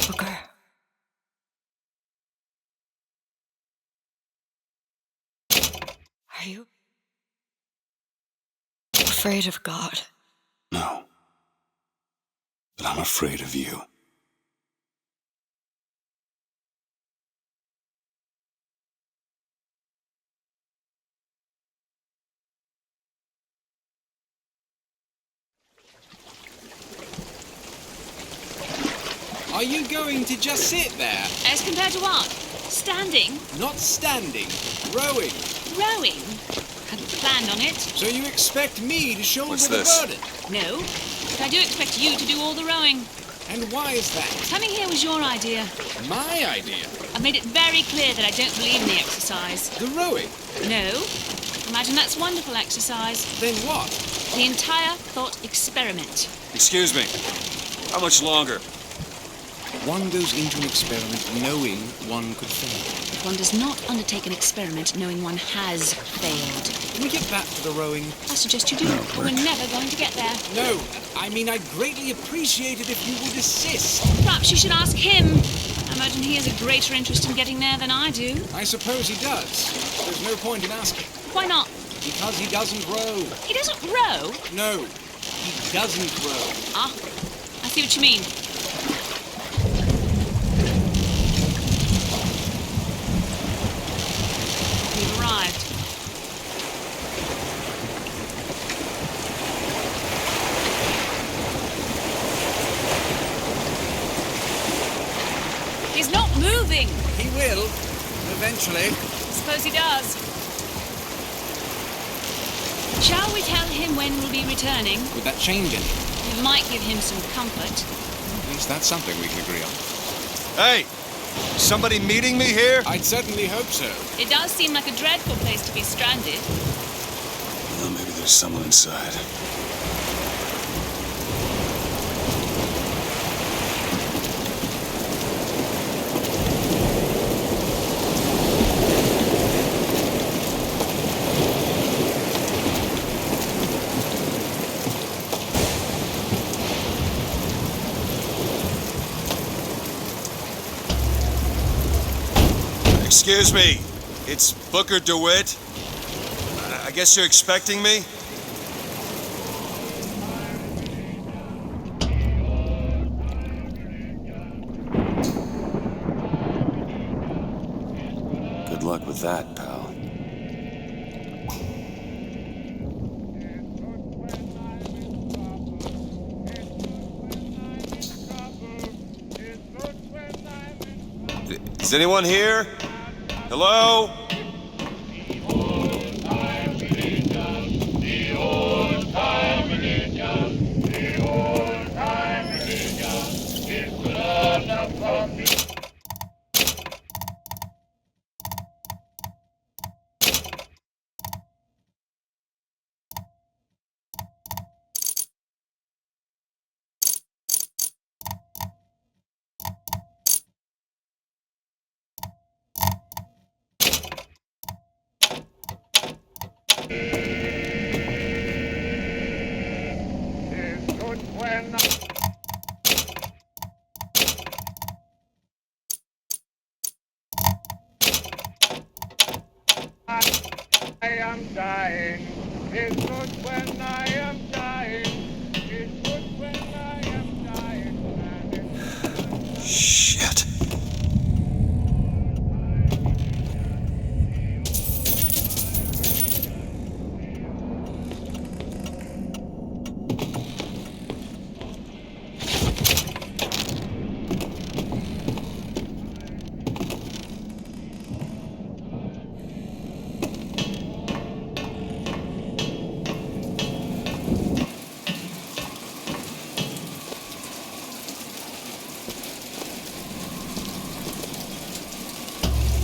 Booker. Are you afraid of God? No. But I'm afraid of you. Are you going to just sit there? As compared to what? Standing? Not standing, rowing. Rowing? Hadn't planned on it. So you expect me to shoulder What's the this? burden? No, but I do expect you to do all the rowing. And why is that? Coming here was your idea. My idea? I've made it very clear that I don't believe in the exercise. The rowing? No. Imagine that's wonderful exercise. Then what? The entire thought experiment. Excuse me. How much longer? One goes into an experiment knowing one could fail. But one does not undertake an experiment knowing one has failed. Can we get back to the rowing? I suggest you do, but we're never going to get there. No, I mean I'd greatly appreciate it if you would assist. Perhaps you should ask him. I imagine he has a greater interest in getting there than I do. I suppose he does. There's no point in asking. Why not? Because he doesn't row. He doesn't row? No, he doesn't row. Ah, I see what you mean. We've arrived. He's not moving. He will, eventually. Suppose he does. Shall we tell him when we'll be returning? Would that change anything? It might give him some comfort. At least that's something we can agree on. Hey! Somebody meeting me here? I'd certainly hope so. It does seem like a dreadful place to be stranded. Well, maybe there's someone inside. Excuse me, it's Booker DeWitt. I guess you're expecting me? Good luck with that, pal. Is anyone here? Hello? I am dying. It's good when I am dying. It's good when I am dying. Shit.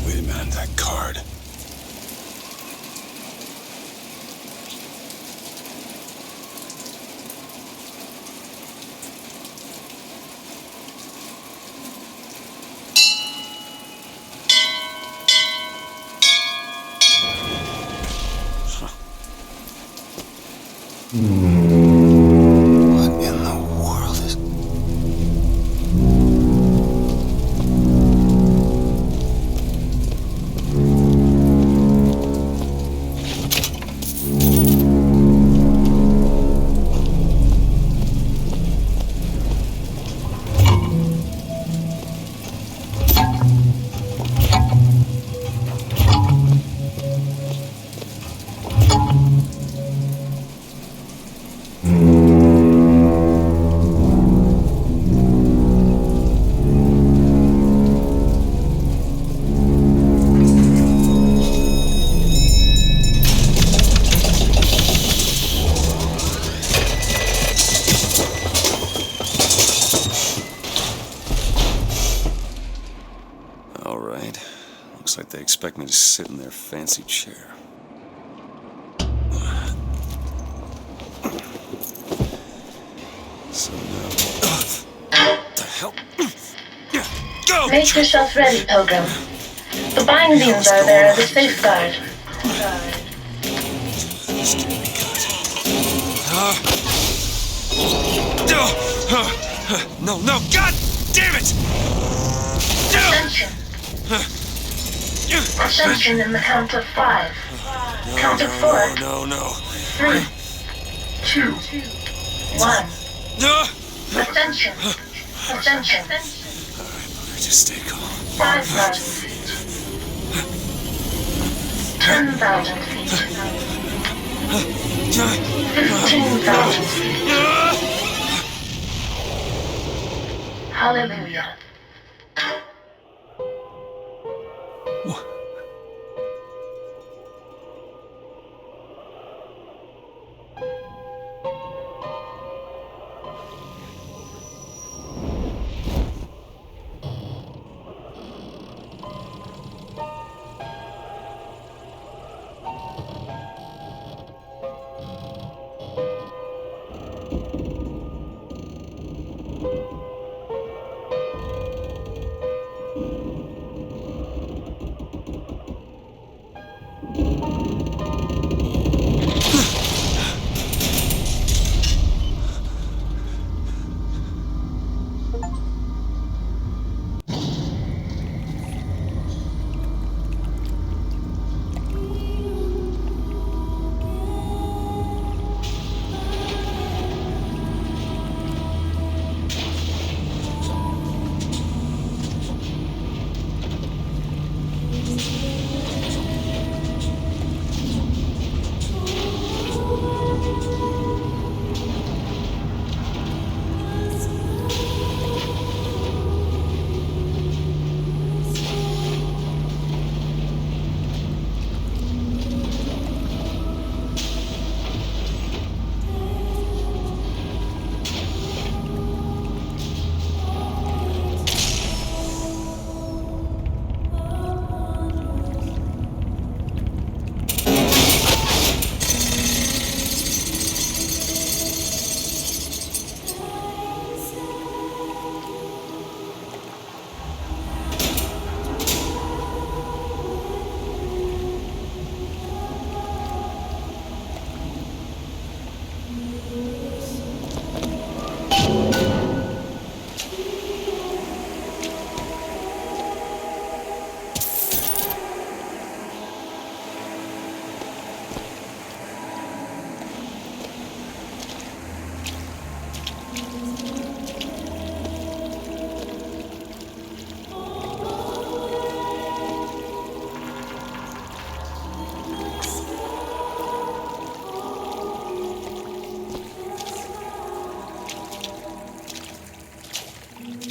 Wait a minute, that card. What in the world is... Looks like they expect me to sit in their fancy chair. So now... What the hell? Go! Make yourself ready, Pilgrim. The bindings are there as a safeguard. No, God damn it! Ascension. Ascension in the count of 5. Count of 4. No. 3, 2, 1. Ascension. Ascension. I just stay calm. 5,000 feet. 10,000 feet. 15,000 feet. Hallelujah.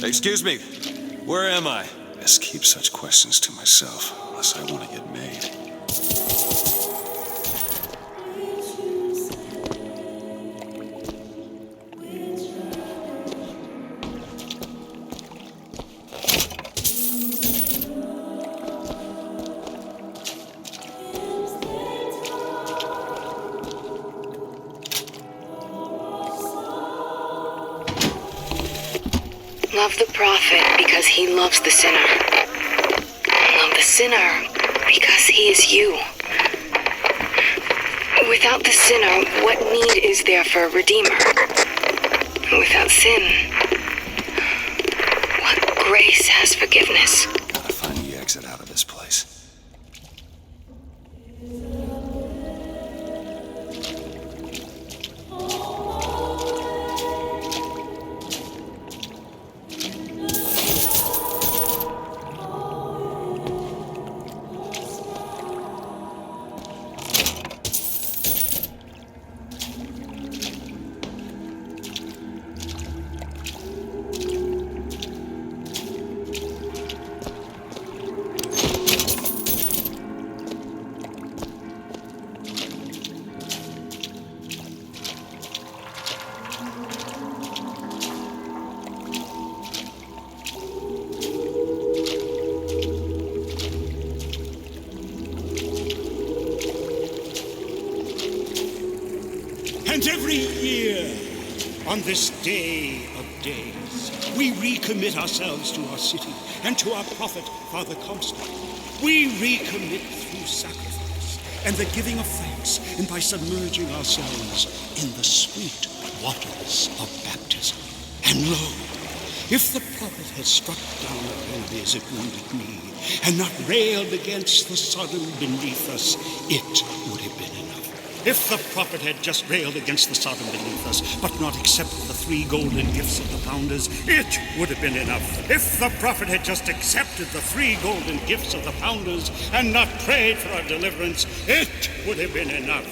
Excuse me, where am I? Best keep such questions to myself, unless I want to get made. Love the prophet because he loves the sinner. Love the sinner because he is you. Without the sinner, what need is there for a redeemer? Without sin, what grace has forgiveness? Gotta find the exit out of this place. on this day of days, we recommit ourselves to our city and to our prophet, Father Comstock. We recommit through sacrifice and the giving of thanks, and by submerging ourselves in the sweet waters of baptism. And lo, if the prophet had struck down the enemy as it wounded me, and not railed against the Sodom beneath us, it would have been enough. If the prophet had just railed against the Sodom beneath us, but not accepted the 3 golden gifts of the founders, it would have been enough. If the prophet had just accepted the 3 golden gifts of the founders, and not prayed for our deliverance, it would have been enough.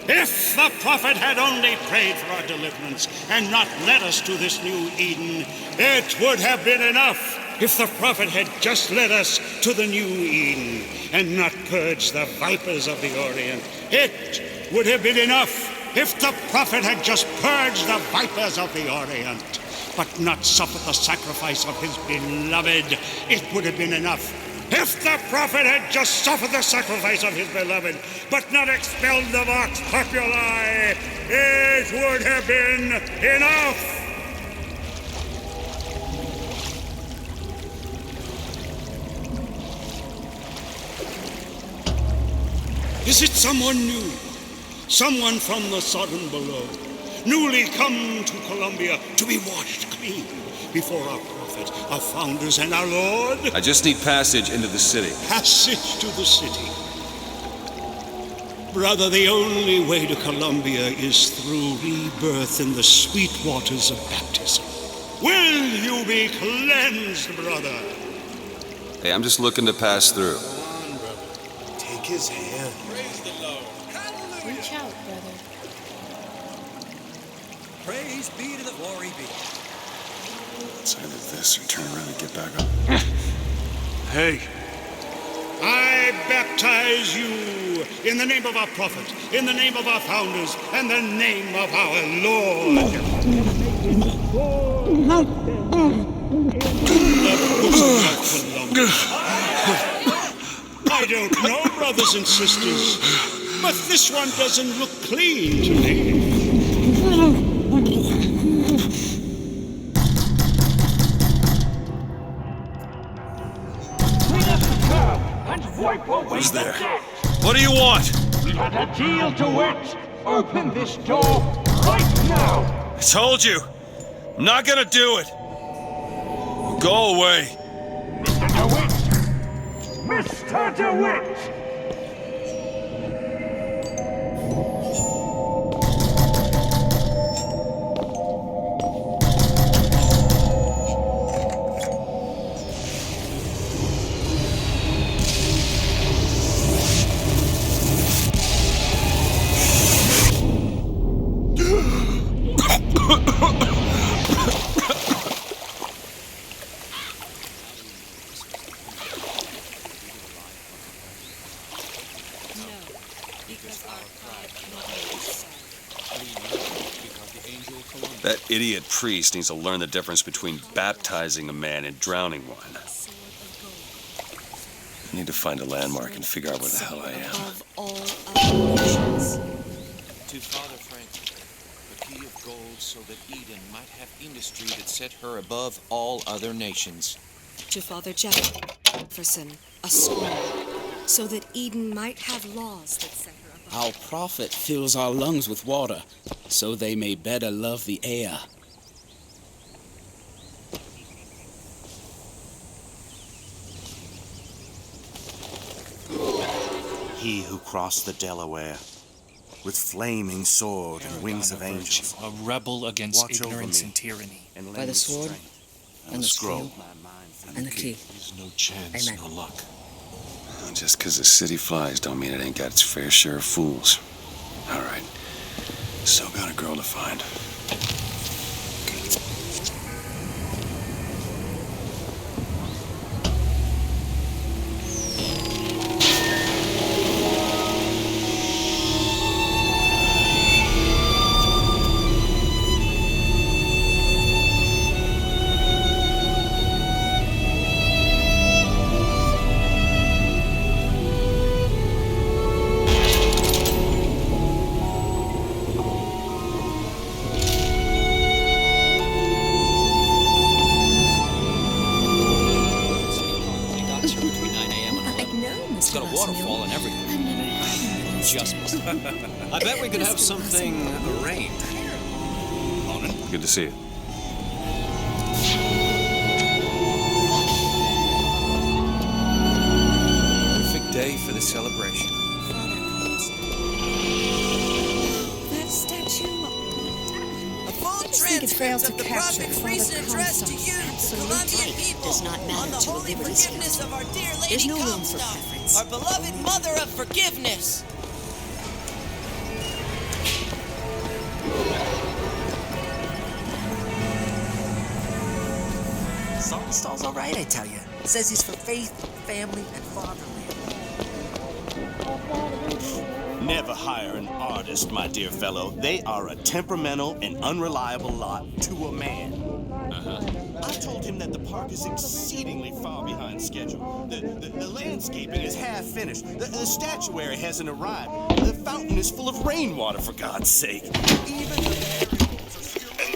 If the prophet had only prayed for our deliverance, and not led us to this new Eden, it would have been enough. If the prophet had just led us to the new Eden, and not purged the vipers of the Orient, it would have been enough. If the prophet had just purged the vipers of the Orient, but not suffered the sacrifice of his beloved, it would have been enough. If the prophet had just suffered the sacrifice of his beloved, but not expelled the Vox Populi, it would have been enough. Is it someone new? Someone from the Sodom below, newly come to Columbia to be washed clean before our prophet, our founders, and our Lord? I just need passage into the city. Passage to the city. Brother, the only way to Columbia is through rebirth in the sweet waters of baptism. Will you be cleansed, brother? Hey, I'm just looking to pass through. Come on, brother. Take his hand. Praise the Lord. Reach out, brother. Praise be to the glory be. Let's either this or turn around and get back up. Hey. I baptize you in the name of our prophet, in the name of our founders, and the name of our Lord. I don't know, brothers and sisters, but this one doesn't look clean to me. Who's there? What do you want? We had a deal, DeWitt. Open this door right now. I told you. I'm not gonna do it. Go away. Mr. DeWitt. Mr. DeWitt. That idiot priest needs to learn the difference between baptizing a man and drowning one. I need to find a landmark and figure out where the hell I am. Above all other nations. To Father Frank, a key of gold so that Eden might have industry that set her above all other nations. To Father Jefferson, a scroll, so that Eden might have laws that set her above. Our prophet fills our lungs with water, so they may better love the air. He who crossed the Delaware, with flaming sword and wings of angels, a rebel against watch ignorance over me and tyranny. and By the sword and the scroll and the key. There's no chance, Amen. no luck. Just because the city flies don't mean it ain't got its fair share of fools. All right. Still got a girl to find. adjustments. I bet we could have something arranged. Good to see you. Perfect day for the celebration. That statue. A full transcript of the prophet's recent address to you, Colombian people, does not matter on the to a holy Liberty's forgiveness of our dear Lady There's no room for Comstock, preference. our beloved Mother of Forgiveness. Saltonstall's all right, I tell you. Says he's for faith, family, and fatherland. Never hire an artist, my dear fellow. They are a temperamental and unreliable lot to a man. I told him that the park is exceedingly far behind schedule. The landscaping is half finished. The statuary hasn't arrived. The fountain is full of rainwater, for God's sake. And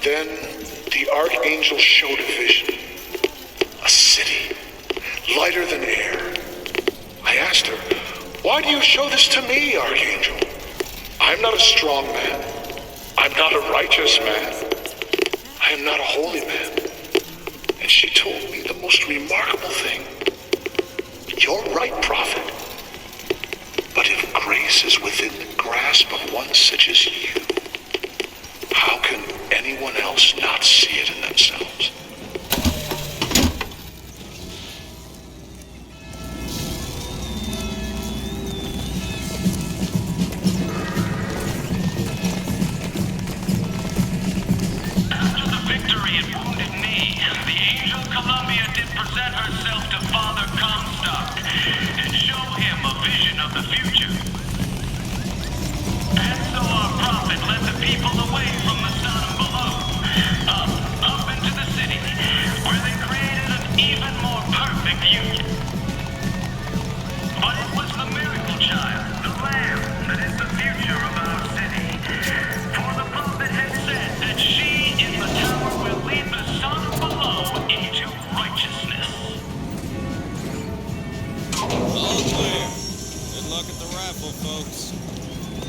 then the Archangel showed a vision. A city, lighter than air. I asked her, "Why do you show this to me, Archangel? I'm not a strong man. I'm not a righteous man. I am not a holy man." And she told me the most remarkable thing. "You're right, prophet. But if grace is within the grasp of one such as you, how can anyone else not see it in themselves?"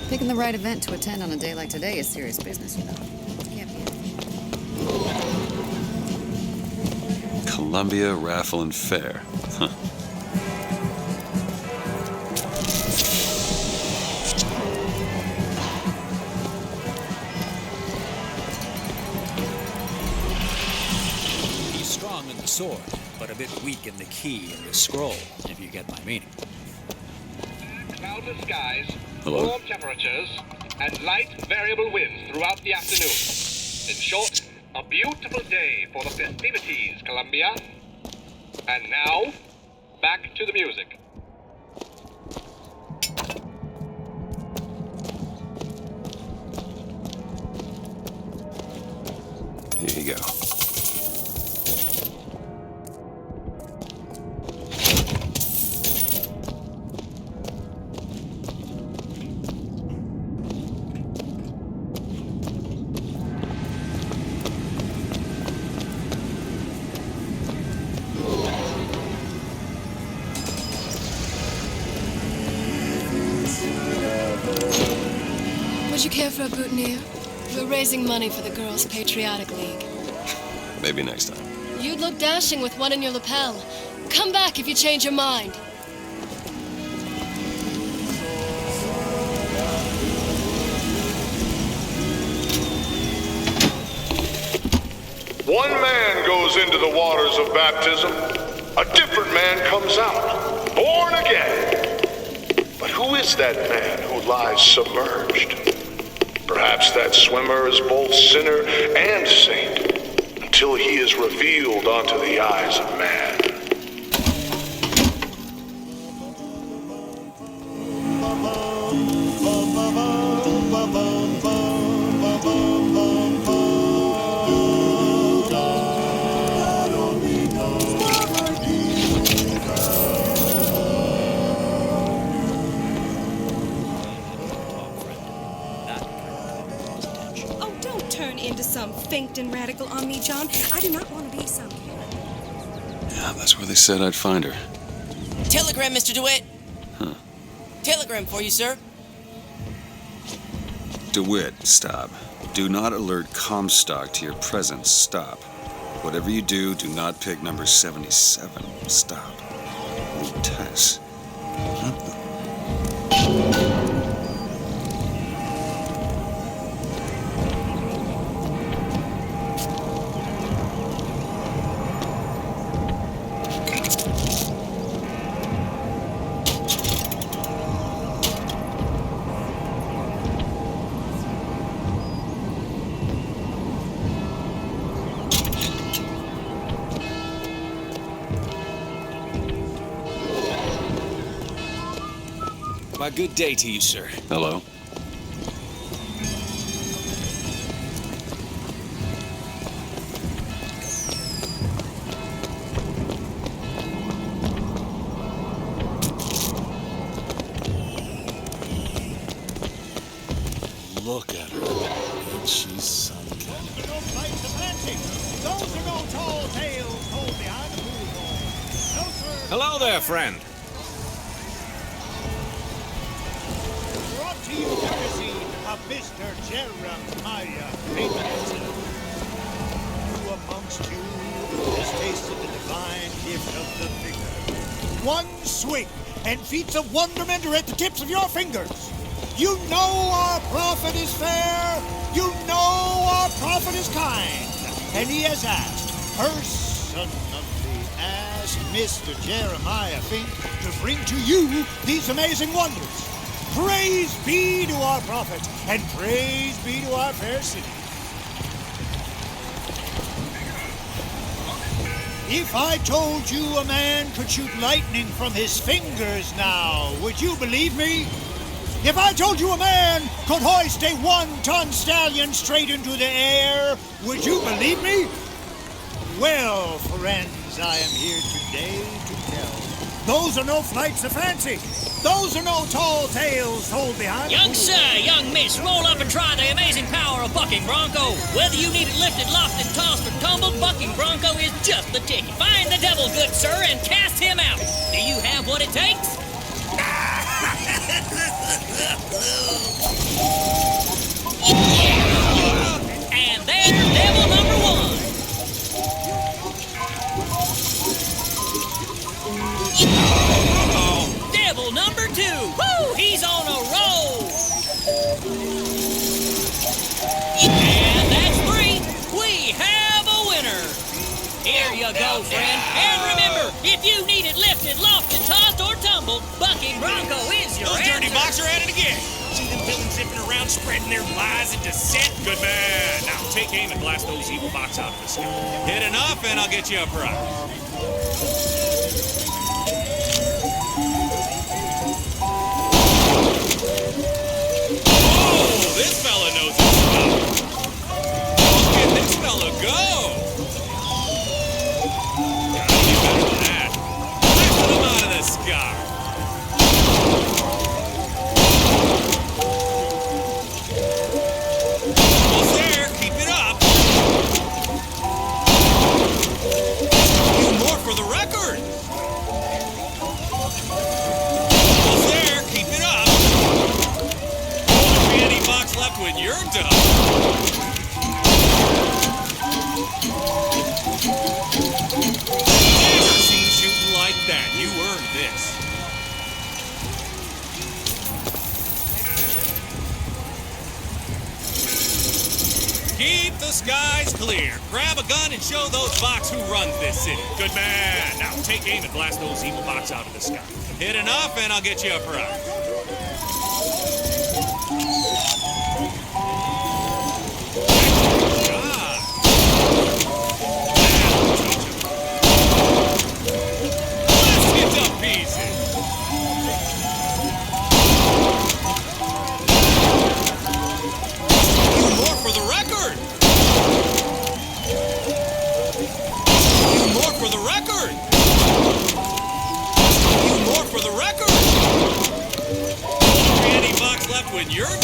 Picking the right event to attend on a day like today is serious business, you know. Can't be. Columbia Raffle and Fair. Huh. He's strong in the sword, but a bit weak in the key and the scroll, if you get my meaning. Cloudless skies, Hello? warm temperatures, and light variable winds throughout the afternoon. In short, a beautiful day for the festivities, Columbia. And now, back to the music. Here you go. Would you care for a boutonniere? We're raising money for the Girls' Patriotic League. Maybe next time. You'd look dashing with one in your lapel. Come back if you change your mind. One man goes into the waters of baptism, a different man comes out, born again. But who is that man who lies submerged? Perhaps that swimmer is both sinner and saint, until he is revealed unto the eyes of man. Into some Finkton radical on me, John. I do not want to be some character. Yeah, that's where they said I'd find her. Telegram, Mr. DeWitt. Huh. Telegram for you, sir. DeWitt, stop. Do not alert Comstock to your presence. Stop. Whatever you do, do not pick number 77. Stop. Oh, Tess. Why, good day to you, sir. Hello. Look at her. She's sunken. Those are no tall tales told behind the pool hall. No, sir. Hello there, friend. Brought to you courtesy of Mr. Jeremiah Infinite. Who amongst you has tasted the divine gift of the finger? One swing, and feats of wonderment are at the tips of your fingers. You know our prophet is fair. You know our prophet is kind. And he has asked, personally asked Mr. Jeremiah Fink to bring to you these amazing wonders. Praise be to our prophet, and praise be to our fair city. If I told you a man could shoot lightning from his fingers now, would you believe me? If I told you a man could hoist a 1-ton stallion straight into the air, would you believe me? Well, friends, I am here today to tell. Those are no flights of fancy. Those are no tall tales told behind. Young sir, young miss, roll up and try the amazing power of Bucking Bronco. Whether you need it lifted, lofted, tossed, or tumbled, Bucking Bronco is just the ticket. Find the devil, good sir, and cast him out. Do you have what it takes? And there's devil number 1. Devil number 2. Woo! He's on a roll. And that's 3. We have a winner. Here you go, friend. And remember, if you need it lifted, lofted, tossed, or tumbled, Bucking Bronco is your answer. Dirty Vox are at it again. See them villains zipping around, spreading their lies and dissent. Good man. Now take aim and blast those evil Vox out of the sky. Hit enough, and I'll get you a prize. Oh, this fella knows his stuff. Look at this fella go. Gotta be better than that. Blast him out of the sky. Almost there. Keep it up. Do more for the record. Almost there. Keep it up. Won't be any Vox left when you're done. Never seen shooting like that. You earned this. Keep the skies clear. Grab a gun and show those Vox who runs this city. Good man. Now take aim and blast those evil Vox out of the sky. Hit enough and I'll get you a prize. Let's get to pieces. You more for the record. You more for the record. You more for the record. Won't be any Vox left when you're done.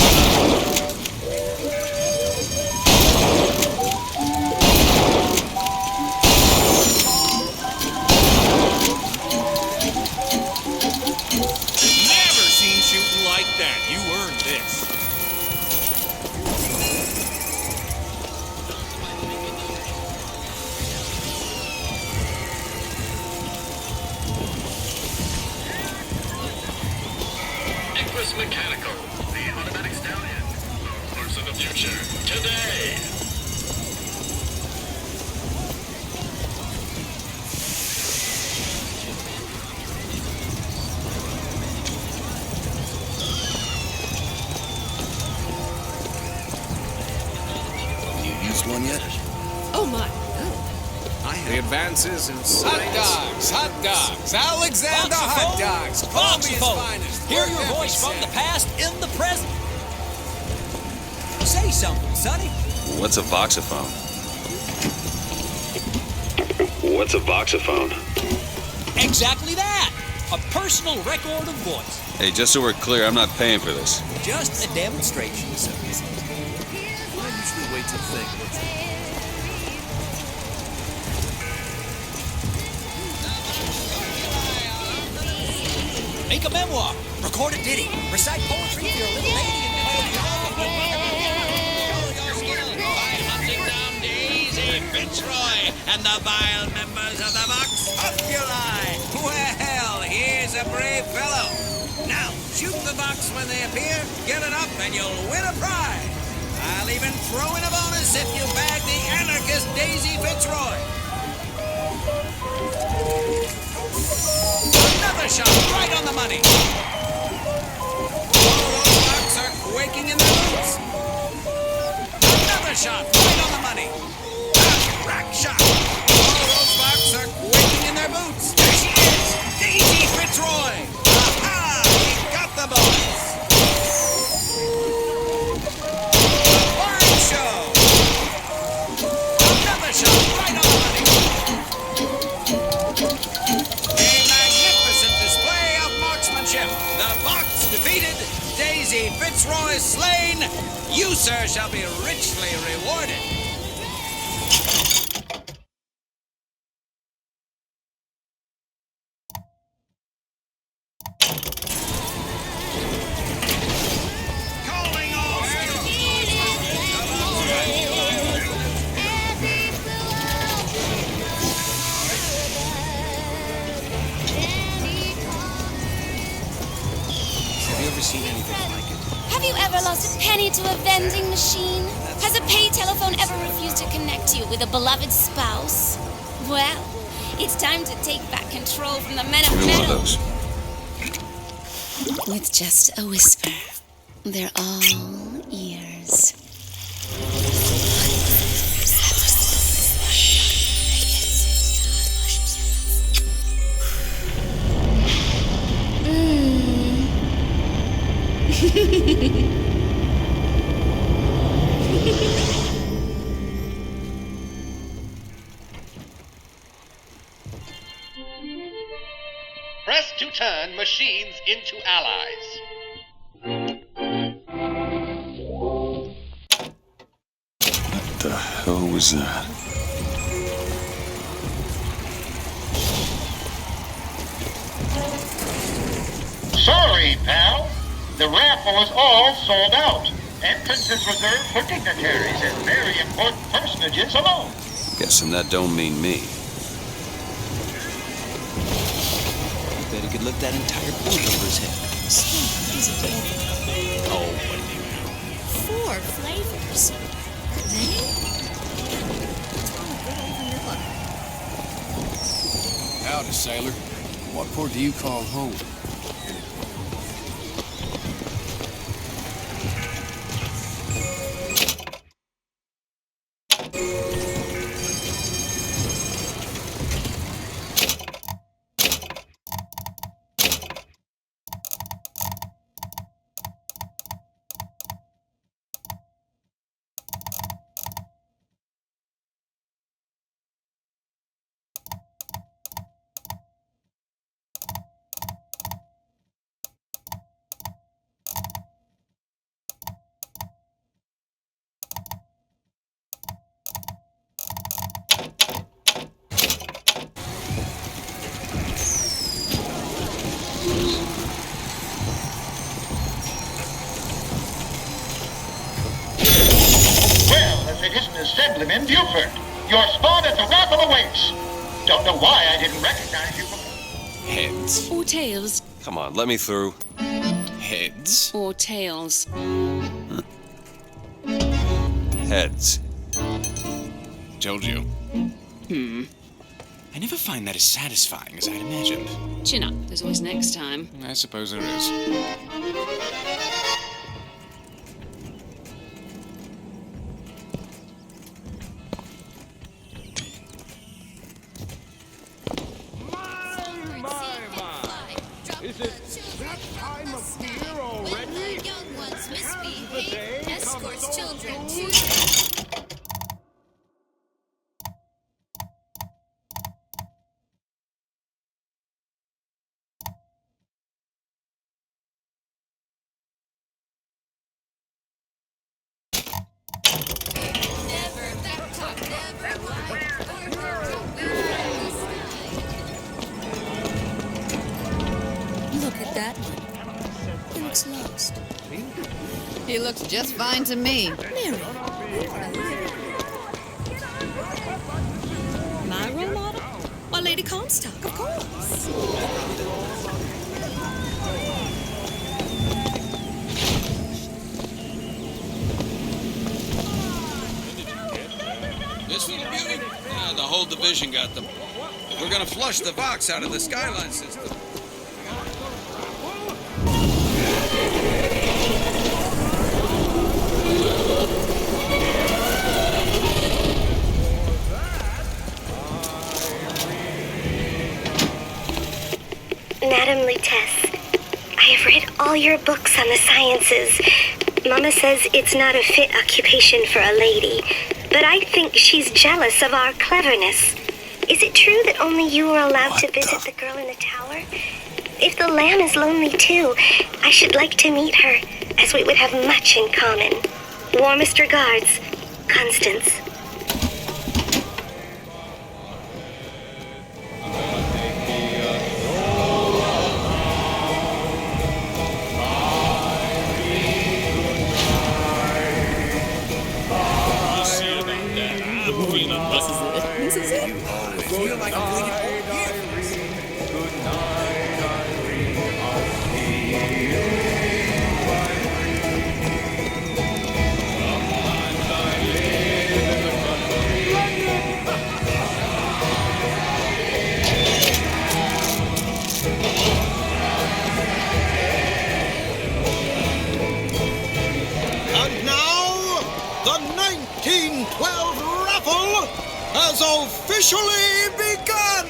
Never seen shooting like that. You earned this. Mechanical, the automatic stallion. Horse of the future, today. You used one yet? Oh my. The advances in Hot dogs, Alexander Hot Dogs, Columbia's finest. Hear your voice from the past in the present. Say something, Sonny. What's a voxophone? What's a voxophone? Exactly that. A personal record of voice. Hey, just so we're clear, I'm not paying for this. Just a demonstration. I usually wait till think. Make a memoir. Record a ditty. Recite poetry for your little lady and By hunting down Daisy Fitzroy and the vile members of the Vox Populi. Well, here's a brave fellow. Now, shoot the Vox when they appear, get it up, and you'll win a prize. I'll even throw in a bonus if you bag the anarchist Daisy Fitzroy. Another shot right on the money. All those Vox are quaking in their boots. Another shot right on the money. A crack shot. All those Vox are quaking in their boots. There she is, Daisy Fitzroy. Aha! He got the bonus. Fine show. Another shot right on the money. The Vox defeated, Daisy Fitzroy slain. You, sir, shall be richly rewarded. Calling all Have you ever seen anything like it? Have you ever lost a penny to a vending machine? Has a pay telephone ever refused to connect you with a beloved spouse? Well, it's time to take back control from the men of Give me one of metal. those. With just a whisper, they're all ears. Press to turn machines into allies. What the hell was that? Sorry, pal. The raffle is all sold out. Entrance is reserved for dignitaries and very important personages alone. Guessing that don't mean me. Bet he could lift that entire booth over his head. He's adorable. Oh, what do you know? 4 flavors. Many? What's wrong with good old vanilla? Howdy, sailor. What port do you call home? Assemblyman Buford. Your spot at the raffle awaits. Don't know why I didn't recognize you before. Heads. Or tails. Come on, let me through. Heads? Or tails? Heads. Told you. I never find that as satisfying as I'd imagined. Chin up. There's always next time. I suppose there is. Is it that time of year already? Young ones misbehave. Escorts children to... Look at that one. He looks lost. He looks just fine to me. Mary. My role model? Why, Lady Comstock, of course. This little beauty? Yeah, the whole division got them. We're gonna flush the Vox out of the Skyline system. Madam Lutece, I have read all your books on the sciences. Mama says it's not a fit occupation for a lady, but I think she's jealous of our cleverness. Is it true that only you were allowed to visit the girl in the tower? If the lamb is lonely too, I should like to meet her, as we would have much in common. Warmest regards, Constance. This is it. I feel like I'm waiting for years. And now, the 1912 raffle has officially begun!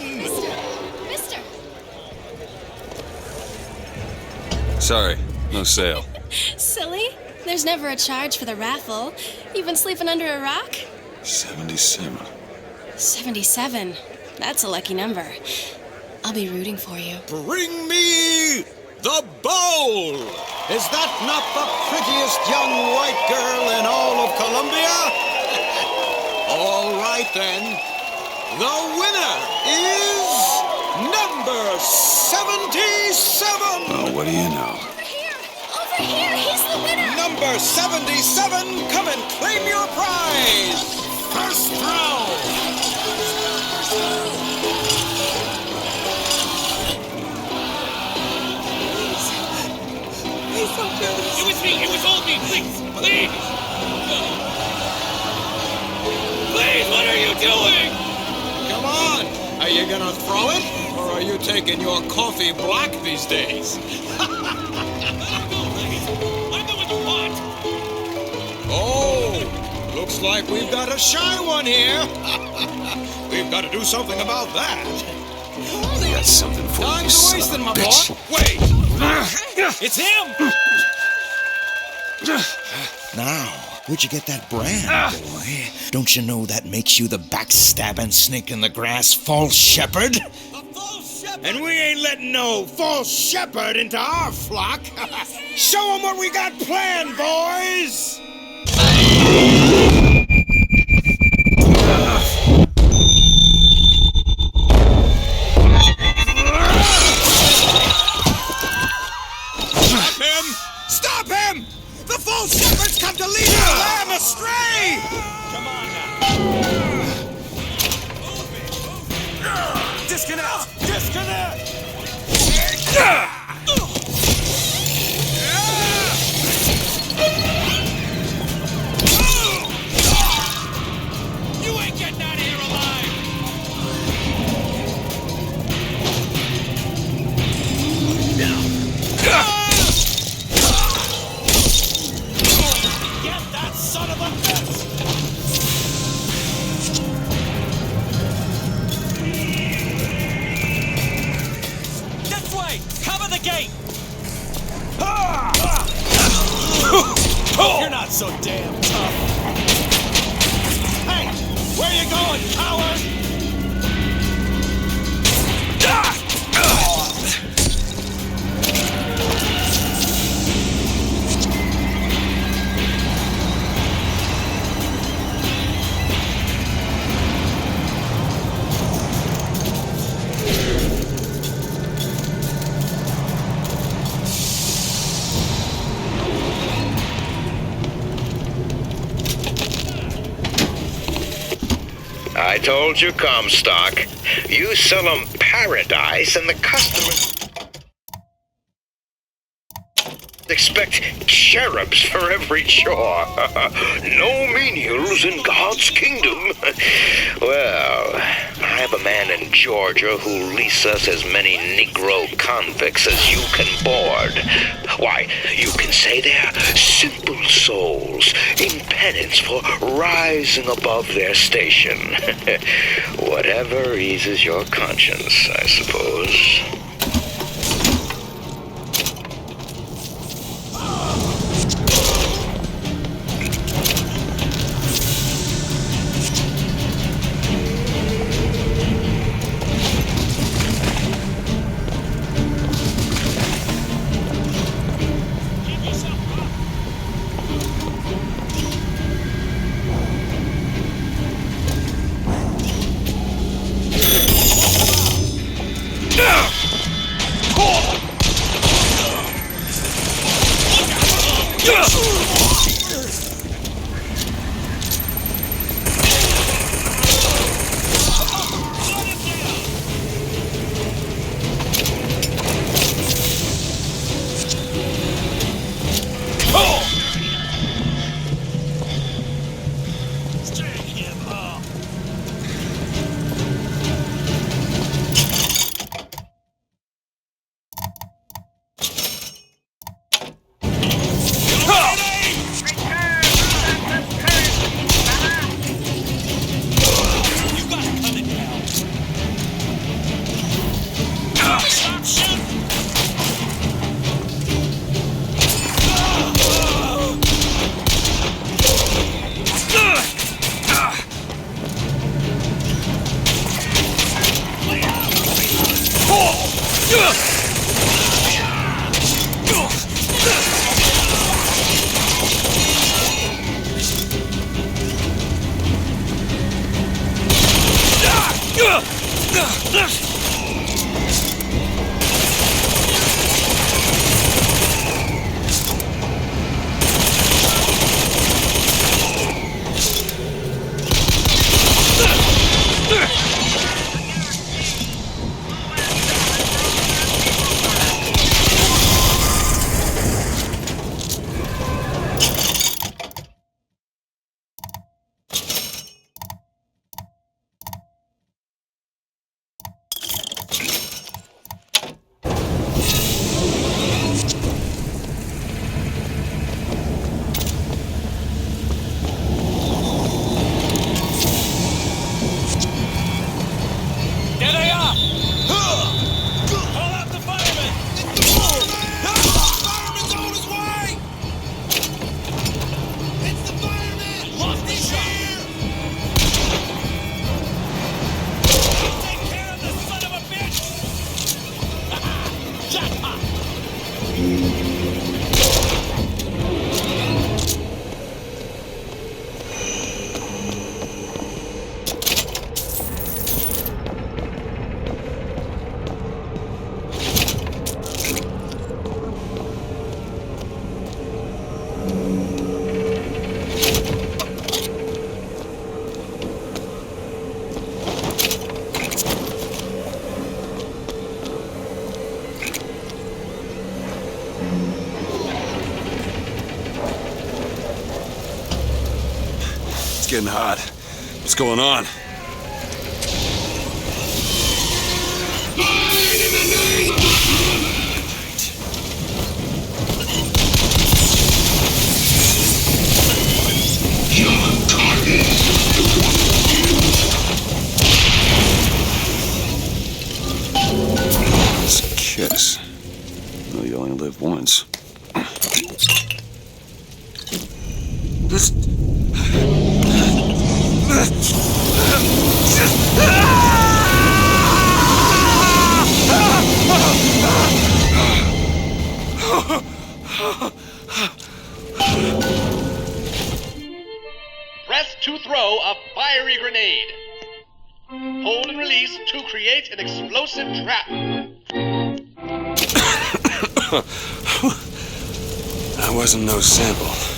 Mister! Sorry, no sale. Silly. There's never a charge for the raffle. You've been sleeping under a rock? 77. 77. That's a lucky number. I'll be rooting for you. Bring me the bowl! Is that not the prettiest young white girl in all of Columbia? All right then. The winner is number 77! Well, what do you know? Over here, he's the winner! Number 77, come and claim your prize! First round! It was me! It was all me! Please! Please! Please, what are you doing? Come on! Are you gonna throw it? Or are you taking your coffee black these days? Oh! Looks like we've got a shy one here. We've got to do something about that. I got something for you, Time son wasting, of a my bitch. boy. Wait! It's him! Now, where'd you get that brand, boy? Don't you know that makes you the backstabbing snake in the grass false shepherd? And we ain't letting no false shepherd into our flock. Show 'em what we got planned, boys! Stop him! Stop him! The false shepherd's come to lead our lamb astray! Come on now. Disconnect! Disconnect! so damn tough. Hey, where you going, coward? I told you, Comstock. You sell them paradise and the customers expect cherubs for every chore. No menials in God's kingdom. Well, I have a man in Georgia who'll lease us as many Negro convicts as you can board. Why, you can say they're simple souls in penance for rising above their station. Whatever eases your conscience, I suppose. It's getting hot. What's going on? It's a kiss. Well, you only live once. Press to throw a fiery grenade. Hold and release to create an explosive trap. That wasn't no sample.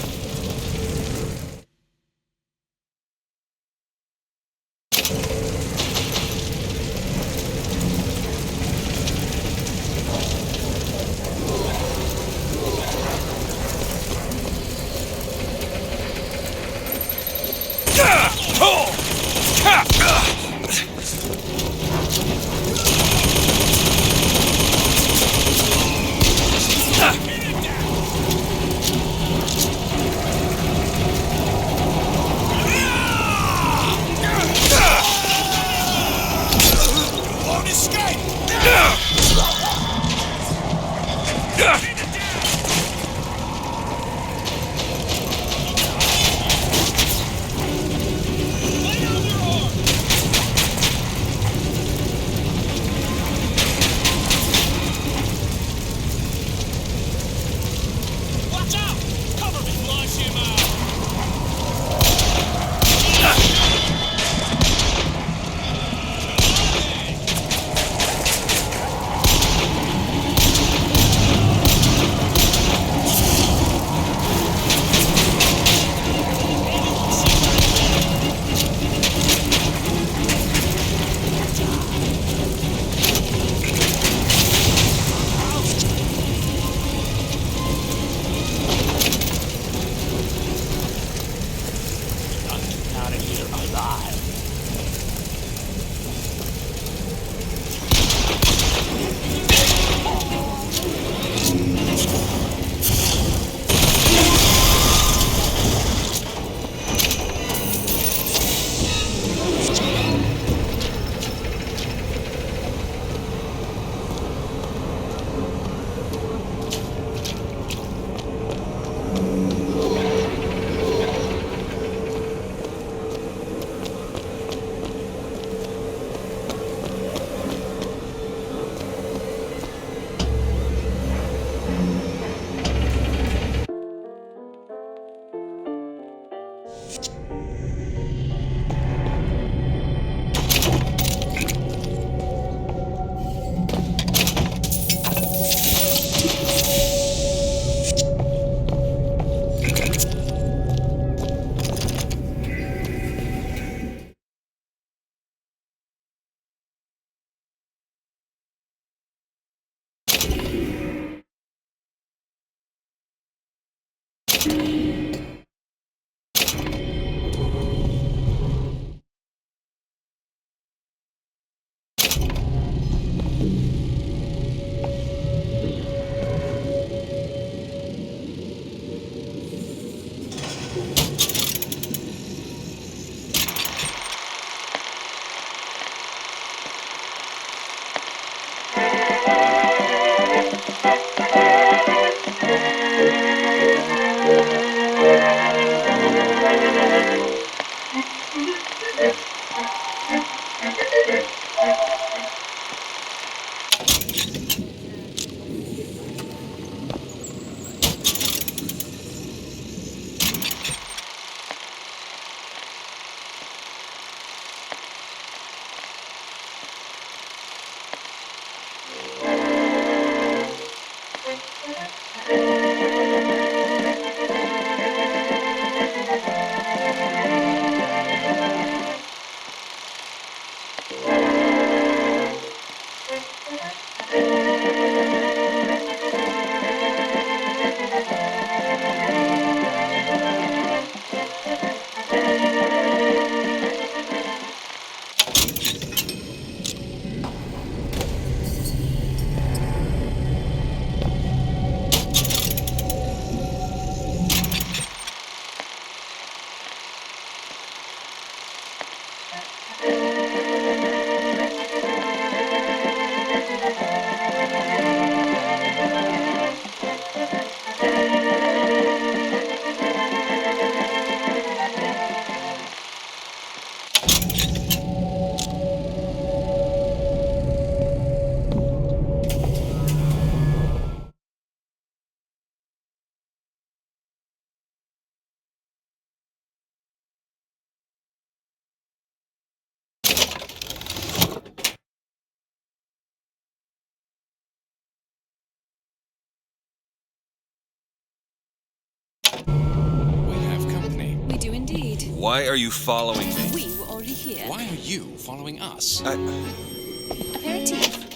Why are you following me? We were already here. Why are you following us? Aperitif.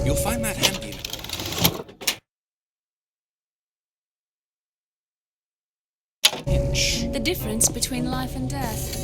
You'll find that handy. The difference between life and death.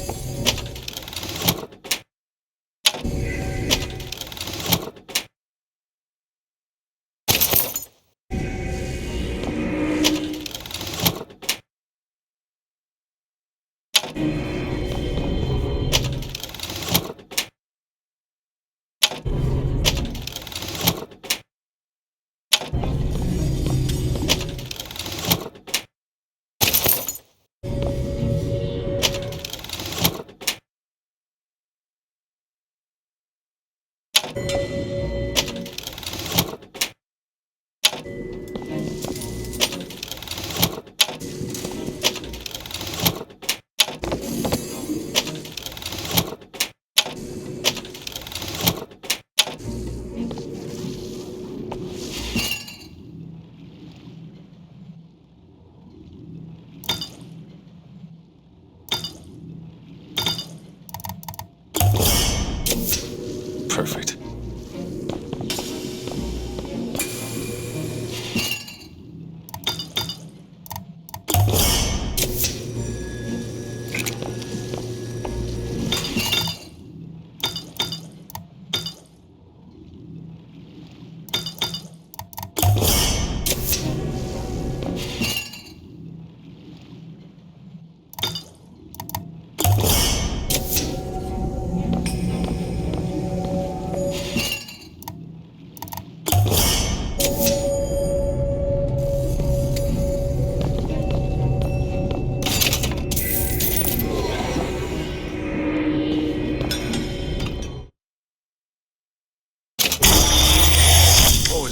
Perfect.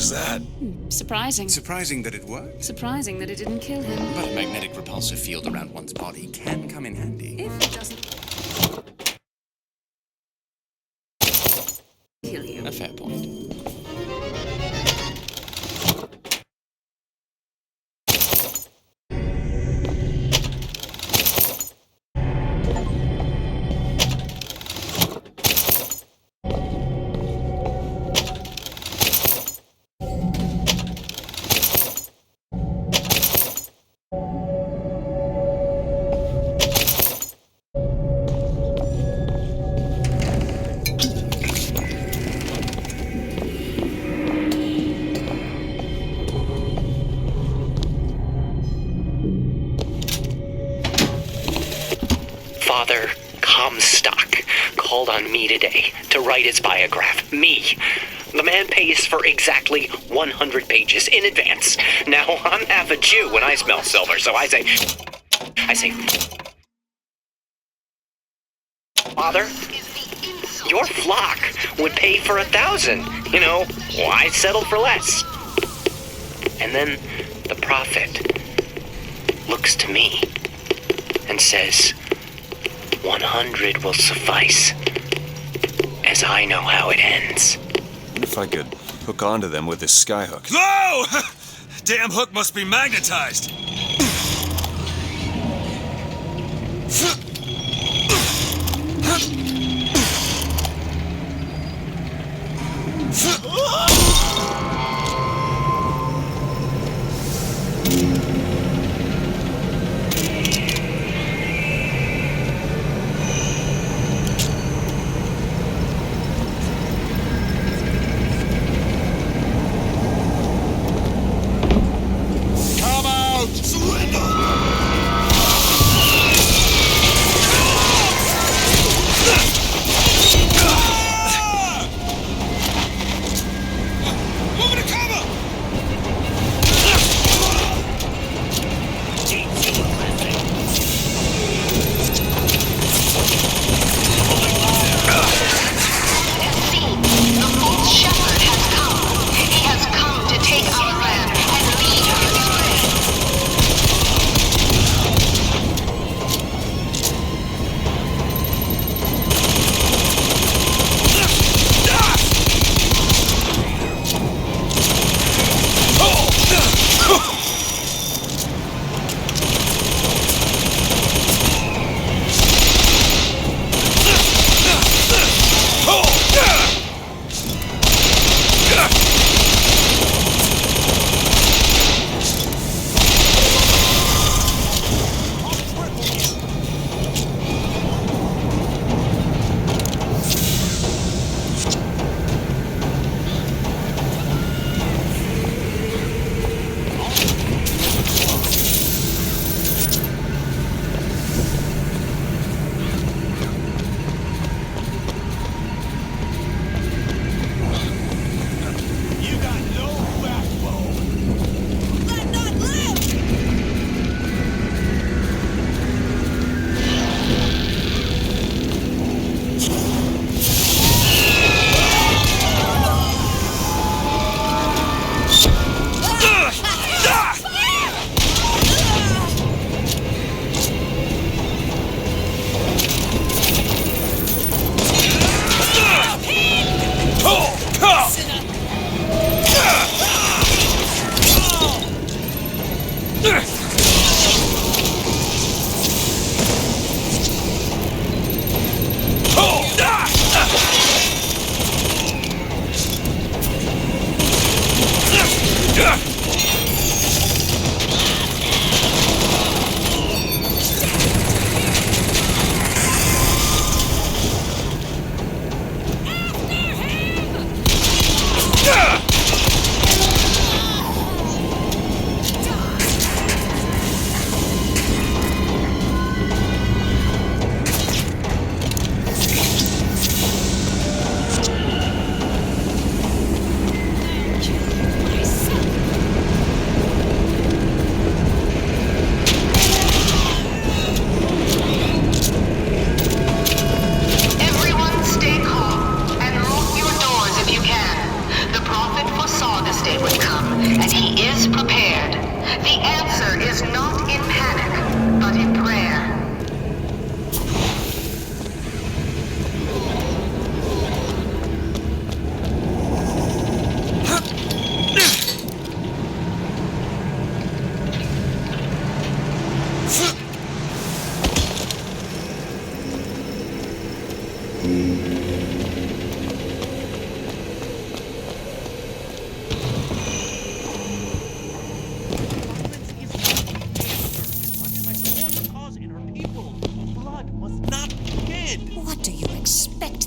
That? Surprising. Surprising that it worked? Surprising that it didn't kill him. But a magnetic repulsive field around one's body can come in handy. If it doesn't kill you. A fair point. Father Comstock called on me today to write his biograph. Me. The man pays for exactly 100 pages in advance. Now, I'm half a Jew when I smell silver, so I say, Father, your flock would pay for 1,000. You know, why settle for less? And then the prophet looks to me and says, 100 will suffice, as I know how it ends. What if I could hook onto them with this skyhook? No! Damn hook must be magnetized!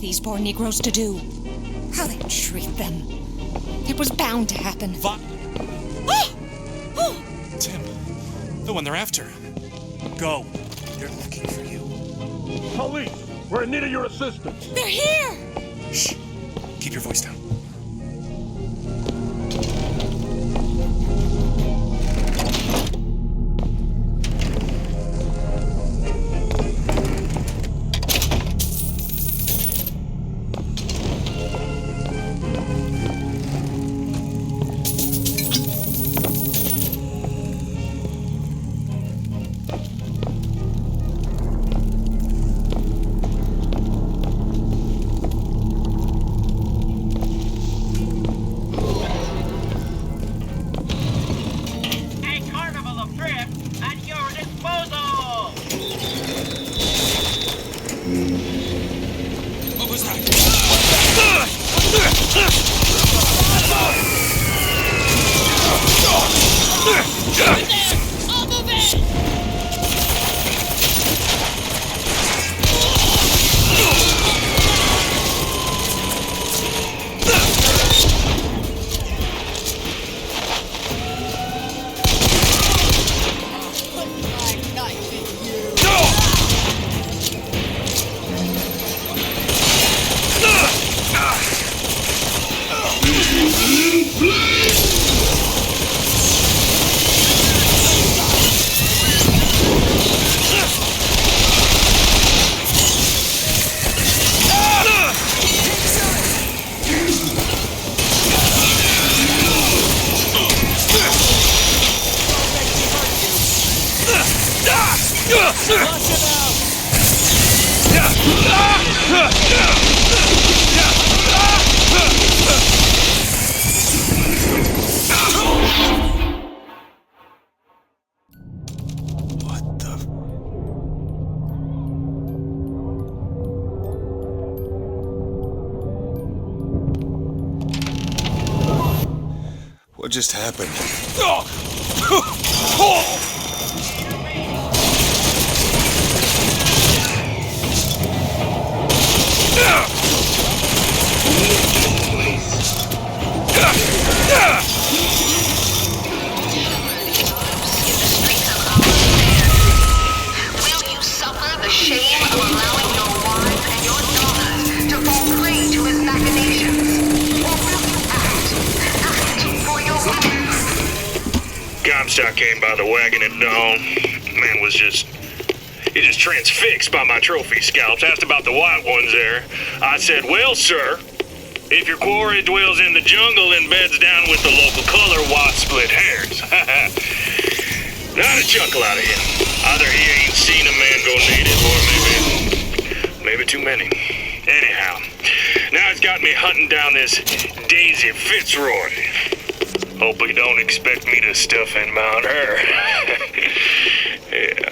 These poor Negroes to do. How they treat them. It was bound to happen. Tim, the one they're after. Go. They're looking for you. Police, we're in need of your assistance. They're here! Shh. Keep your voice down. What just happened? Will you suffer the shame of allowing your wives and your daughters to fall prey to his machinations? Or will you act for your women? Comstock came by the wagon at dawn. Man was just transfixed by my trophy scalps. Asked about the white ones there. I said, well, sir, if your quarry dwells in the jungle and beds down with the local color, why split hairs? Not a chuckle out of him. Either he ain't seen a man go native, or maybe too many. Anyhow, now he's got me hunting down this Daisy Fitzroy. Hope he don't expect me to stuff and mount her. Yeah.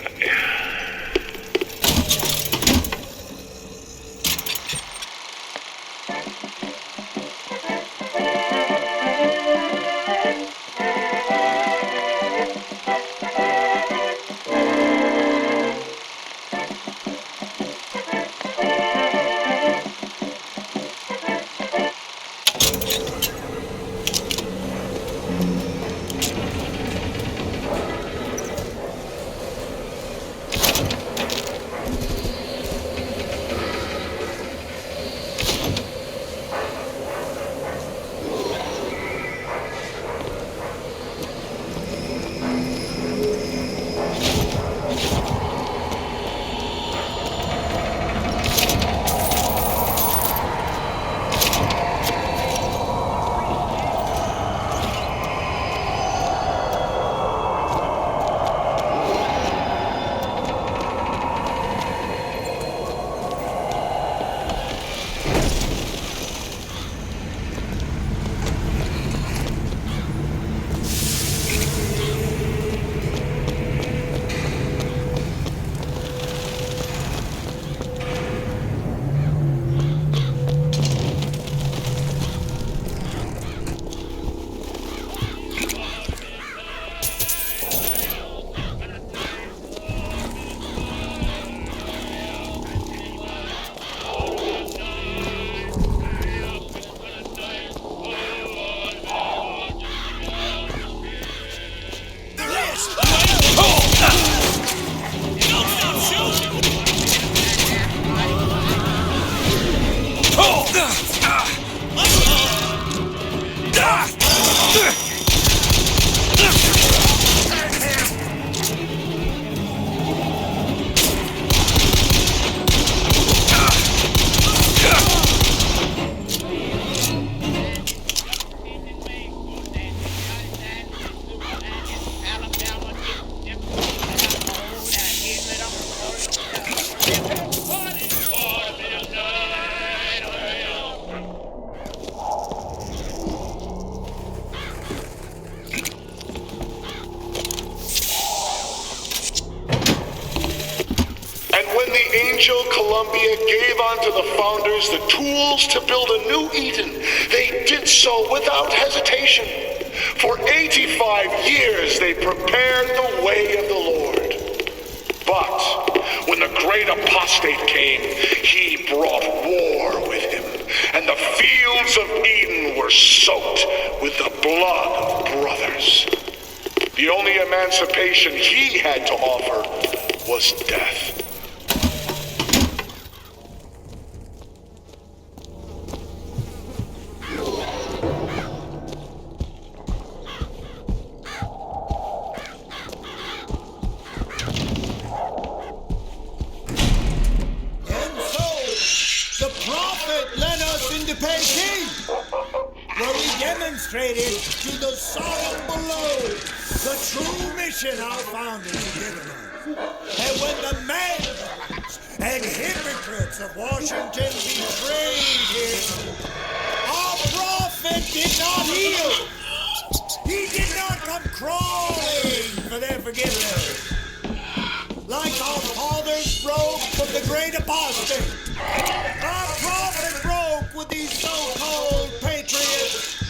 Columbia gave unto the founders the tools to build a new Eden. They did so without hesitation. For 85 years they prepared the way of the Lord. But when the great apostate came, he brought war with him, and the fields of Eden were soaked with the blood of brothers. The only emancipation he had to offer was death. Where we demonstrated to the soil below the true mission our founders have given us. And when the madmen and hypocrites of Washington betrayed him, our prophet did not heal. He did not come crawling for their forgiveness. Like our fathers broke from the great apostate, our prophet broke with these so-called patriots.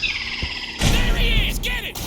There he is! Get it!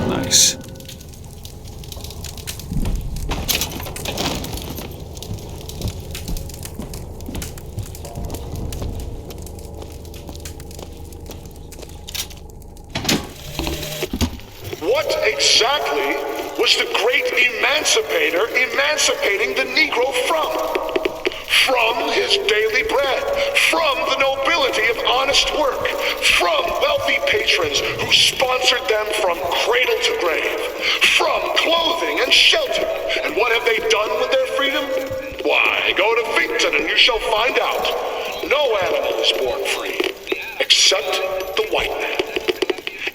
Nice. What exactly was the great emancipator emancipating the Negro from? From his daily bread, from the nobility of honest work, from wealthy patrons who sponsored them from cradle to grave, from clothing and shelter. And what have they done with their freedom? Why, go to Finkton and you shall find out. No animal is born free, except the white man.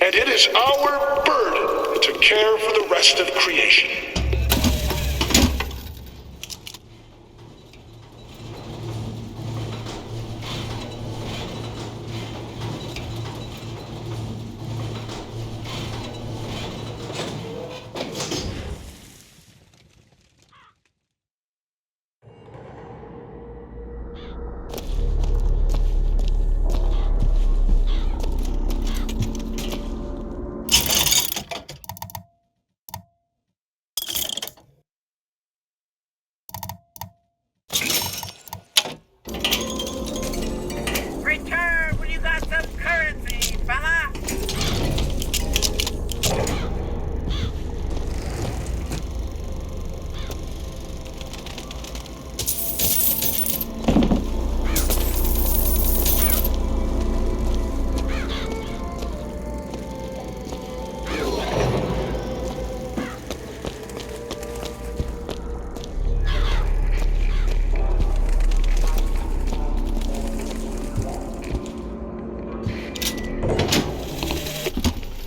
And it is our burden to care for the rest of creation. Return when you got some currency, fella!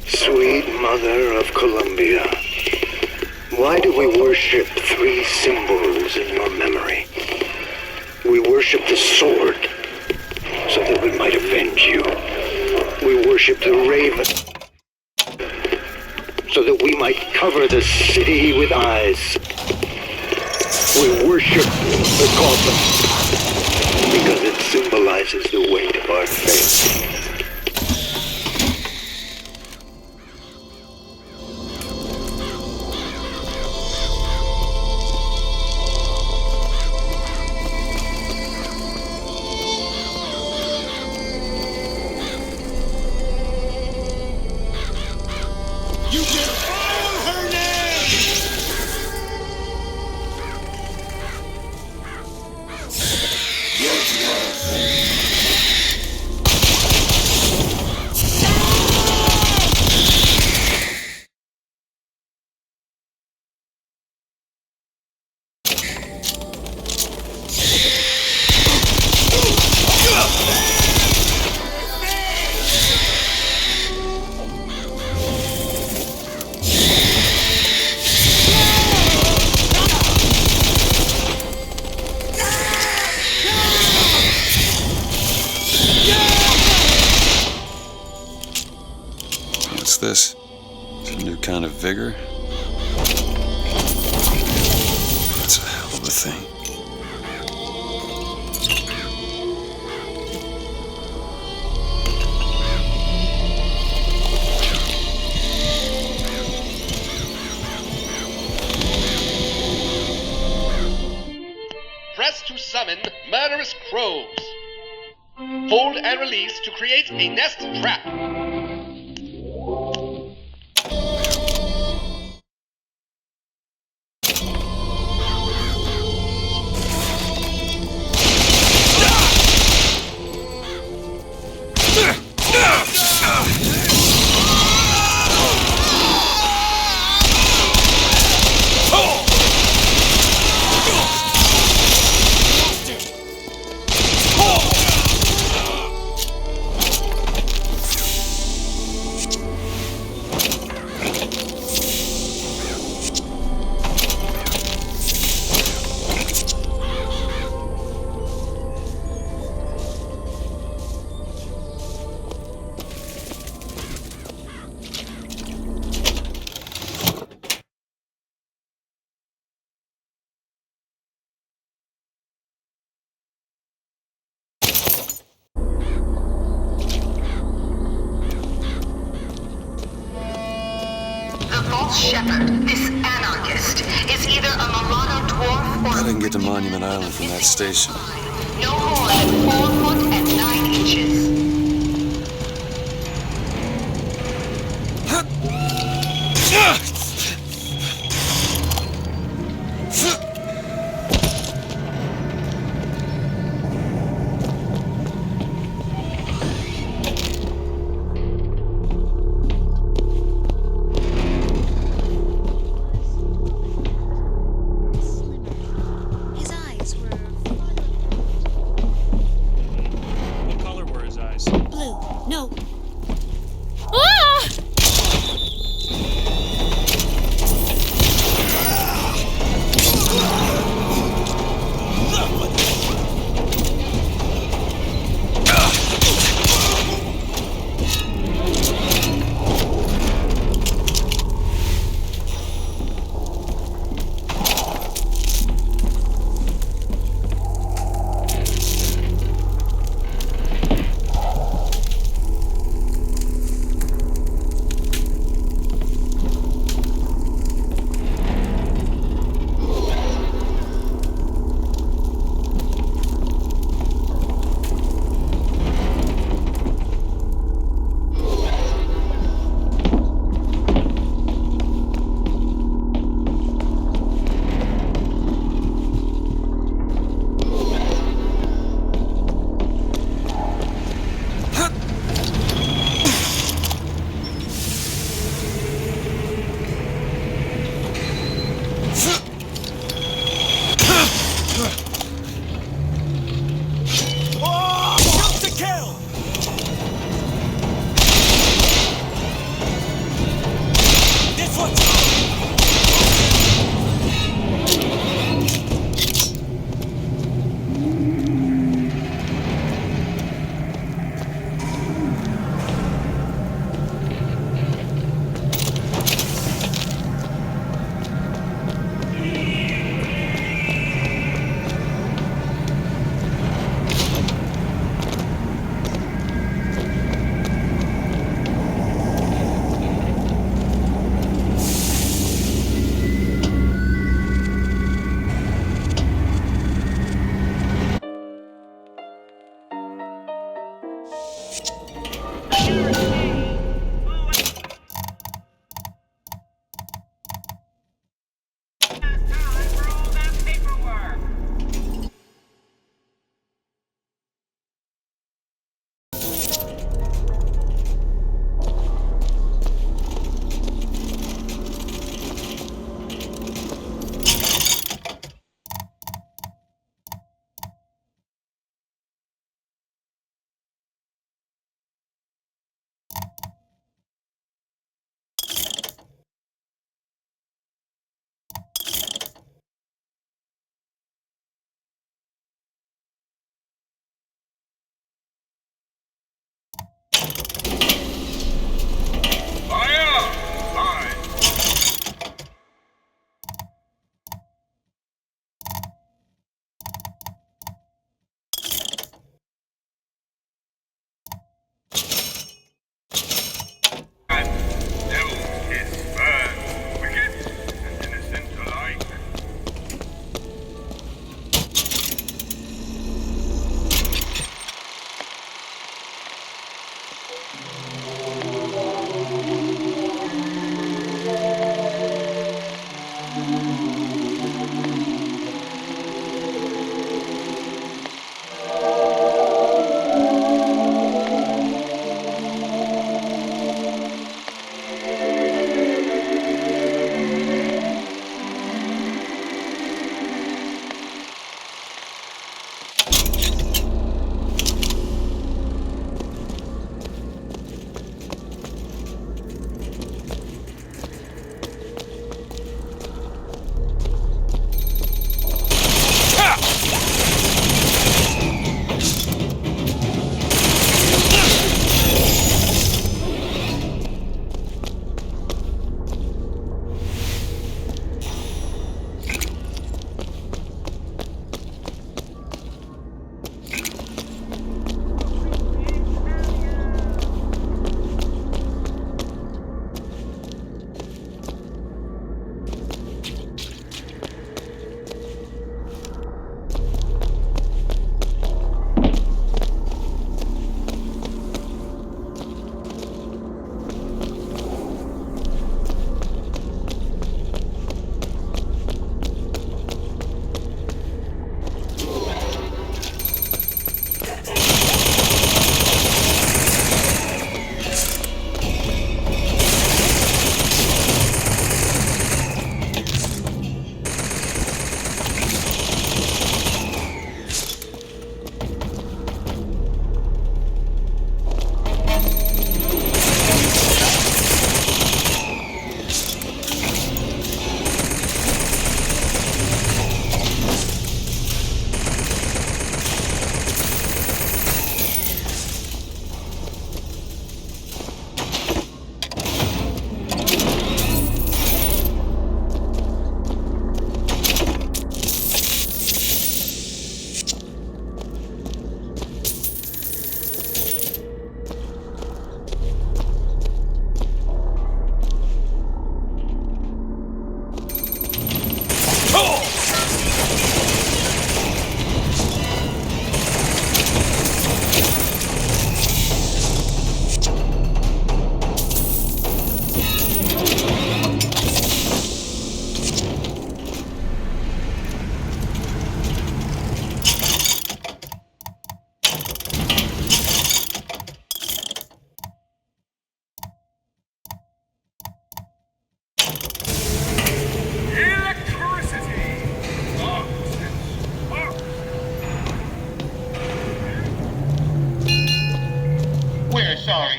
Sweet Mother of Columbia, why do we worship three symbols in your memory? We worship the sword, so that we might avenge you. We worship the raven, so that we might cover the city with eyes. We worship the coffin, because it symbolizes the weight of our faith. You defile her name! this? It's a new kind of vigor? That's a hell of a thing. Press to summon murderous crows. Hold and release to create a nest trap. Shepherd, this anarchist, is either a mulatto dwarf or I didn't get to Monument Island from that station. no more than 4 foot and 9 inches. What color were his eyes?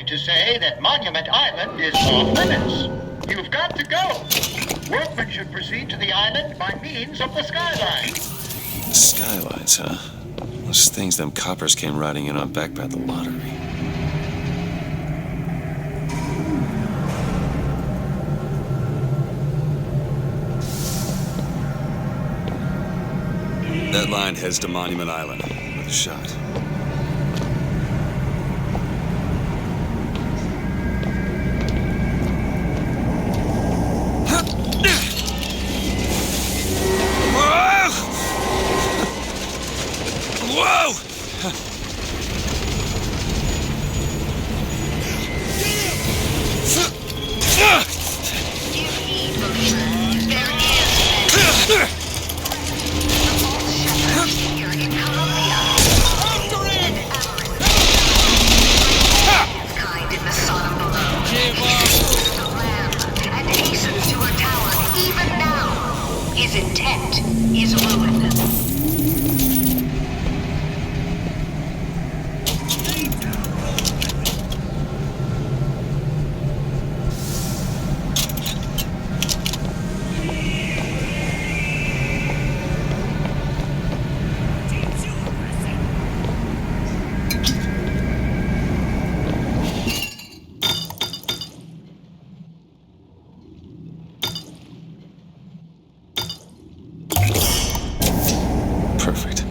to say that Monument Island is off limits. You've got to go. Workmen should proceed to the island by means of the skylines. Skylines, huh? Those things them coppers came riding in on back by the lottery. That line heads to Monument Island with a shot. Whoa! His intent is ruin. Perfect.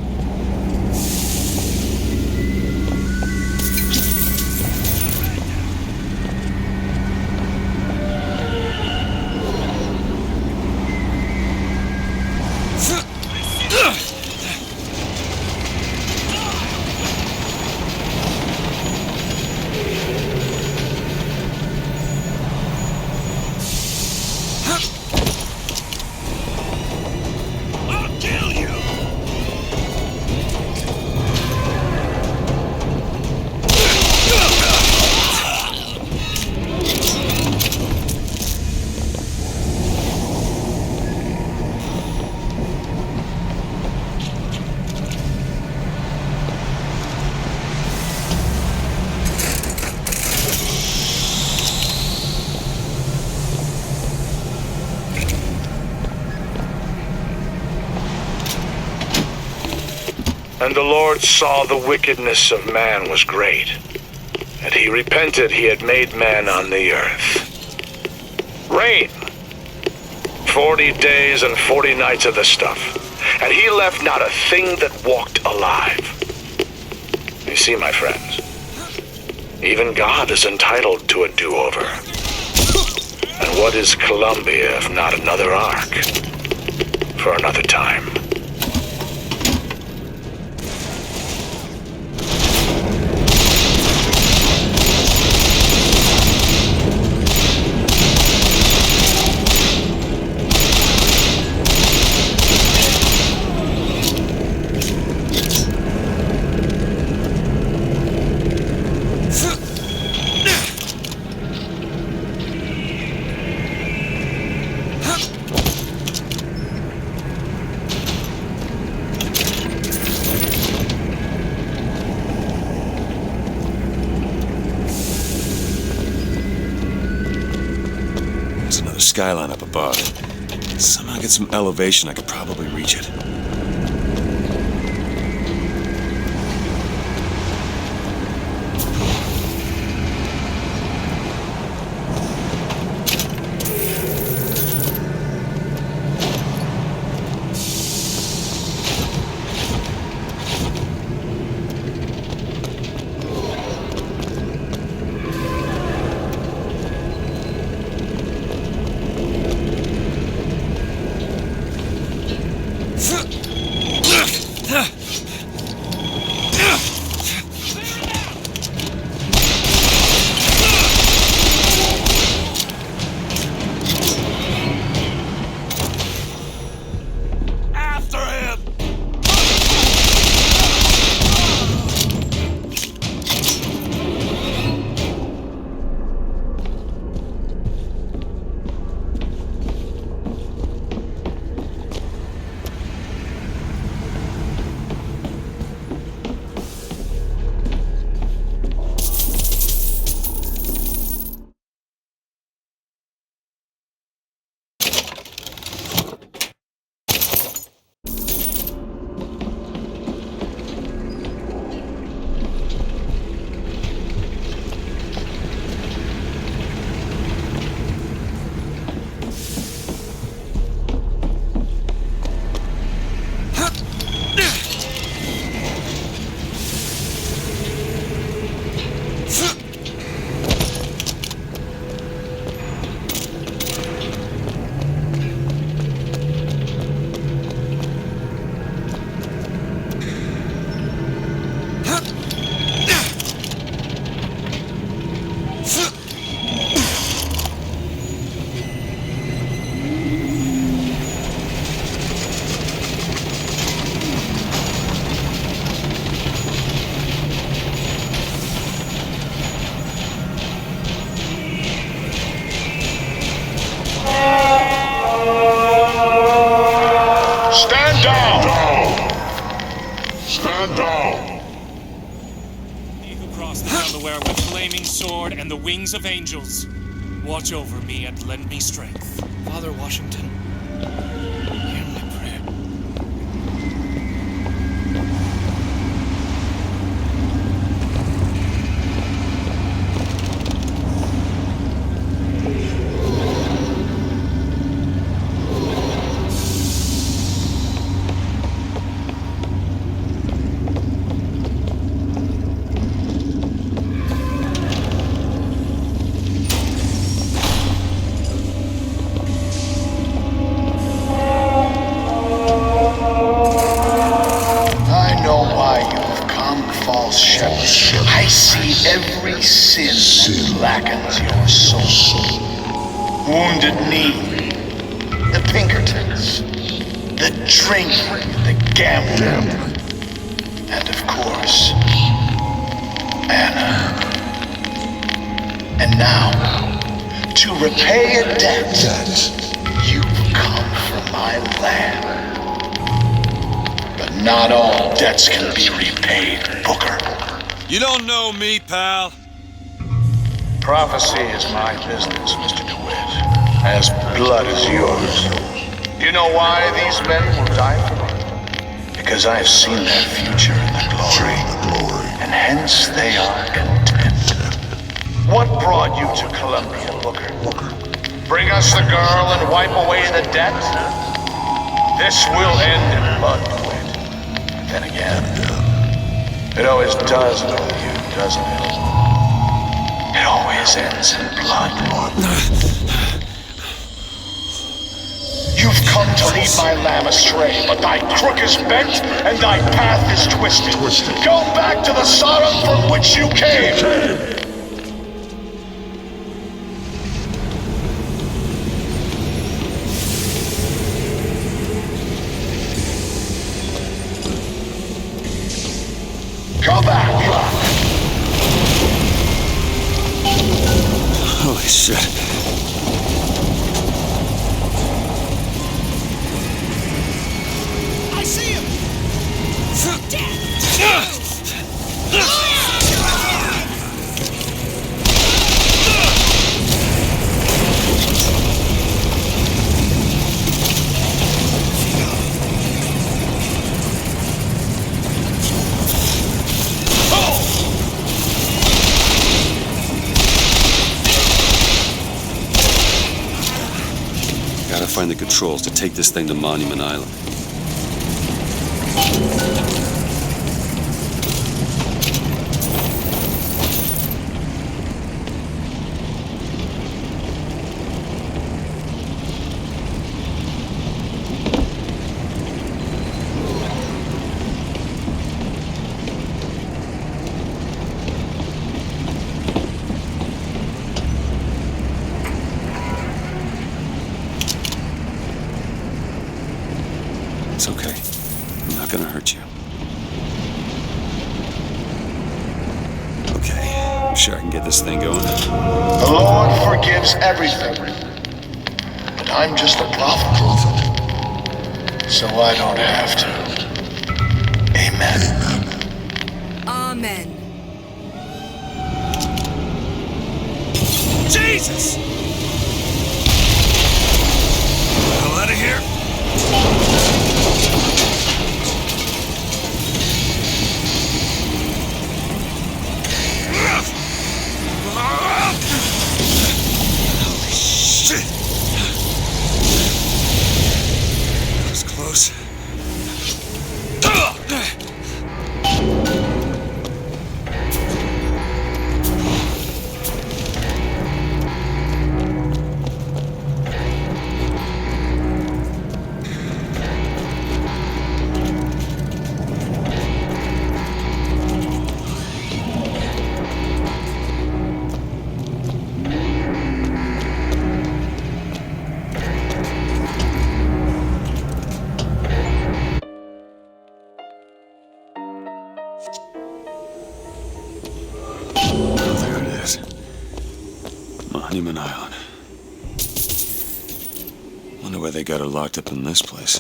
I'll kill you! And the Lord saw the wickedness of man was great, and he repented he had made man on the earth. Rain. 40 days and 40 nights of the stuff, and he left not a thing that walked alive. You see, my friends, even God is entitled to a do-over. And what is Columbia if not another ark? For another time. Skyline up above. Somehow get some elevation, I could probably reach it. stand down! He who crossed the Delaware with flaming sword and the wings of angels. Watch over me and lend me strength. Father Washington, hear my prayer. I see every sin that blackens your soul. Wounded knee, the Pinkertons, the drinking, the gambling, and of course, Anna. And now, to repay a debt, you've come from my land. But not all debts can be repaid, Booker. You don't know me, pal. Prophecy is my business, Mr. DeWitt. As blood is yours. You know why these men will die for? Because I have seen their future in the glory, and hence they are content. What brought you to Columbia, Booker? Bring us the girl and wipe away the debt? This will end in blood, DeWitt. But then again, it always does with you, doesn't it? It always ends in blood. You've come to lead my lamb astray, but thy crook is bent and thy path is twisted. Go back to the Sodom from which you came! Go back! Holy shit. I see him! Gotta find the controls to take this thing to Monument Island. It's okay. I'm not gonna hurt you. Okay, I'm sure I can get this thing going. The Lord forgives everything. But I'm just a prophet. So I don't have to. Amen. Amen. Jesus! Hell out of here! Holy shit! That was close. Monument Island. Wonder why they got her locked up in this place.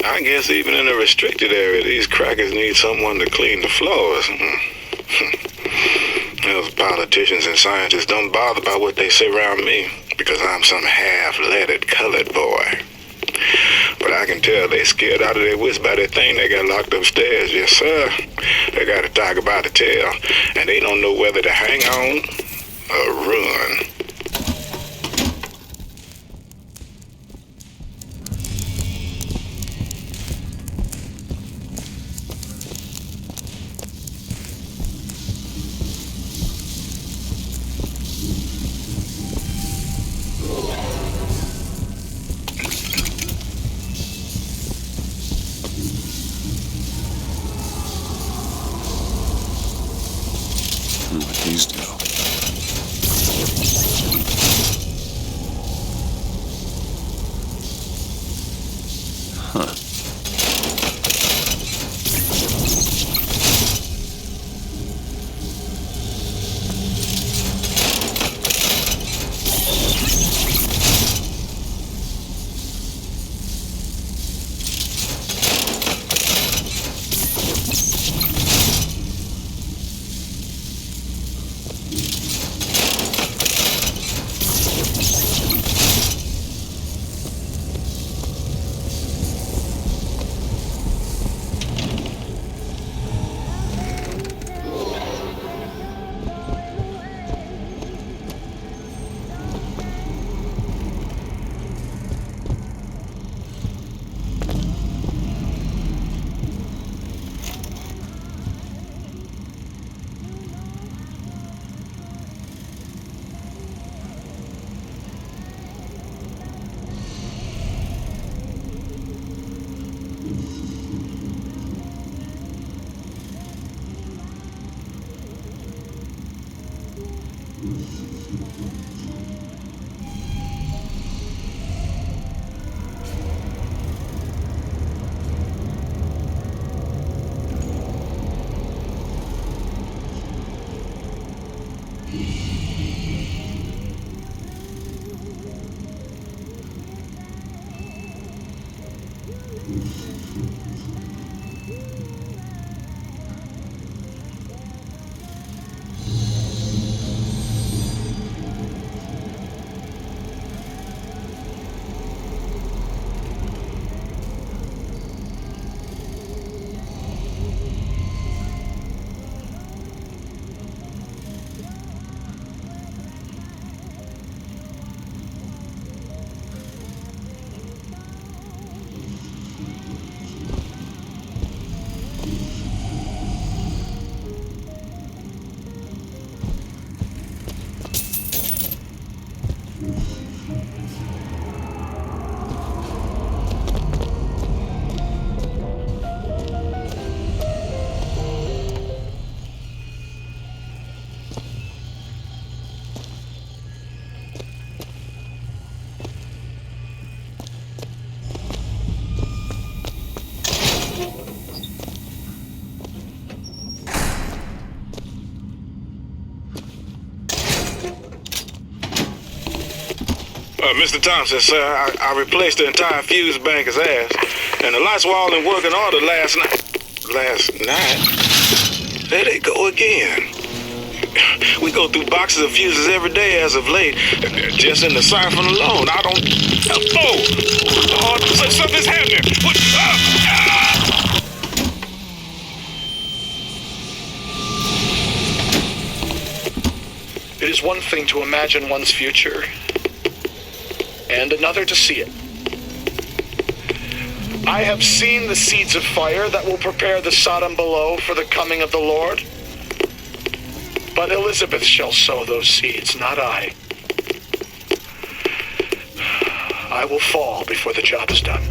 I guess even in a restricted area, these crackers need someone to clean the floors. Those politicians and scientists don't bother about what they say around me because I'm some half-leaded colored boy. But I can tell they scared out of their wits by that thing they got locked upstairs. Yes, sir. They got a tiger by the tail, and they don't know whether to hang on or run. What these do. Huh. Mr. Thompson, sir, I replaced the entire fuse bank as asked, and the lights were all in working order last night. Last night? There they go again. We go through boxes of fuses every day as of late, just in the siphon alone. I don't... Oh, something's happening. What? It is one thing to imagine one's future, and another to see it. I have seen the seeds of fire that will prepare the Sodom below for the coming of the Lord. But Elizabeth shall sow those seeds, not I. I will fall before the job is done.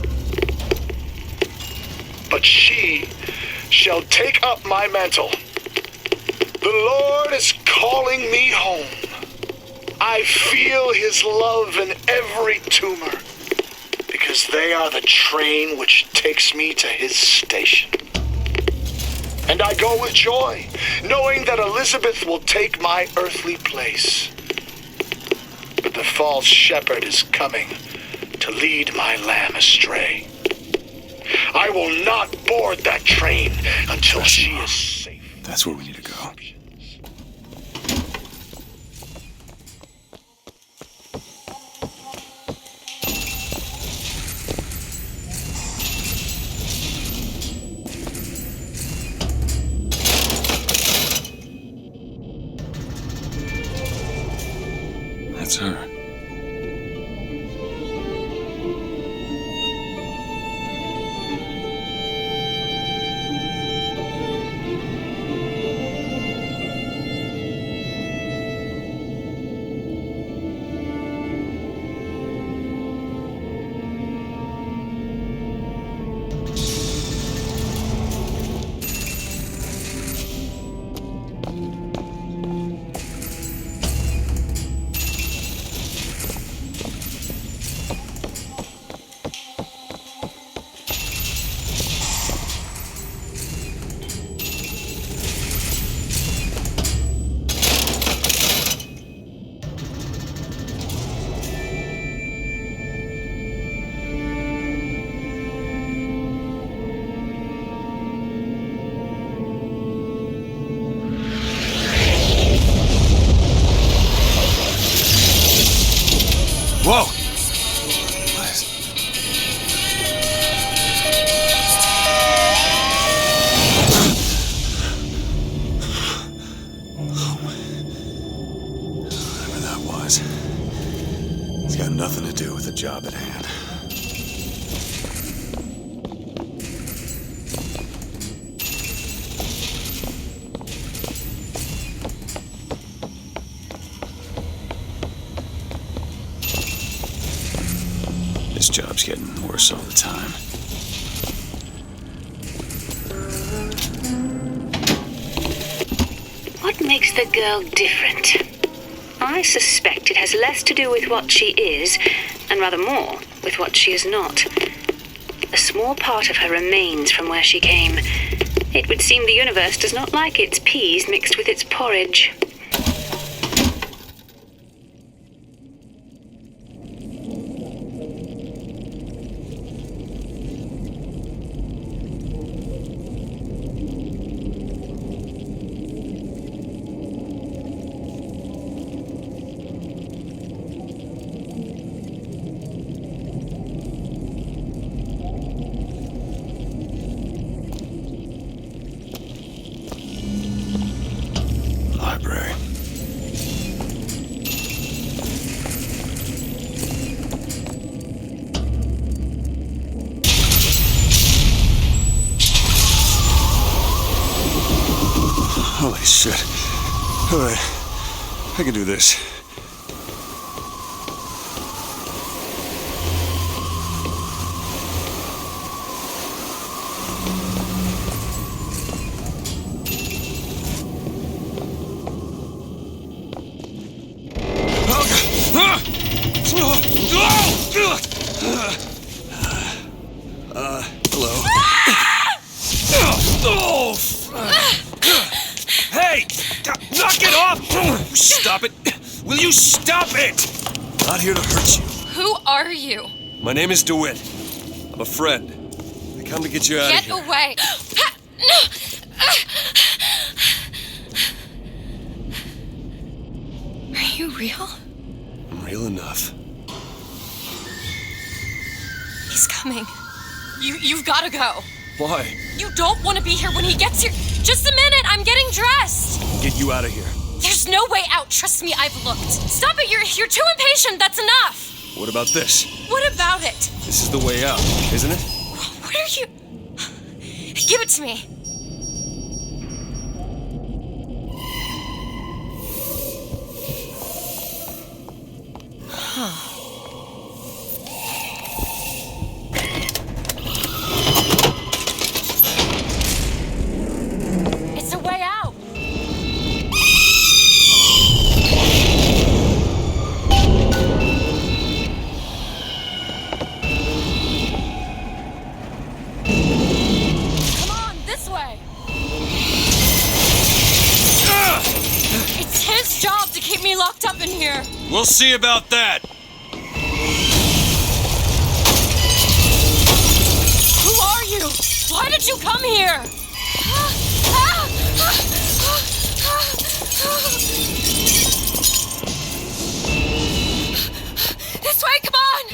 But she shall take up my mantle. The Lord is calling me home. I feel his love in every tumor, because they are the train which takes me to his station. And I go with joy, knowing that Elizabeth will take my earthly place. But the false shepherd is coming to lead my lamb astray. I will not board that train until she is safe. That's where we need to go. That's her. Whoa! Whatever that was, it's got nothing to do with the job at hand. This job's getting worse all the time. What makes the girl different? I suspect it has less to do with what she is, and rather more with what she is not. A small part of her remains from where she came. It would seem the universe does not like its peas mixed with its porridge. Library. Holy shit. Alright, I can do this. Hello. Oh, hey! Knock it off! Stop it! Will you stop it? Not here to hurt you. Who are you? My name is DeWitt. I'm a friend. I come to get you out of Get here. away! Are you real? I'm real enough. He's coming. You've got to go. Why? You don't want to be here when he gets here. Just a minute, I'm getting dressed. Get you out of here. There's no way out. Trust me, I've looked. Stop it, you're too impatient. That's enough. What about this? What about it? This is the way out, isn't it? What are you... Give it to me. Huh. It's a way out. job to keep me locked up in here. We'll see about that. Who are you? Why did you come here? This way, come on!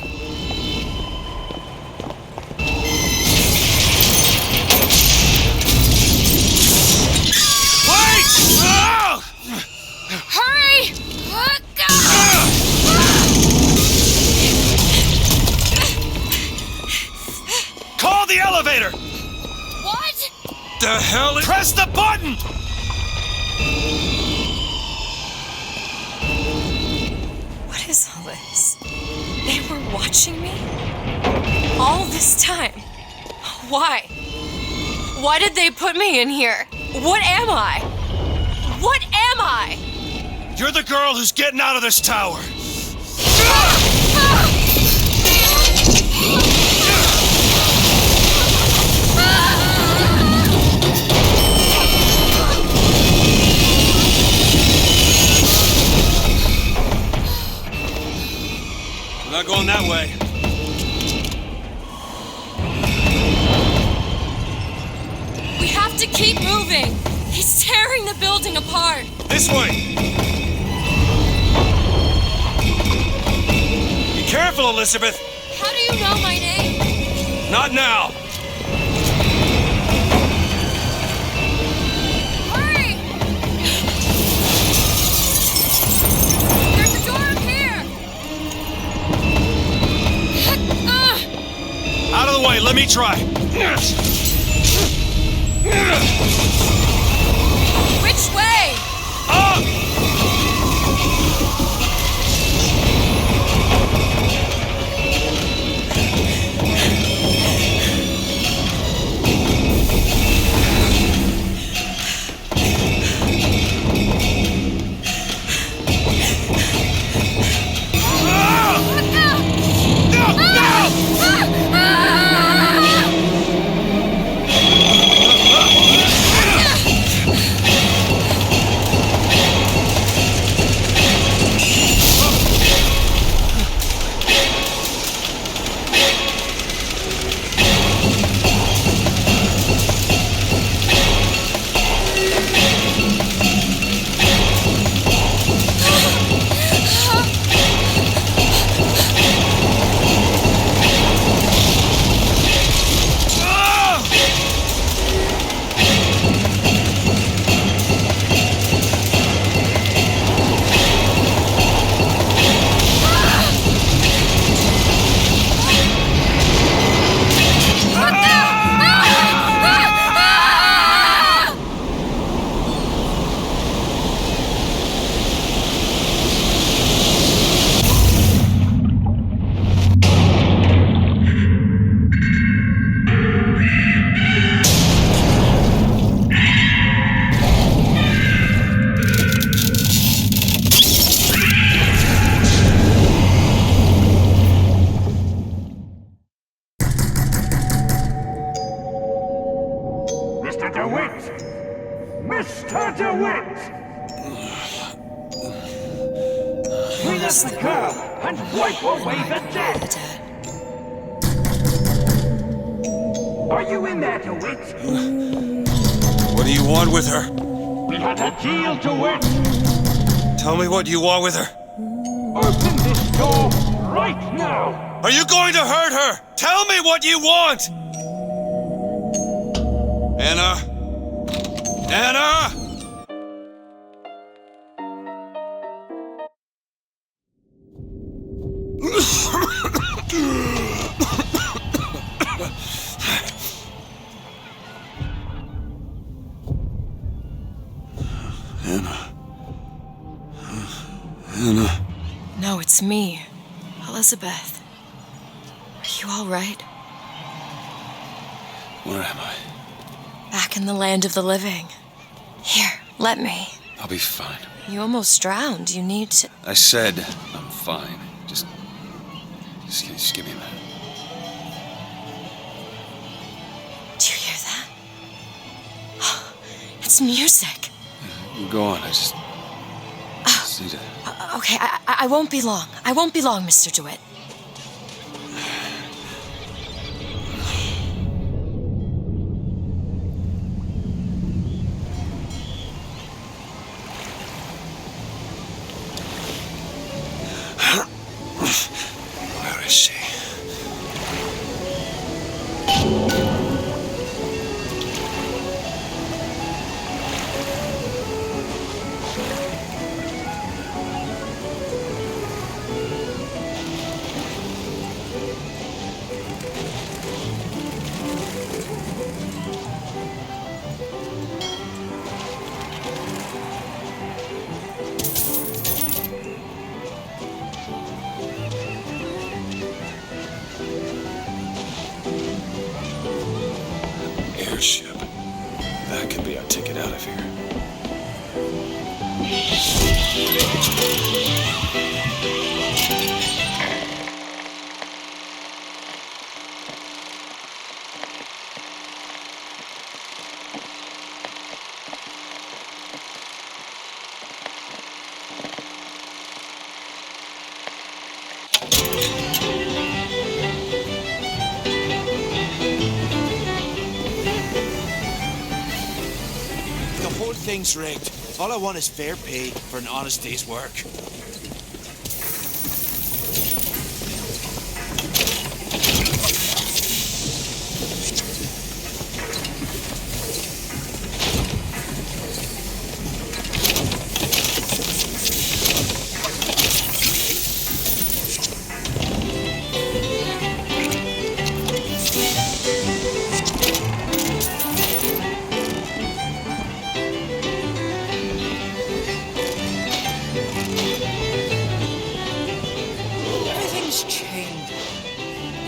Wait! Hurry! Call the elevator! What? The hell is... Press the button! What is all this? They were watching me? All this time? Why? Why did they put me in here? What am I? What am I? You're the girl who's getting out of this tower. We're not going that way. We have to keep moving. He's tearing the building apart. This way. Be careful, Elizabeth. How do you know my name? Not now. Hurry! There's a door up here. Out of the way, let me try. Which way? Up! Mr. DeWitt! Mr. DeWitt! Clean up the curb and wipe away the debt! Are you in there, DeWitt? What do you want with her? We had a deal, DeWitt! Tell me what you want with her. Open this door right now! Are you going to hurt her? Tell me what you want! Anna? Anna! Anna. No, it's me, Elizabeth. Are you all right? Where am I? Back in the land of the living. Here, let me. I'll be fine. You almost drowned. You need to... I said I'm fine. Just give me a minute. Do you hear that? It's music. Go on. I just just need to... Okay, I won't be long. I won't be long, Mr. DeWitt. Where is she? Airship. That could be our ticket out of here. The whole thing's rigged. All I want is fair pay for an honest day's work. Everything's changed.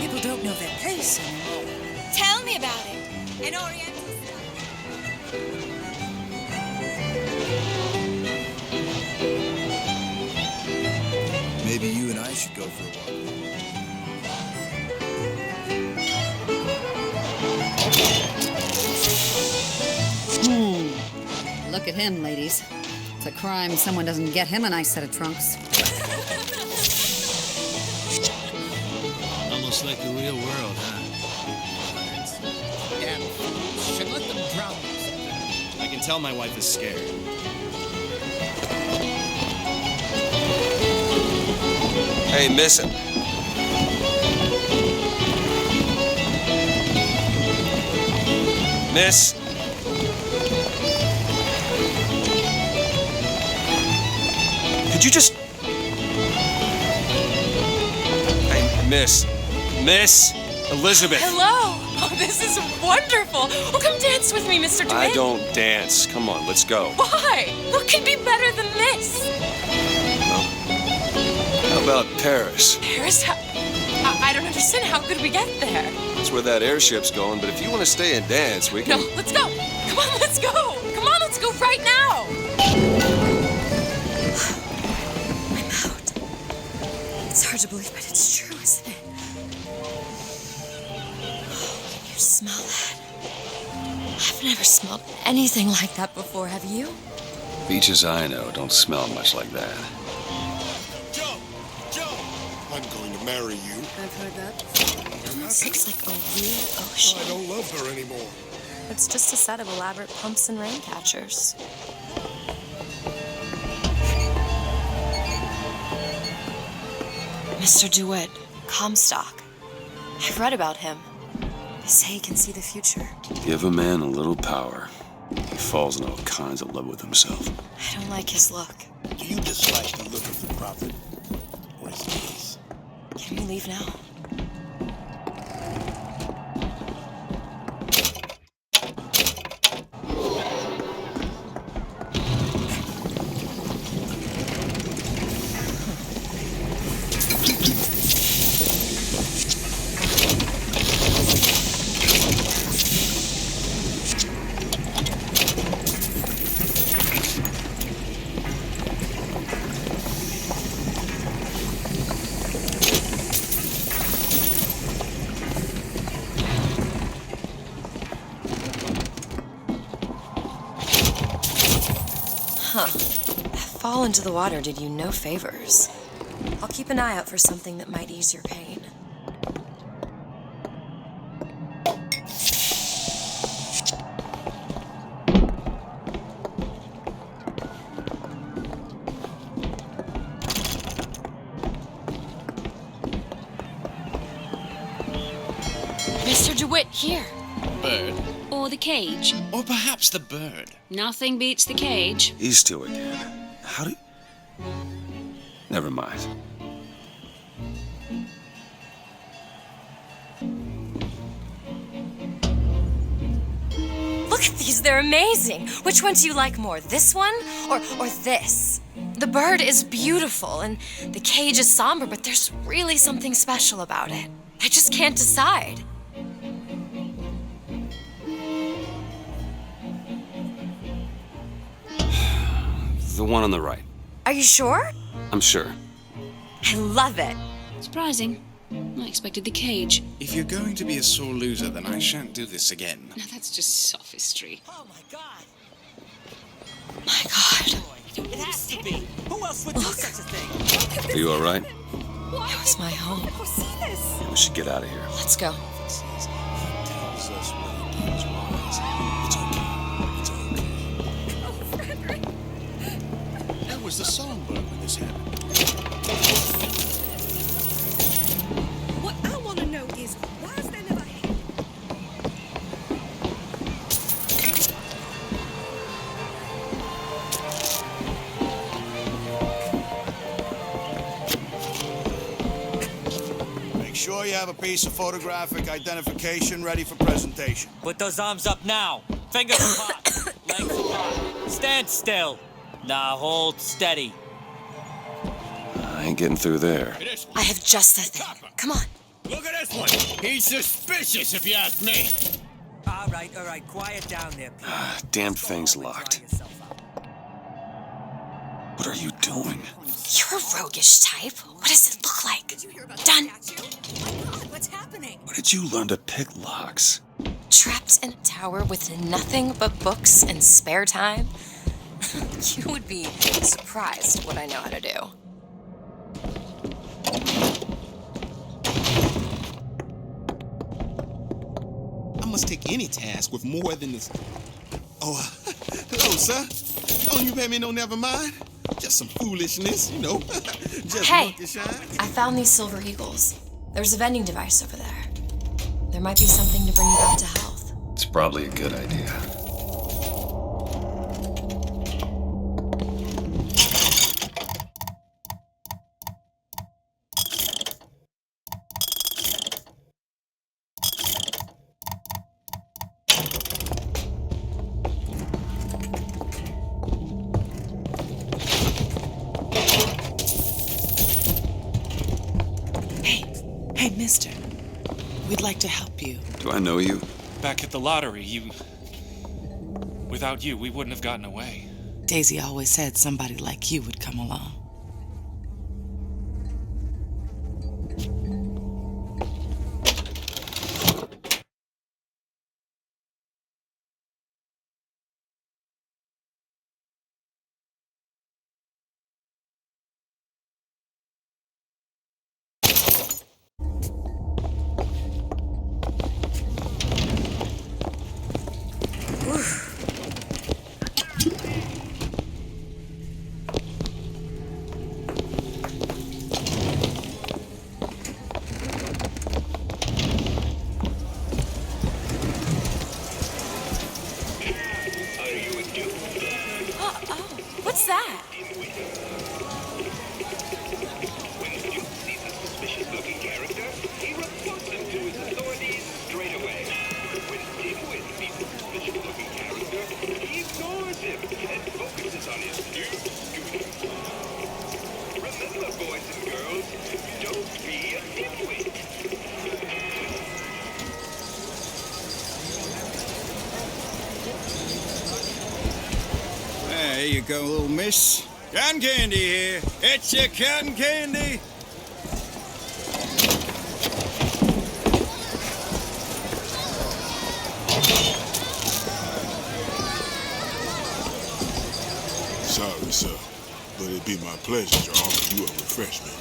People don't know their place anymore. Tell me about it. An Oriental Maybe you and I should go for a walk. Look at him, ladies. It's a crime someone doesn't get him a nice set of trunks. Almost like the real world, huh? Damn fools. Should let them drown. I can tell my wife is scared. Hey, miss him. Miss. Could you just... Hey, miss. Miss Elizabeth. Hello! Oh, this is wonderful! Oh, come dance with me, Mr. DeWitt. I don't dance. Come on, let's go. Why? What could be better than this? How about Paris? Paris? I don't understand. How could we get there? That's where that airship's going, but if you want to stay and dance, we can... No, let's go! Come on, let's go! Come on, let's go right now! I'm out. It's hard to believe, but it's true, isn't it? Oh, can you smell that? I've never smelled anything like that before, have you? Beaches I know don't smell much like that. I'm going to marry you. I've heard that. It almost looks like a real ocean. I don't love her anymore. It's just a set of elaborate pumps and rain catchers. Mr. DeWitt, Comstock. I've read about him. They say he can see the future. Give a man a little power. He falls in all kinds of love with himself. I don't like his look. Do you dislike the look of the prophet? Or his face? Can we leave now? fall into the water did you no favors. I'll keep an eye out for something that might ease your pain. Mr. DeWitt, here. Bird. Or the cage. Or perhaps the bird. Nothing beats the cage. These two again. How do... Never mind. Look at these, they're amazing. Which one do you like more, this one or this? The bird is beautiful and the cage is somber, but there's really something special about it. I just can't decide. The one on the right. Are you sure? I'm sure. I love it. Surprising. I expected the cage. If you're going to be a sore loser, then I shan't do this again. Now that's just sophistry. My God. It has to be. Who else would do such a thing? Are you all right? It was my home. We should get out of here. Let's go. That was the songbird when this happened. What I want to know is, why is there never... Make sure you have a piece of photographic identification ready for presentation. Put those arms up now. Fingers apart. Legs apart. Stand still. Now hold steady. I ain't getting through there. I have just the thing. Come on. Look at this one. He's suspicious, if you ask me. All right. Quiet down there, Pete. Damn thing's locked. What are you doing? You're a roguish type. What does it look like? Done. What's happening? Where did you learn to pick locks? Trapped in a tower with nothing but books and spare time? You would be surprised what I know how to do. I must take any task with more than this. Oh, hello, sir. Don't you pay me no never mind? Just some foolishness, you know. Just Hey, monkey shine. I found these silver eagles. There's a vending device over there. There might be something to bring you back to health. It's probably a good idea. Hey, mister. We'd like to help you. Do I know you? Back at the lottery, without you, we wouldn't have gotten away. Daisy always said somebody like you would come along. What's that? There you go, little miss. Cotton candy here. It's your cotton candy. Sorry, sir, but it It'd be my pleasure to offer you a refreshment.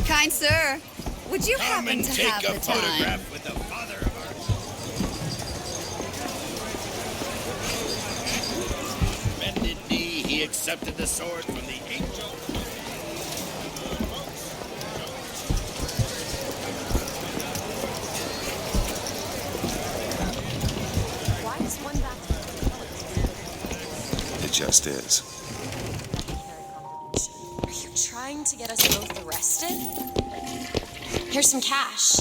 Kind sir, would you happen to have the time? With the father of arts. Bended knee, he accepted the sword from the angel. Why is one back to It just is. Are you trying to get us both arrested? Here's some cash.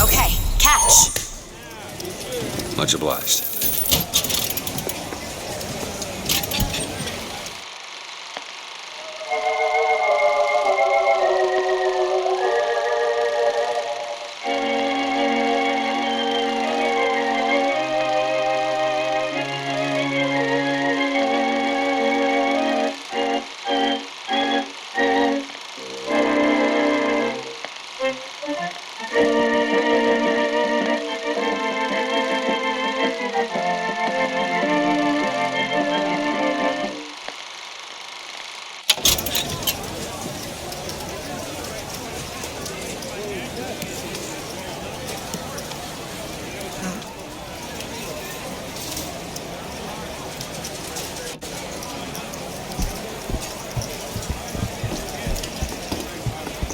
Okay, catch. Much obliged.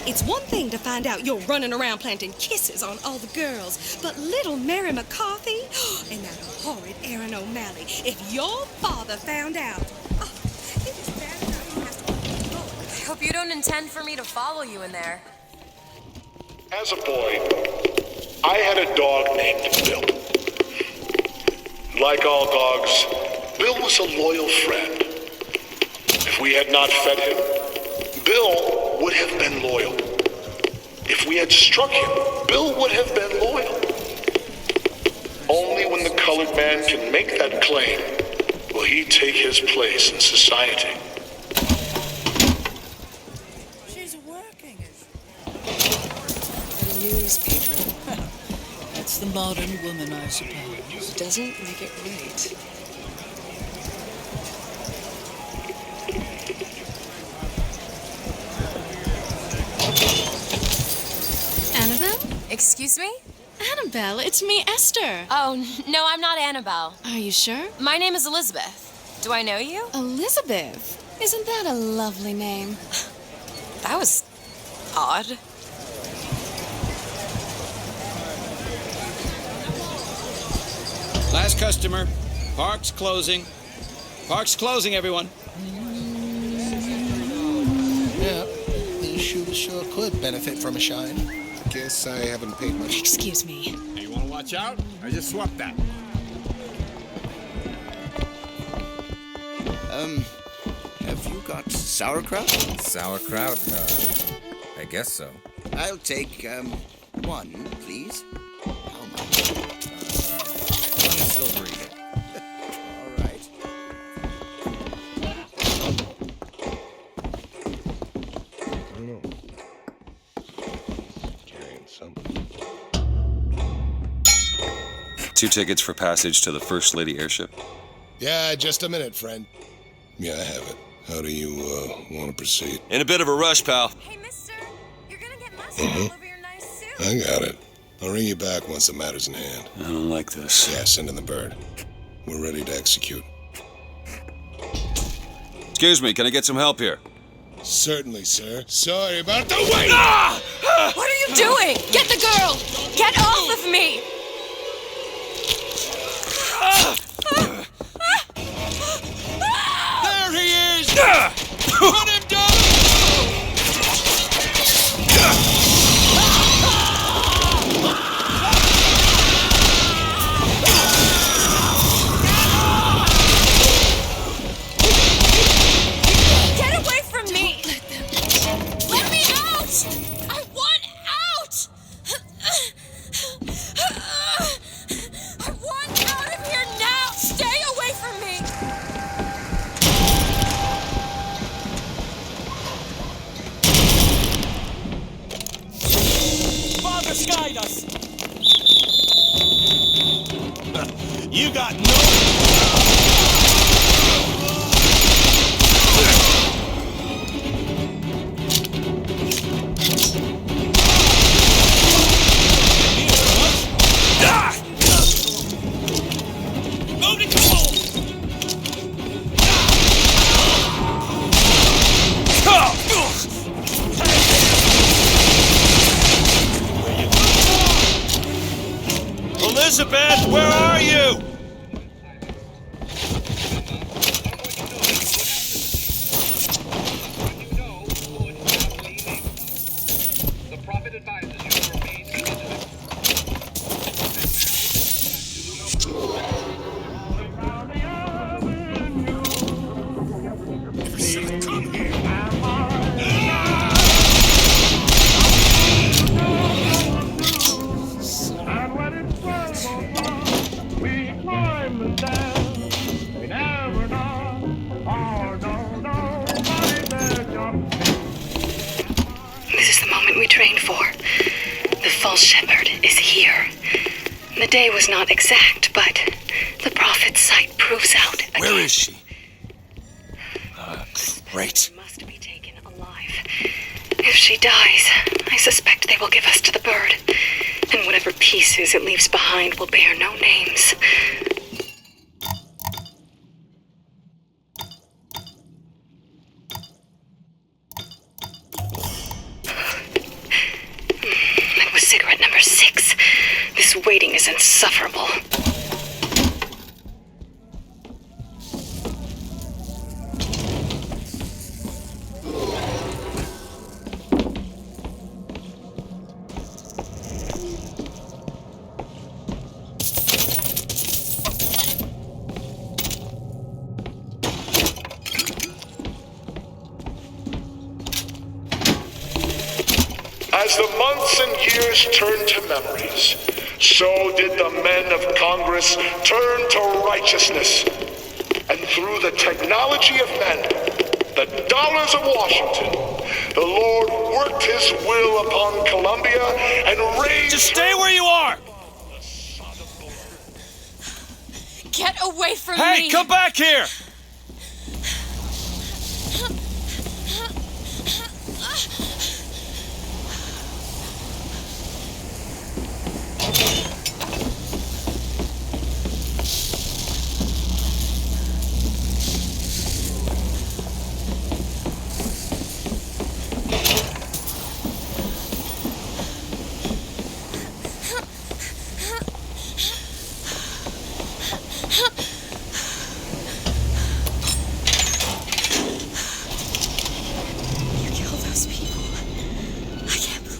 It's one thing to find out you're running around planting kisses on all the girls, but little Mary McCarthy and that horrid Aaron O'Malley, if your father found out, it is bad enough he has to control. I hope you don't intend for me to follow you in there. As a boy, I had a dog named Bill. Like all dogs, Bill was a loyal friend. If we had not fed him, Bill would have been loyal. If we had struck him, Bill would have been loyal. Only when the colored man can make that claim will he take his place in society. She's working, is she? News, Pedro. That's the modern woman, I suppose. Doesn't make it right. Annabelle? Excuse me? Annabelle, it's me, Esther. Oh, no, I'm not Annabelle. Are you sure? My name is Elizabeth. Do I know you? Elizabeth? Isn't that a lovely name? That was odd. Last customer. Park's closing. Park's closing, everyone. Yeah, these shoes sure could benefit from a shine. Guess I haven't paid much. Excuse me. Hey, you want to watch out? I just swapped that. Have you got sauerkraut? Sauerkraut? I guess so. I'll take, one, please. How much? 20 silver each. All right. I don't know. Carrying something. 2 tickets for passage to the First Lady airship. Yeah, just a minute, friend. Yeah, I have it. How do you, want to proceed? In a bit of a rush, pal. Hey, mister, you're gonna get mustard all over your nice suit. I got it. I'll ring you back once the matter's in hand. I don't like this. Yeah, send in the bird. We're ready to execute. Excuse me, can I get some help here? Certainly, sir. Sorry about the wait! Ah! What are you doing? Get the girl! Get off of me! There he is! Put him down! Get away from me! Let me out! I want out! I want out of here now! Stay away from me! Father's guide us! You got no... Elizabeth, where are you? This is the moment we trained for. The false shepherd is here. The day was not exact, but the prophet's sight proves out again. Where is she? Great. Must be taken alive. If she dies, I suspect they will give us to the bird. And whatever pieces it leaves behind will bear no names. That was cigarette number 6. This waiting is insufferable. As the months and years turned to memories, so did the men of Congress turn to righteousness. And through the technology of men, the dollars of Washington, the Lord worked his will upon Columbia and raised... Just stay where you are! Get away from me! Hey, come back here!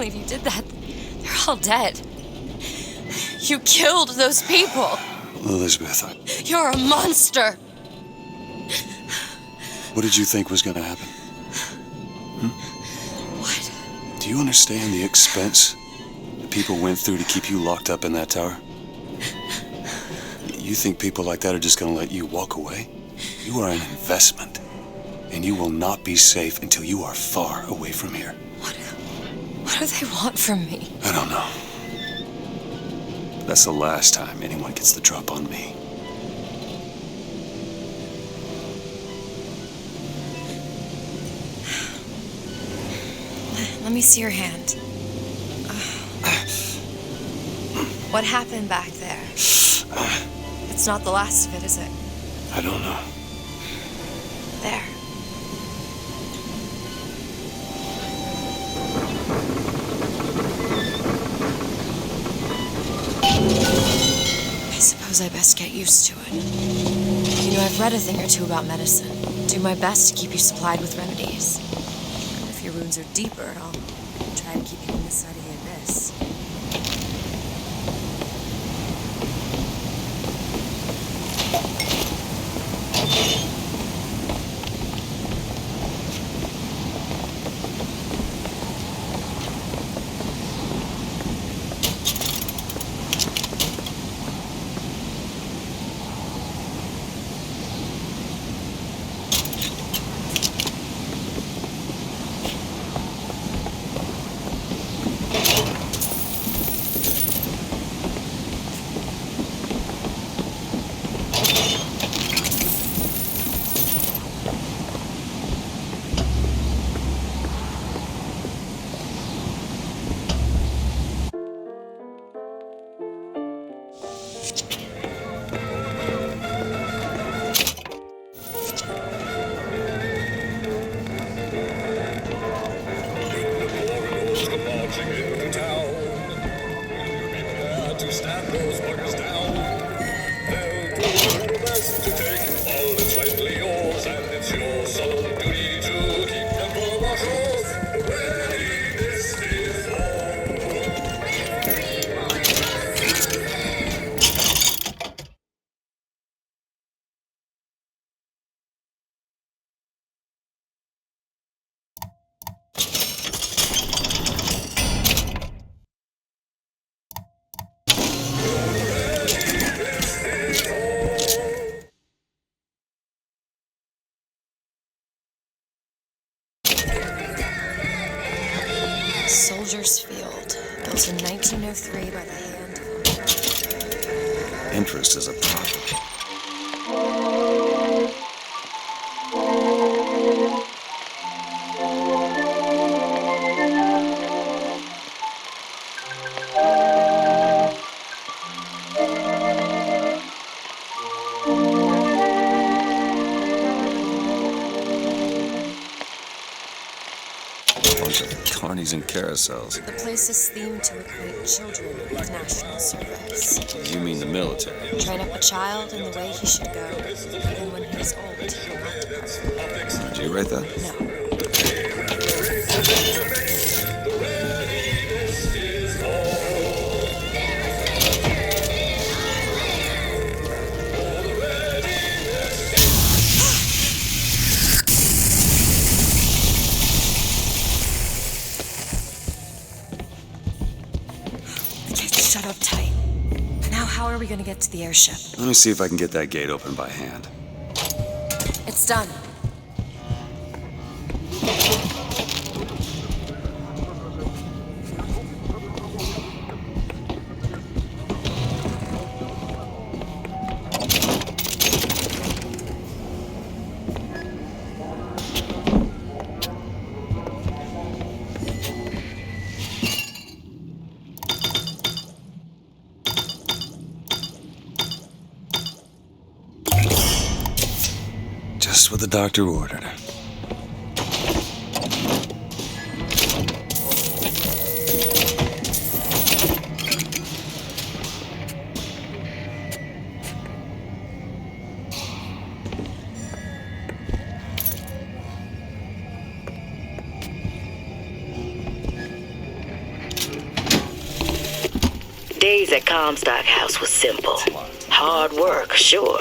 believe you did that. They're all dead. You killed those people. Elizabeth, You're a monster. What did you think was gonna happen? What? Do you understand the expense that people went through to keep you locked up in that tower? You think people like that are just gonna let you walk away? You are an investment, and you will not be safe until you are far away from here. What do they want from me? I don't know. But that's the last time anyone gets the drop on me. Let me see your hand. What happened back there? It's not the last of it, is it? I don't know. There. I suppose I best get used to it. You know, I've read a thing or two about medicine. Do my best to keep you supplied with remedies. And if your wounds are deeper, I'll try to keep you on this side of the abyss. Soldiers Field, built in 1903 by the hand of... Interest is a profit. Carnies and carousels. The place is themed to equate children with national service. You mean the military? Train up a child in the way he should go, even when he is old, he will not depart. Did you write that? No. Shut up tight. Now how are we going to get to the airship? Let me see if I can get that gate open by hand. It's done. Just what the doctor ordered. Days at Comstock House was simple. Hard work, sure,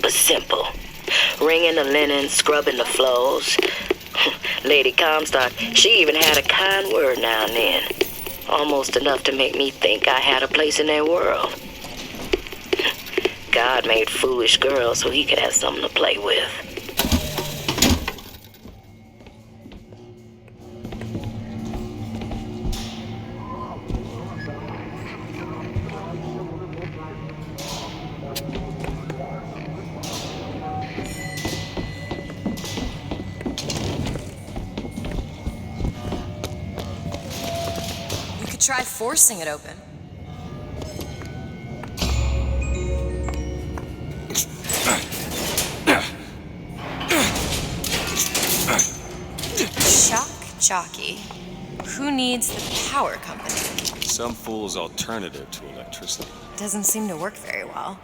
but simple. wringing the linen, scrubbing the floors. Lady Comstock, she even had a kind word now and then. Almost enough to make me think I had a place in their world. God made foolish girls so he could have something to play with. Try forcing it open. Shock jockey. Who needs the power company? Some fool's alternative to electricity. Doesn't seem to work very well.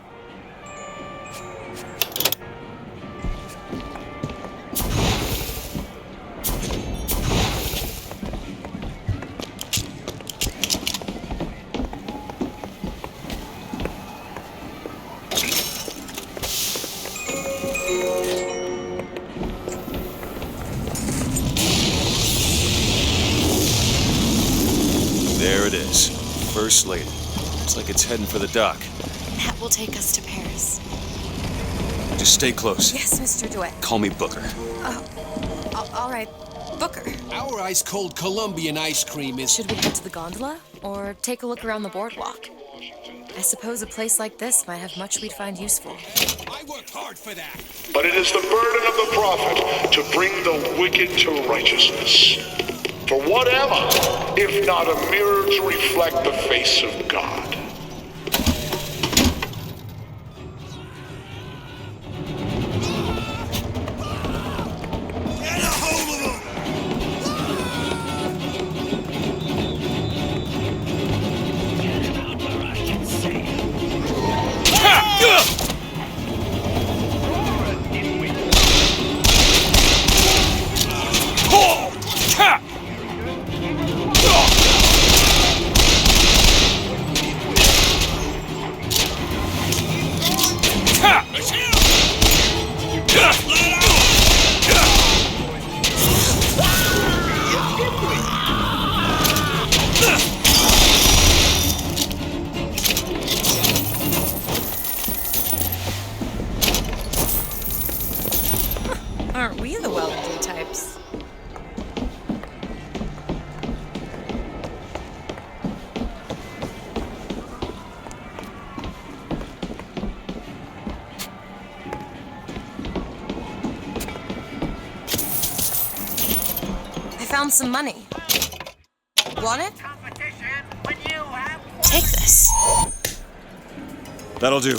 There it is. First Lady. Looks like it's heading for the dock. That will take us to Paris. Just stay close. Yes, Mr. DeWitt. Call me Booker. All right. Booker. Our ice-cold Colombian ice cream is... Should we head to the gondola or take a look around the boardwalk? I suppose a place like this might have much we'd find useful. I worked hard for that. But it is the burden of the prophet to bring the wicked to righteousness. For whatever, if not a mirror to reflect the face of God? Aren't we the well-to-do types? I found some money. Want it? Take this. That'll do.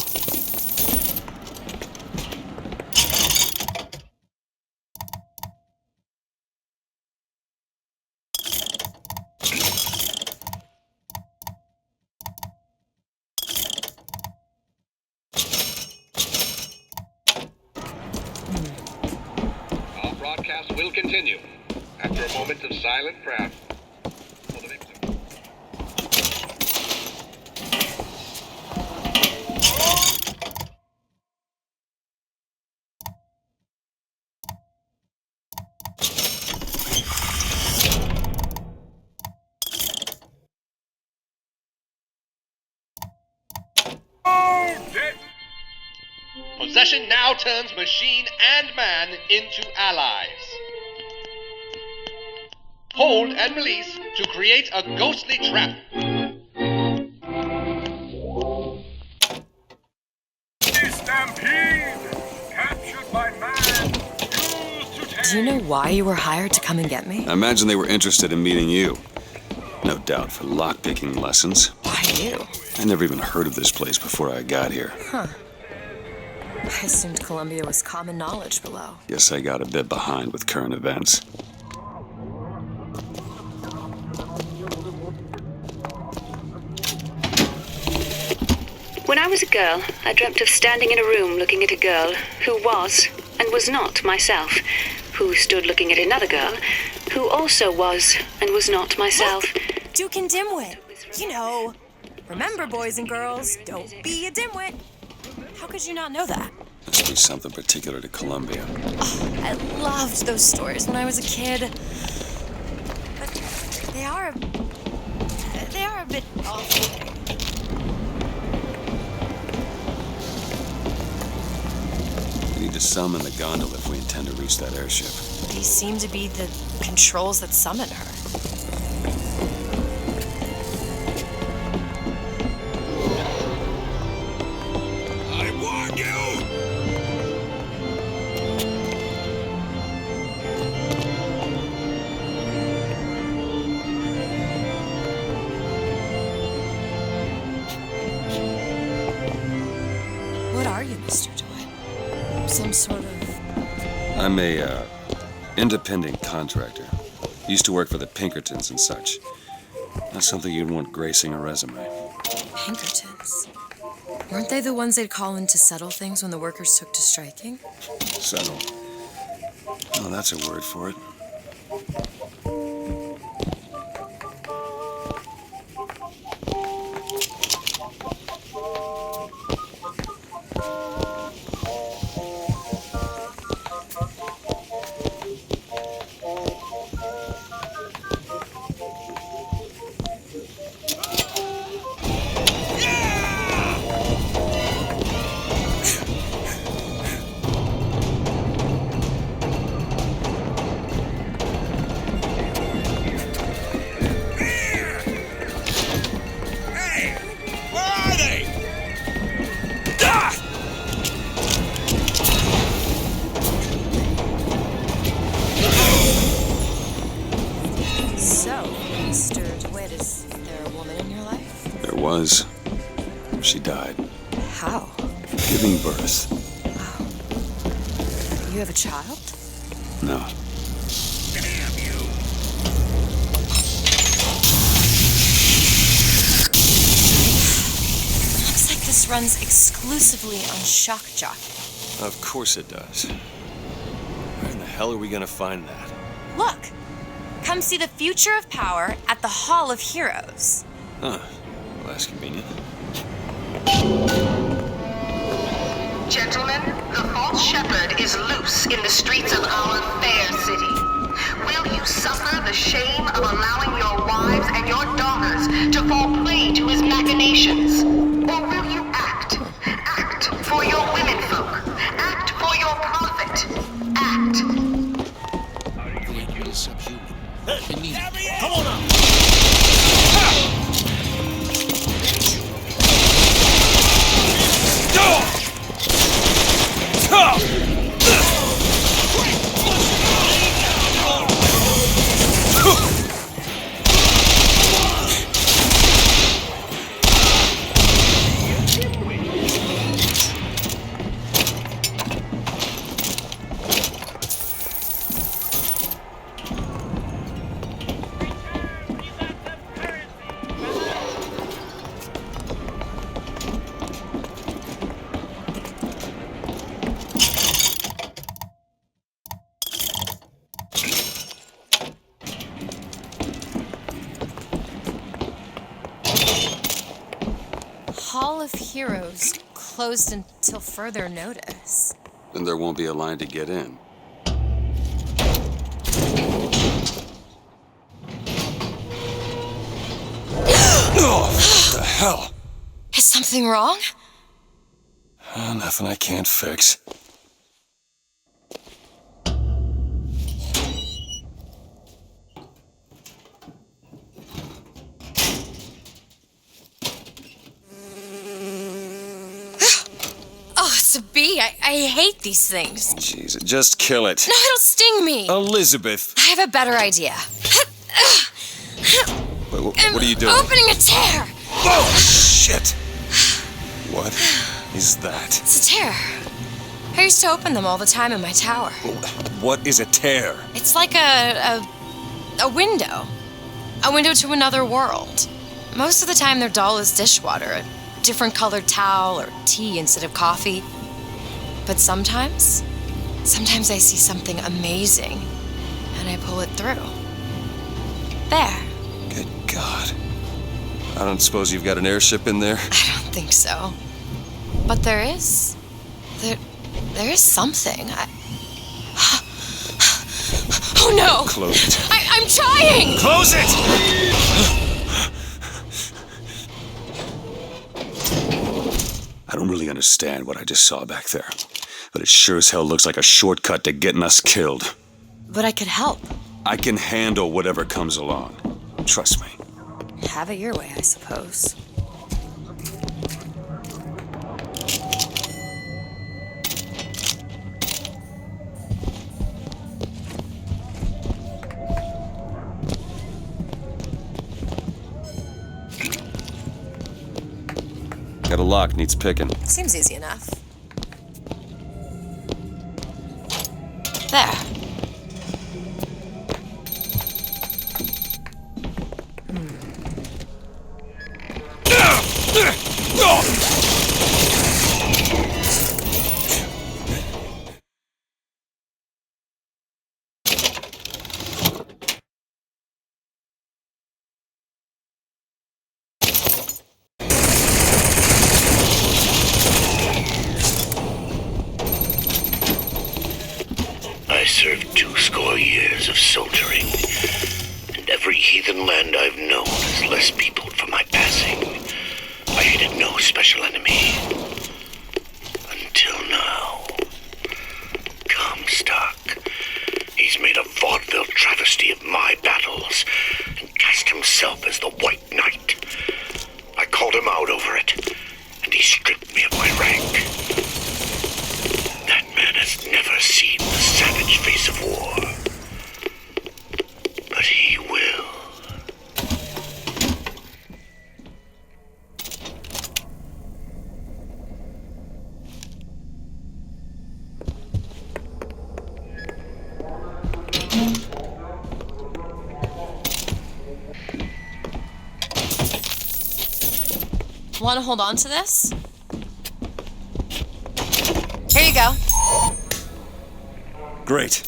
Our broadcast will continue after a moment of silent prayer for the victim. Possession now turns machine and man into allies. Hold and release to create a ghostly trap. Stampede! Captured by man, used to take... Do you know why you were hired to come and get me? I imagine they were interested in meeting you. No doubt for lockpicking lessons. Why you? I never even heard of this place before I got here. Huh. I assumed Columbia was common knowledge below. Guess I got a bit behind with current events. When I was a girl, I dreamt of standing in a room looking at a girl who was and was not myself, who stood looking at another girl who also was and was not myself. Look, Duke and Dimwit. You know, remember, boys and girls, don't be a dimwit. How could you not know that? Must be something particular to Columbia. Oh, I loved those stories when I was a kid. But they are a bit awful. We need to summon the gondola if we intend to reach that airship. These seem to be the controls that summon her. I warn you! What are you, Mr. DeWitt? Some sort of... I'm a, independent contractor. Used to work for the Pinkertons and such. Not something you'd want gracing a resume. Pinkertons? Weren't they the ones they'd call in to settle things when the workers took to striking? Settle. Oh, that's a word for it. She died. How? Giving birth. Oh. You have a child? No. Damn you! Looks like this runs exclusively on shock jockey. Of course it does. Where in the hell are we gonna find that? Look! Come see the future of power at the Hall of Heroes. Huh. Well, that's convenient. Gentlemen, the false shepherd is loose in the streets of our fair city. Will you suffer the shame of allowing your wives and your daughters to fall prey to his machinations? Or will you act? Act for your womenfolk. Act for your prophet. Act. You're subhuman. Come on up! Hall of Heroes closed until further notice. Then there won't be a line to get in. Oh, what the hell? Is something wrong? Nothing I can't fix. Oh, it's a bee. I hate these things. Jeez, just kill it. No, it'll sting me. Elizabeth. I have a better idea. What are you doing? Opening a tear. Oh, shit. What is that? It's a tear. I used to open them all the time in my tower. What is a tear? It's like a window. A window to another world. Most of the time they're dull as dishwater, a different colored towel or tea instead of coffee. But sometimes I see something amazing and I pull it through. There. Good God. I don't suppose you've got an airship in there? I don't think so. But there is. There is something. Oh no! Close it. I'm trying! Close it! I don't really understand what I just saw back there, but it sure as hell looks like a shortcut to getting us killed. But I could help. I can handle whatever comes along. Trust me. Have it your way, I suppose. Got a lock, needs picking. Seems easy enough. There. I served 20 years of soldiering, and every heathen land I've known is less peopled for my passing. I hated no special enemy. Until now. Comstock. He's made a vaudeville travesty of my battles, and cast himself as the White Knight. I called him out over it, and he stripped me of my rank. That man has never seen the savage face of war. But he will. Want to hold on to this? Here you go. Great.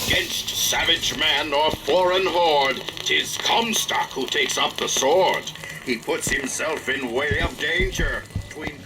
Against savage man or foreign horde, 'tis Comstock who takes up the sword. He puts himself in way of danger between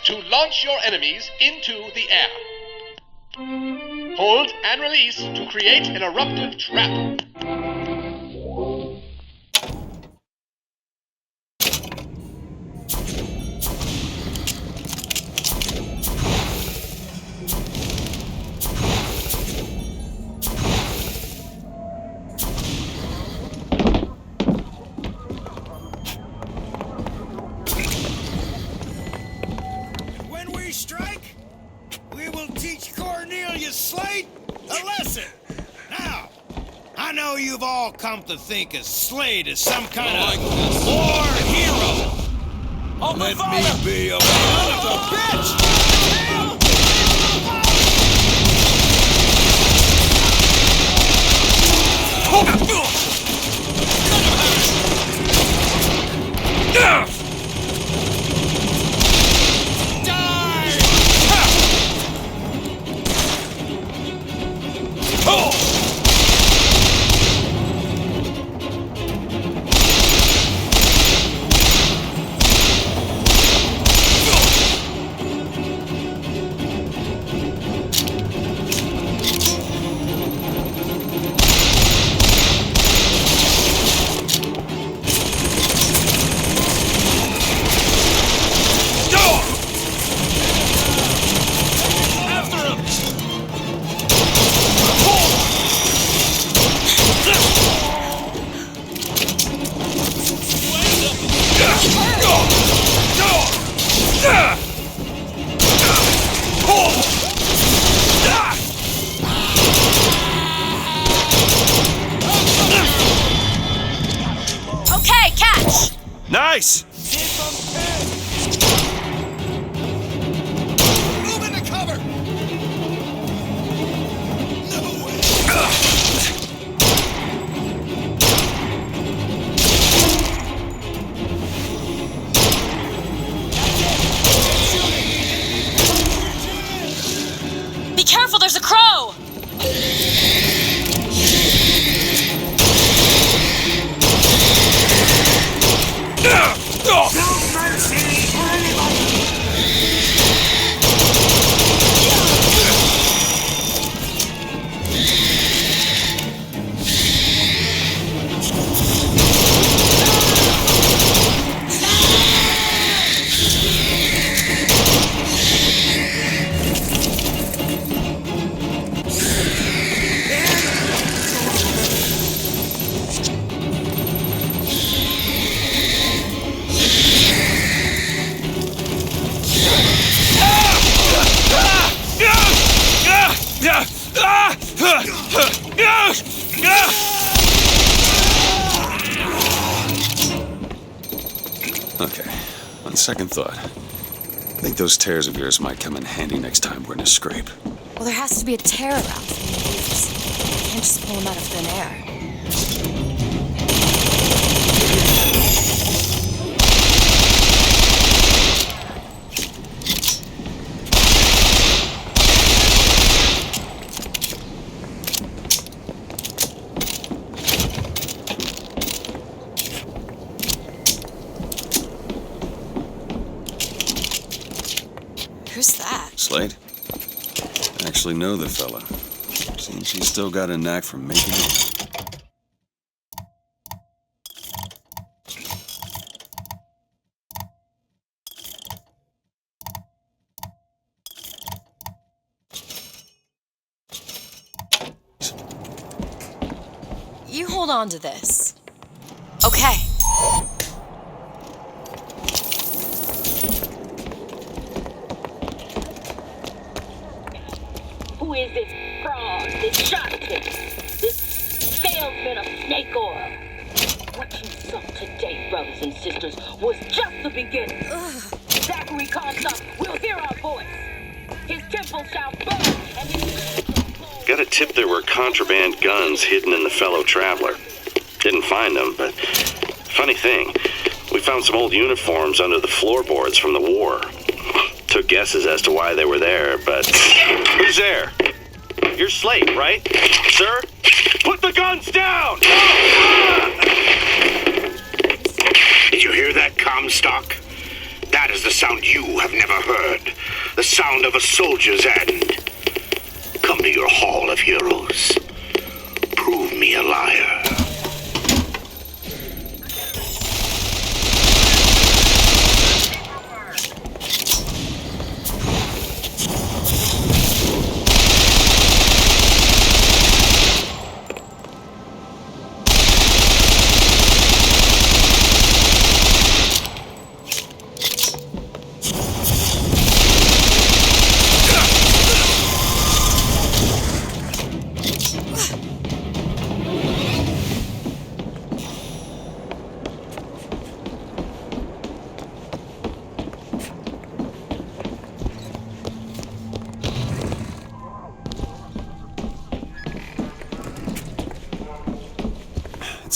to launch your enemies into the air. Hold and release to create an eruptive trap. you've all come to think of Slade as some kind of war hero. Let me be a son of a bitch! Okay, catch! Nice! Move into cover! No way! Be careful, there's a crow! No mercy for anybody! Okay, on second thought, I think those tears of yours might come in handy next time we're in a scrape. Well, there has to be a tear around for me to use. I can't just pull them out of thin air. Who's that? Slade? I actually know the fella. Seems he's still got a knack for making it. You hold on to this. Okay. Who is this fraud, this charlatan, this salesman of snake oil? What you saw today, brothers and sisters, was just the beginning. Zachary Comstock will hear our voice. His temple shall burn, and his... Got a tip there were contraband guns hidden in the fellow traveler. Didn't find them, but funny thing, we found some old uniforms under the floorboards from the war. Took guesses as to why they were there, but... Who's there? You're Slate, right? Sir? Put the guns down! Did you hear that, Comstock? That is the sound you have never heard. The sound of a soldier's end. Come to your Hall of Heroes. Prove me a liar.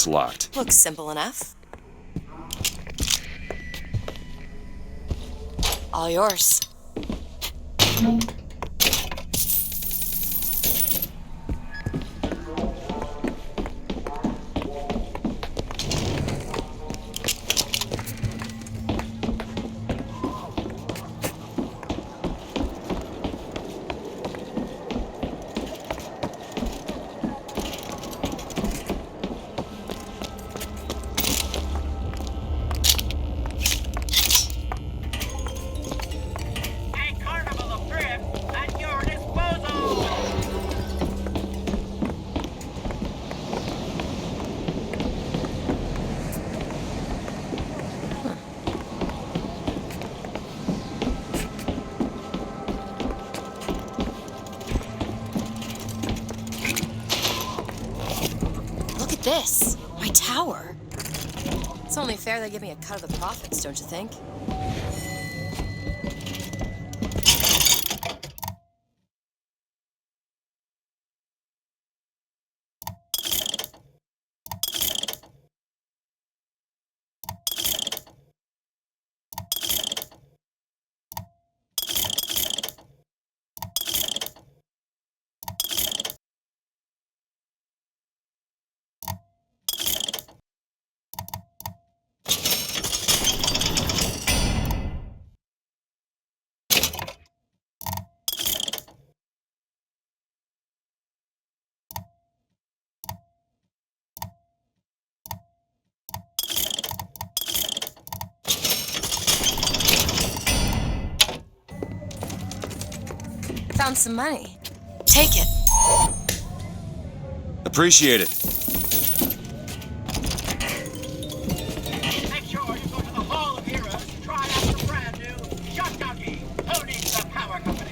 It's locked. Looks simple enough. All yours. This, my tower. It's only fair they give me a cut of the profits, don't you think? Found some money. Take it. Appreciate it. Make sure you go to the Hall of Heroes to try out the brand new Shock Doggy, owning the power company.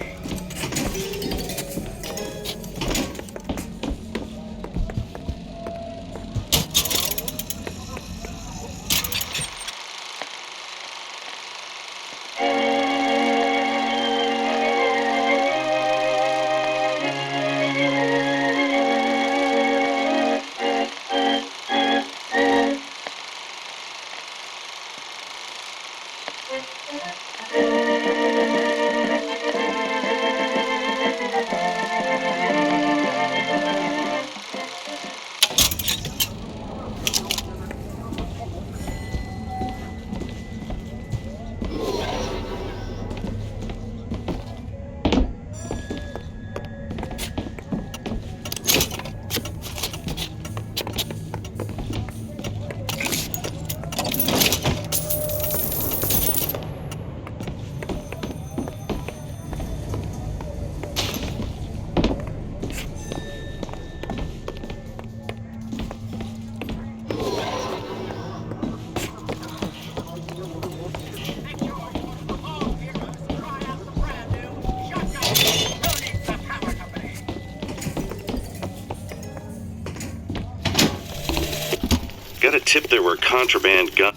Got a tip there were contraband gun.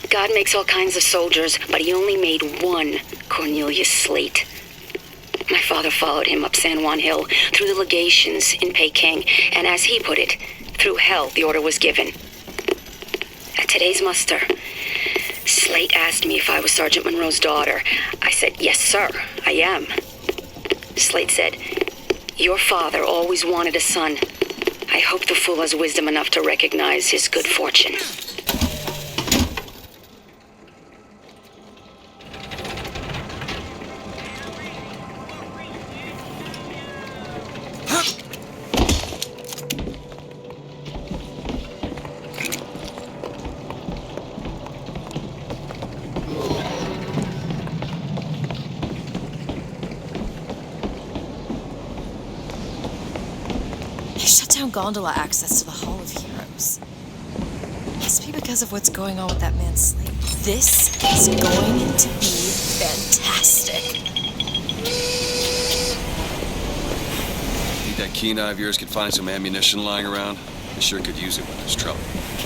God makes all kinds of soldiers, but he only made one Cornelius Slate. My father followed him up San Juan Hill, through the legations in Peking, and as he put it, through hell the order was given. At today's muster, Slate asked me if I was Sergeant Monroe's daughter. I said, yes, sir, I am. Slate said, your father always wanted a son. I hope the fool has wisdom enough to recognize his good fortune. Gondola access to the Hall of Heroes. Must be because of what's going on with that man's Slate. This is going to be fantastic. Think that keen eye of yours could find some ammunition lying around? I sure could use it when there's trouble.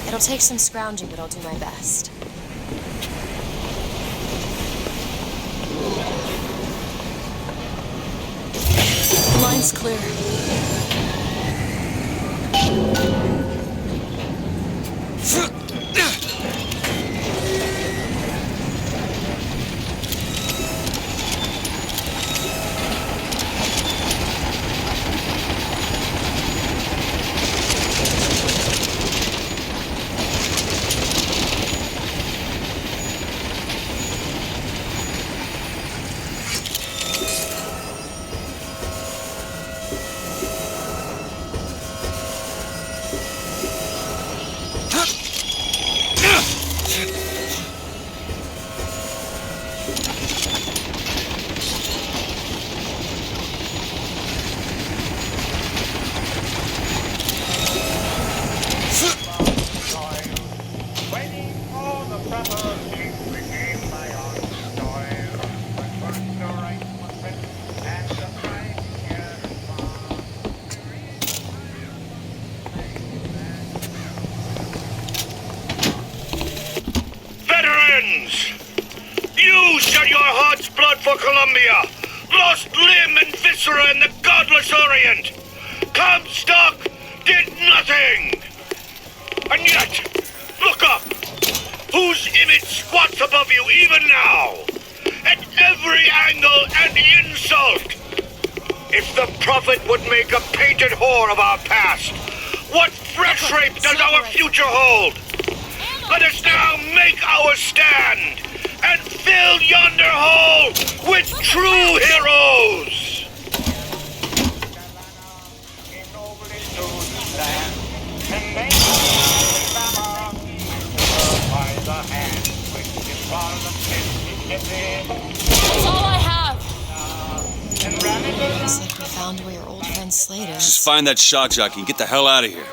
It'll take some scrounging, but I'll do my best. The line's clear. You shed your heart's blood for Columbia, lost limb and viscera in the godless Orient. Comstock did nothing. And yet, look up. Whose image squats above you even now? At every angle and insult. If the prophet would make a painted whore of our past, what fresh rape does our future hold? Let us now make our stand and fill yonder hole with true heroes! That's all I have. Looks like we found where your old friend Slade is. Just find that shock jockey and get the hell out of here.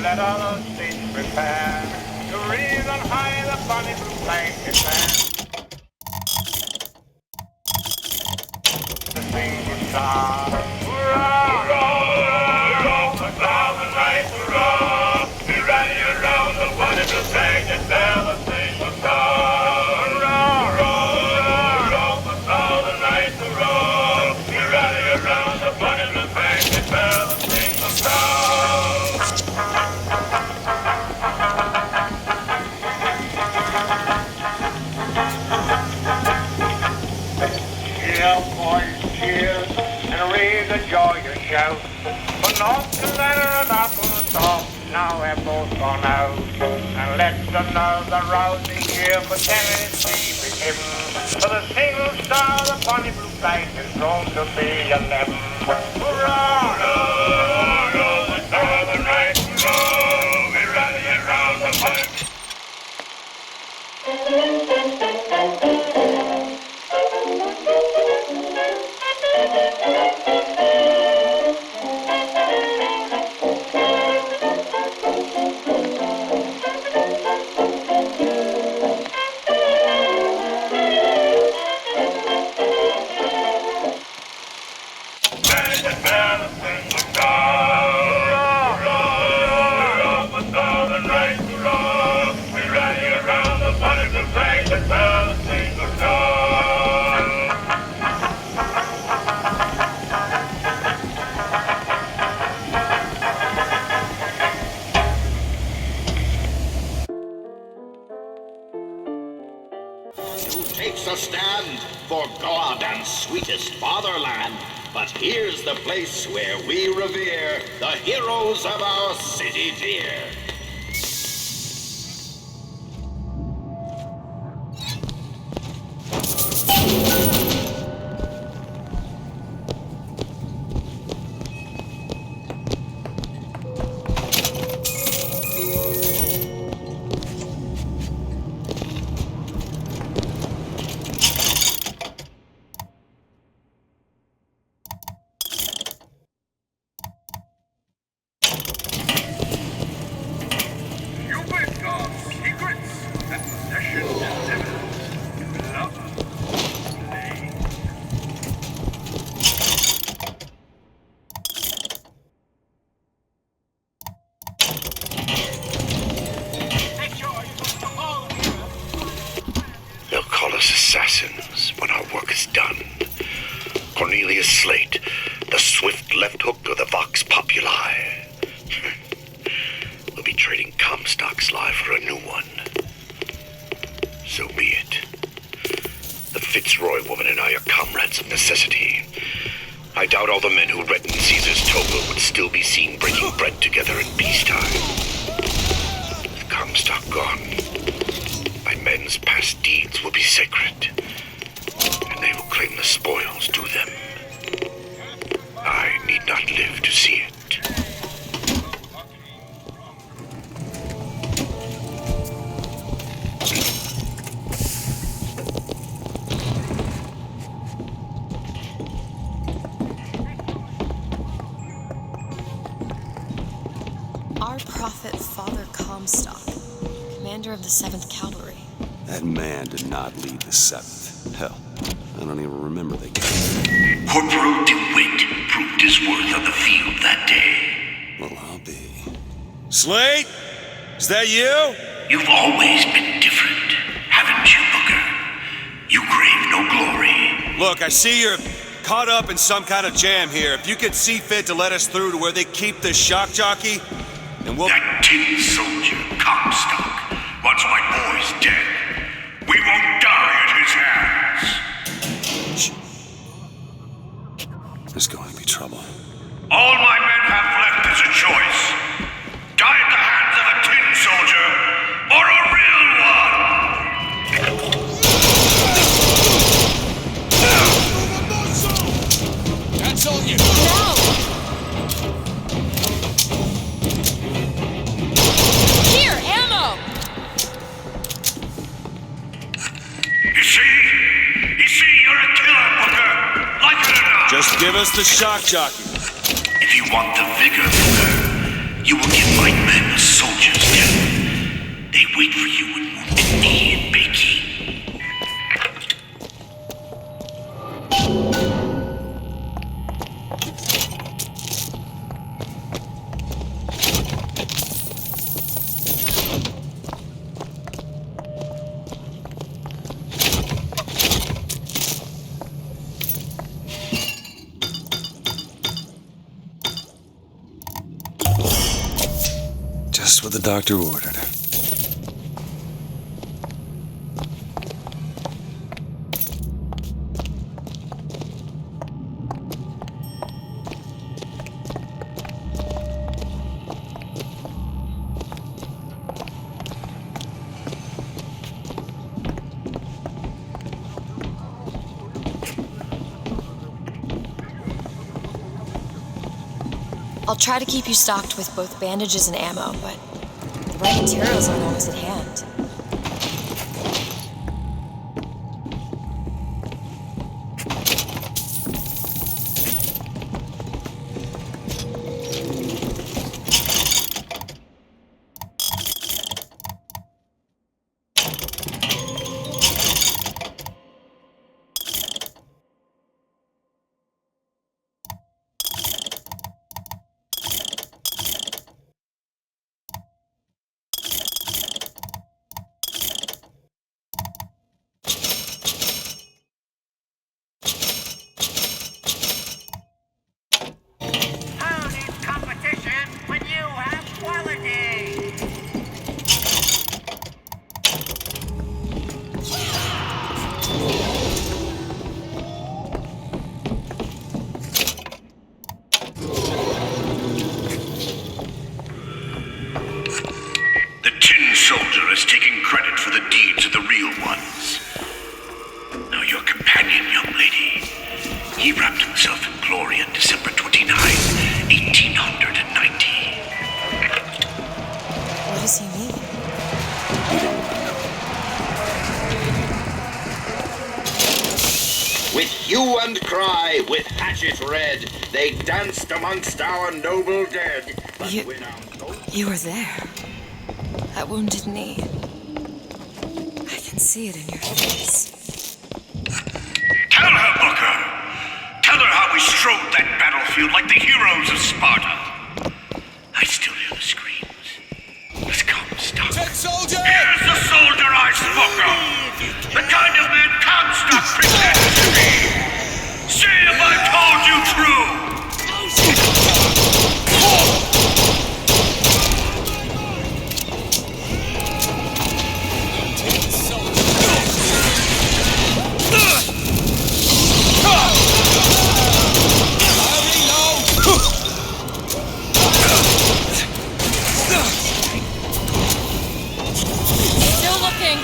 Let others states prepare to raise on high the bonny blue blanket land. The single star, hurrah, hurrah, hurrah, the thousand nights, hurrah, be ready around the bonny blue blanket, there the single star, hurrah, hurrah, hurrah, the thousand nights, hurrah, be ready around the bonny blue blanket, there the single star. The joy you shout, but North Carolina and Arkansas now have both gone out, and let another rousing year for Tennessee be given, for the single star the bonny blue flag is grown to be 11. Hurrah, hurrah, hurrah, the southern right, hurrah, we rally around the bonny. for God and sweetest fatherland, but here's the place where we revere the heroes of our city dear. They'll call us assassins when our work is done. Cornelius Slate, the swift left hook of the Vox Populi. We'll be trading Comstock's life for a new one. So be it. The Fitzroy woman and I are comrades of necessity. I doubt all the men who reddened Caesar's toga would still be seen breaking bread together in peacetime. With Comstock gone, my men's past deeds will be sacred, and they will claim the spoils to them. I need not live to see it. Our prophet, Father Comstock, commander of the 7th Cavalry. That man did not lead the 7th. Hell, I don't even remember the guy. Corporal DeWitt proved his worth on the field that day. Well, I'll be. Slate? Is that you? You've always been different, haven't you, Booker? You crave no glory. Look, I see you're caught up in some kind of jam here. If you could see fit to let us through to where they keep the shock jockey, and we'll... That tin soldier, Comstock, wants my boys dead. We won't die at his hands. There's going to be trouble. All my men have left is a choice. Die at the hands of a tin soldier, or a real one! That's all you. No! Here, ammo! You see, you're a killer, Booker. Like it or not. Just give us the shock jockey. If you want the vigor, Booker, you will give my men a soldier's death. They wait for you in Wounded Knee and Bakey. Just what the doctor ordered. I'll try to keep you stocked with both bandages and ammo, but the right materials aren't always at hand. With hue and cry, with hatchet red, they danced amongst our noble dead. But when our You were there. That wounded knee. I can see it in your face. Tell her, Booker. Tell her how we strode that battlefield like the heroes of Sparta. I still hear the screams. Let's come, stop. Soldier! Here's the soldier I spoke of. The kind of man Comstock pretends to be. See if I told you true. Still looking.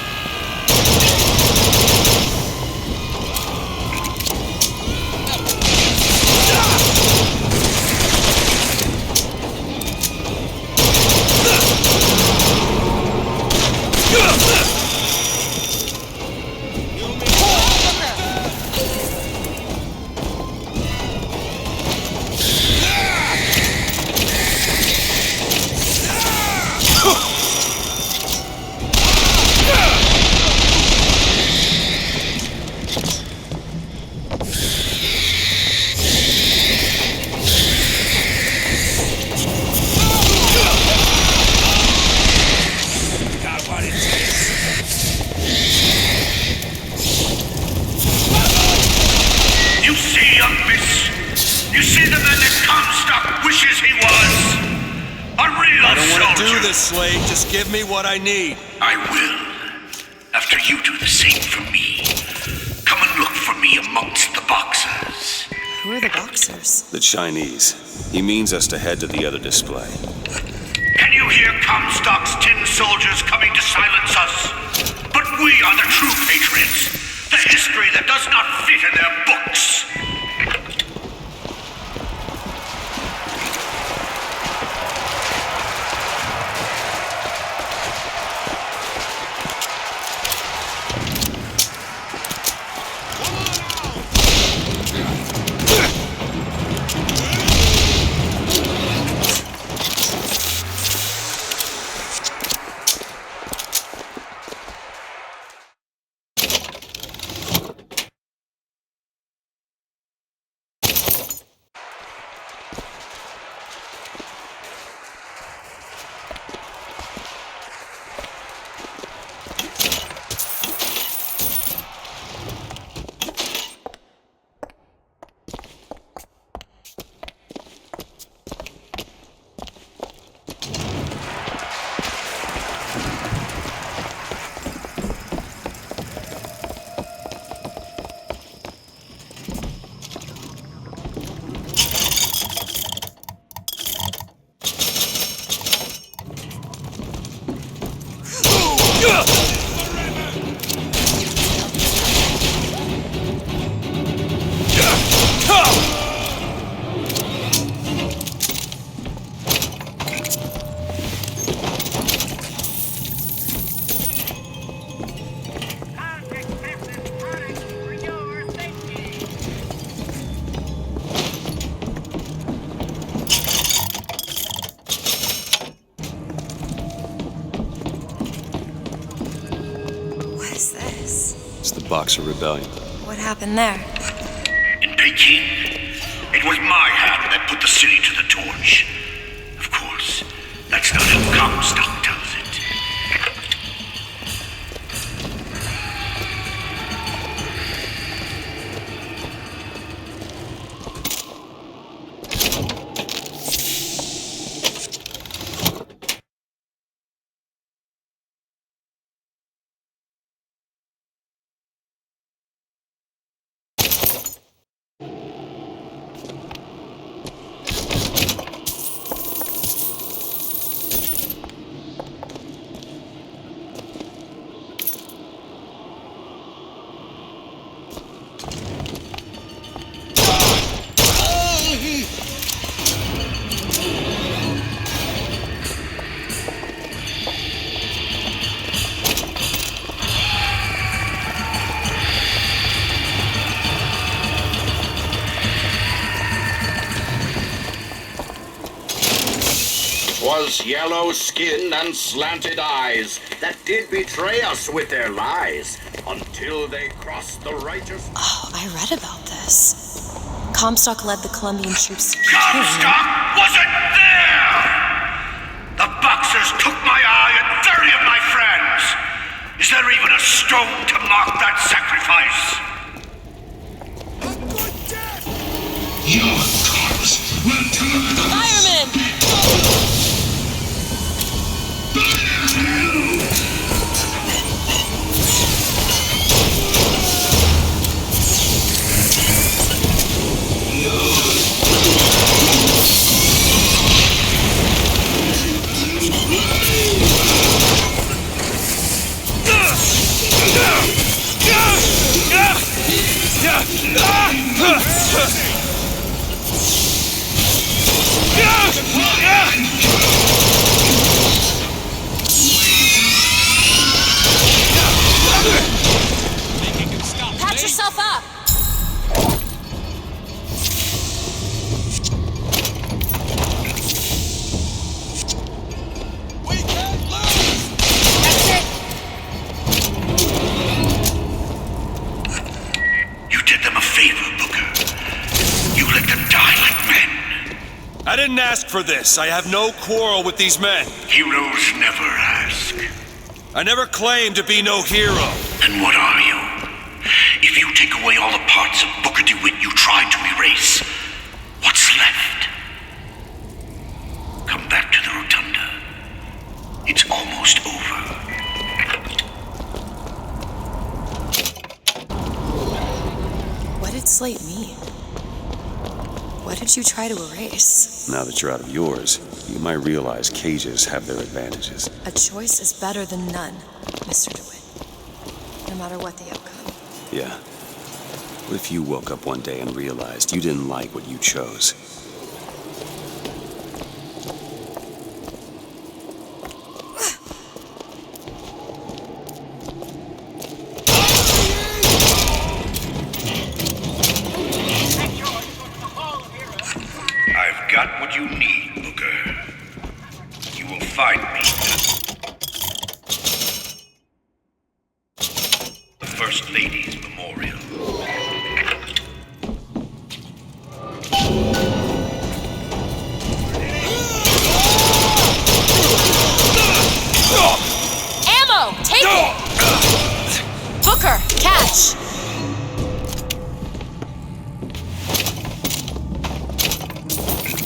You see, young miss? You see the man that Comstock wishes he was? A real I don't want to soldier. do this, Slade. Just give me what I need. I will. After you do the same for me. Come and look for me amongst the boxers. Who are the boxers? The Chinese. He means us to head to the other display. Can you hear Comstock's tin soldiers coming to silence us? But we are the true patriots. The history that does not fit in their books. Boxer Rebellion. What happened there? In Peking, it was my hand that put the city to the torch. Of course, that's not how Comstock tells it. was yellow skin and slanted eyes that did betray us with their lies until they crossed the righteous... Oh, I read about this. Comstock led the Colombian troops to Comstock wasn't there! The Boxers took my eye and 30 of my friends! Is there even a stone to mark that sacrifice? Your corpse will turn the fireman! Patch yourself up! We can't lose! That's it! You did them a favor, Booker. You let them die like men. I didn't ask for this. I have no quarrel with these men. Heroes never ask. I never claimed to be no hero. Then what are you? If you take away all the parts of Booker DeWitt you tried to erase, what's left? Come back to the rotunda. It's almost over. What did Slate mean? What did you try to erase? Now that you're out of yours, you might realize cages have their advantages. A choice is better than none, Mr. DeWitt. No matter what the outcome. Yeah. What if you woke up one day and realized you didn't like what you chose? I've got what you need, Booker. You will find me. The First Lady's Memorial. Ammo! Take it! Booker, catch!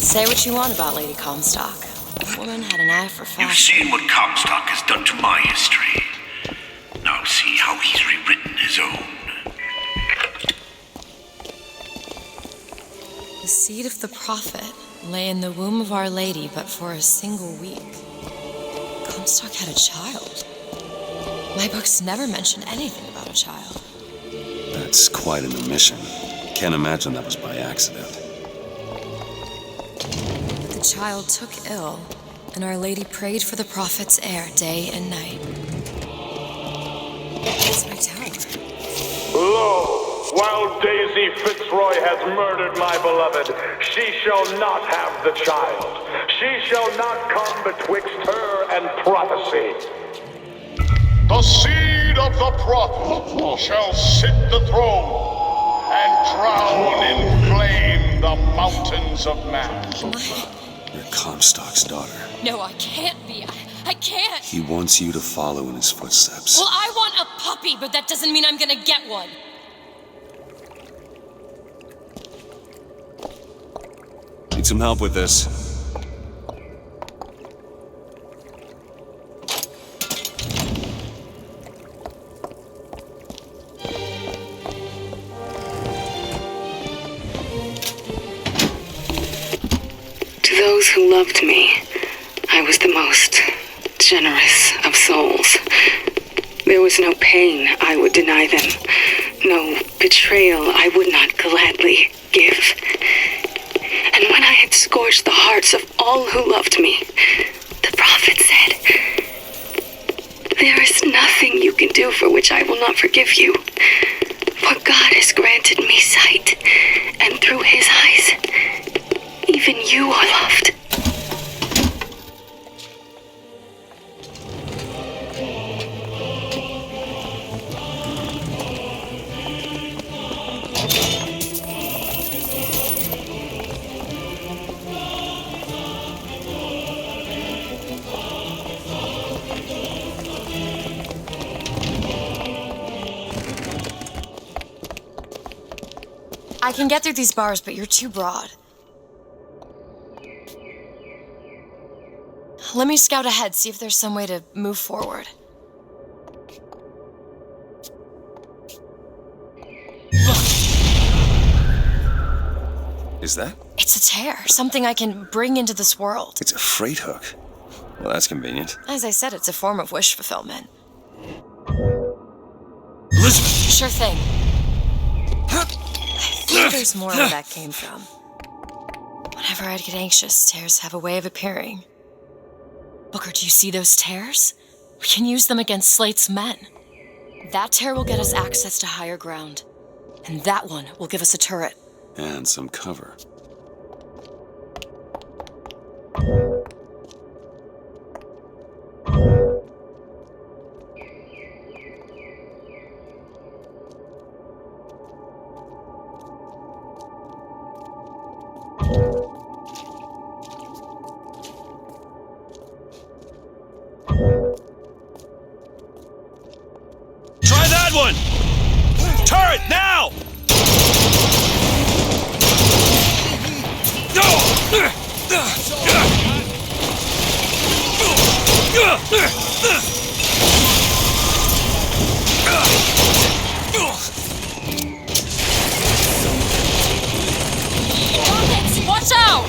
Say what you want about Lady Comstock. That woman had an eye for fashion. You've seen what Comstock has done to my history. Now see how he's rewritten his own. The seed of the prophet lay in the womb of Our Lady, but for a single week. Comstock had a child. My books never mention anything about a child. That's quite an omission. Can't imagine that was by accident. The child took ill, and Our Lady prayed for the prophet's heir day and night. It's my tower. Lo, while Daisy Fitzroy has murdered my beloved, she shall not have the child. She shall not come betwixt her and prophecy. The seed of the prophet shall sit the throne and drown in flame the mountains of man. You're Comstock's daughter. No, I can't be. I can't. He wants you to follow in his footsteps. Well, I want a puppy, but that doesn't mean I'm gonna get one. Need some help with this? To those who loved me, I was the most generous of souls. There was no pain I would deny them, no betrayal I would not gladly give. And when I had scorched the hearts of all who loved me, the prophet said, "There is nothing you can do for which I will not forgive you. For God has granted me sight, and through his eyes, even you are loved." I can get through these bars, but you're too broad. Let me scout ahead, see if there's some way to move forward. Is that? It's a tear, something I can bring into this world. It's a freight hook. Well, that's convenient. As I said, it's a form of wish fulfillment. Elizabeth! Sure thing. I think there's more where that came from. Whenever I'd get anxious, tears have a way of appearing. Booker, do you see those tears? We can use them against Slate's men. That tear will get us access to higher ground. And that one will give us a turret. And some cover. Try that one! Turret, now! Rockets, watch out!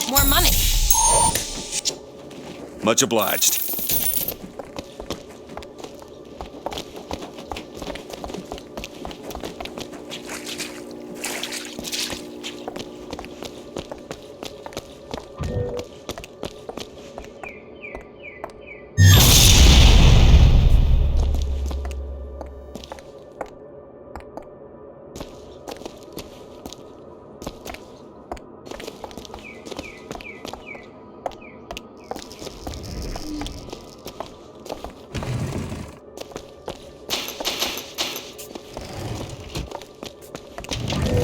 More money. Much obliged.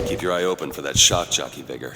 Keep your eye open for that shock jockey vigor.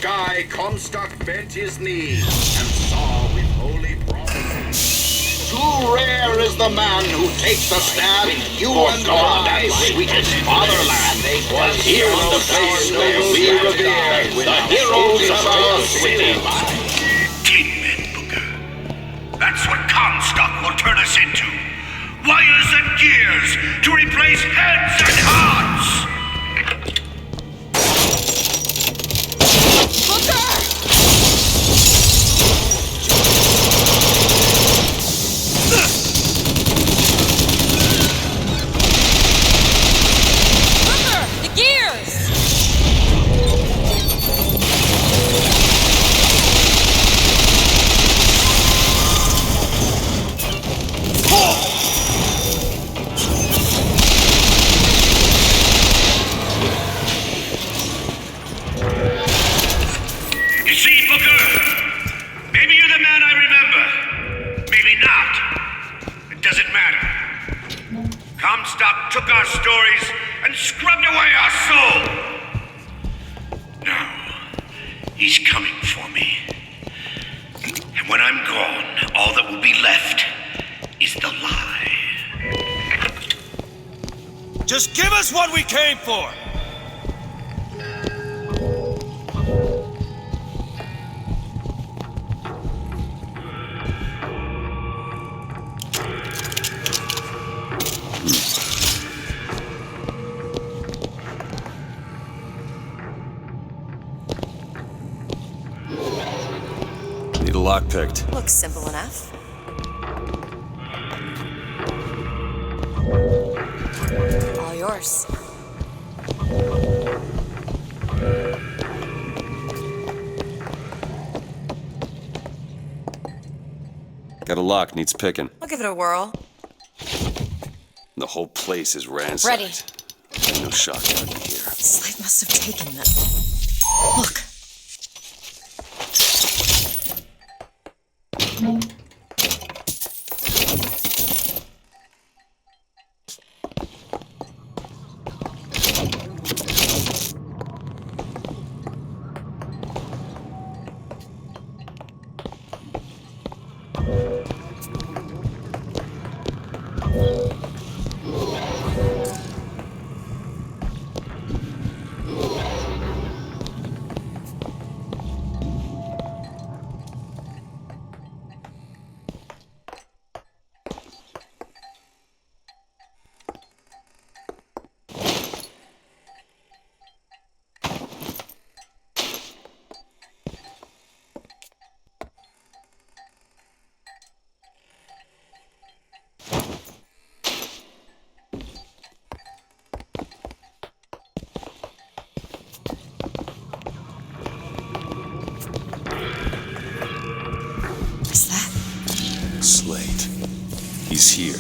sky, Comstock bent his knee and saw with holy prophecy. Too rare is the man who takes a stab in you and I, sweetest fatherland. Was here in the place where we revere the heroes of our city. Tin men, Booker. That's what Comstock will turn us into. Wires and gears to replace heads and hearts. Comstock took our stories and scrubbed away our soul. Now, he's coming for me. And when I'm gone, all that will be left is the lie. Just give us what we came for! Lock picked. Looks simple enough. All yours. Got a lock, needs picking. I'll give it a whirl. The whole place is ransacked. Ready. Ain't no shotgun in here. Slate must have taken them. Look. Slate. He's here.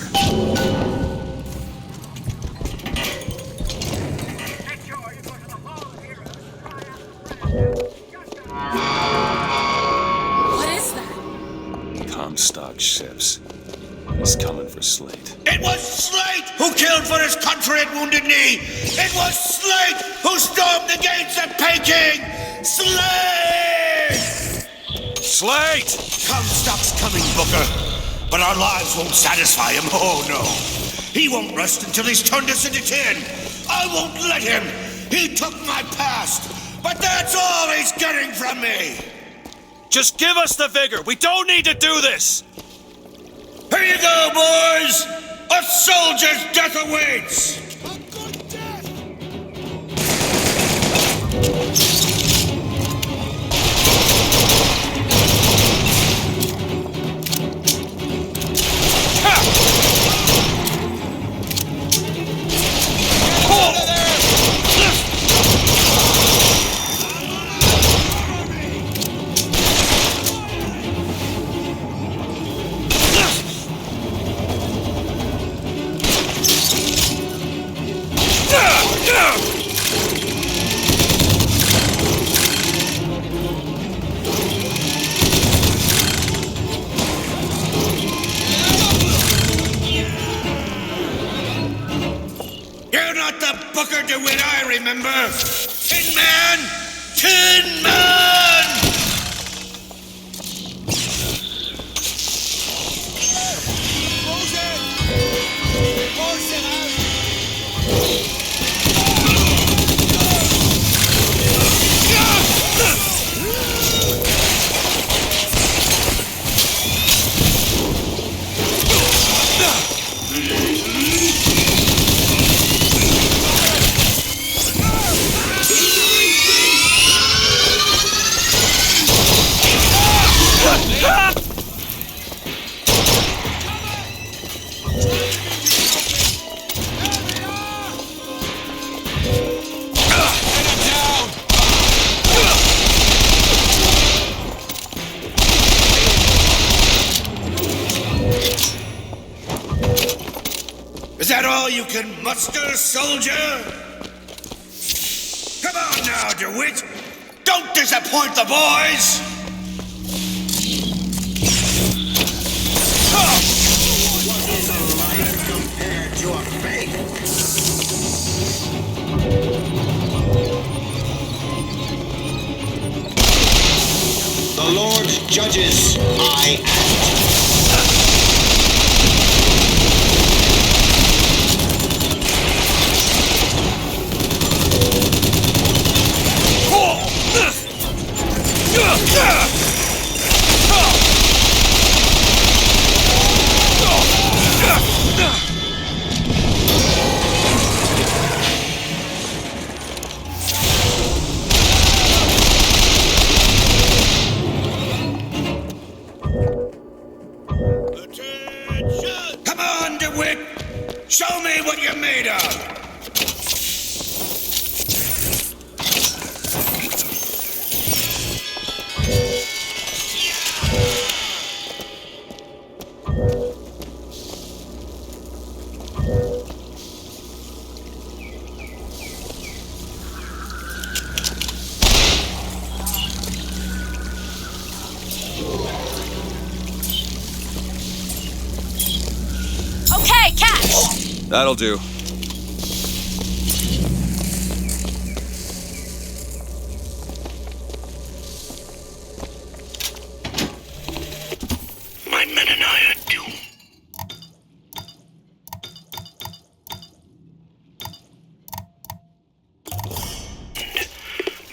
What is that? Comstock ships. He's coming for Slate. It was Slate who killed for his country at Wounded Knee! It was Slate who stormed the gates at Peking! Slate! Slate! Comstock's coming, Booker. But our lives won't satisfy him, oh no. He won't rest until he's turned us into tin. I won't let him. He took my past, but that's all he's getting from me. Just give us the vigor. We don't need to do this. Here you go, boys. A soldier's death awaits. Booker DeWitt, I remember. Tin Man! Tin Man! Is that all you can muster, soldier? Come on now, DeWitt! Don't disappoint the boys! What is a life compared to a faith? The Lord judges, I act. Come on, DeWitt! Show me what you're made of! Okay, catch! That'll do. My men and I are doomed.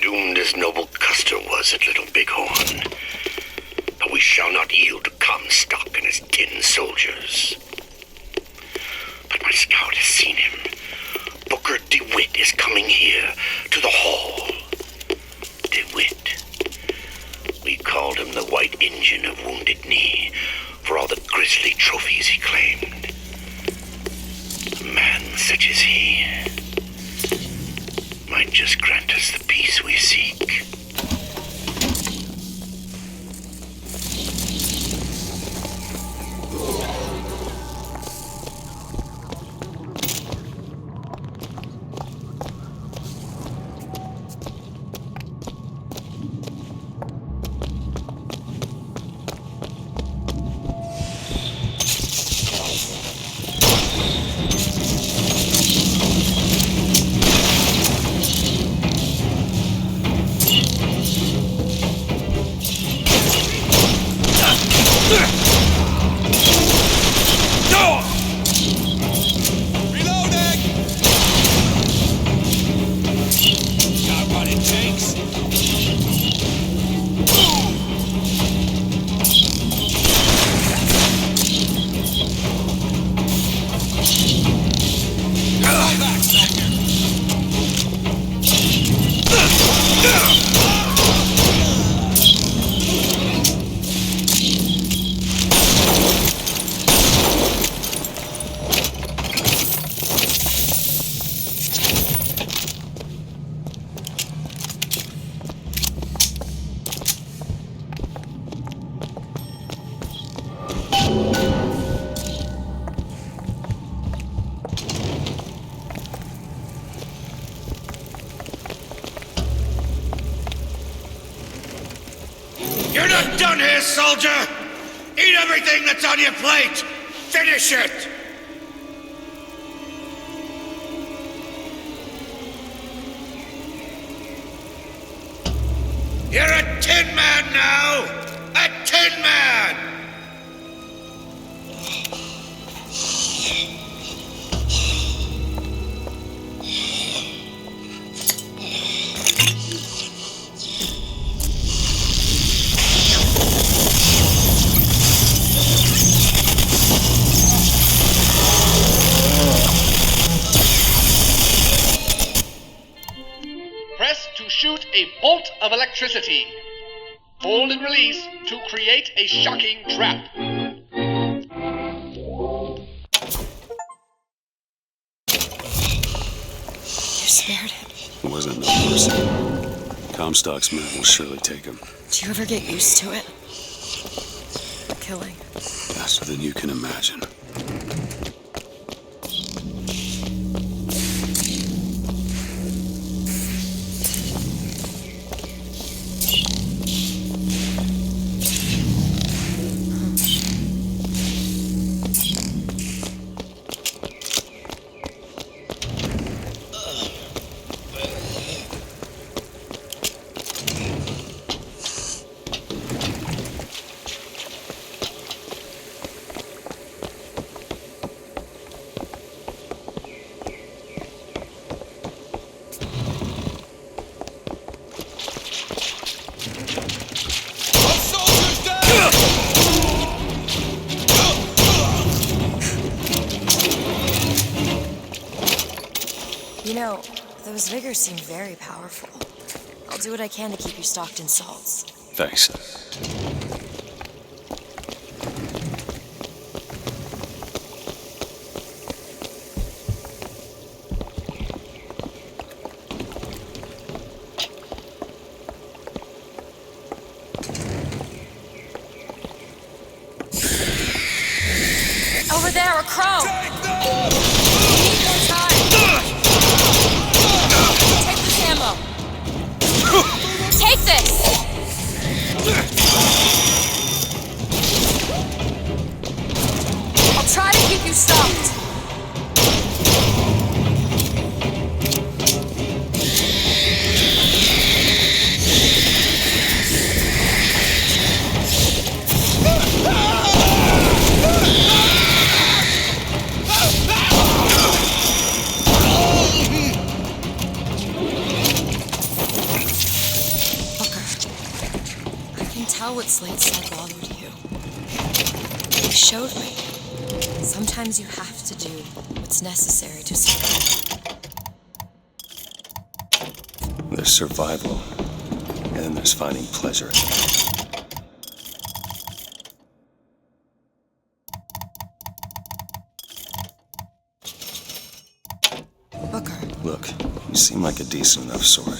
Doomed as noble Custer was at Little Bighorn. But we shall not yield to Comstock and his tin soldiers. But my scout has seen him. Booker DeWitt is coming here to the hall. DeWitt. We called him the White Injun of Wounded Knee for all the grisly trophies he claimed. A man such as he might just grant us the peace we seek. You're not done here, soldier! Eat everything that's on your plate! Finish it! You're a tin man now! A tin man! Press to shoot a bolt of electricity. Hold and release to create a shocking trap. You spared him. It wasn't no mercy. Comstock's men will surely take him. Do you ever get used to it? Killing. Faster than you can imagine. You know, those vigors seem very powerful. I'll do what I can to keep you stocked in salts. Thanks. Over there, a crow! We need more time! Take this ammo! Take this! I'll try to keep you stopped. What Slade said bothered you. He showed me. Sometimes you have to do what's necessary to survive. There's survival, and then there's finding pleasure. Booker. Look, you seem like a decent enough sort.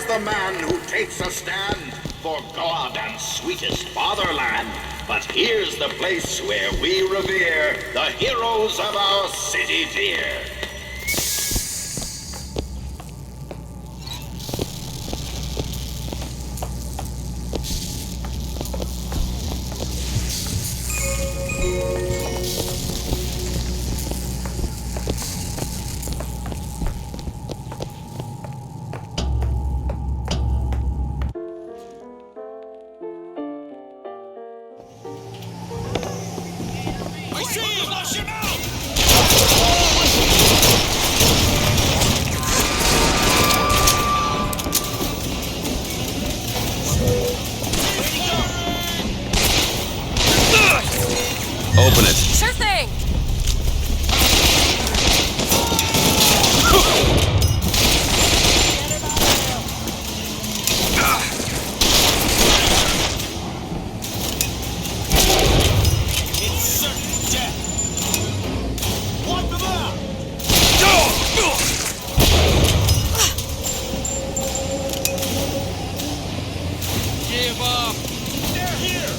The man who takes a stand for God and sweetest fatherland. But here's the place where we revere the heroes of our city dear. Open it. Sure thing! It's certain death. Wipe them out. Give up. They're here.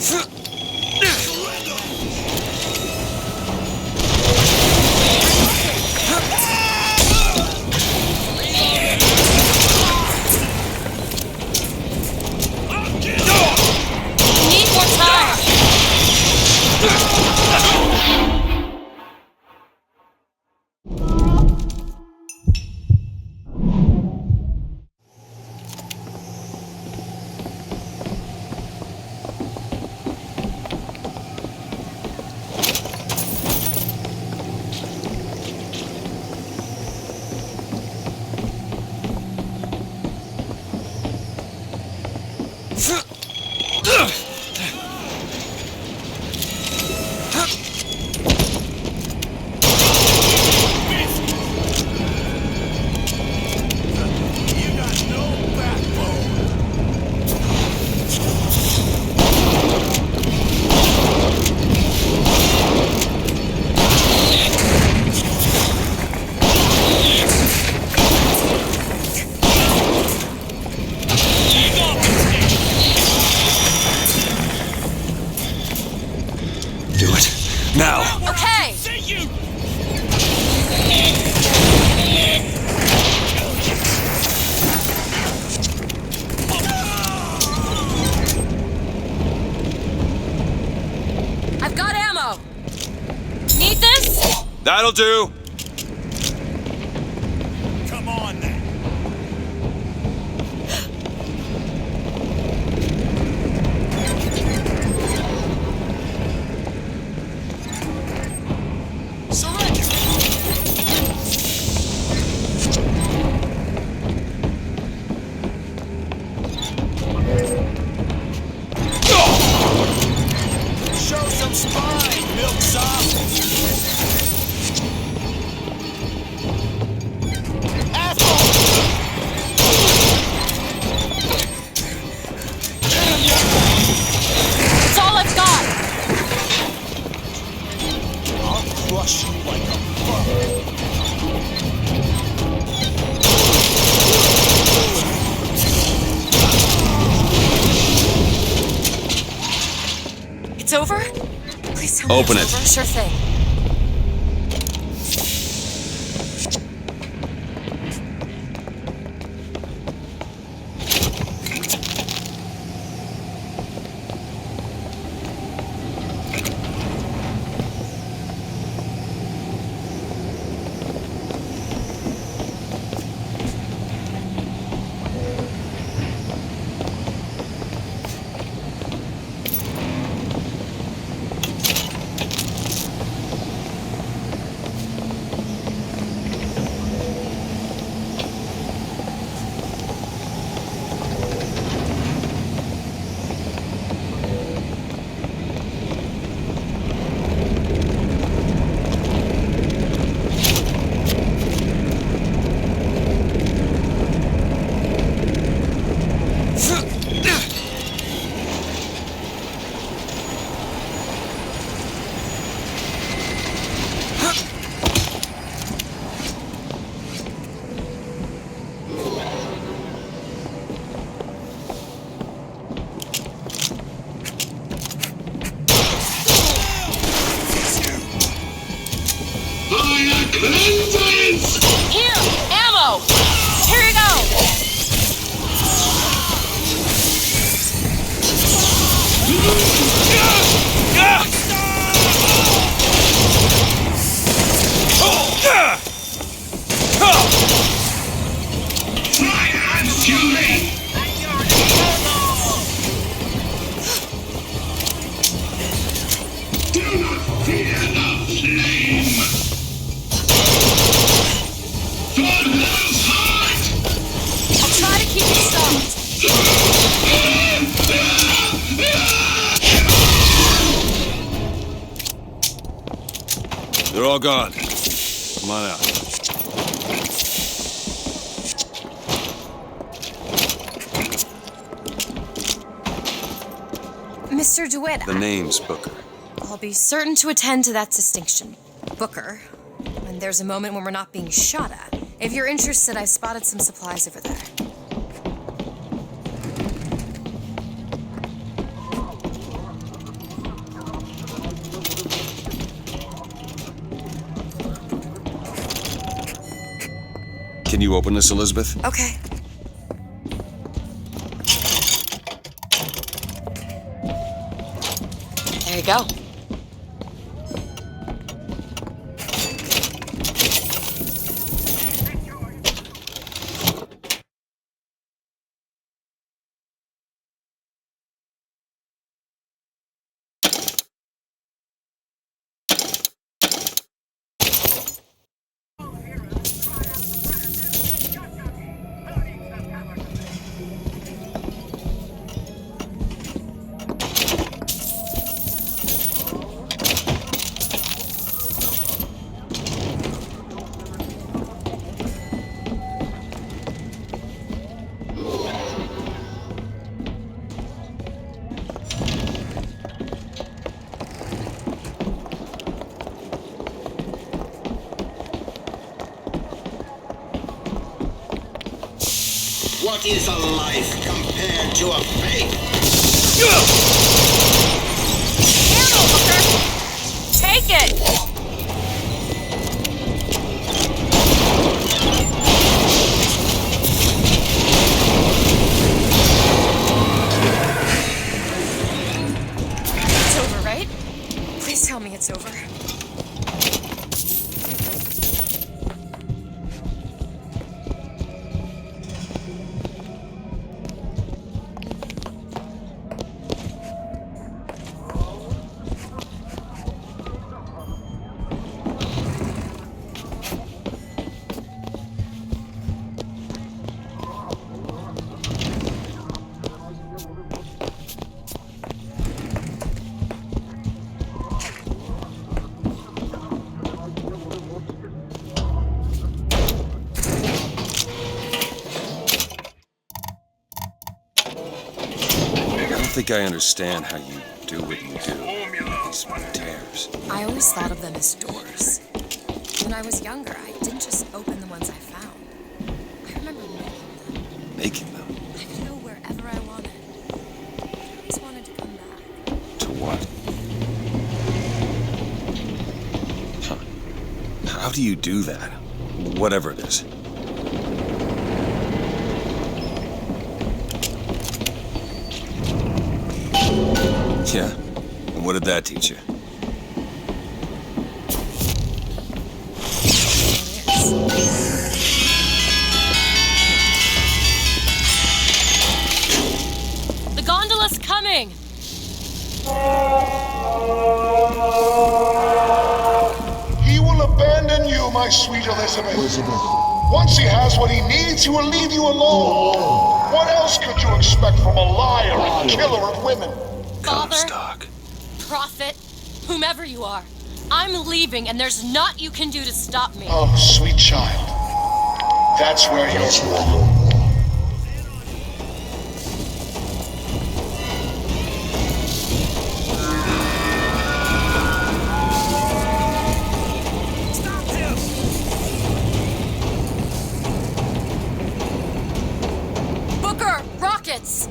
Need more time. Now! Okay! I've got ammo! Need this? That'll do! Come on then. Show some spine, milksop! It's all I've got! I'll crush you like a bug. It's over? Please tell me Open it's it. over. Sure thing. Here! Ammo! Here you go! I'll try to keep it stopped. They're all gone. Come on out. Mr. DeWitt, The name's Booker. I'll be certain to attend to that distinction. Booker. When there's a moment when we're not being shot at. If you're interested, I've spotted some supplies over there. Can you open this, Elizabeth? Okay. There you go. What is a life compared to a faith? Handle, Booker! Take it! It's over, right? Please tell me it's over. I don't think I understand how you do what you do. These tears. I always thought of them as doors. When I was younger, I didn't just open the ones I found. I remember making them. Making them? I could go wherever I wanted. I always wanted to come back. To what? Huh. How do you do that? Whatever it is. Yeah? And what did that teach you? The gondola's coming! He will abandon you, my sweet Elizabeth. Once he has what he needs, he will leave you alone. What else could you expect from a liar and killer of women? Father, prophet, whomever you are, I'm leaving and there's naught you can do to stop me. Oh, sweet child. That's where you're Booker, rockets!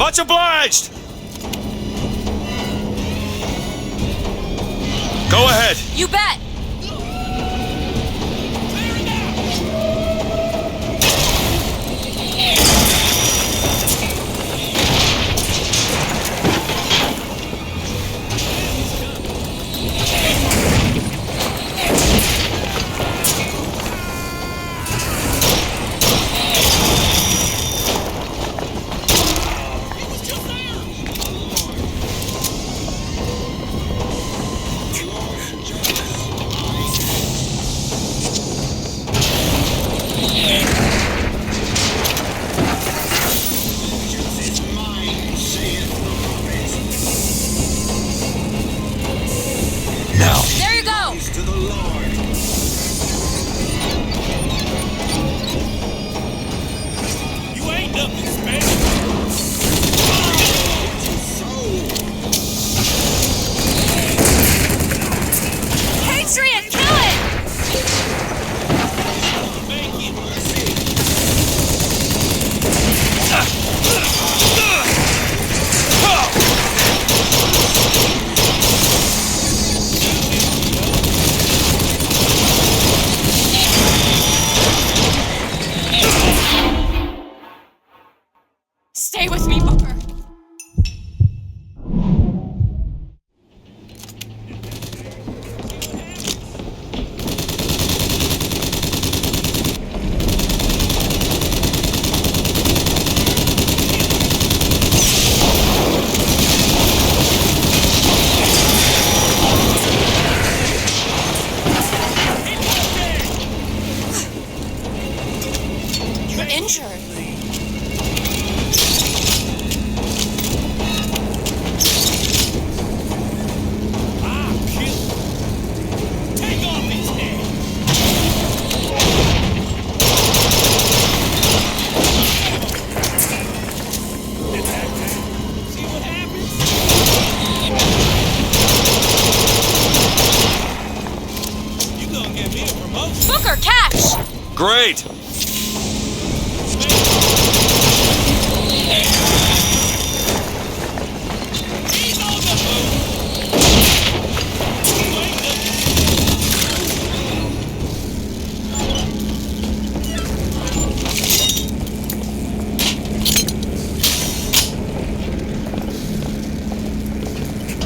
Much obliged! Go ahead. You bet! Stay with me, Booker. You're injured. Booker, catch! Great!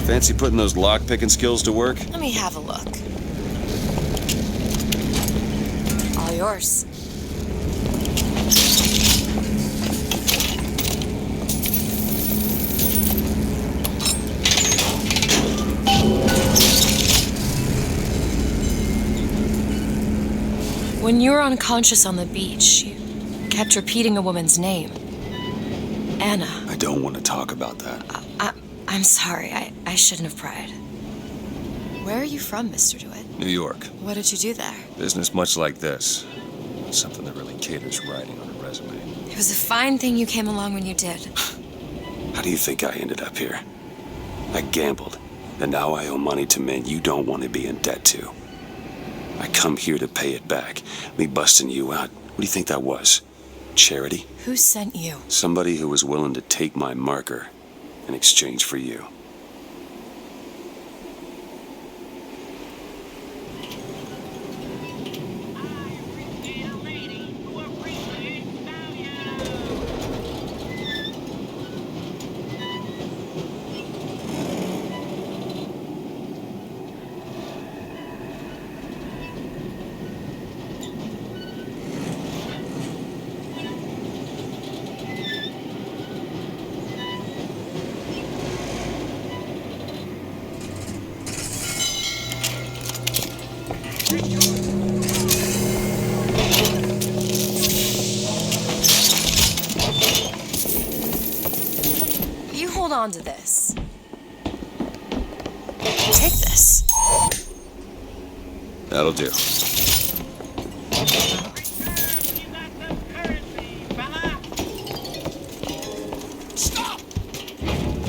Fancy putting those lock-picking skills to work? Let me have a look. All yours. When you were unconscious on the beach, you kept repeating a woman's name. Anna. I don't want to talk about that. I'm sorry. I shouldn't have pried. Where are you from, Mr. DeWitt? New York. What did you do there? Business much like this. Something that really caters writing on a resume. It was a fine thing you came along when you did. How do you think I ended up here? I gambled, and now I owe money to men you don't want to be in debt to. I come here to pay it back. Me busting you out, what do you think that was? Charity? Who sent you? Somebody who was willing to take my marker in exchange for you. You hold on to this. Take this. That'll do. Stop!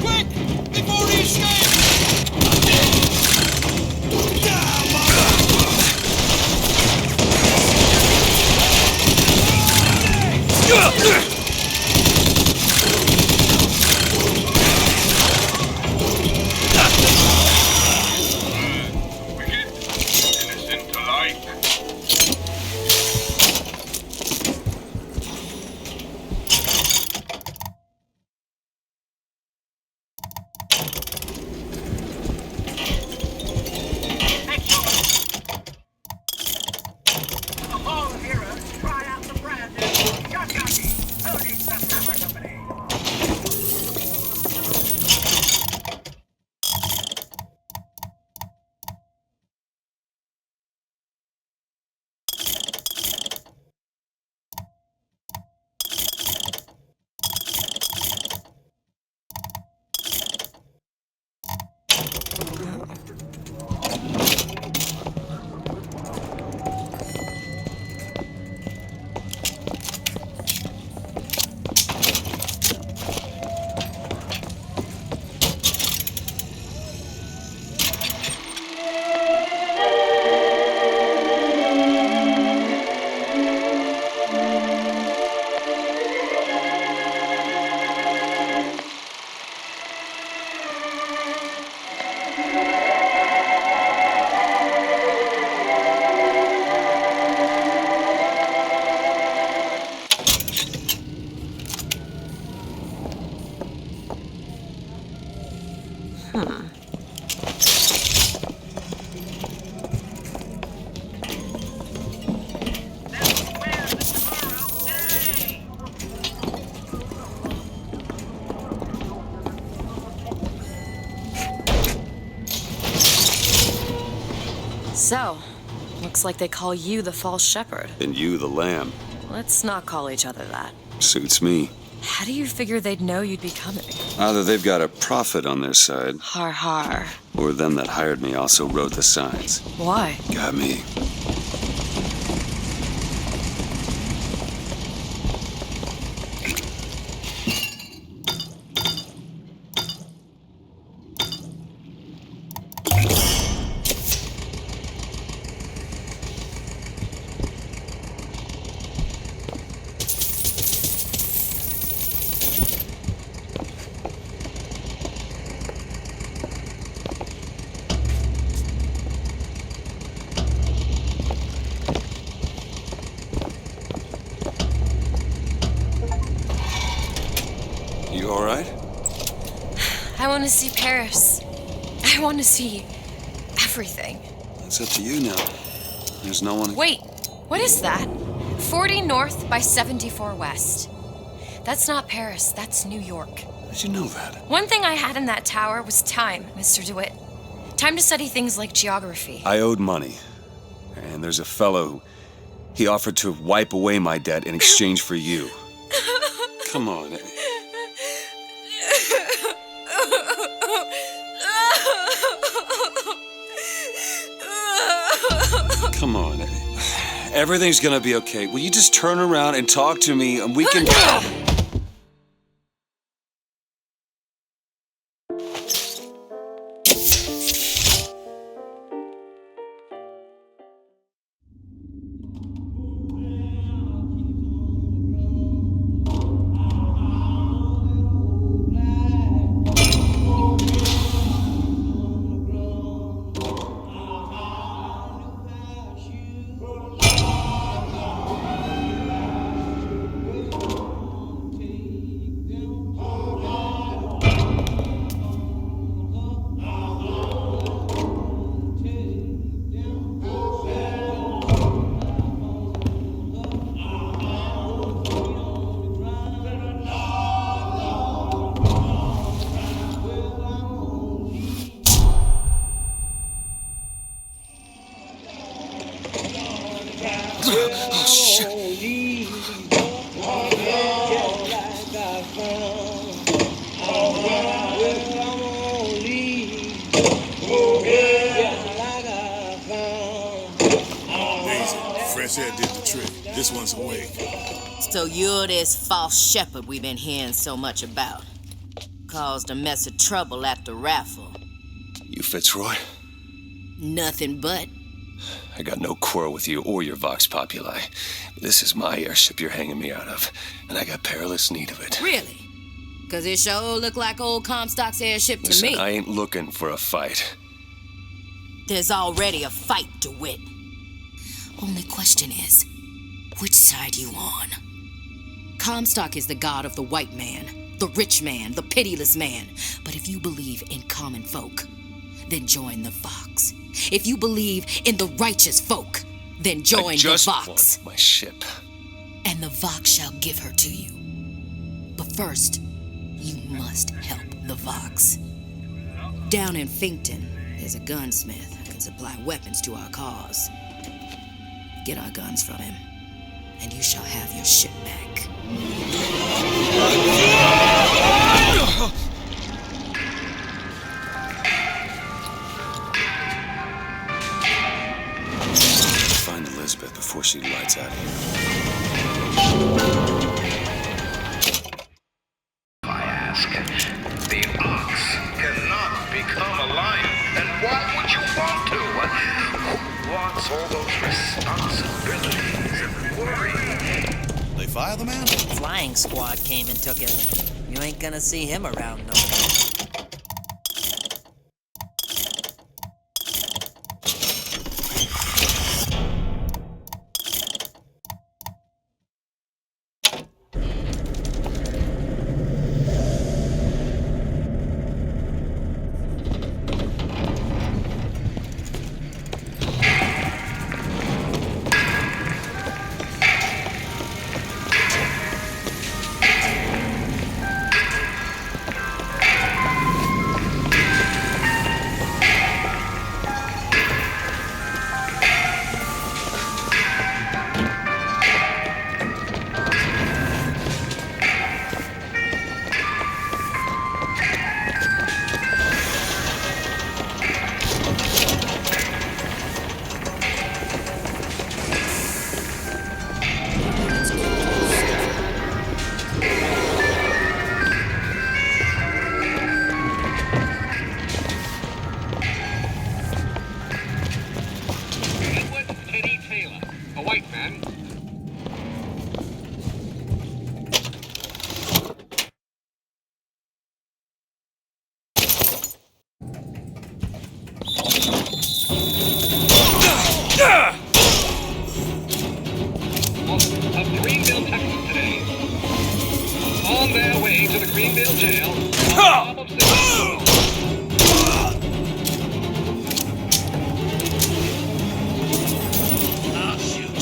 Quick! Before he escapes! So, looks like they call you the false shepherd. And you the lamb. Let's not call each other that. Suits me. How do you figure they'd know you'd be coming? Either they've got a prophet on their side, Har har. or them that hired me also wrote the signs. Why? Got me. You all right? I want to see Paris. I want to see everything. It's up to you now. There's no one... Wait, what is that? 40 north by 74 west. That's not Paris, that's New York. How'd you know that? One thing I had in that tower was time, Mr. DeWitt. Time to study things like geography. I owed money. And there's a fellow who... He offered to wipe away my debt in exchange for you. Come on, Eddie. Come on, Eddie. Everything's gonna be okay. Will you just turn around and talk to me and we can... Oh, shit. Daisy, fresh air did the trick. This one's awake. So you're this false shepherd we've been hearing so much about. Caused a mess of trouble at the raffle. You Fitzroy? Nothing but. I got no quarrel with you or your Vox Populi. This is my airship you're hanging me out of, and I got perilous need of it. Really? Cause it sure look like old Comstock's airship to Listen, me. I ain't looking for a fight. There's already a fight, DeWitt. Only question is, which side you on? Comstock is the god of the white man, the rich man, the pitiless man. But if you believe in common folk, then join the Vox. If you believe in the righteous folk, then join the Vox. Want my ship. And the Vox shall give her to you. But first, you must help the Vox. Down in Finkton, there's a gunsmith who can supply weapons to our cause. Get our guns from him, and you shall have your ship back. Find Elizabeth before she lights out here. I ask, the ox cannot become a lion, and why would you want to? Who wants all those responsibilities and worry? They fire the man? Flying squad came and took him. You ain't gonna see him around no more.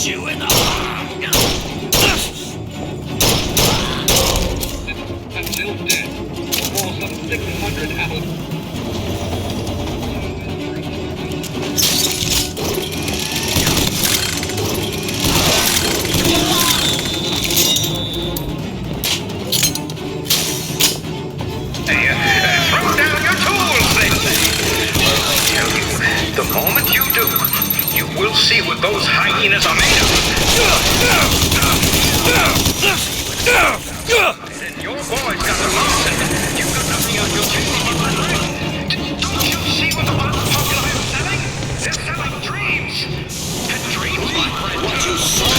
punch you in the Still dead. Fall some 600 out. Throw down your tools, they say. I tell you, the moment you do, you will see what those hyenas are made of. And your boy's got the mouse, and you've got nothing on your chin. Don't you see what the Vox Populi are selling? They're selling dreams. And dreams, my friend, what you sold.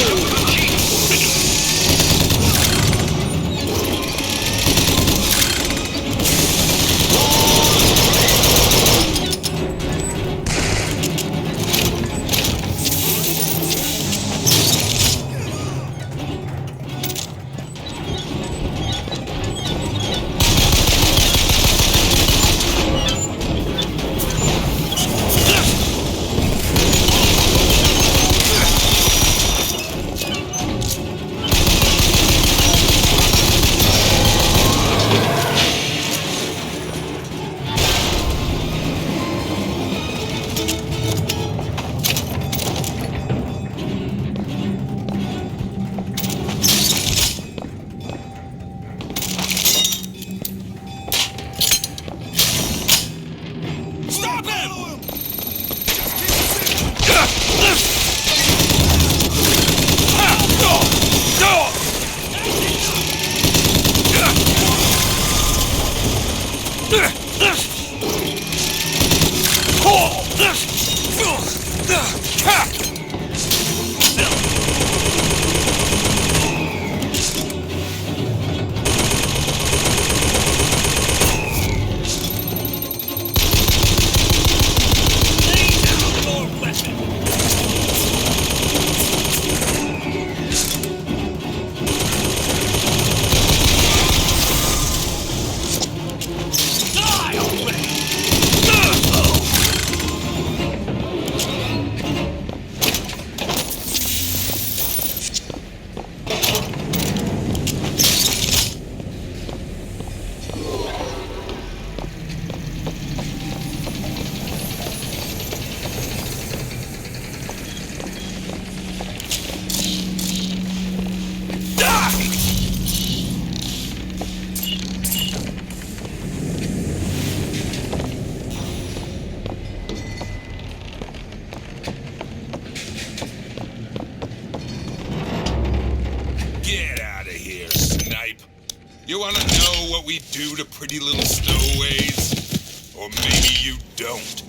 You want to know what we do to pretty little stowaways? Or maybe you don't.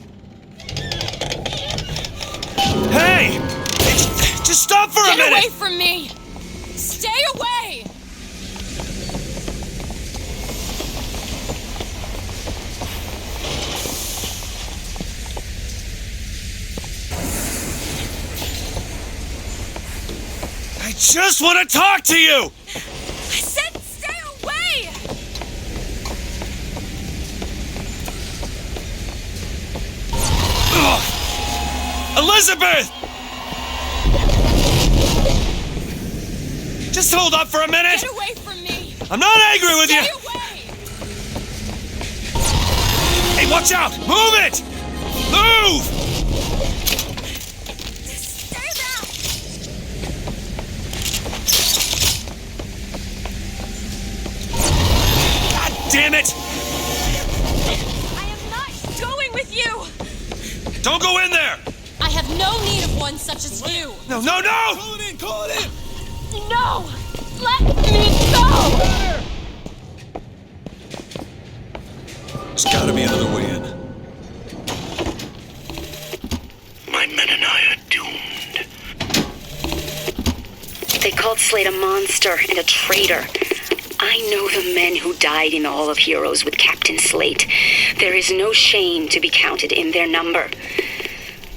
Hey! Just stop for a minute! Get away from me! Stay away! I just want to talk to you! I said stay away! Ugh. Elizabeth! Just hold up for a minute! Get away from me! I'm not angry with you! Stay away! Hey, watch out! Move it! Move! Stay back! God damn it! I am not going with you! Don't go in there! I have no need of one such as you! No, no, no! Call it in! Call it in! No! Let me go! There's gotta be another way in. My men and I are doomed. They called Slade a monster and a traitor. I know the men who died in the Hall of Heroes with Captain Slate. There is no shame to be counted in their number.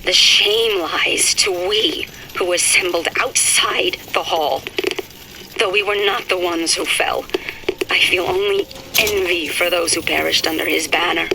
The shame lies to we who assembled outside the hall. Though we were not the ones who fell, I feel only envy for those who perished under his banner.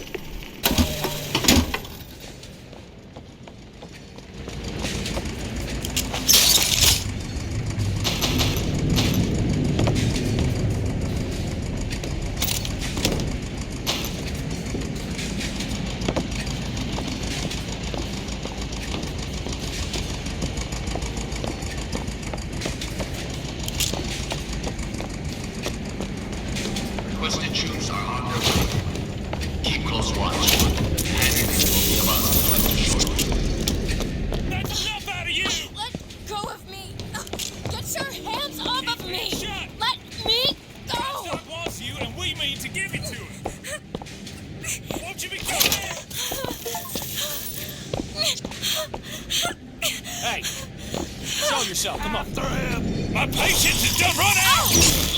Show yourself, come on. My patience is done run out!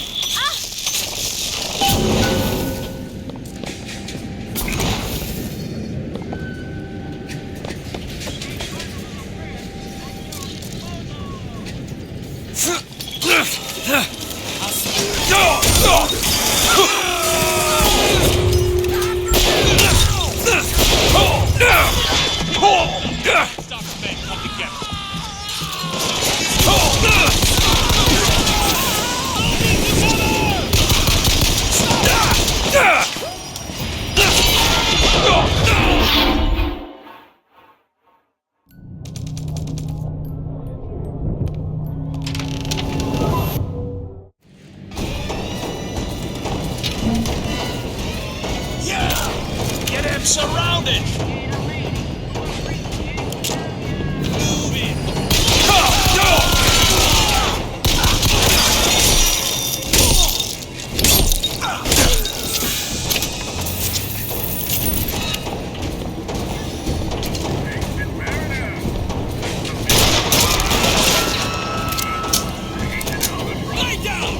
Surrounded! Move in! Lay down!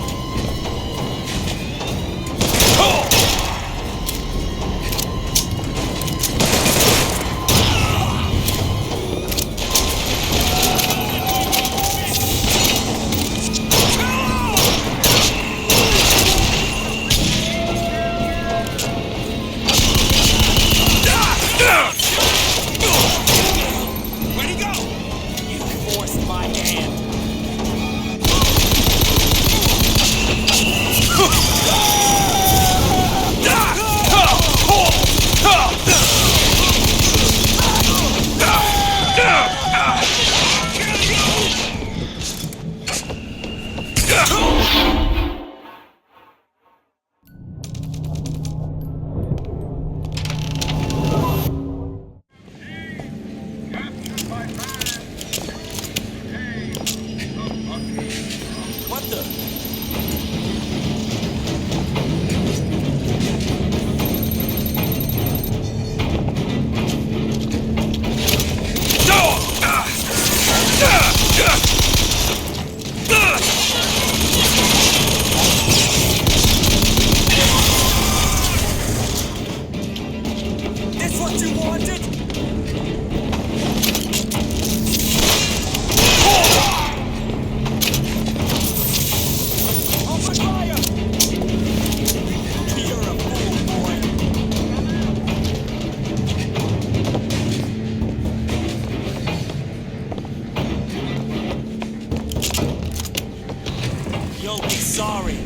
You'll be sorry.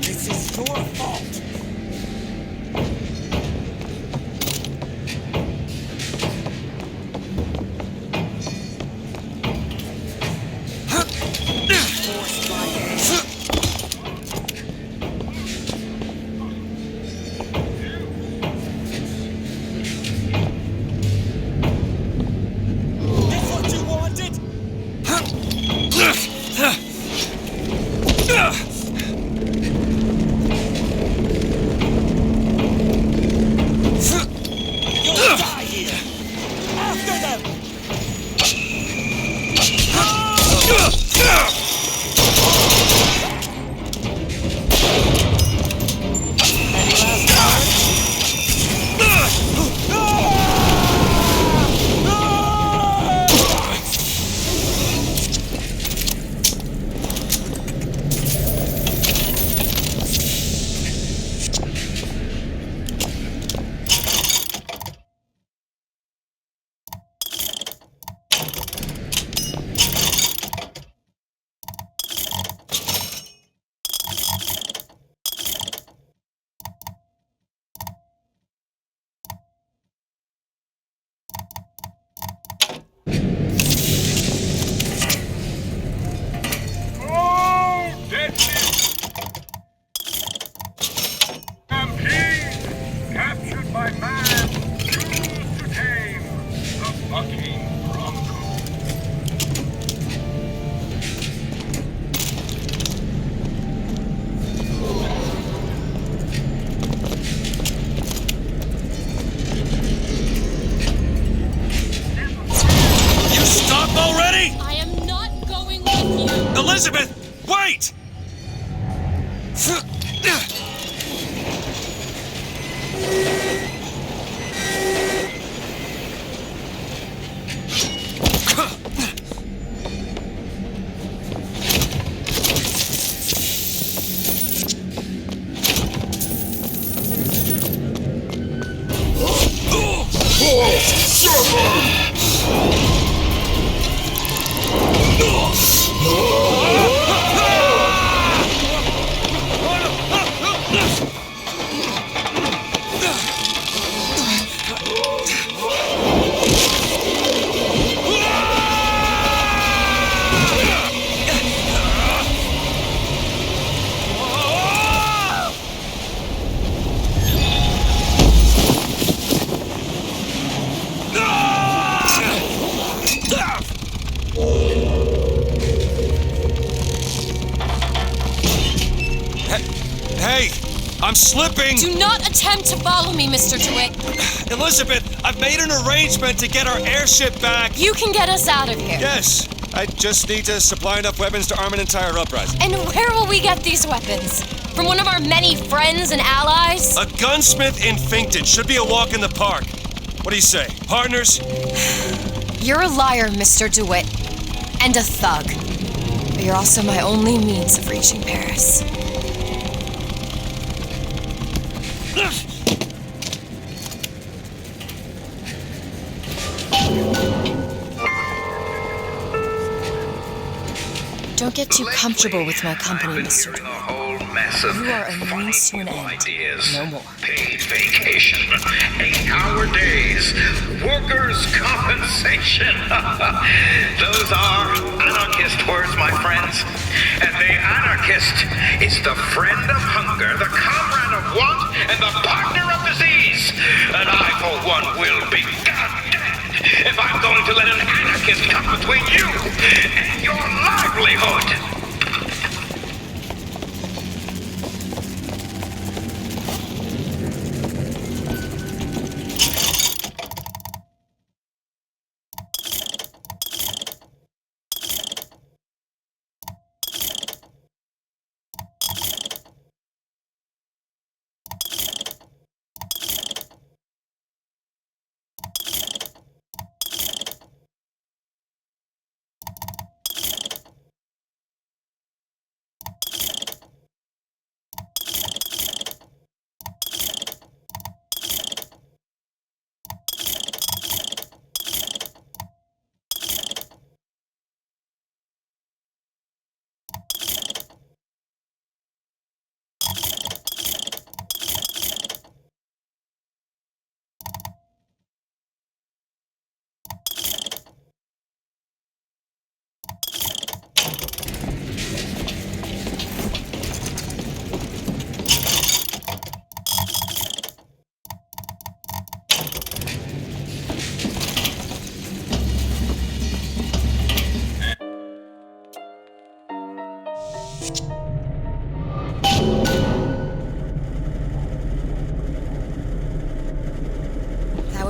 This is your fault. Forced my hand. Hey! I'm slipping! Do not attempt to follow me, Mr. DeWitt. Elizabeth, I've made an arrangement to get our airship back. You can get us out of here. Yes. I just need to supply enough weapons to arm an entire uprising. And where will we get these weapons? From one of our many friends and allies? A gunsmith in Finkton should be a walk in the park. What do you say, partners? You're a liar, Mr. DeWitt. And a thug. But you're also my only means of reaching Paris. Don't get too comfortable with my company, Mr. DeWitt. You are a means to an end. No more. Paid vacation, 8-hour days, workers' compensation. Those are anarchist words, my friends. And the anarchist is the friend of hunger, the comrade of want, and the partner of disease. And I, for one, will be goddamned if I'm going to let an anarchist come between you and your livelihood.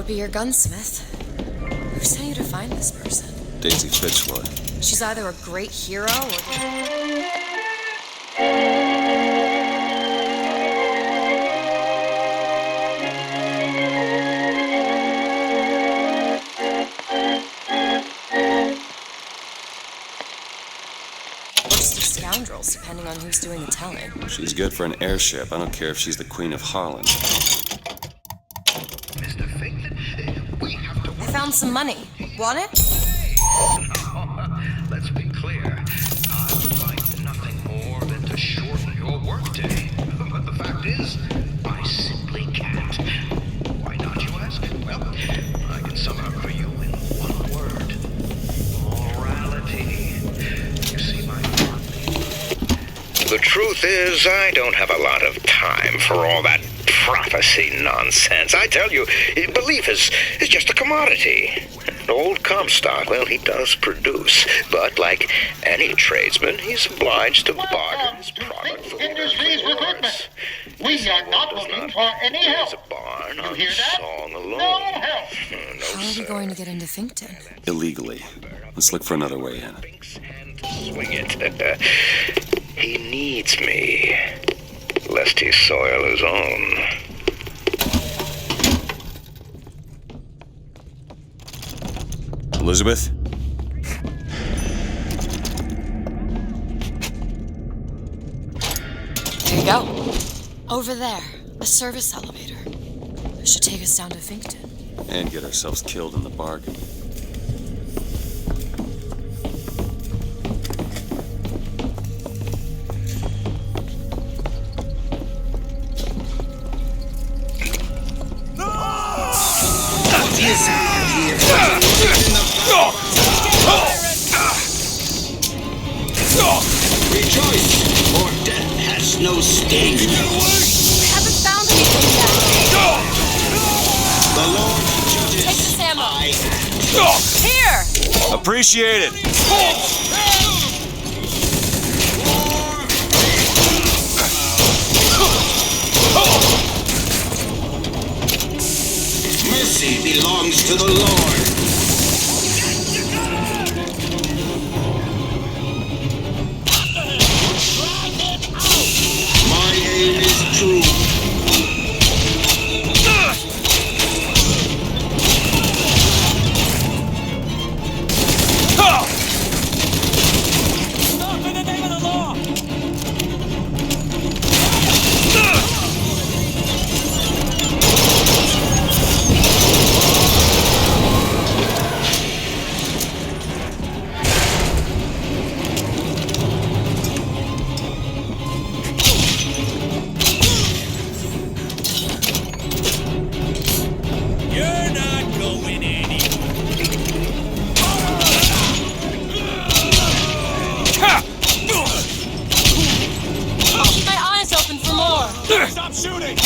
Be your gunsmith. Who sent you to find this person? Daisy Fitzroy. She's either a great hero or... worst of scoundrels, depending on who's doing the telling. She's good for an airship. I don't care if she's the Queen of Harlan. I found some money. Want it? Let's be clear. I would like nothing more than to shorten your workday. But the fact is, I simply can't. Why not, you ask? Well, I can sum up for you in one word. Morality. You see, my friend. The truth is, I don't have a lot of time for all that prophecy nonsense. I tell you, belief is just a commodity. An old Comstock, well, he does produce, but like any tradesman, he's obliged to bargain his product for Industries Recruitment. We are not looking for any help. You hear that? Song alone. No help. How are we going to get into Finkton? Illegally. Let's look for another way in. Swing it. He needs me. lest he soil his own. Elizabeth? Here you go. Over there, a service elevator. It should take us down to Finkton. And get ourselves killed in the bargain. Rejoice, for death has no sting. We haven't found anything yet. The Lord judges. Take this ammo. I Here! Appreciate it. Mercy belongs to the Lord. My aim is true. Stop in the name of the law! You're not going anywhere. Keep my eyes open for more. Stop shooting!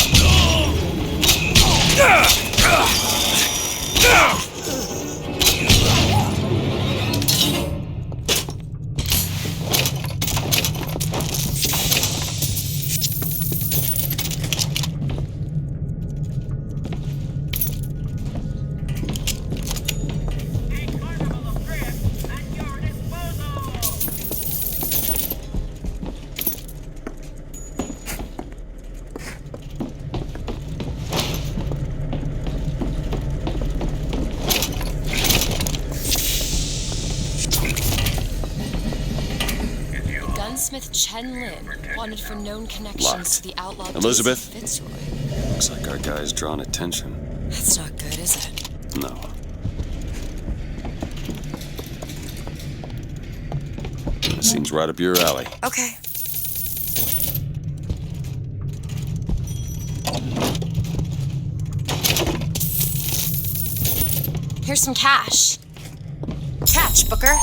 Gunsmith Chen Lin wanted for known connections Locked. to the outlaw Elizabeth? Fitzroy. Looks like our guy's drawn attention. That's not good, is it? No. Seems right up your alley. Okay. Here's some cash. Catch, Booker.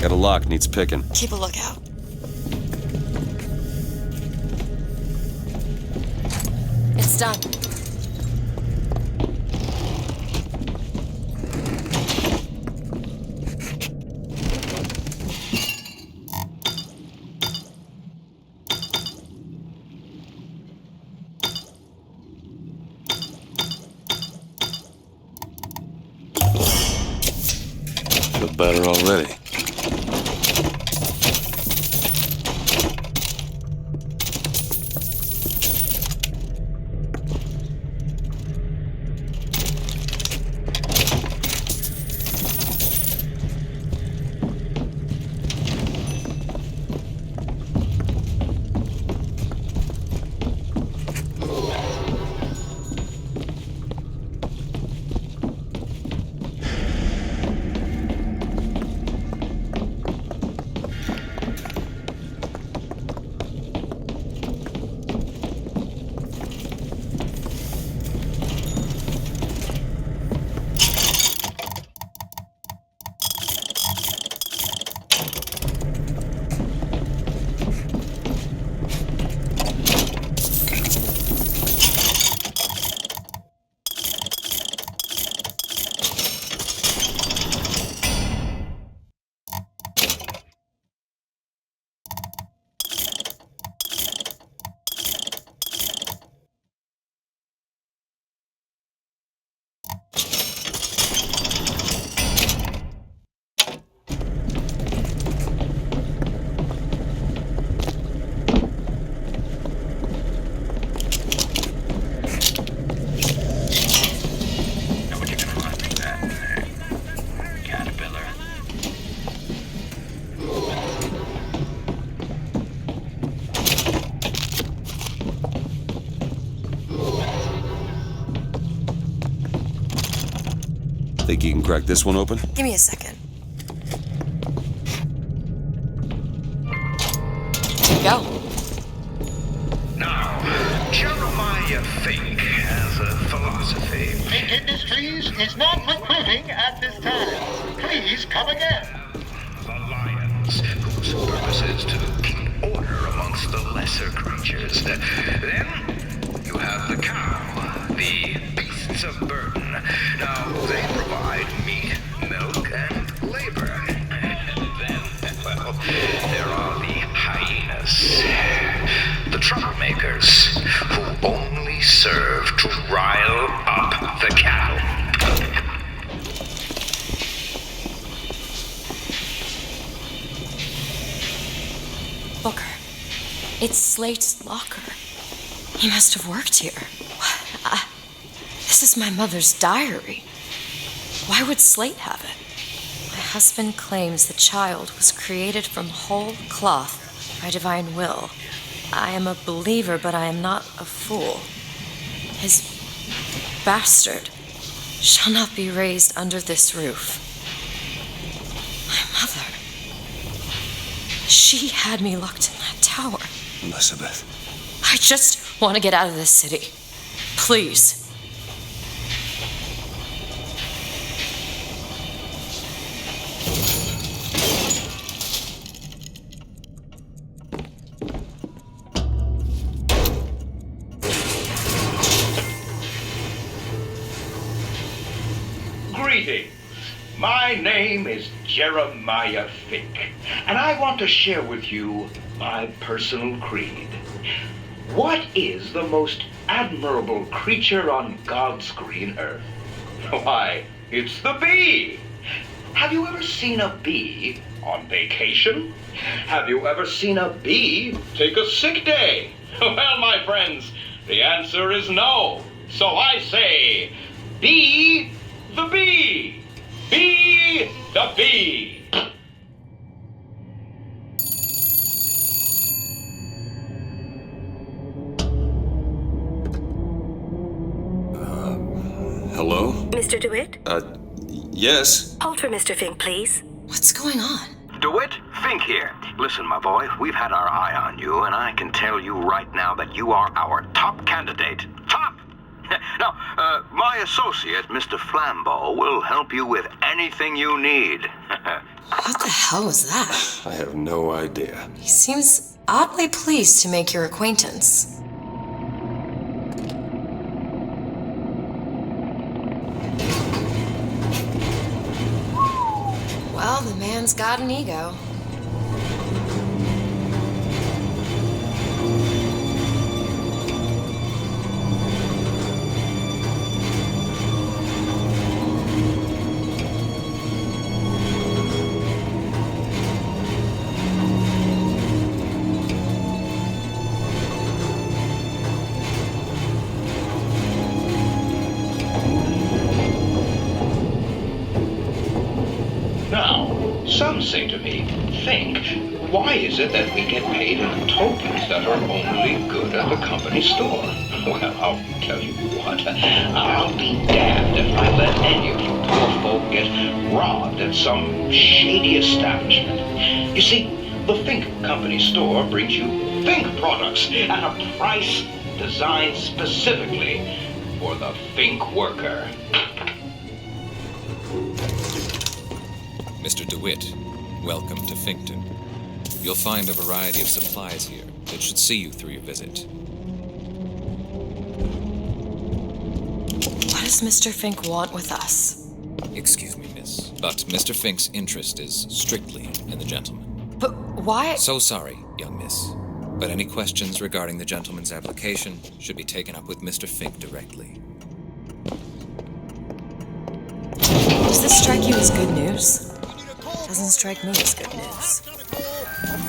Got a lock, needs picking. Keep a lookout. It's done. Feel better already. Think you can crack this one open? Give me a second. Go. Now, Jeremiah Fink has a philosophy. Fink Industries is not recruiting at this time. Please come again. The lions, whose purpose is to keep order amongst the lesser creatures. Then you have the cow, the beasts of burden. Now, they provide meat, milk, and labor. And then, well, there are the hyenas. The troublemakers, who only serve to rile up the cattle. Booker, it's Slate's locker. He must have worked here. This is my mother's diary. Why would Slate have it? My husband claims the child was created from whole cloth by divine will. I am a believer, but I am not a fool. His bastard shall not be raised under this roof. My mother, she had me locked in that tower. Elizabeth. I just want to get out of this city. Please. Greetings. My name is Jeremiah Fink, and I want to share with you my personal creed. What is the most admirable creature on God's green earth? Why, it's the bee. Have you ever seen a bee on vacation? Have you ever seen a bee take a sick day? Well, my friends, the answer is no. So I say, be the bee. Be the bee. Hello? Mr. DeWitt? Yes? Hold for Mr. Fink, please. What's going on? DeWitt, Fink here. Listen, my boy, we've had our eye on you, and I can tell you right now that you are our top candidate. Top! Now, my associate, Mr. Flambeau, will help you with anything you need. What the hell was that? I have no idea. He seems oddly pleased to make your acquaintance. Well, the man's got an ego. Some say to me, Fink, why is it that we get paid in tokens that are only good at the company store? Well, I'll tell you what, I'll be damned if I let any of you poor folk get robbed at some shady establishment. You see, the Fink Company store brings you Fink products at a price designed specifically for the Fink worker. Mr. DeWitt, welcome to Finkton. You'll find a variety of supplies here that should see you through your visit. What does Mr. Fink want with us? Excuse me, miss, but Mr. Fink's interest is strictly in the gentleman. But why? So sorry, young miss, but any questions regarding the gentleman's application should be taken up with Mr. Fink directly. Does this strike you as good news? Doesn't strike me as good news.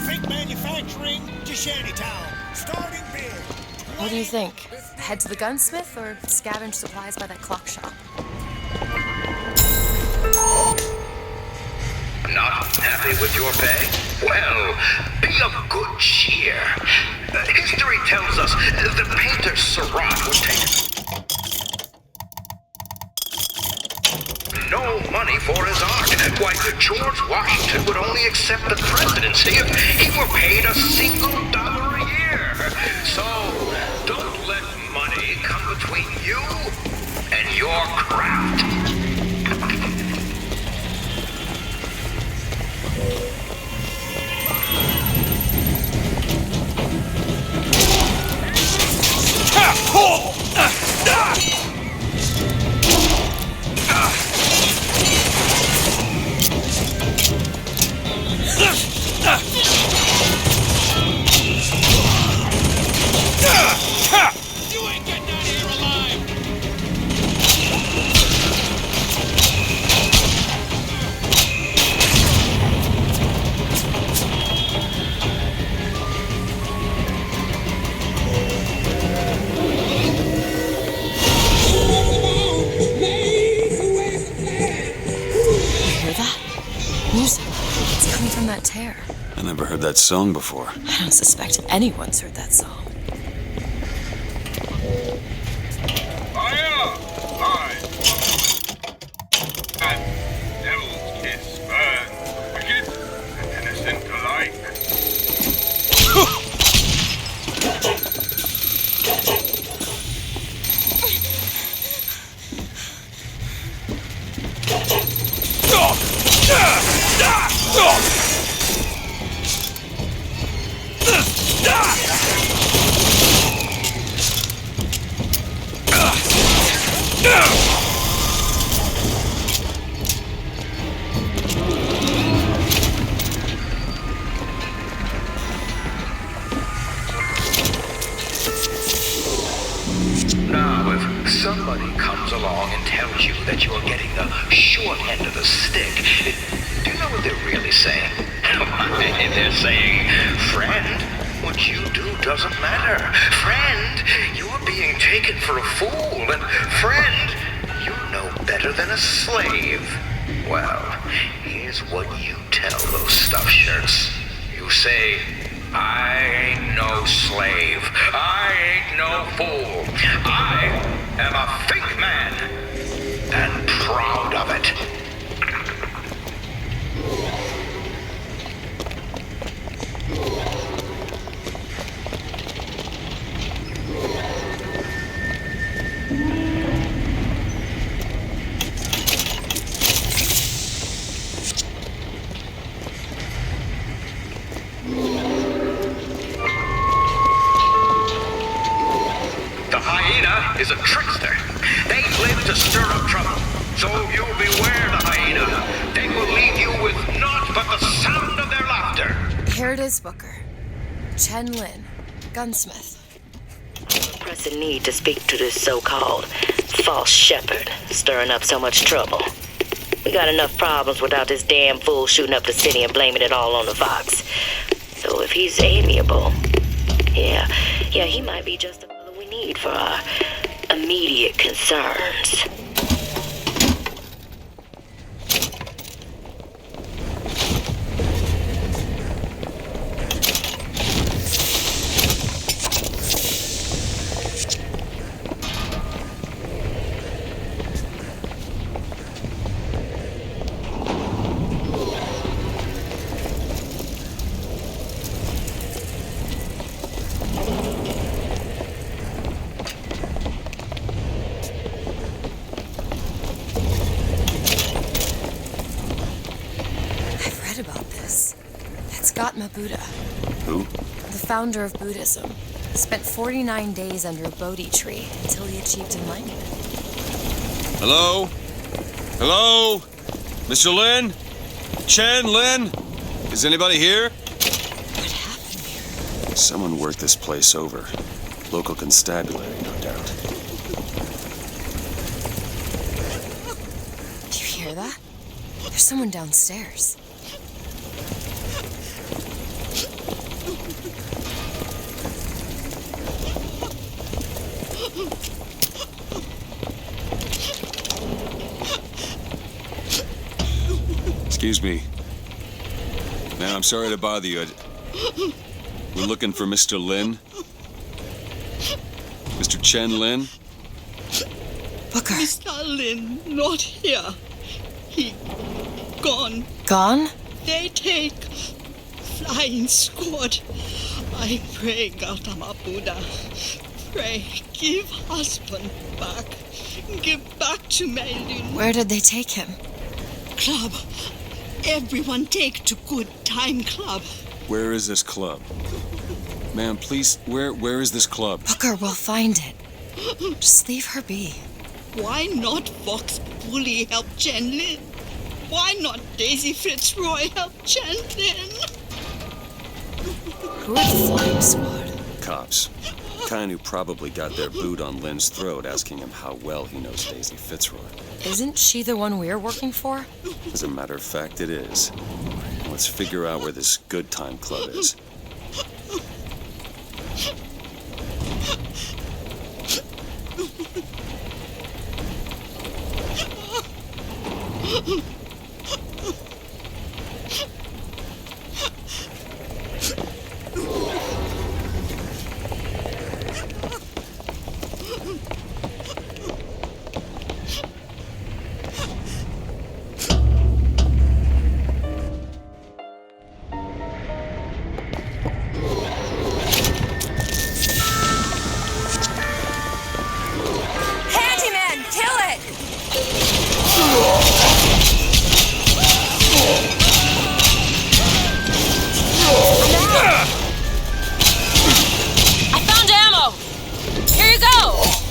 Fink manufacturing to Shantytown. Starting bid. What do you think? Head to the gunsmith or scavenge supplies by that clock shop? Not happy with your pay? Well, be of good cheer. History tells us the painter Seurat was taken. No money for his art. Why, George Washington would only accept the presidency if he were paid $1 a year. So, don't let money come between you and your craft. You ain't getting out of here alive! Music. It's coming from that tear. I never heard that song before. I don't suspect anyone's heard that song. Fire! Live! And devil's kiss burn. Wicked and innocent alike. Now, if somebody comes along and tells you that you're getting the short end of the stick, do you know what they're really saying? They're saying, friend, what you do doesn't matter. Friend, you're being taken for a fool. And friend, you're no better than a slave. Well, here's what you tell those stuffed shirts. You say, I ain't no slave. I ain't no fool. I am a fake man, and proud of it. Is a trickster. They live to stir up trouble. So you beware the hyena. They will leave you with naught but the sound of their laughter. Here it is, Booker. Chen Lin, gunsmith. Pressing need to speak to this so-called false shepherd, stirring up so much trouble. We got enough problems without this damn fool shooting up the city and blaming it all on the Vox. So if he's amiable, yeah, he might be just the fellow we need for our immediate concerns. Buddha. Who? The founder of Buddhism. Spent 49 days under a Bodhi tree until he achieved enlightenment. Hello? Hello? Mr. Lin? Chen Lin? Is anybody here? What happened here? Someone worked this place over. Local constabulary, no doubt. Do you hear that? There's someone downstairs. Excuse me. Man, I'm sorry to bother you. We're looking for Mr. Lin. Mr. Chen Lin. Booker. Mr. Lin, not here. He gone. Gone? They take flying squad. I pray, Gautama Buddha. Pray, give husband back. Give back to Meilun. Where did they take him? Club. Everyone take to good time club. Where is this club? Ma'am, please, where is this club? Booker will find it. Just leave her be. Why not Vox Populi help Chen Lin? Why not Daisy Fitzroy help Chen Lin? Who are the flying squad? Cops. Kind who probably got their boot on Lynn's throat asking him how well he knows Daisy Fitzroy. Isn't she the one we're working for? As a matter of fact, it is. Let's figure out where this good time club is.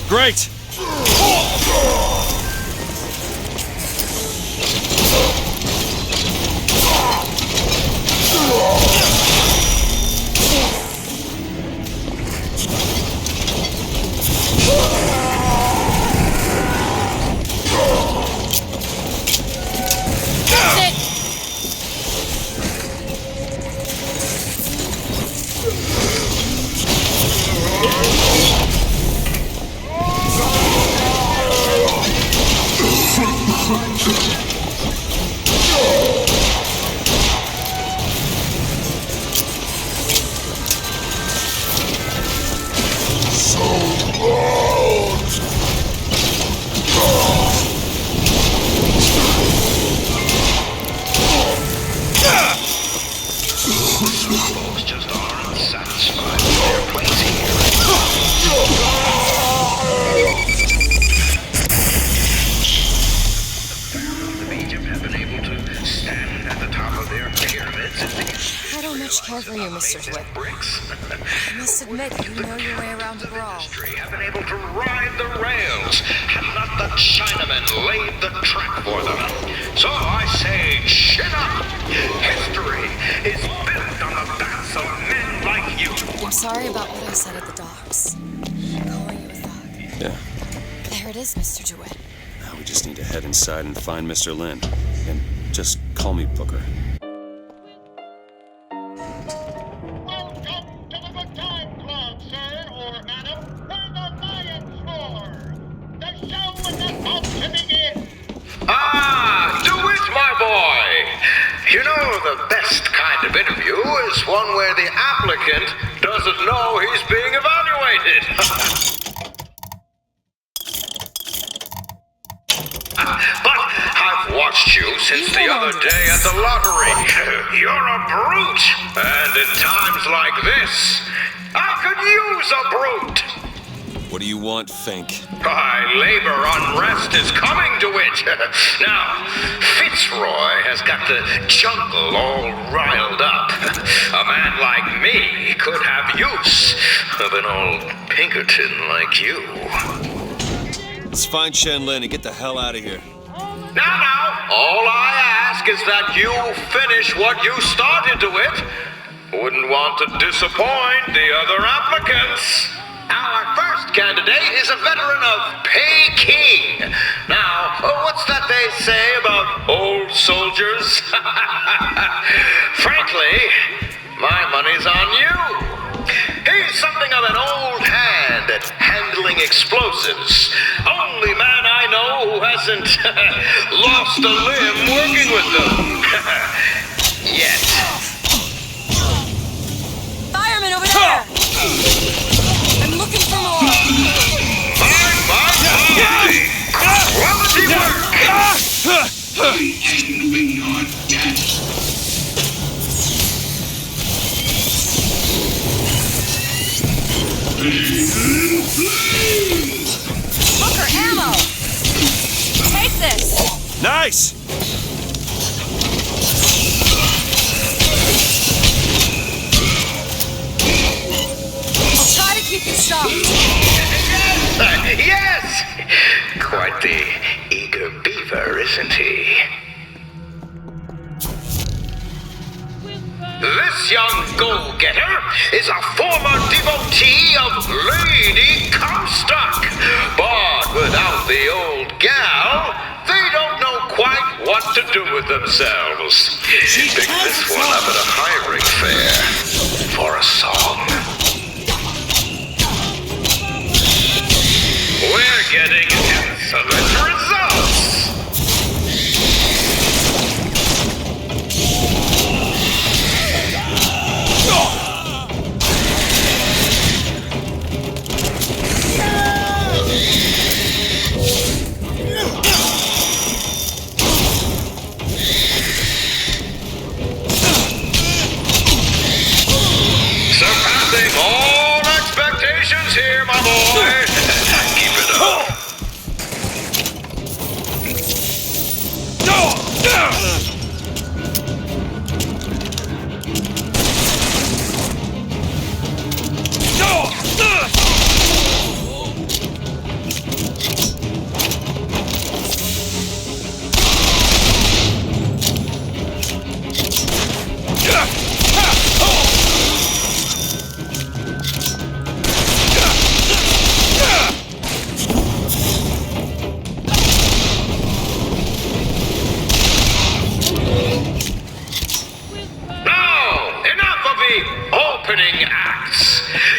Great! Care for you, Mr. DeWitt. I must admit, you know your way around a brawl. Have been able to ride the rails, had not the Chinamen laid the track for them. So I say, chin up! History is built on the backs of men like you. I'm sorry about what I said at the docks. Calling you a thug. Yeah. There it is, Mr. DeWitt. Now we just need to head inside and find Mr. Lin. And just call me Booker. You know, the best kind of interview is one where the applicant doesn't know he's being evaluated. But I've watched you since the other day at the lottery. You're a brute. And in times like this, I could use a brute. What do you want, Fink? Labor unrest is coming to it. Now, Fitzroy has got the jungle all riled up. A man like me could have use of an old Pinkerton like you. Let's find Shen Lin and get the hell out of here. Now, all I ask is that you finish what you started to it. Wouldn't want to disappoint the other applicants. Our first candidate is a veteran of Peking. Now, what's that they say about old soldiers? Frankly, my money's on you. He's something of an old hand at handling explosives. Only man I know who hasn't lost a limb working with them. Yet. Fireman over there! I'm looking for more. My, quality work! Booker, ammo! Take this! Nice! I'll try to keep you stopped. Yes! Quite the eager beaver, isn't he? This young go-getter is a former devotee of Lady Comstock. But without the old gal, they don't know quite what to do with themselves. Pick this one up at a hiring fair for a song. We're getting excellent results. Surpassing all expectations here, my boy. Keep it up.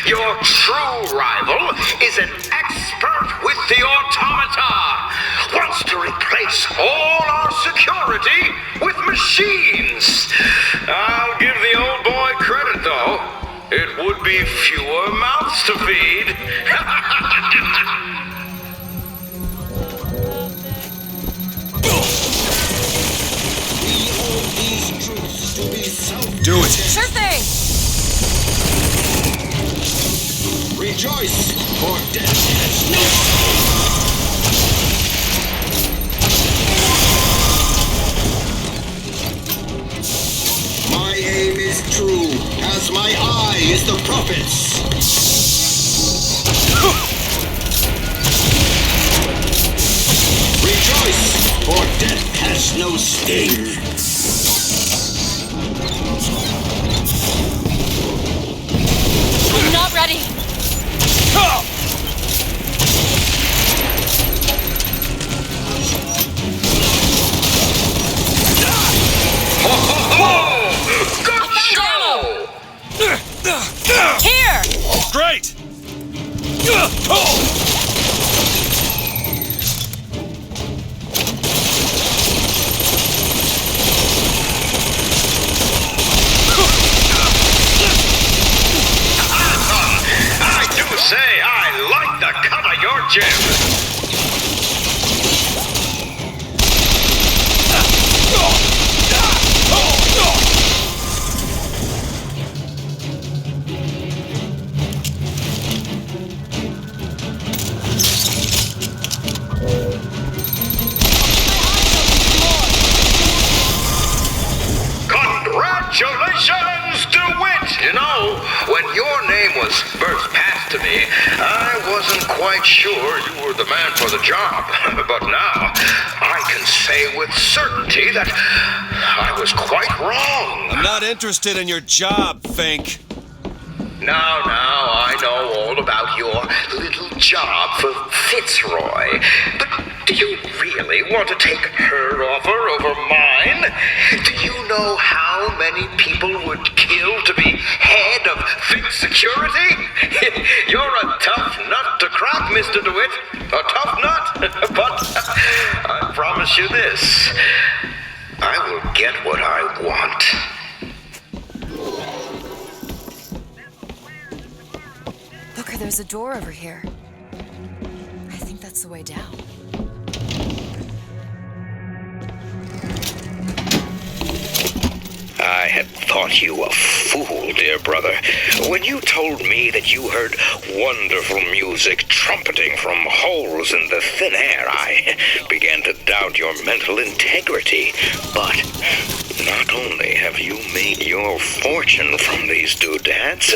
Your true rival is an expert with the automata. Wants to replace all our security with machines. I'll give the old boy credit, though. It would be fewer mouths to feed. Do it. Sure thing. Rejoice, for death has no sting. My aim is true, as my eye is the prophet's. Rejoice, for death has no sting. I'm not ready. Good show! Here! Great! I do say I like the cut of your jib. Congratulations, DeWitt! You know, when your name was first passed to me, I wasn't quite sure you were the man for the job. But now, I can say with certainty that I was quite wrong. I'm not interested in your job, Fink. Now, I know all about your little job for Fitzroy. But do you really want to take her offer over mine? Do you know how many people would kill to be head of Fink Security? You're a tough nut to crack, Mr. DeWitt. A tough nut. But I promise you this. I will get what I want. Booker, there's a door over here. I think that's the way down. I I had thought you a fool, dear brother. When you told me that you heard wonderful music trumpeting from holes in the thin air, I began to doubt your mental integrity. But not only have you made your fortune from these doodads,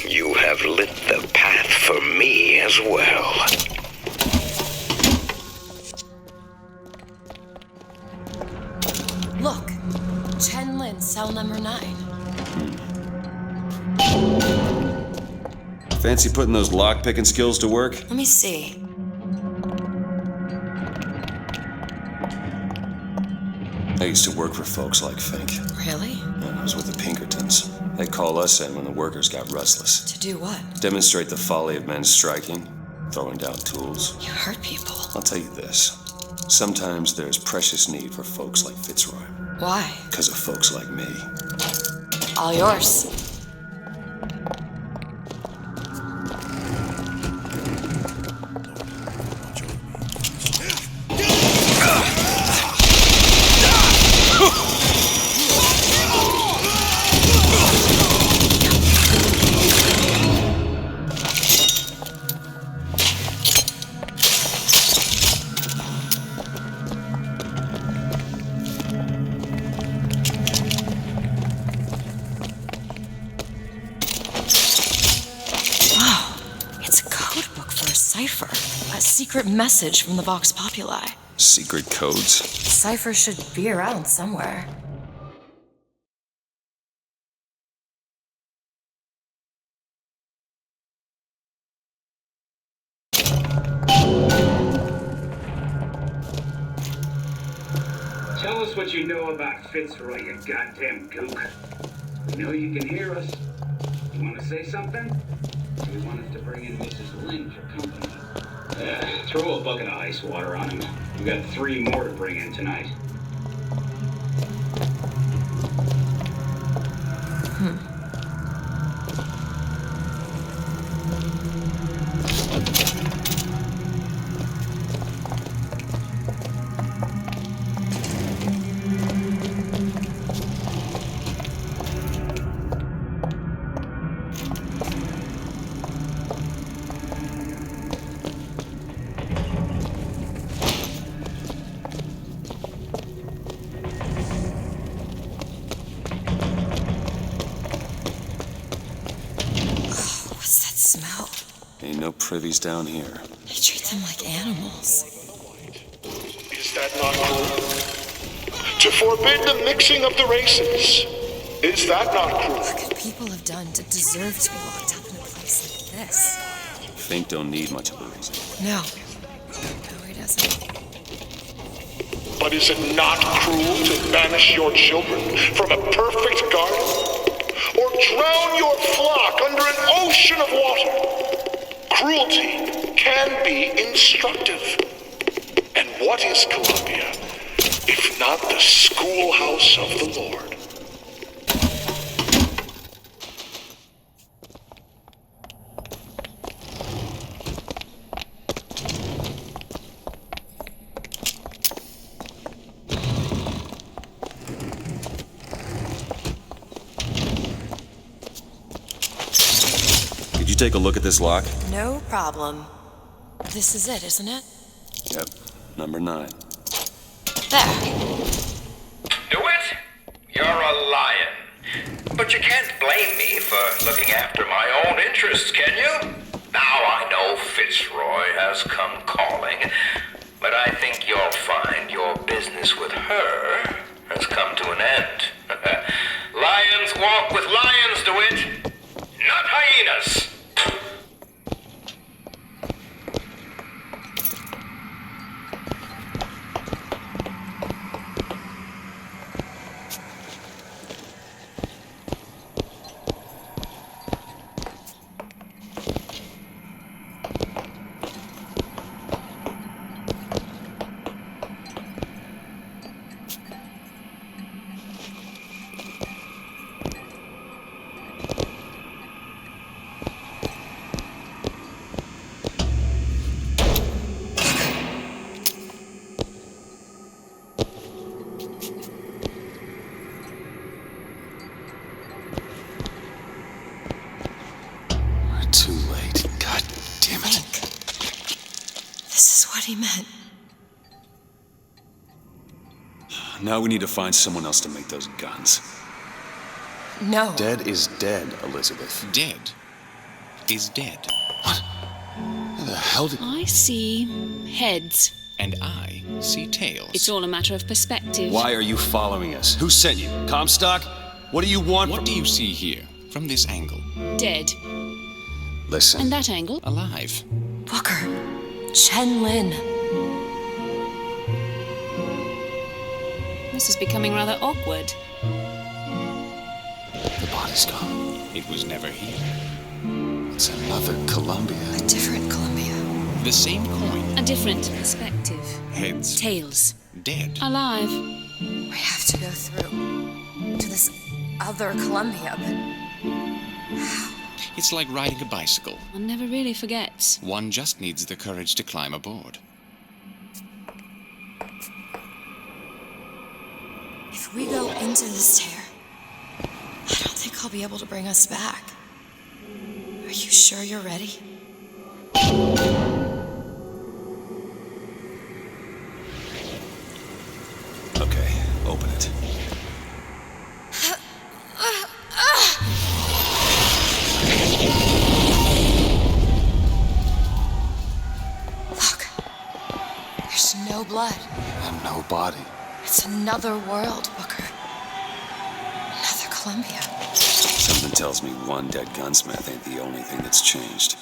you have lit the path for me as well. Look, Chen Lin, cell number 9. Fancy putting those lock-picking skills to work? Let me see. I used to work for folks like Fink. Really? I was with the Pinkertons. They'd call us in when the workers got restless. To do what? Demonstrate the folly of men striking, throwing down tools. You hurt people. I'll tell you this. Sometimes there's precious need for folks like Fitzroy. Why? Because of folks like me. All yours. A secret message from the Vox Populi. Secret codes? Cipher should be around somewhere. Tell us what you know about Fitzroy, you goddamn gook. We know you can hear us. You want to say something? Do you want us to bring in Mrs. Lynn for company? Throw a bucket of ice water on him. We've got 3 more to bring in tonight. Ain't no privies down here. They treat them like animals. Is that not cruel? To forbid the mixing of the races. Is that not cruel? What could people have done to deserve to be locked up in a place like this? Fink don't need much of a reason. No. No, he doesn't. But is it not cruel to banish your children from a perfect garden? Or drown your flock under an ocean of water? Cruelty can be instructive. And what is Columbia, if not the schoolhouse of the Lord? Could you take a look at this lock? No problem. This is it, isn't it? Yep, number 9. There. DeWitt, you're a lion. But you can't blame me for looking after my own interests, can you? Now I know Fitzroy has come calling, but I think you'll find your business with her has come to an end. Lions walk with lions, DeWitt, not hyenas. he meant. Now we need to find someone else to make those guns. No. Dead is dead, Elizabeth. Dead is dead. Where the hell did... I see heads. And I see tails. It's all a matter of perspective. Why are you following us? Who sent you? Comstock? What do you want What do you see here, from this angle? Dead. Listen. And that angle? Alive. Booker. Chen Lin. This is becoming rather awkward. The body's gone. It was never here. It's another Columbia. A different Columbia. The same coin. A different perspective. Heads. Tails. Dead. Alive. We have to go through to this other Columbia, but how? It's like riding a bicycle. One never really forgets. One just needs the courage to climb aboard. If we go into this tear, I don't think I'll be able to bring us back. Are you sure you're ready? Okay, open it. Look, there's no blood. And no body. It's another world, Booker. Another Columbia. Something tells me one dead gunsmith ain't the only thing that's changed.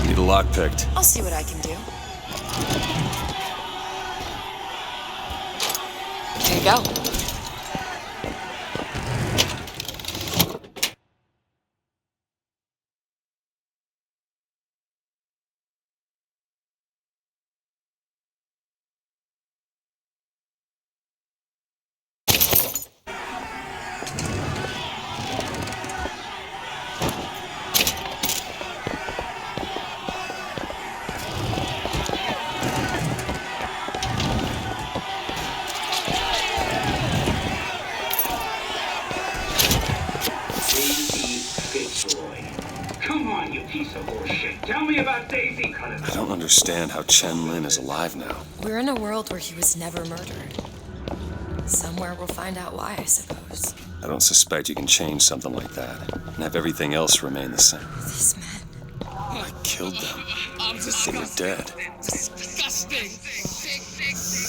Need a lock picked. I'll see what I can do. There you go. Come on, you piece of horseshit. Tell me about Daisy Cutter. I don't understand how Chen Lin is alive now. We're in a world where he was never murdered. Somewhere we'll find out why, I suppose. I don't suspect you can change something like that and have everything else remain the same. These men. I killed them. They were dead. Disgusting.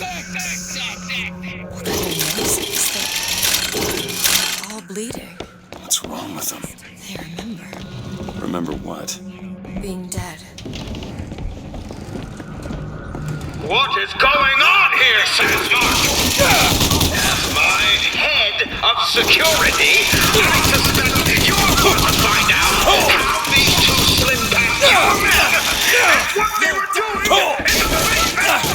Look at their noses. They're all bleeding. What's wrong with them? They remember Remember what? being dead. What is going on here, Sandmark? As my head of security, I suspect you're going to find out how these two slim bastards and what they were doing in the basement.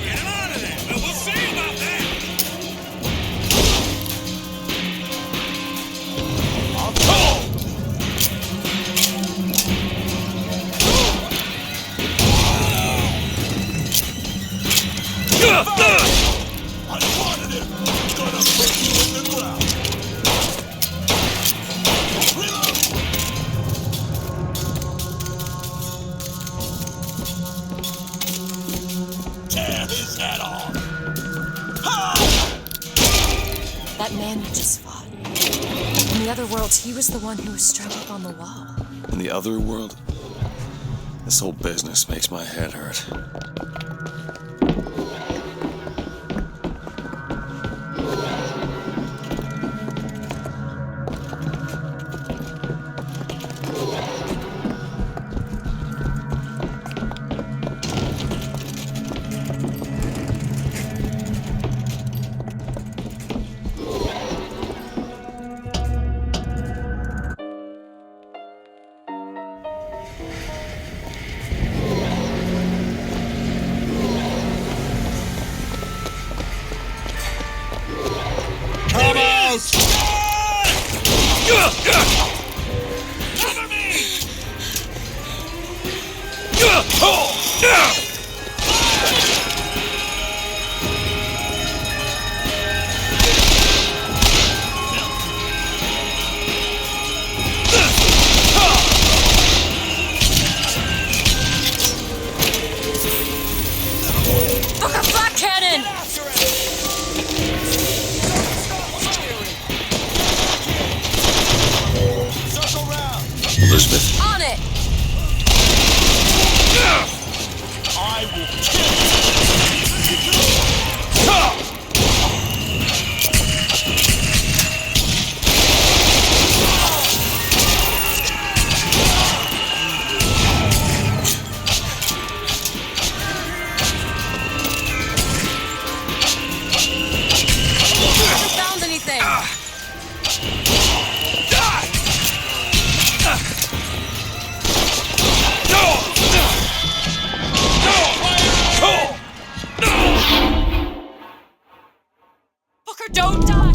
Get him out of there. Well, we'll see about that. I wanted him. Gonna put you in the ground. Reload. Tear his head off. That man you just fought. In the other worlds, he was the one who was strung up on the wall. In the other world? This whole business makes my head hurt. out! Cover me! Booker, flat cannon! Elizabeth. On it! I will kill Haven't found anything. Booker, don't die!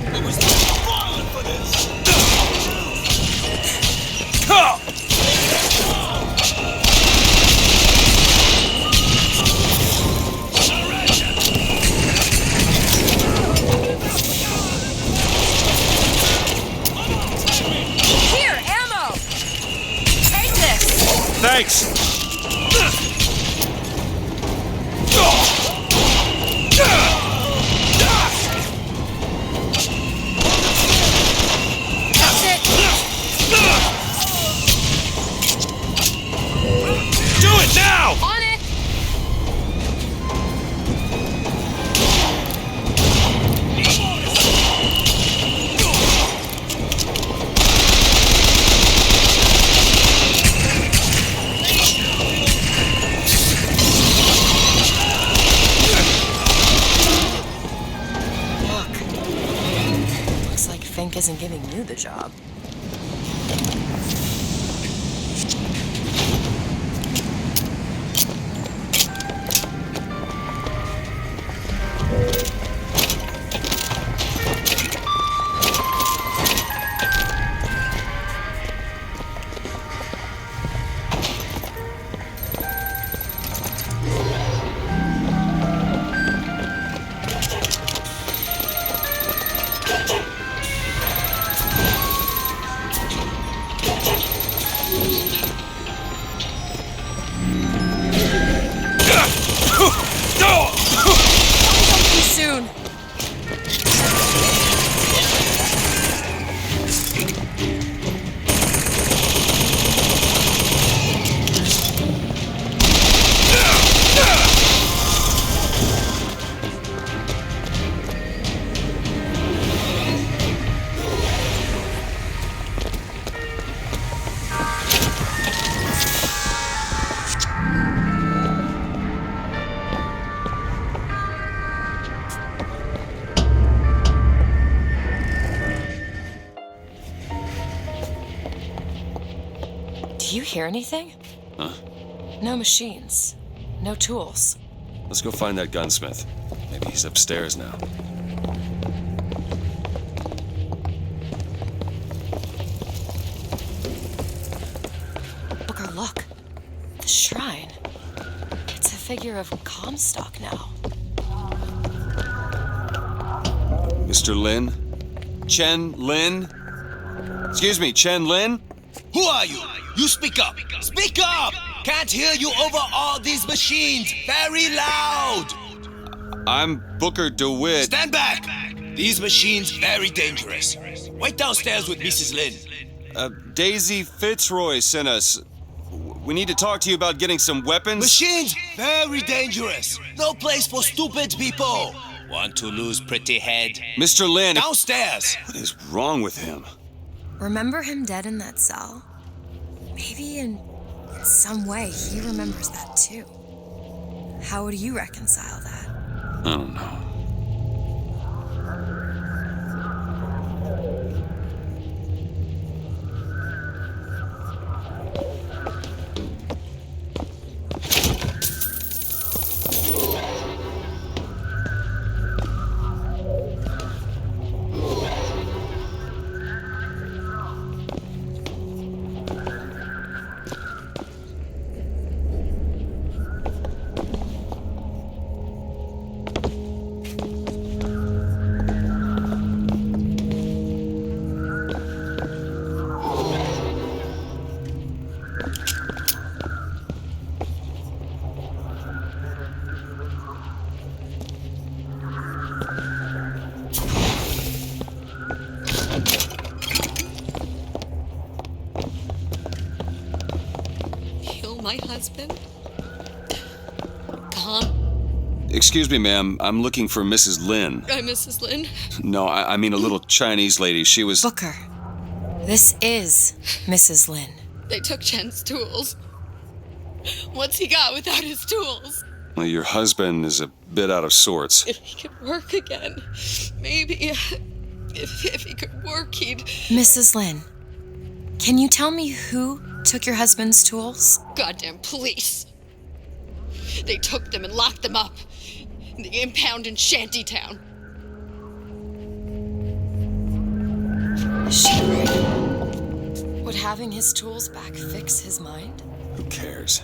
It was falling for this. Here, ammo! Take this! Thanks! That's it! Do it now! On it! Looks like Fink isn't giving you the job. Too soon. Do you hear anything? Huh? No machines. No tools. Let's go find that gunsmith. Maybe he's upstairs now. Booker, look. The shrine. It's a figure of Comstock now. Mr. Lin? Chen Lin? Excuse me, Chen Lin? Who are you? You speak up! Speak up! Can't hear you over all these machines! Very loud! I'm Booker DeWitt. Stand back! These machines very dangerous. Wait downstairs with Mrs. Lin. Daisy Fitzroy sent us. We need to talk to you about getting some weapons. Machines very dangerous. No place for stupid people. Want to lose pretty head? Mr. Lin. Downstairs. What is wrong with him? Remember him dead in that cell? Maybe in some way he remembers that too. How would you reconcile that? I don't know. my husband gone? Excuse me, ma'am. I'm looking for Mrs. Lin. I'm Mrs. Lin. No, I mean a little Chinese lady. She was... Booker, this is Mrs. Lin. They took Chen's tools. What's he got without his tools? Well, your husband is a bit out of sorts. If he could work again, maybe. If he could work, he'd... Mrs. Lin, can you tell me who took your husband's tools? Goddamn police. They took them and locked them up in the impound in Shantytown. Is she right? Would having his tools back fix his mind? Who cares?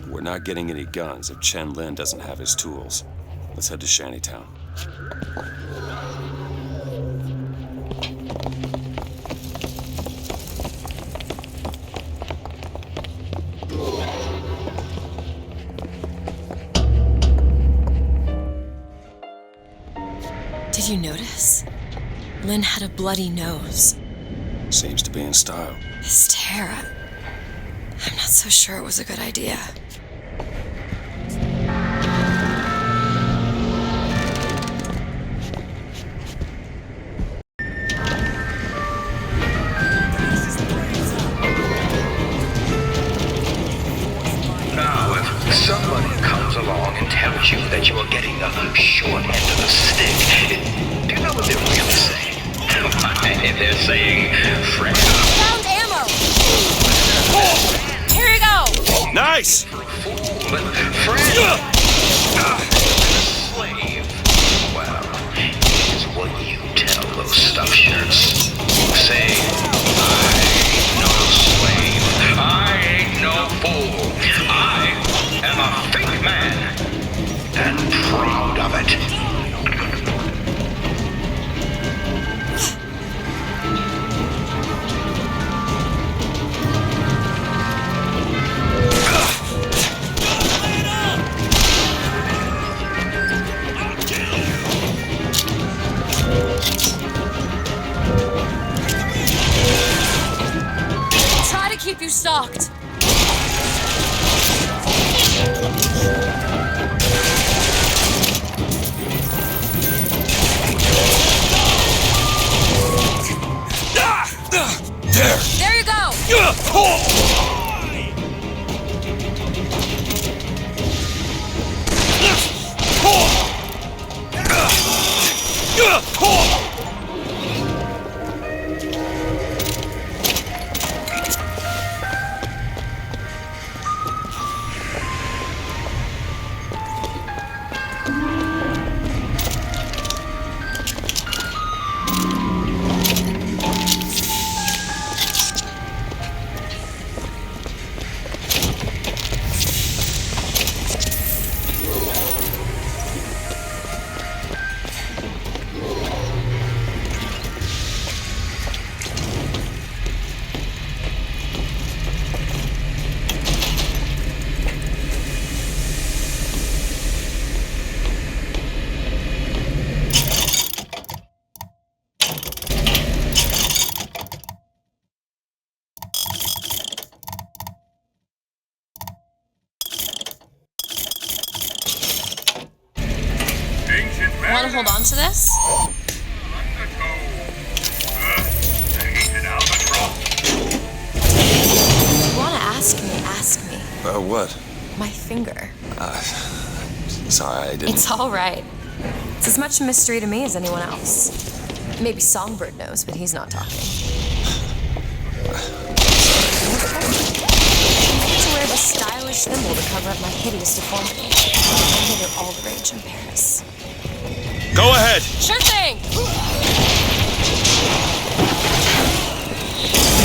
We're not getting any guns if Chen Lin doesn't have his tools. Let's head to Shantytown. Did you notice? Lin had a bloody nose. Seems to be in style. This Tara. I'm not so sure it was a good idea. Now, if somebody comes along and tells you that you are getting the short end of the stick, do you know what they're really saying? They're saying, friend. Found ammo! Here you go! Nice! Friend. Slave. Well, here's what you tell those stuffed shirts. Say, I ain't no slave. I ain't no fool. I am a fake man. And proud of it. Try to keep you stocked. There you go! Want to hold on to this? If you want to ask me, ask me. What? My finger. Sorry, I didn't... It's all right. It's as much a mystery to me as anyone else. Maybe Songbird knows, but he's not talking. I need to wear this stylish thimble to cover up my hideous deformity. I hear they're all the rage in Paris. Go ahead! Sure thing! See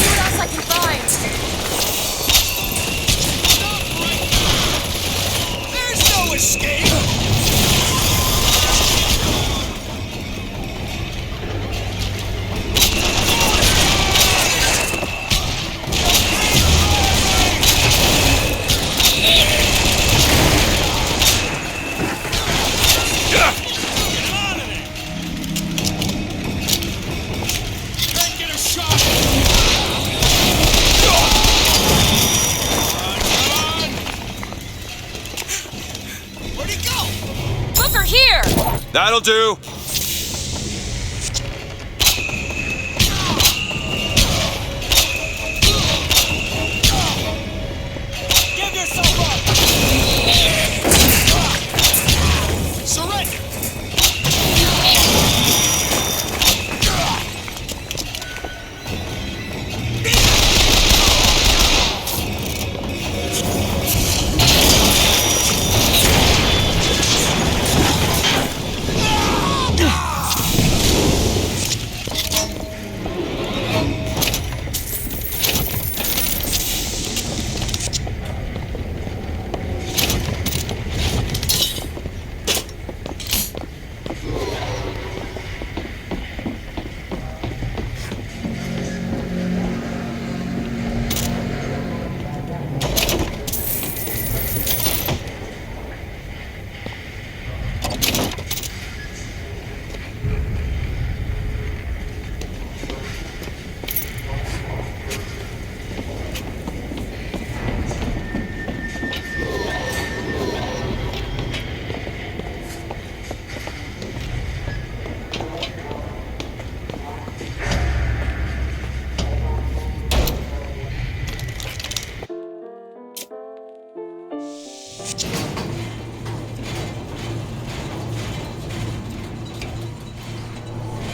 what else I can find. There's no escape! That'll do. Give yourself up! Surrender!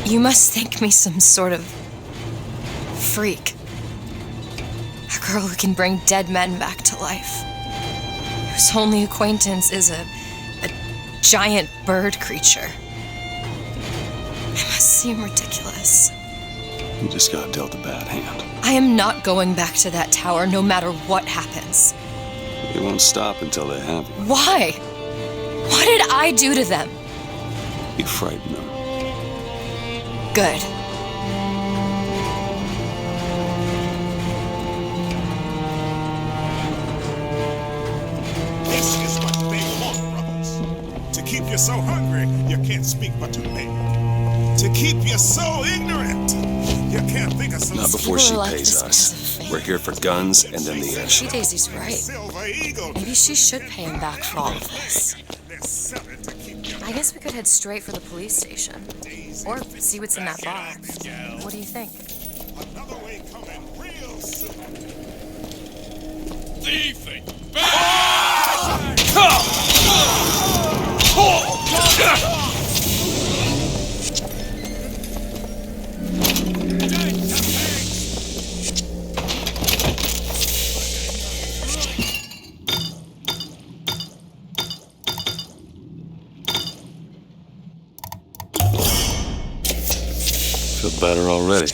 You must think me some sort of freak. A girl who can bring dead men back to life. Whose only acquaintance is a giant bird creature. It must seem ridiculous. You just got dealt a bad hand. I am not going back to that tower no matter what happens. They won't stop until they have you. Why? What did I do to them? You frighten them. Good. This is what they want, brothers. To keep you so hungry, you can't speak but to me. To keep you so ignorant, you can't think of some... Not before she pays us. We're here for guns and then the airship. Maybe Daisy's right. Maybe she should pay him back for all of this. I guess we could head straight for the police station. Or see what's in that box. What do you think? Another way coming real soon. Thieving! Feel better already.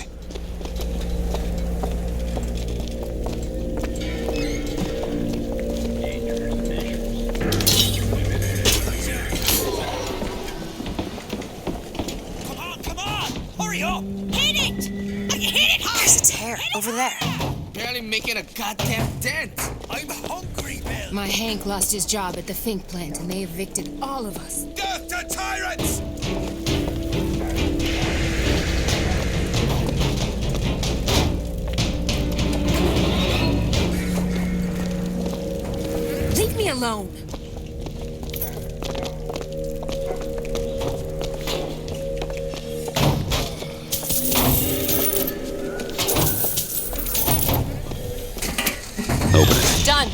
Come on! Hurry up! Hit it! Hit it hard! There's its hair over there. Barely making a goddamn dent. I'm hungry, Bill. My Hank lost his job at the Fink plant and they evicted all of us. Death to tyrants! Leave me alone. Open it. Done.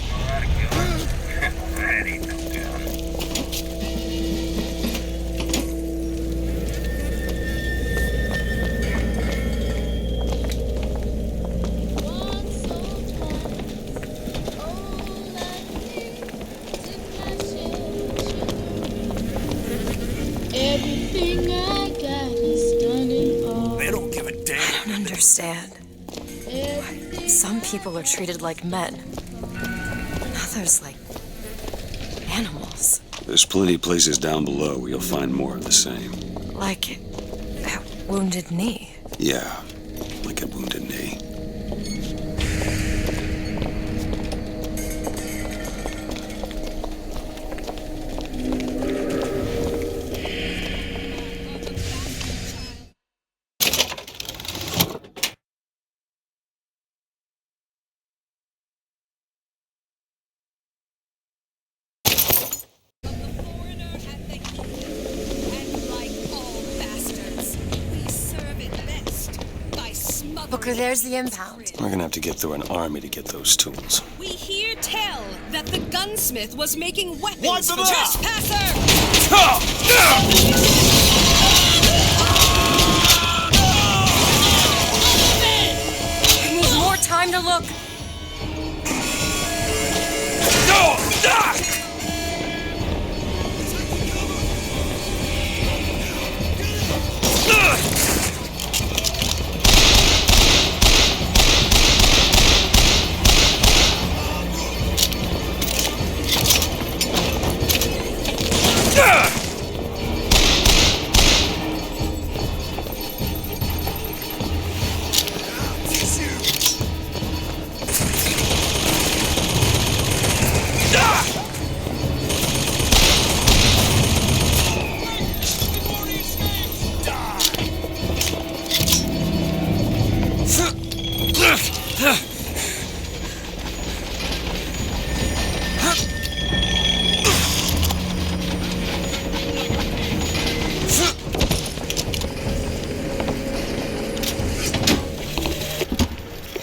Everything I got is done in all. They don't give a damn. I don't understand. Why some people are treated like men. And others like animals. There's plenty of places down below where you'll find more of the same. Like that wounded knee. Yeah, like a wounded knee. Booker, there's the impound. We're gonna have to get through an army to get those tools. We hear tell that the gunsmith was making weapons Wipe for them out! trespasser! I need more time to look.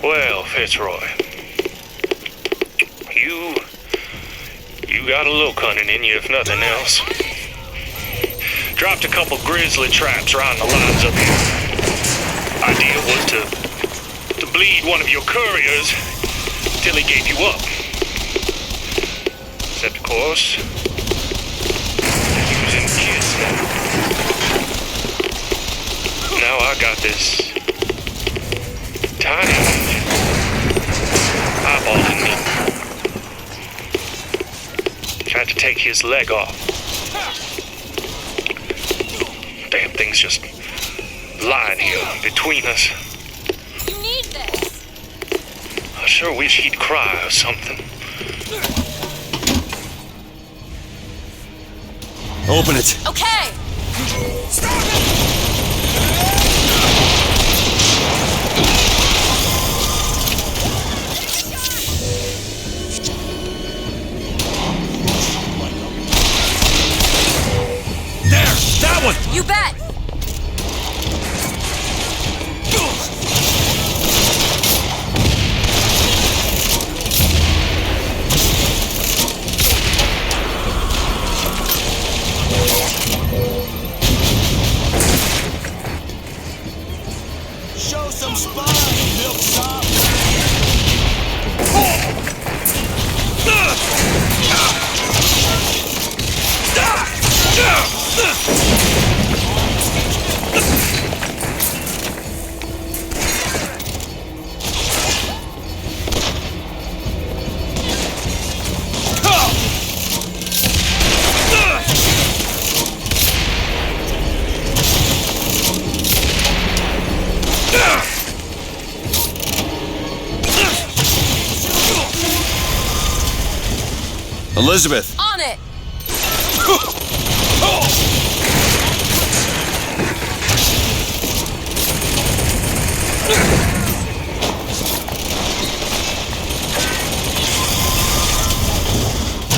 Well, Fitzroy, you got a little cunning in you, if nothing else. Dropped a couple grizzly traps around the lines up here. Idea was to bleed one of your couriers till he gave you up. Except, of course, he was in the kids. Now I got this tiny eyeball in me. Tried to take his leg off. Damn thing's just lying here between us. You need this. I sure wish he'd cry or something. Open it. Okay. Stop it! That one! You bet! Show some spine, milksop. Elizabeth! On it!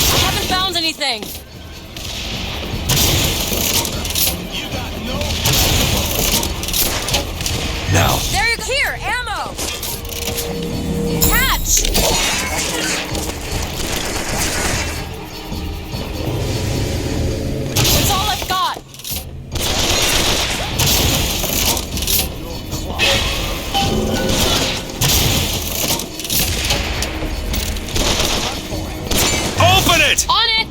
I haven't found anything. Now. There you go. Here, ammo. Catch. That's all I've got. Open it! On it.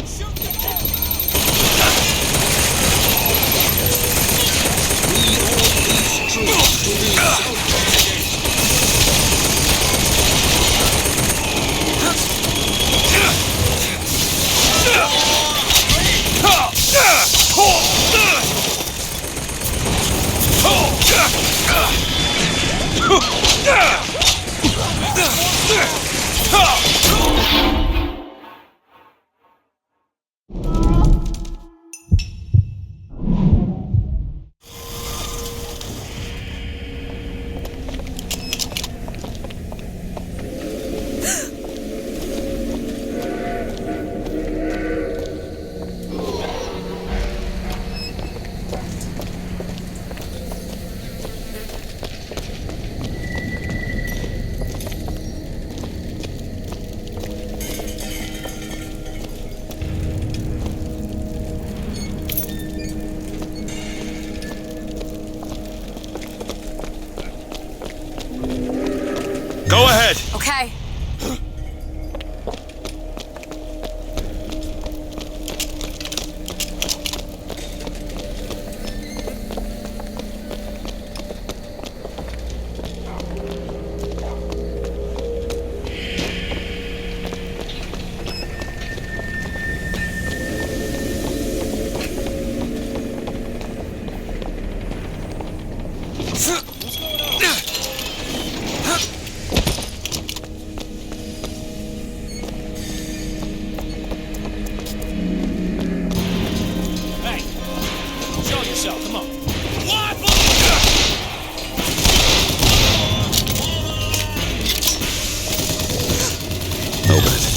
ahead. Okay.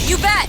You bet!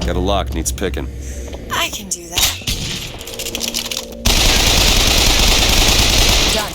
Got a lock, needs picking. I can do that. Done.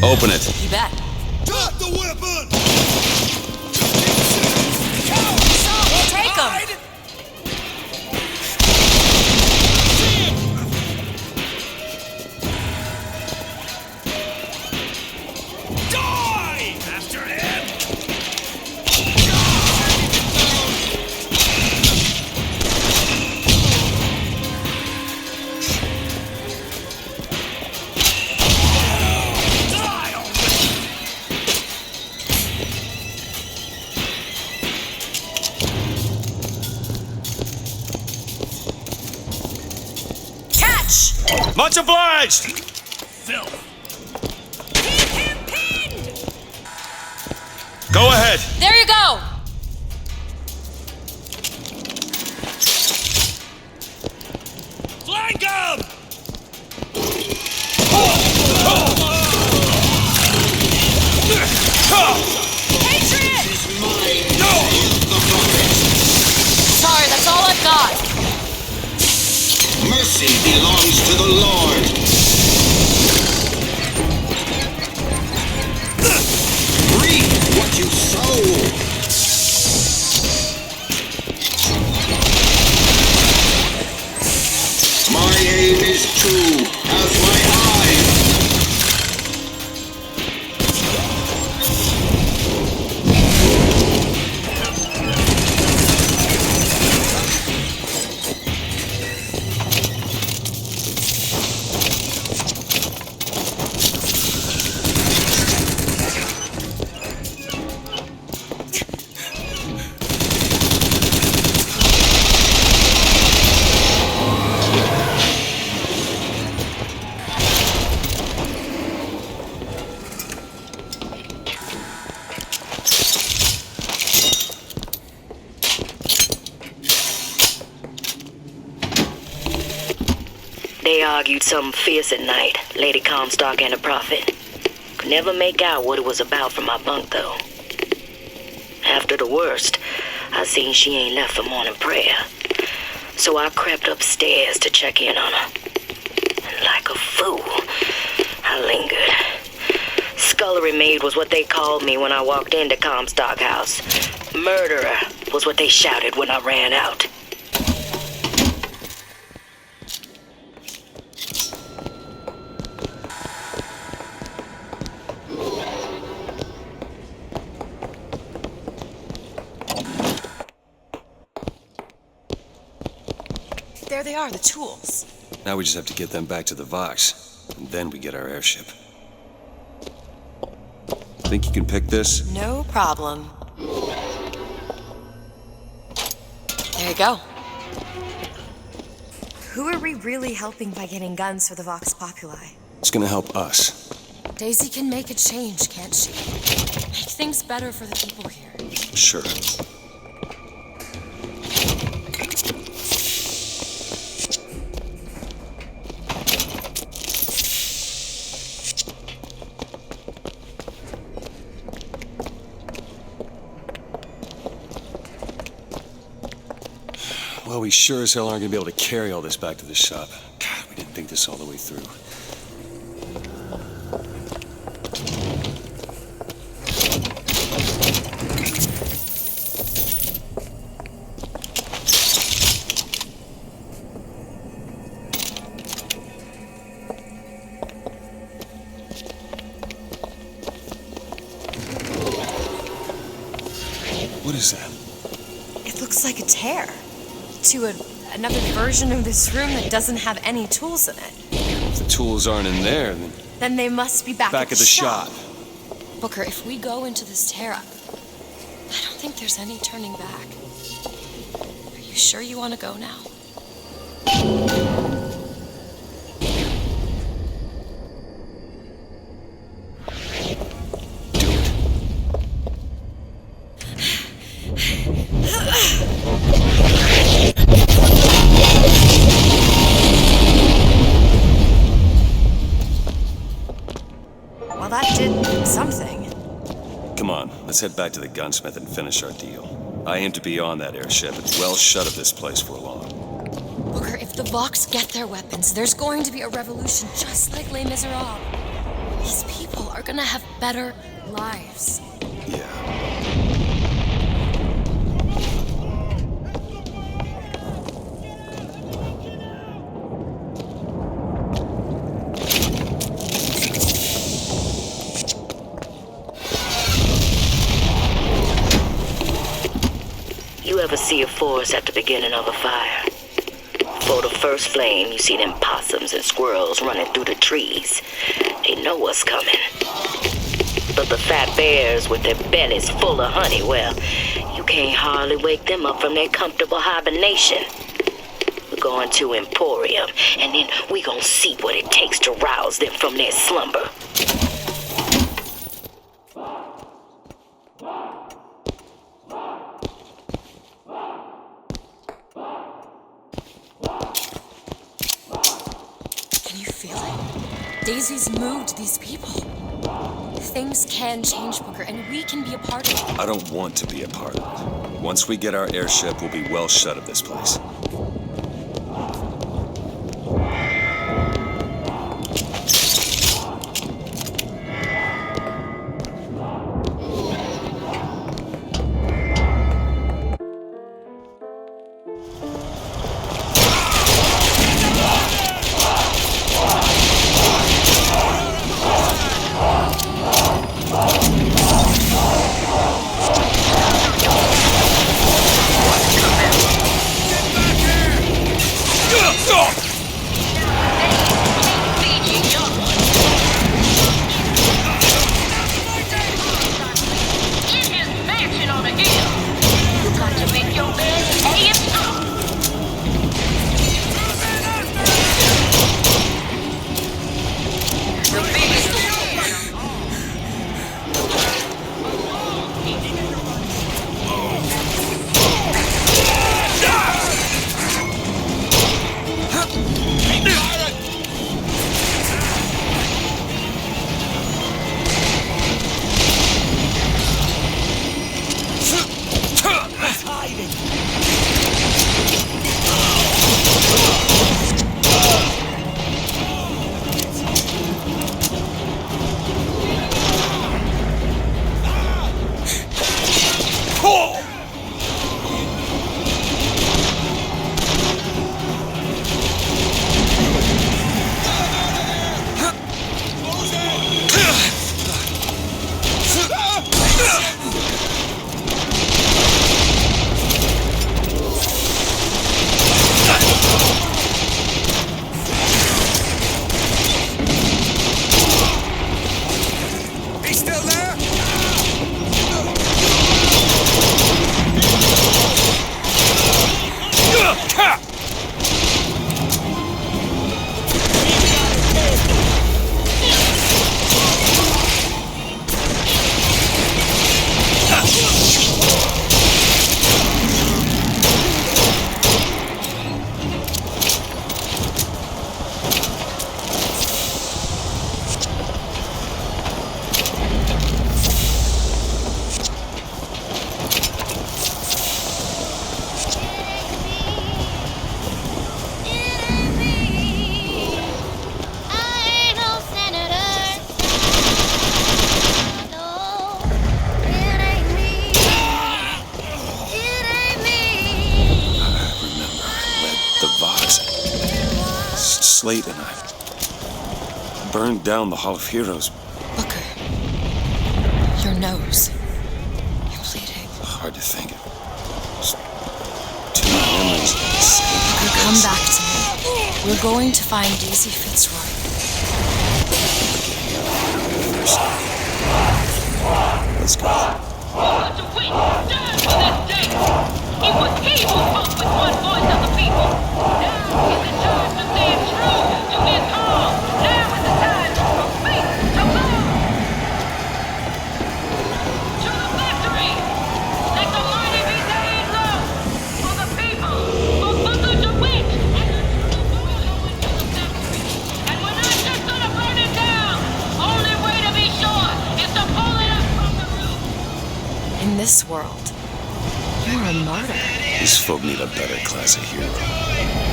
Open it. You bet. Drop the weapon! Take him! Die! After him! Much obliged! Filth! Keep him pinned! Go ahead. There you go! Flank him! Patriot! Sorry, that's all I've got. Mercy belongs to the Lord. Reap what you sow. My aim is true as my eyes. They argued something fierce at night, Lady Comstock and the Prophet. Could never make out what it was about from my bunk, though. After the worst, I seen she ain't left for morning prayer. So I crept upstairs to check in on her. And like a fool, I lingered. Scullery maid was what they called me when I walked into Comstock House. Murderer was what they shouted when I ran out. There they are, the tools. Now we just have to get them back to the Vox, and then we get our airship. Think you can pick this? No problem. There you go. Who are we really helping by getting guns for the Vox Populi? It's gonna help us. Daisy can make a change, can't she? Make things better for the people here. Sure. Well, we sure as hell aren't gonna be able to carry all this back to the shop. God, we didn't think this all the way through. What is that? It looks like a tear to another version of this room that doesn't have any tools in it. If the tools aren't in there, Then they must be back at the shop. Booker, if we go into this tear-up, I don't think there's any turning back. Are you sure you want to go now? Well, that did something. Come on, let's head back to the gunsmith and finish our deal. I aim to be on that airship and well shut of this place for long. Booker, if the Vox get their weapons, there's going to be a revolution just like Les Miserables. These people are gonna have better lives. Yeah. You ever see a forest at the beginning of a fire? For the first flame, you see them possums and squirrels running through the trees. They know what's coming. But the fat bears with their bellies full of honey, well, you can't hardly wake them up from their comfortable hibernation. We're going to Emporium, and then we gonna see what it takes to rouse them from their slumber. Can you feel it? Daisy's moved these people. Things can change, Booker, and we can be a part of it. I don't want to be a part of it. Once we get our airship, we'll be well shut of this place. He's still there? Slate and I burned down the Hall of Heroes. Booker, your nose. You're bleeding. Hard to think. Just too many memories. Booker, come back to me. We're going to find Daisy Fitzroy. Let's go. DeWitt, stand for this day! It was he who spoke with one voice of the people. Now is the time to stand true to his call. Now is the time for faith to move. To the victory! Let the mighty be laid low. For the people, for Booker DeWitt, and the true into the factory. And we're not just gonna burn it down. Only way to be sure is to pull it up from the roof. In this world, you're a martyr. These folk need a better class of hero.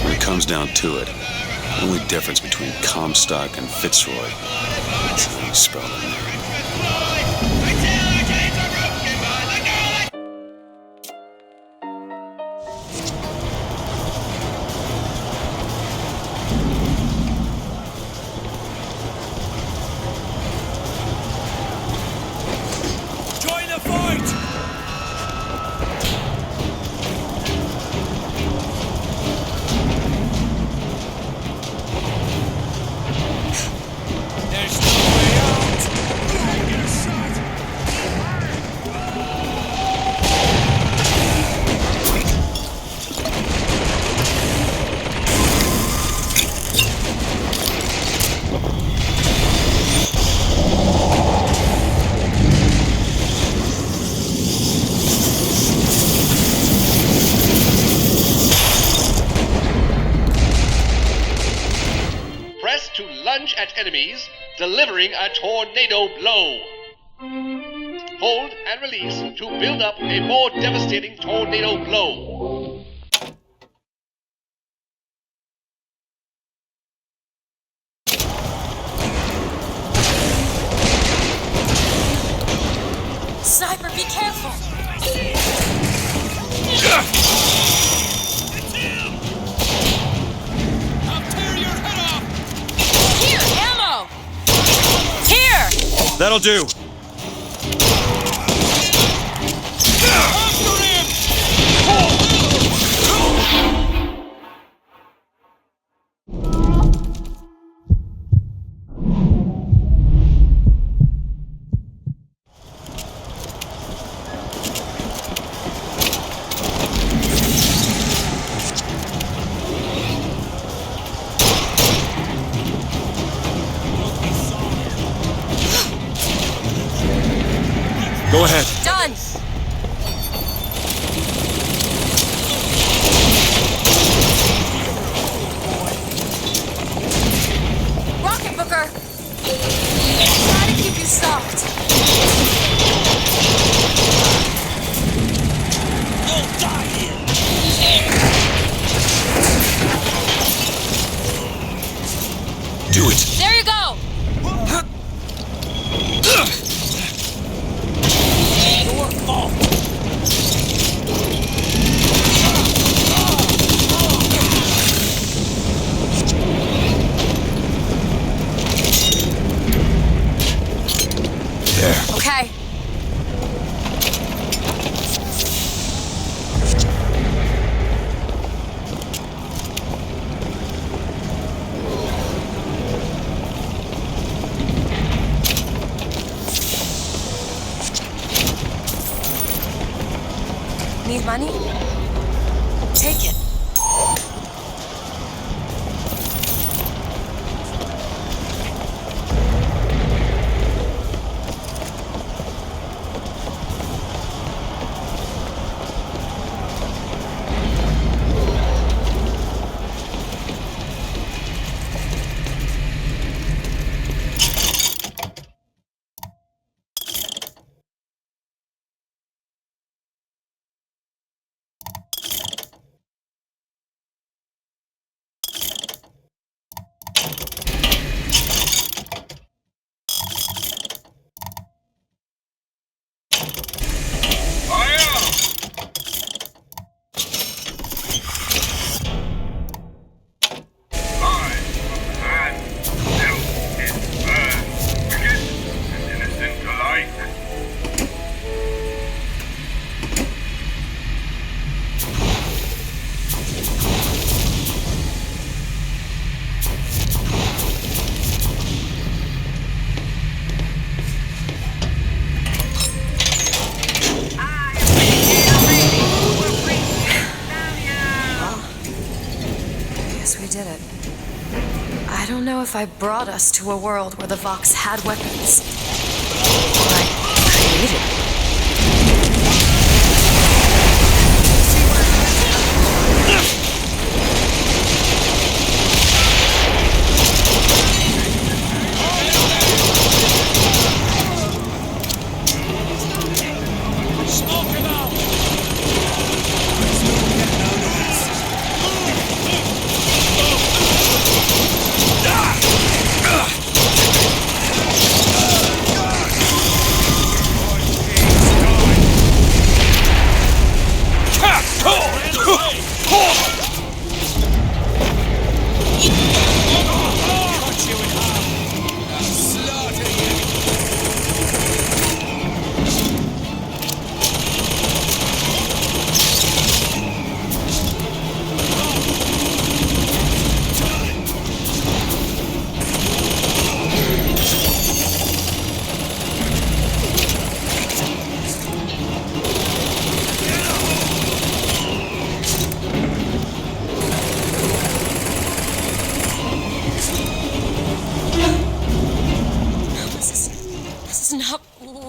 When it comes down to it, the only difference between Comstock and Fitzroy is how you spell their name. Join the fight! There's no way out! Get a shot! Press to lunge at enemies, delivering a tornado blow. Hold and release to build up a more devastating tornado blow. Sniper, be careful! Here, ammo! Here! That'll do. Go ahead. Done! Rocket, Booker! Try to keep you soft. You'll die here! Do it! There you go! Your fault! Need money? Take it. I don't know if I brought us to a world where the Vox had weapons. Or I created them.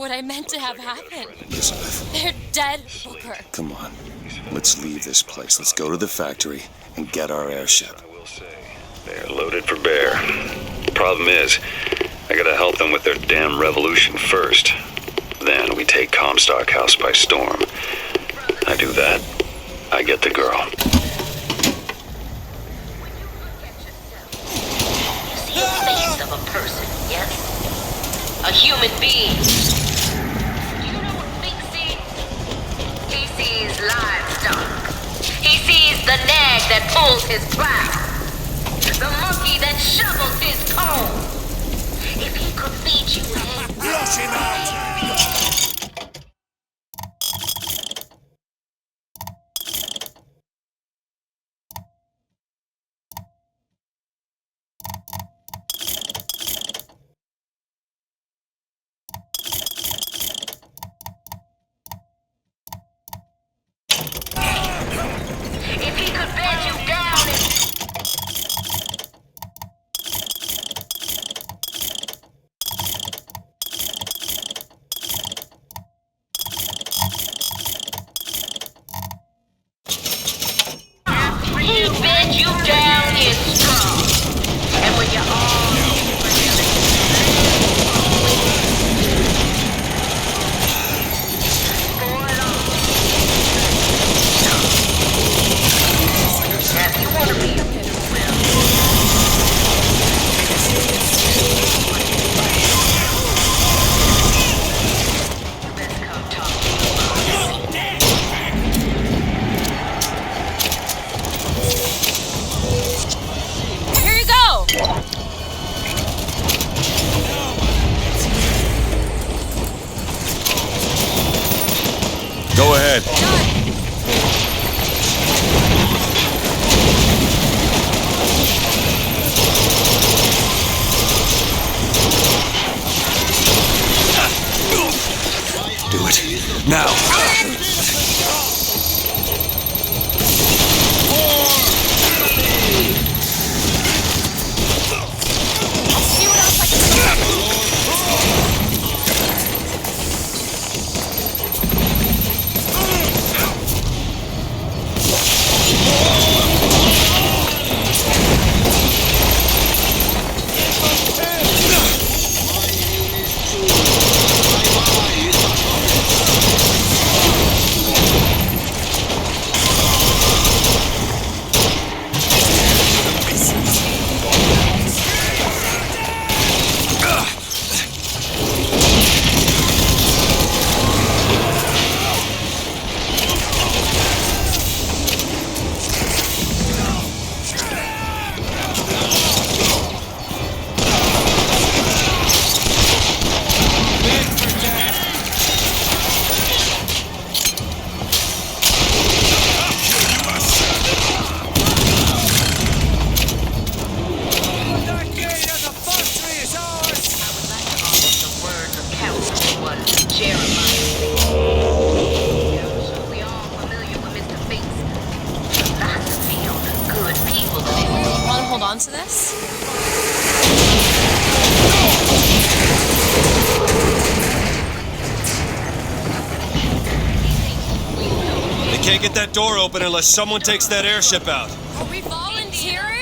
I meant to have happen. Elizabeth. They're dead, Booker. Come on. Let's leave this place. Let's go to the factory and get our airship. They're loaded for bear. Problem is, I gotta help them with their damn revolution first. Then we take Comstock House by storm. I do that, I get the girl. You see the face of a person, yes? A human being. He sees livestock. He sees the nag that pulls his plow. The monkey that shovels his comb. If he could feed you his... Flush him out! If he could bend you down and... He'd bend you down in strong. And when you're all... If you want to be a pit, Here you go! Go ahead. Do it. Now! get that door open unless someone takes that airship out. Are we volunteering?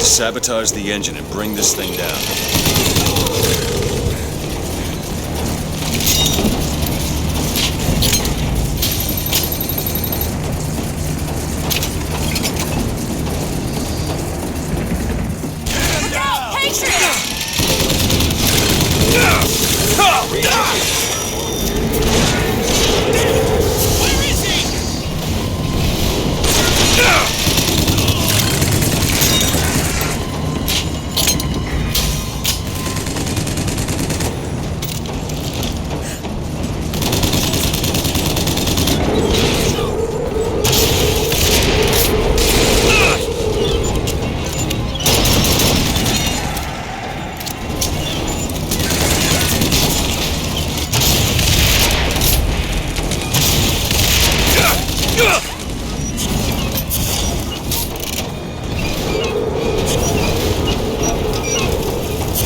Sabotage the engine and bring this thing down.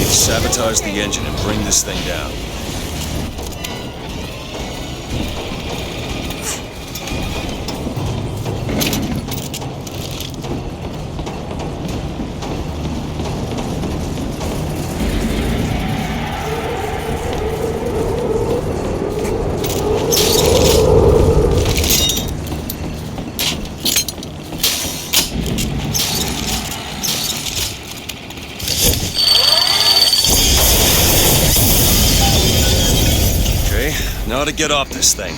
Sabotage the engine and bring this thing down. Now to get off this thing.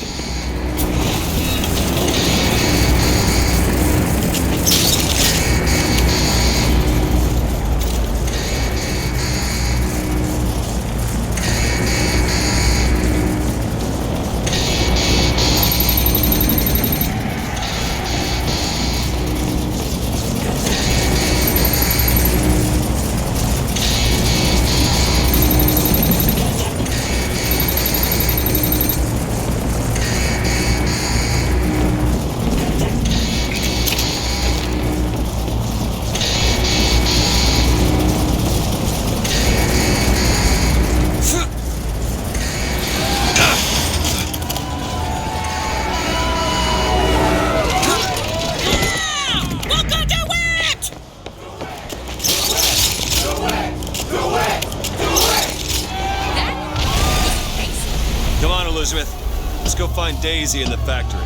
Let's go find Daisy in the factory.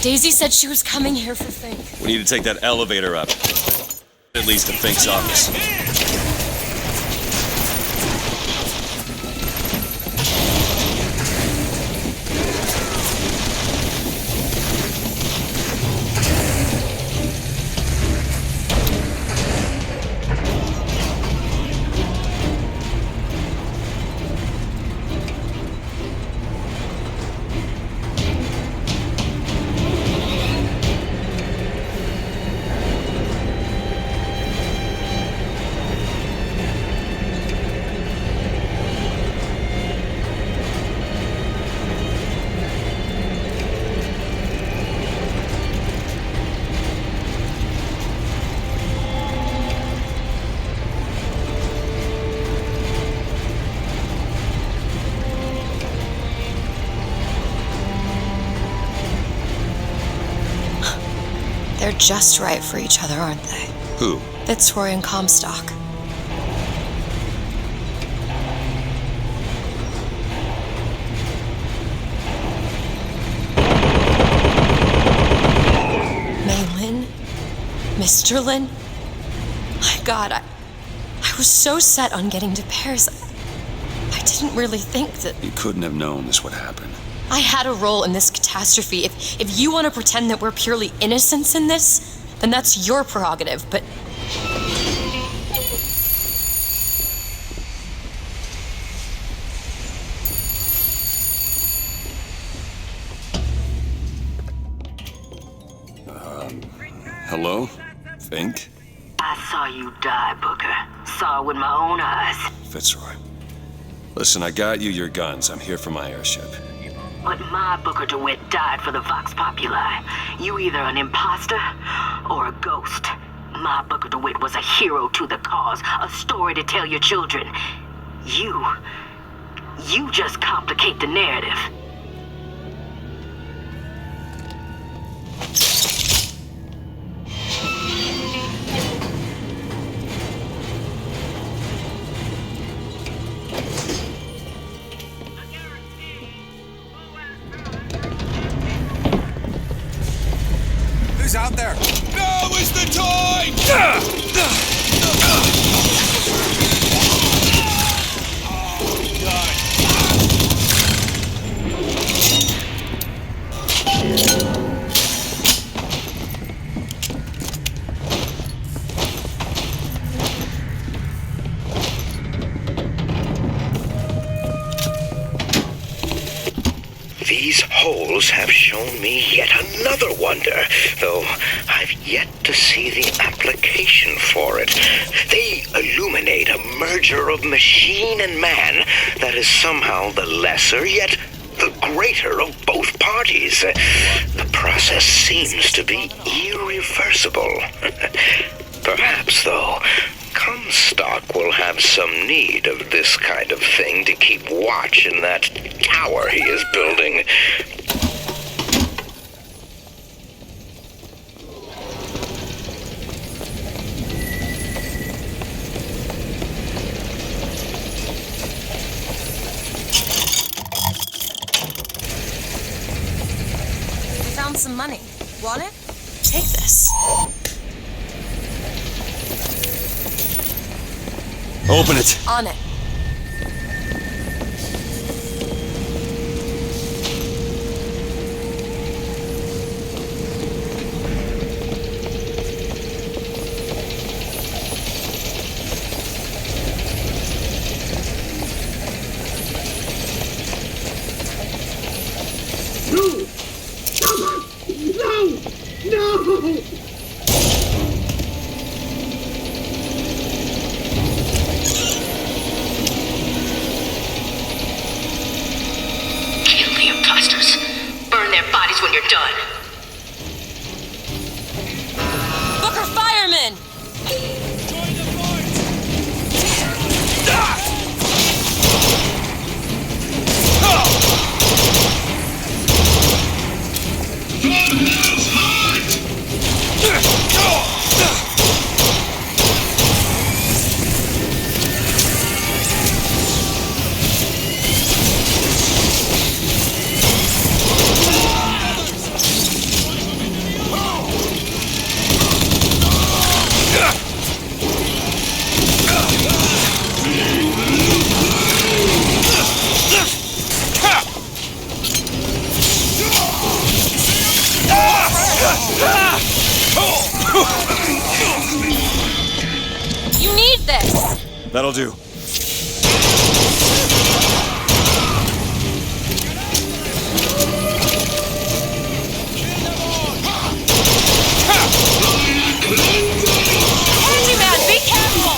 Daisy said she was coming here for Fink. We need to take that elevator up. It leads to Fink's office. just right for each other, aren't they? Who? Fitzroy and Comstock. Maylin? Mr. Lin? My God, I was so set on getting to Paris. I didn't really think that... You couldn't have known this would happen. I had a role in this catastrophe. If you want to pretend that we're purely innocents in this, then that's your prerogative, but... Hello? Fink? I saw you die, Booker. Saw it with my own eyes. Fitzroy. Listen, I got you your guns. I'm here for my airship. But my Booker DeWitt died for the Vox Populi. You either an imposter or a ghost. My Booker DeWitt was a hero to the cause, a story to tell your children. You just complicate the narrative. Who's out there? Now is the time! These holes have shown me yet another wonder, though I've yet to see the application for it. They illuminate a merger of machine and man that is somehow the lesser, yet the greater of both parties. The process seems to be irreversible. Perhaps, though, Comstock will have some need of this kind of thing to keep watch in that tower he is building. We found some money. Want it? Take this. Open it. On it. No! Kill the imposters. Burn their bodies when you're done. Booker Fireman! You need this! That'll do. Handyman, be careful!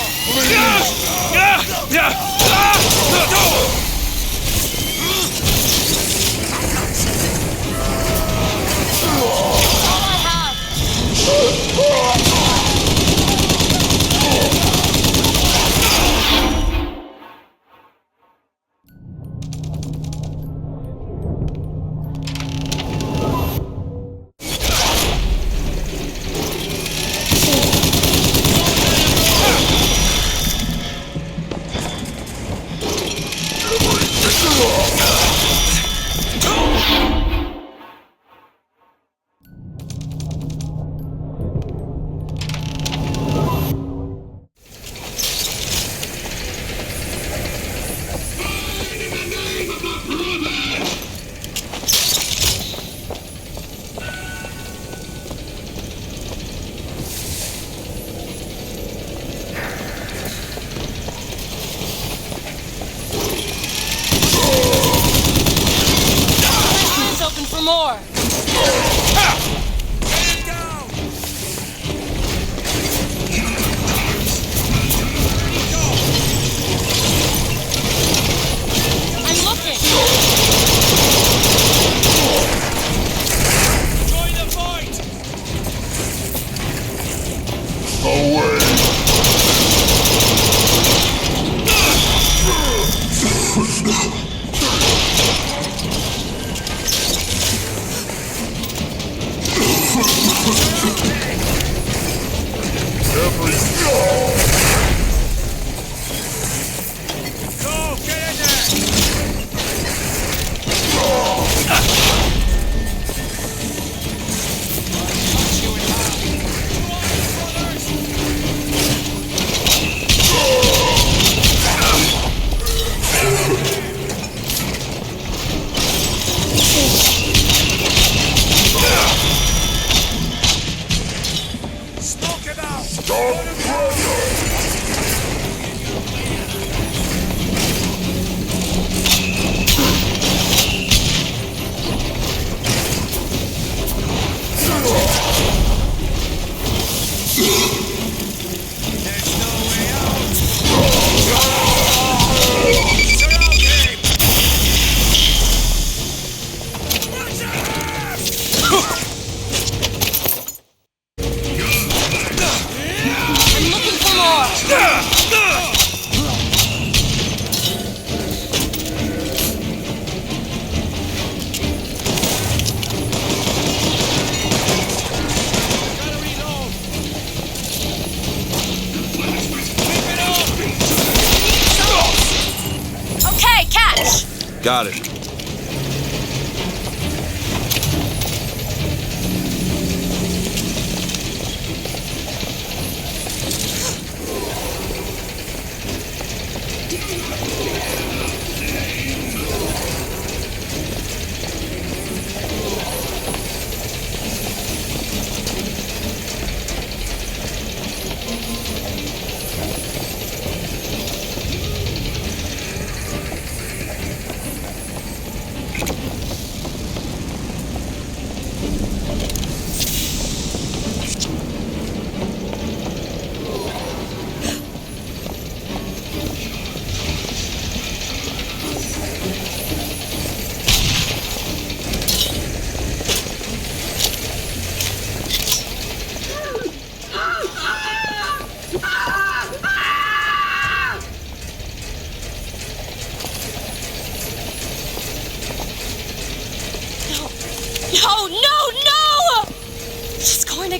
Got it.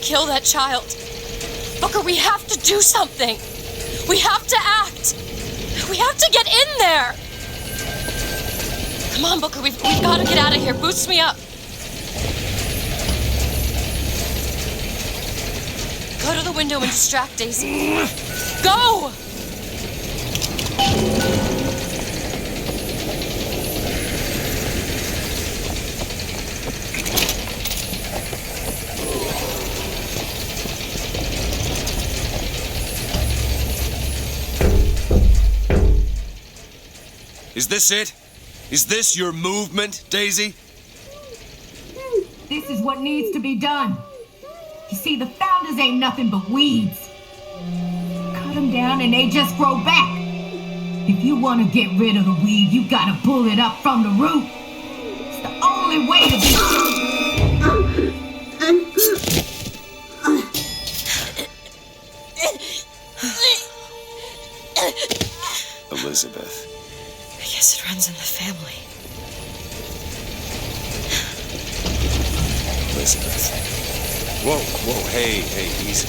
Kill that child. Booker, we have to do something. We have to act. We have to get in there. Come on, Booker, we've got to get out of here. Boost me up. Go to the window and distract Daisy. Go! Is this it? Is this your movement, Daisy? This is what needs to be done. You see, the founders ain't nothing but weeds. Cut them down and they just grow back. If you want to get rid of the weed, you gotta pull it up from the root. It's the only way to be... Elizabeth. I guess it runs in the family. Elizabeth. Whoa, hey, easy.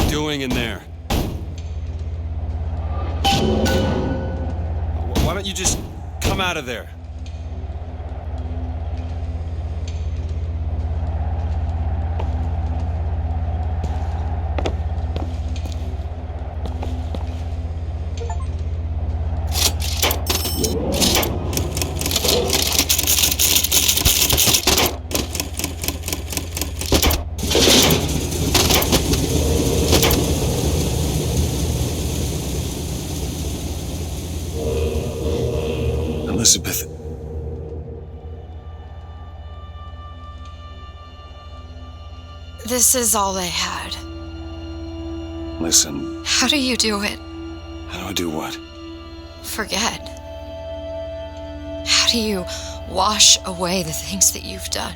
Doing in there? Why don't you just come out of there? Elizabeth. This is all they had. Listen. How do you do it? How do I do what? Forget. How do you wash away the things that you've done?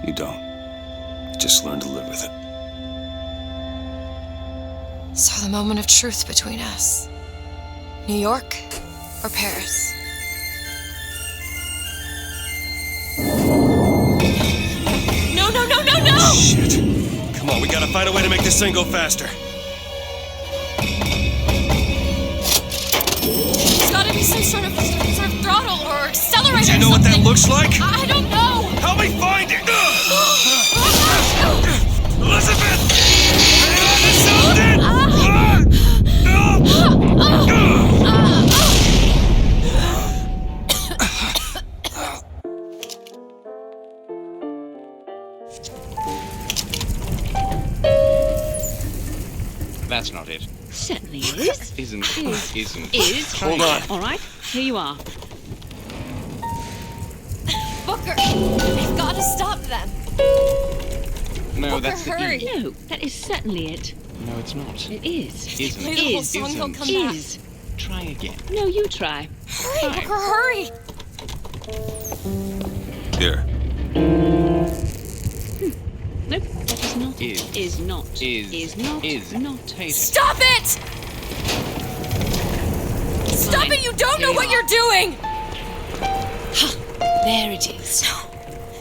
You don't. You just learn to live with it. So the moment of truth between us. New York or Paris? No! Shit. Come on, we gotta find a way to make this thing go faster. There's gotta be some sort of throttle or accelerator. Do you know what that looks like? I don't know. Help me find it! Elizabeth! Hang on to something! That's not it. Certainly is. Isn't. Is. Hold on. All right, here you are. Booker! I've got to stop them! No, Booker, that's the hurry! No, that is certainly it. No, it's not. It is. Isn't. Play the whole song, he'll come back. Is. Try again. No, you try. Hurry, Fine. Booker, hurry! Here. Nope, that is not. Is not. Is not. Is not. Take it. Stop it! Stop it! You don't know what you're doing! There it is. No,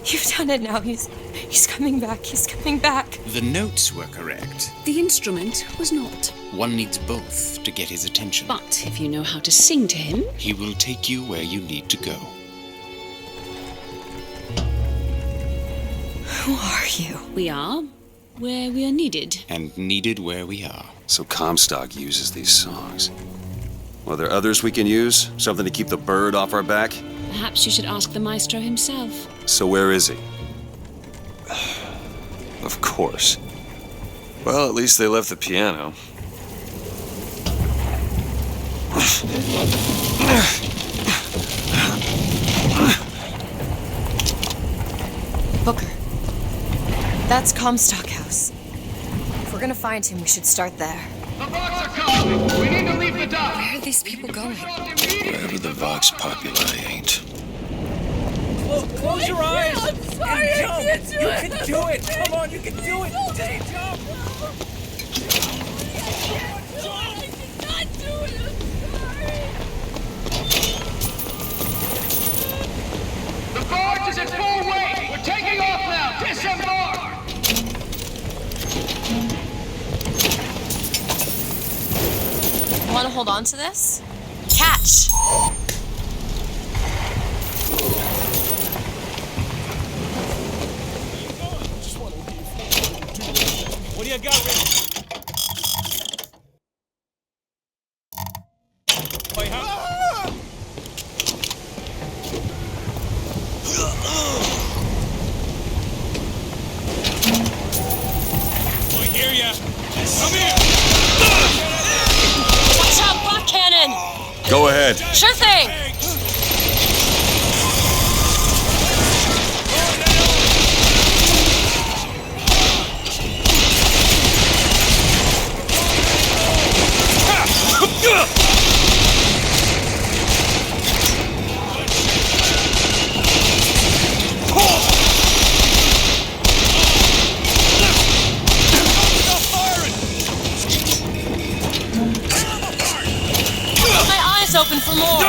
you've done it now. He's coming back. He's coming back. The notes were correct. The instrument was not. One needs both to get his attention. But if you know how to sing to him, He will take you where you need to go. Who are you? we are where we are needed. And needed where we are. So Comstock uses these songs. Well, there others we can use? Something to keep the bird off our back? Perhaps you should ask the maestro himself. So where is he? Of course. Well, at least they left the piano. Booker. That's Comstock House. If we're gonna find him, we should start there. The Vox are coming! We need to leave the dock! Where are these people going? Wherever the Vox Populi ain't. Close your eyes! I'm sorry, and jump. I can't do you it. can do it! Come on, you can do it! Just jump! The barge is at full weight! We're taking off now! Disembark! Want to hold on to this? Catch! What do you got ready? Wait, huh? I hear ya. Come here. Watch out, rock cannon! Go ahead. Sure thing! My eyes open for more!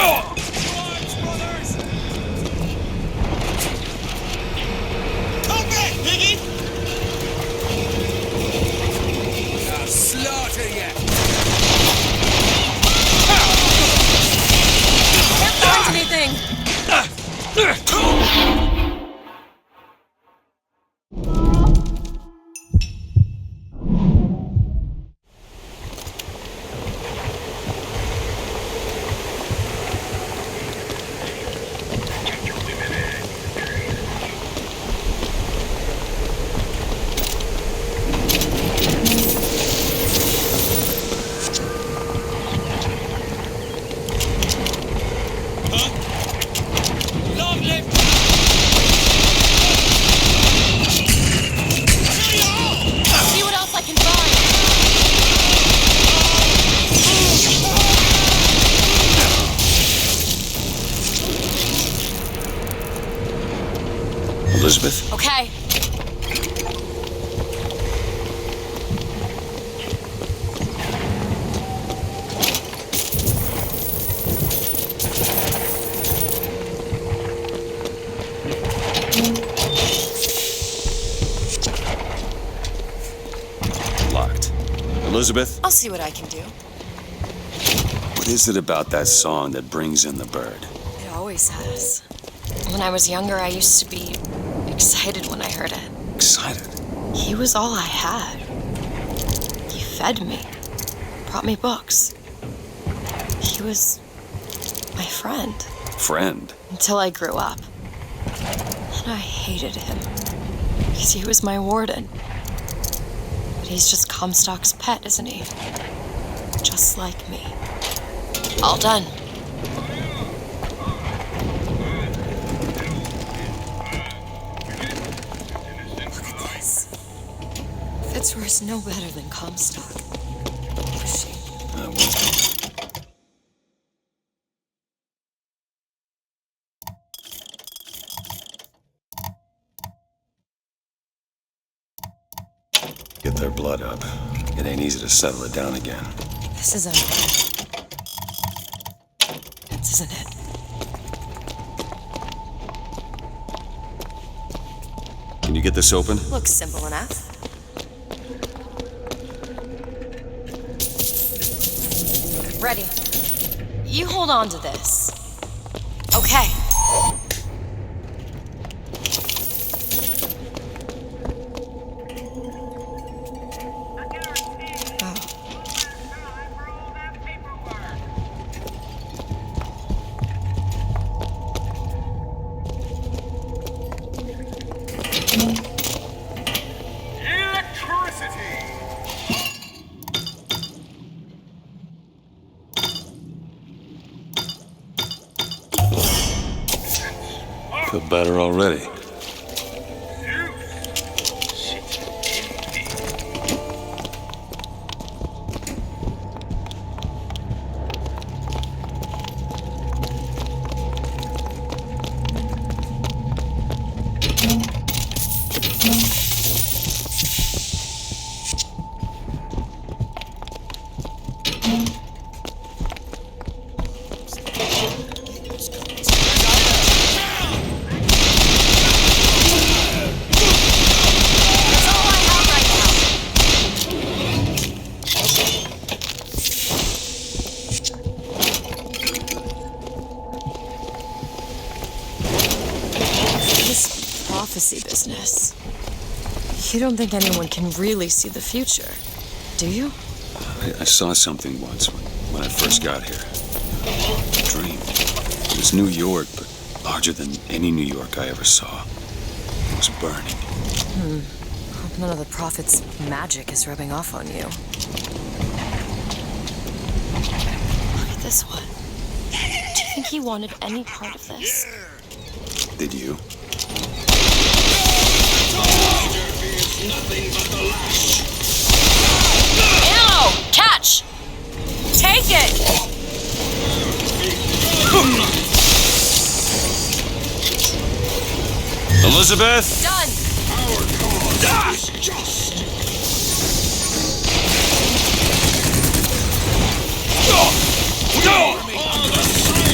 Come back, piggy! I'll slaughter ya! Can't find anything! Long live! See what else I can find! Elizabeth? Okay. Locked. Elizabeth? I'll see what I can do. What is it about that song that brings in the bird? It always has. When I was younger, I used to be excited when I heard it. Excited? He was all I had. He fed me, brought me books. He was my friend. Friend? Until I grew up. And I hated him. Because he was my warden. But he's just Comstock's pet, isn't he? Just like me. All done. Fitzroy's no better than Comstock. Was she? Get their blood up. It ain't easy to settle it down again. This isn't it. Can you get this open? Looks simple enough. Ready. You hold on to this. Okay. Feel better already. Business. You don't think anyone can really see the future, do you? I saw something once when I first got here. A dream. It was New York, but larger than any New York I ever saw. It was burning. Hope none of the Prophet's magic is rubbing off on you. Look at this one. Do you think he wanted any part of this? Did you? Nothing but the lash. Ammo! Catch! Take it! Elizabeth? Done! Our cause is just. Go! All the same.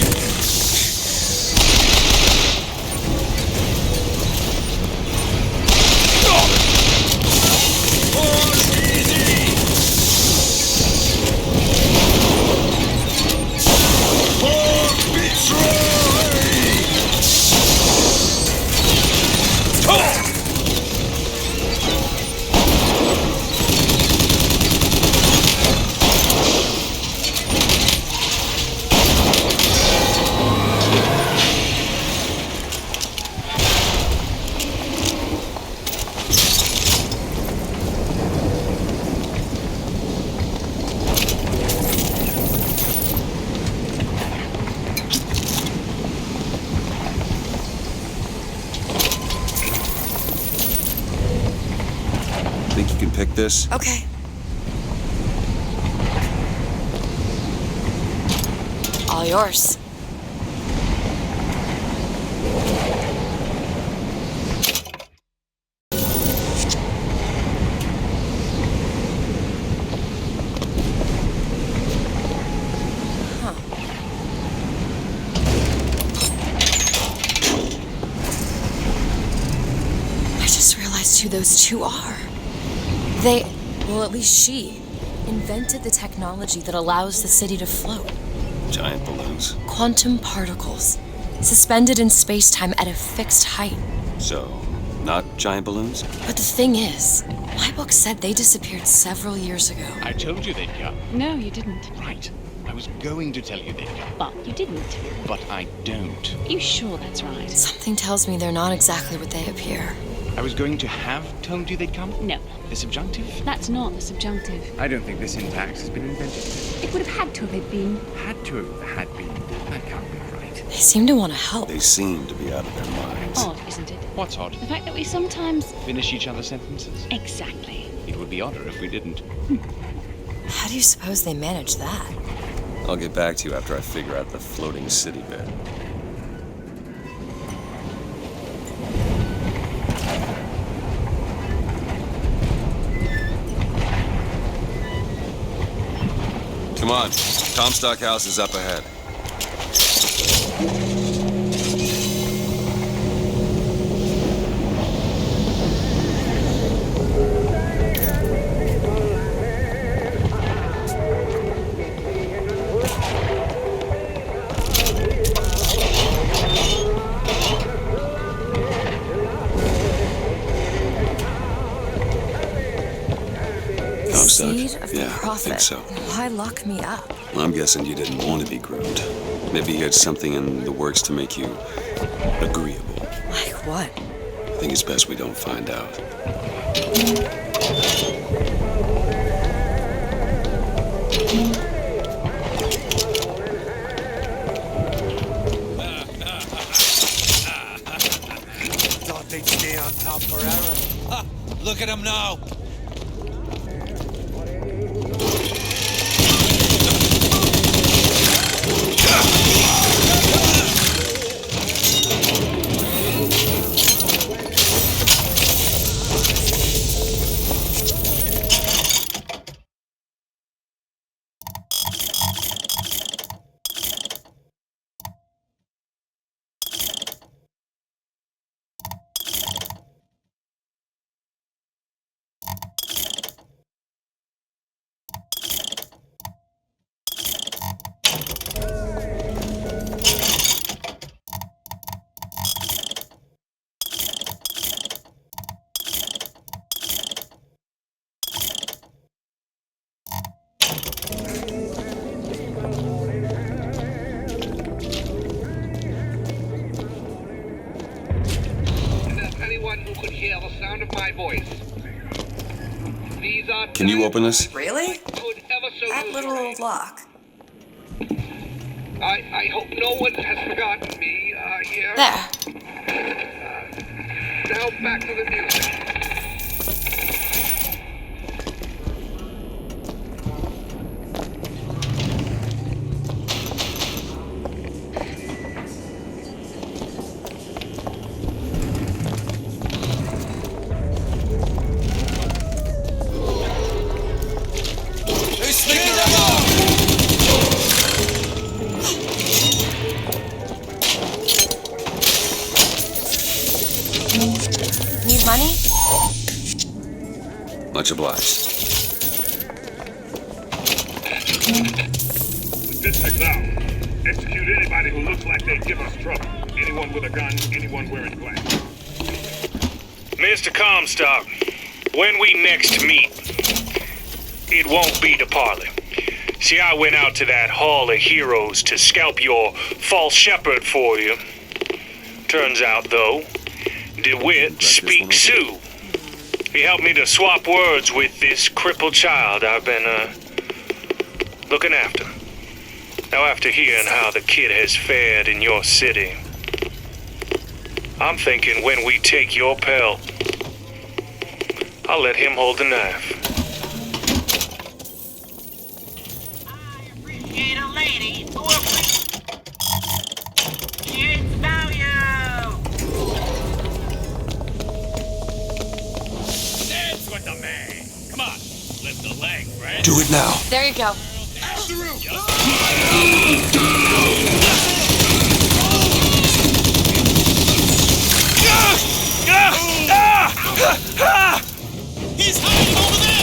Think you can pick this? Okay. All yours. Who those two are. They, well, at least she, invented the technology that allows the city to float. Giant balloons. Quantum particles, suspended in space-time at a fixed height. So, not giant balloons? But the thing is, my book said they disappeared several years ago. I told you they'd come. No, you didn't. Right. I was going to tell you they'd come. But you didn't. But I don't. Are you sure that's right? Something tells me they're not exactly what they appear. I was going to have told you they'd come? No. The subjunctive? That's not the subjunctive. I don't think the syntax has been invented. It would have had to have been. Had to have had been. That can't be right. They seem to want to help. They seem to be out of their minds. Odd, isn't it? What's odd? The fact that we sometimes... Finish each other's sentences? Exactly. It would be odder if we didn't. How do you suppose they manage that? I'll get back to you after I figure out the floating city bit. Come on, Comstock House is up ahead. Seed of the Yeah, I prophet. think so. Why lock me up? Well, I'm guessing you didn't want to be groomed. Maybe you had something in the works to make you agreeable. Like what? I think it's best we don't find out. Thought they'd stay on top forever. Ha! Look at them now. Who could hear the sound of my voice. These are Can you open this? Really? That little old lock. I hope no one has forgotten me here. There. Now back to the music. Need money? Much obliged. District's out. Execute anybody who looks like they give us trouble. Anyone with a gun, anyone wearing black. Mr. Comstock, when we next meet, it won't be to parley. See, I went out to that Hall of Heroes to scalp your false shepherd for you. Turns out, though, DeWitt speaks Sioux. He helped me to swap words with this crippled child I've been, looking after. Now, after hearing how the kid has fared in your city, I'm thinking when we take your pelt, I'll let him hold the knife. Appreciate a lady who appreciates value. Dance with the man. Come on, lift the leg, friend. Do it now. There you go. He's hiding over there!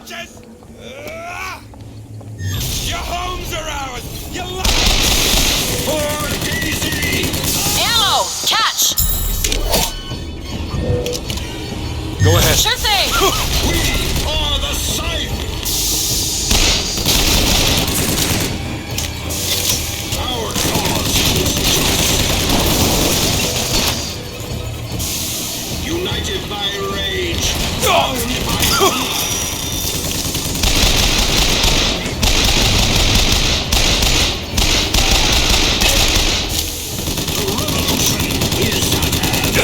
bitches! Your homes are ours! Your lives! For Daisy! Ammo! Catch! Go ahead. Sure thing! We are the Scythe! Our cause is just. United by rage. Bound by the revolution is at hand.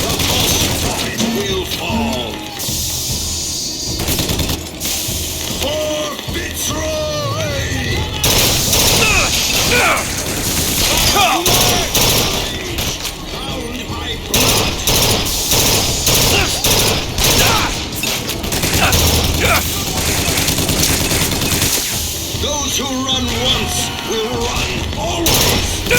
The false prophet will fall. For Fitzroy! Bound by blood. Those who run once will run always. The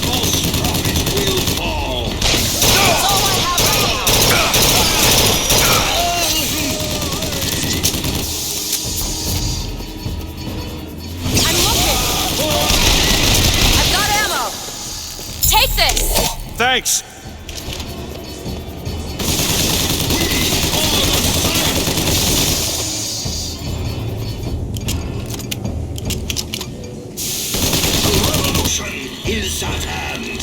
false prophet will fall. That's all I have right now. I'm looking. I've got ammo. Take this. Thanks. The revolution is at hand.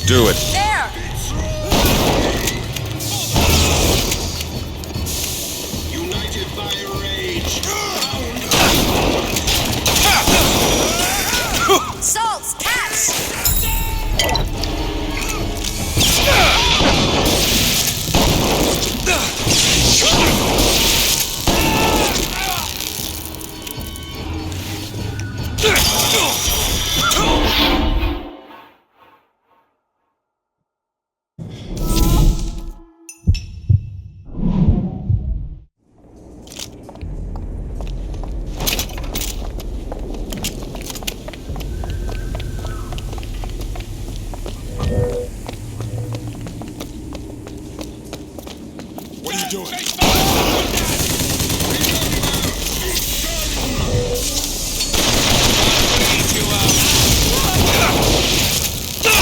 Do it. There. United by rage. Salts, catch. What are you doing?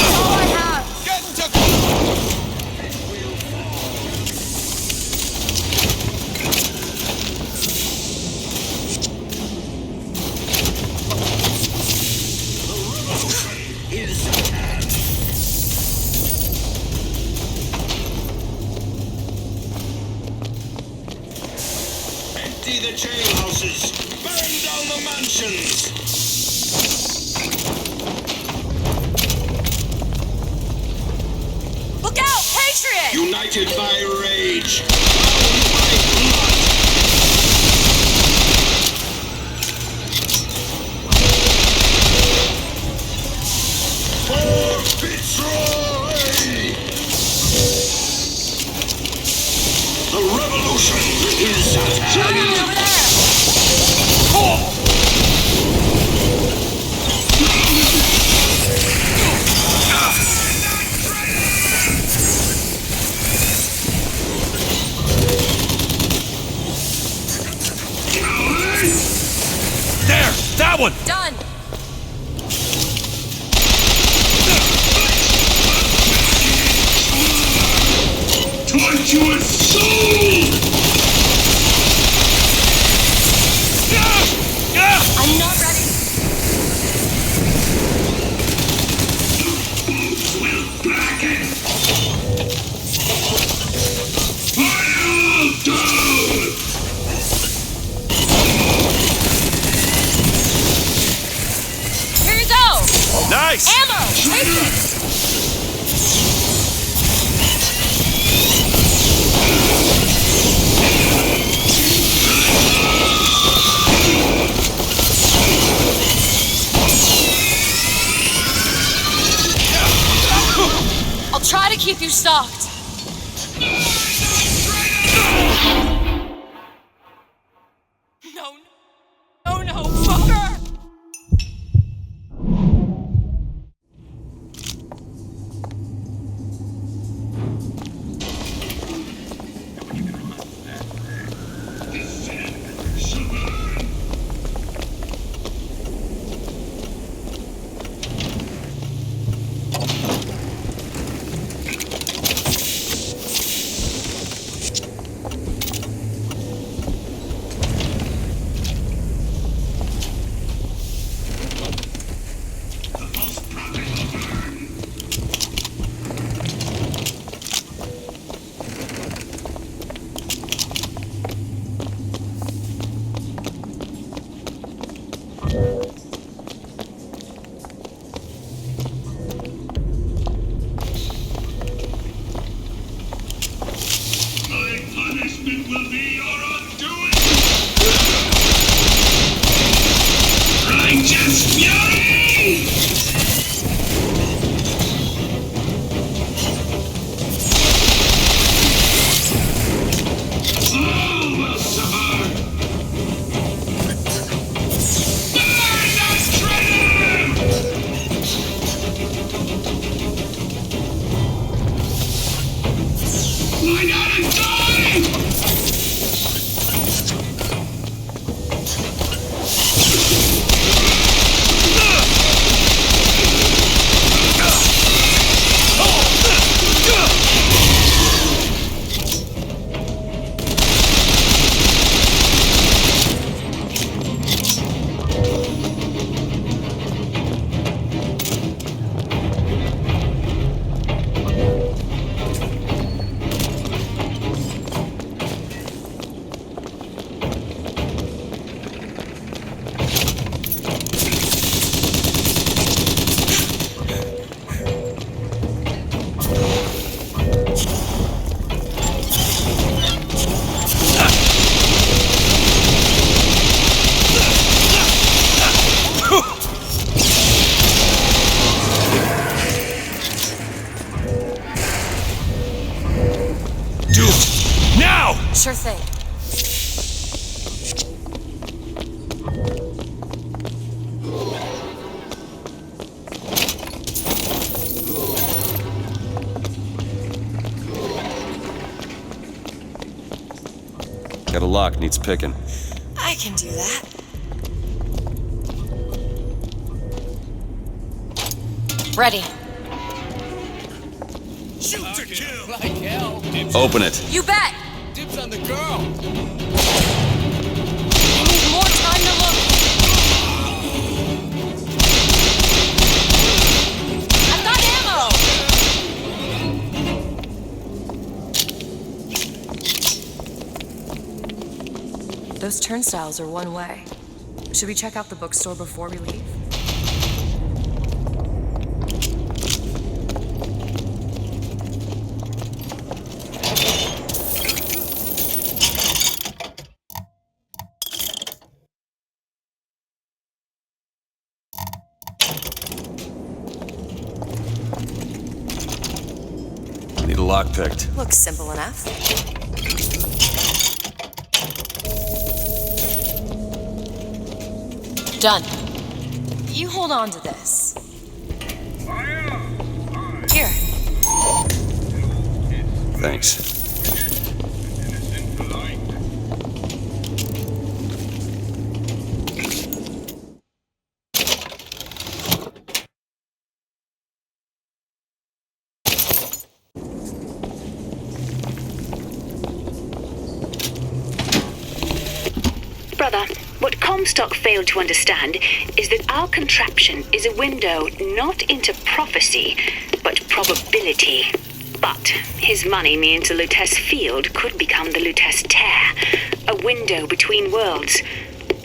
All I have. Is at hand. Empty the jailhouses. Burn down the mansions. Look out, Patriot! United by rage. Bound by blood. For Fitzroy! The revolution is at hand. Over there. That one! Done! Tortuous soul! I'm not ready. Will blacken. Final down! Here you go! Nice! Ammo! Take it! I'll try to keep you stocked. No, fucker! Sure thing. Got a lock, needs picking. I can do that. Ready. Shoot to kill! Like hell. Open it. You bet! Dibs on the girl! I need more time to look. I've got ammo! Those turnstiles are one way. Should we check out the bookstore before we leave? Need a lock picked. Looks simple enough. Done. You hold on to this. Here. Thanks. Comstock failed to understand is that our contraption is a window not into prophecy, but probability. But his money means the Lutece field could become the Lutece tear, a window between worlds,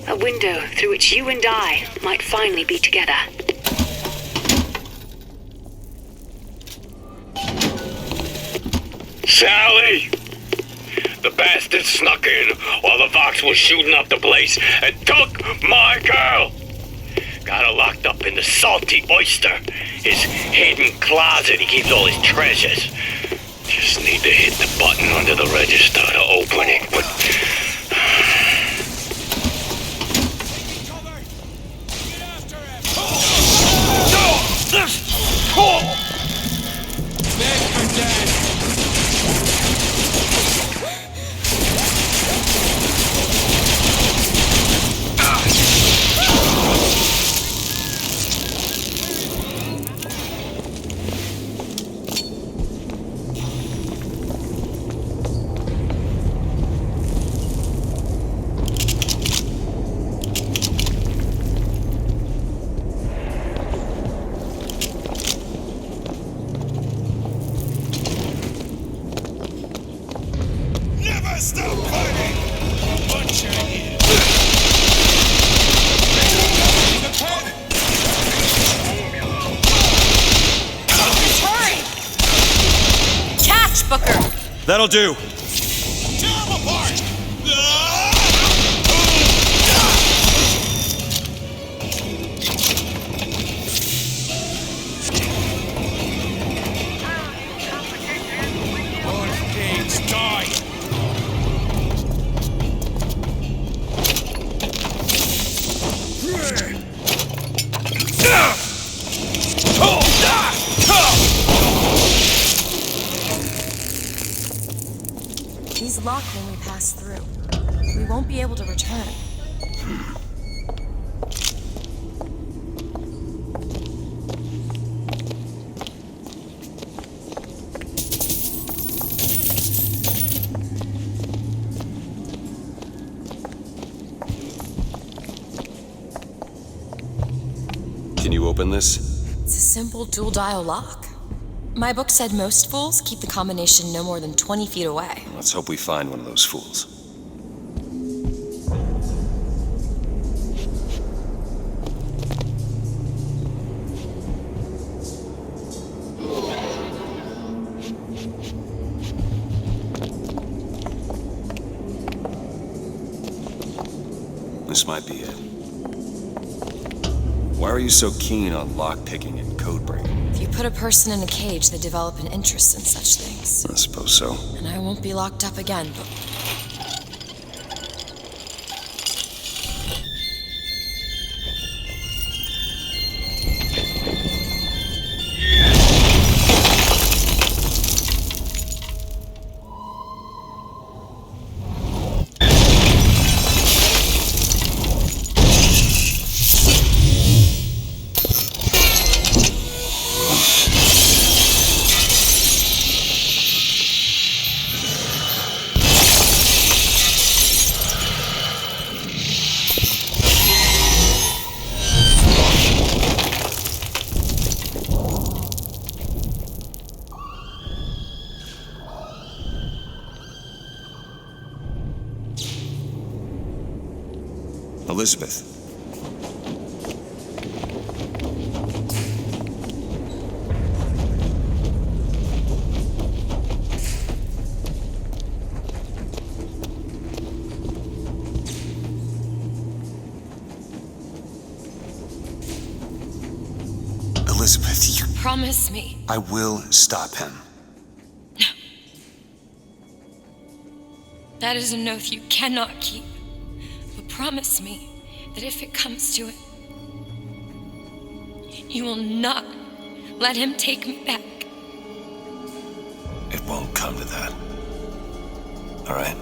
a window through which you and I might finally be together. Sally! The bastard snuck in while the Vox was shooting up the place and took my girl! Got her locked up in the Salty Oyster, his hidden closet he keeps all his treasures. Just need to hit the button under the register to open it, but... Booker! That'll do. Tear him apart! These lock when we pass through. We won't be able to return. Can you open this? It's a simple dual-dial lock. My book said most fools keep the combination no more than 20 feet away. Let's hope we find one of those fools. This might be it. Why are you so keen on lockpicking and code-breaking? If you put a person in a cage, they develop an interest in such things. I suppose so. And I won't be locked up again, but... Elizabeth. Elizabeth, you... Promise me. I will stop him. That is an oath you cannot keep. But promise me that if it comes to it, you will not let him take me back. It won't come to that. All right?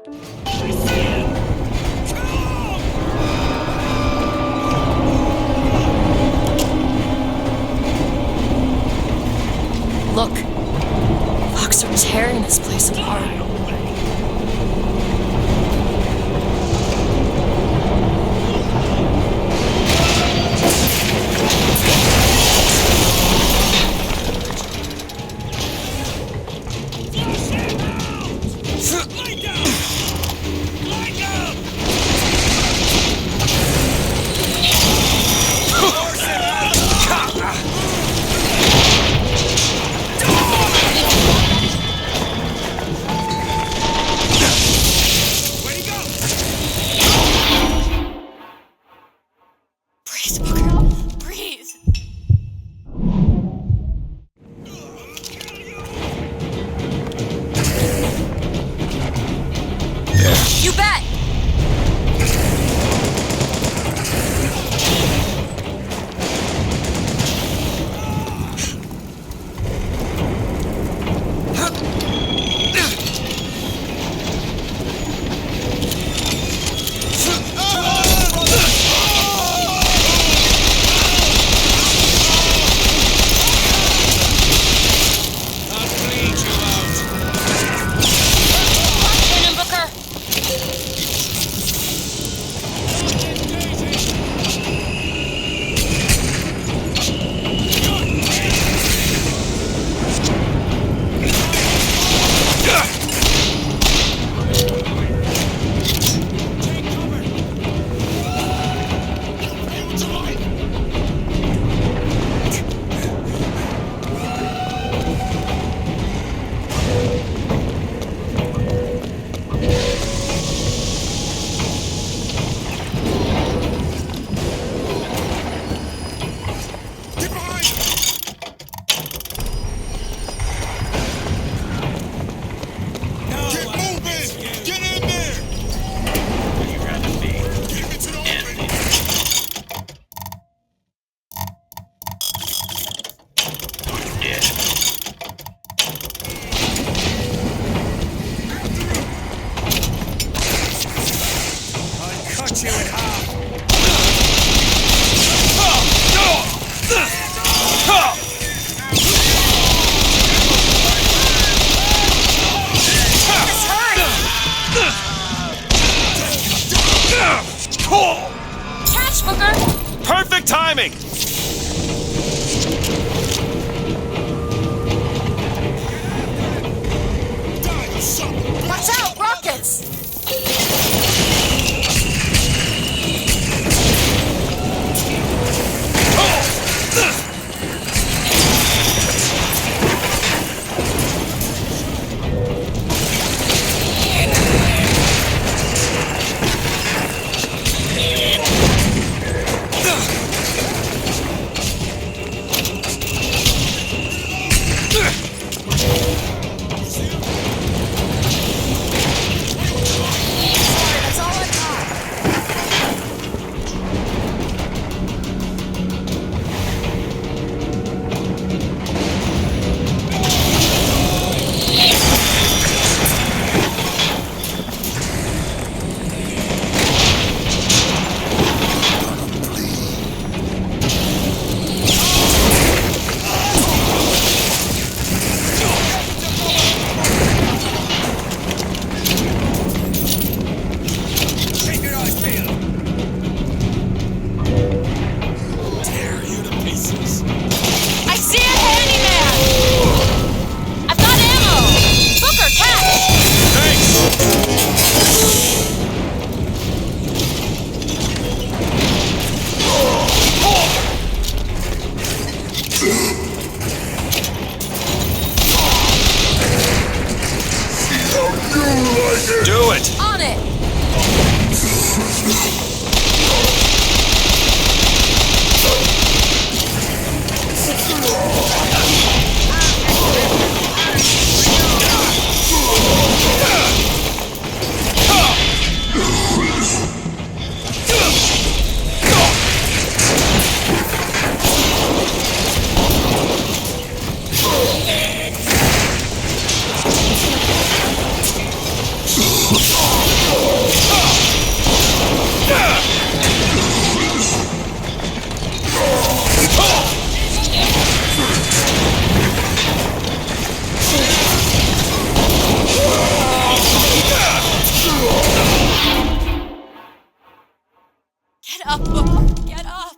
Look, Vox are tearing this place apart. You bet! Catch, Booker! Perfect timing! Watch out, rockets! Get up, Booker. Get up.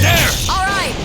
There! All right.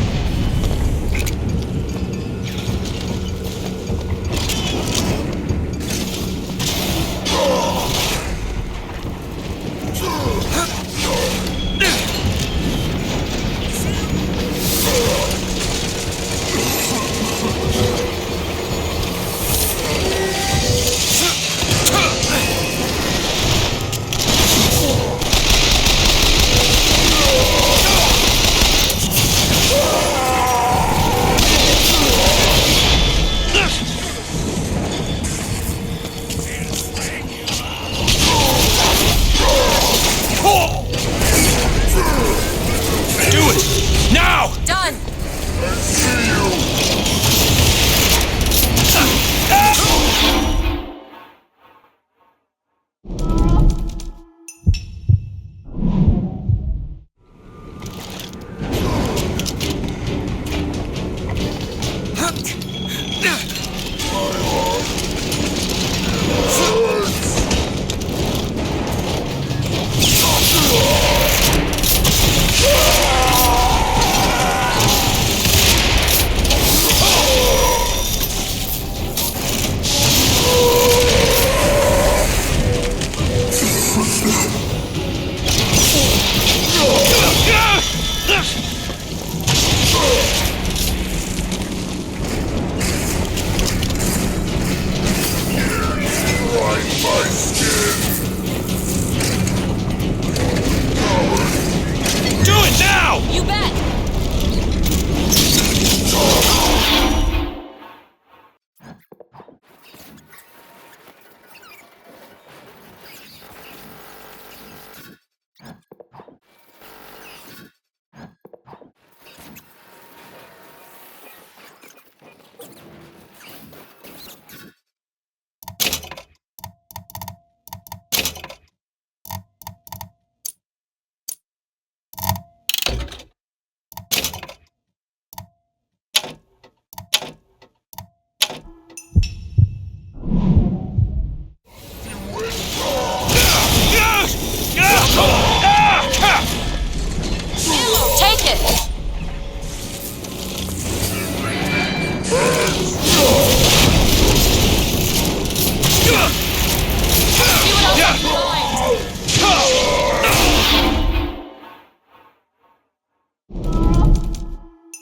Do it! Now! Done. Do it now! You bet. Take it. See what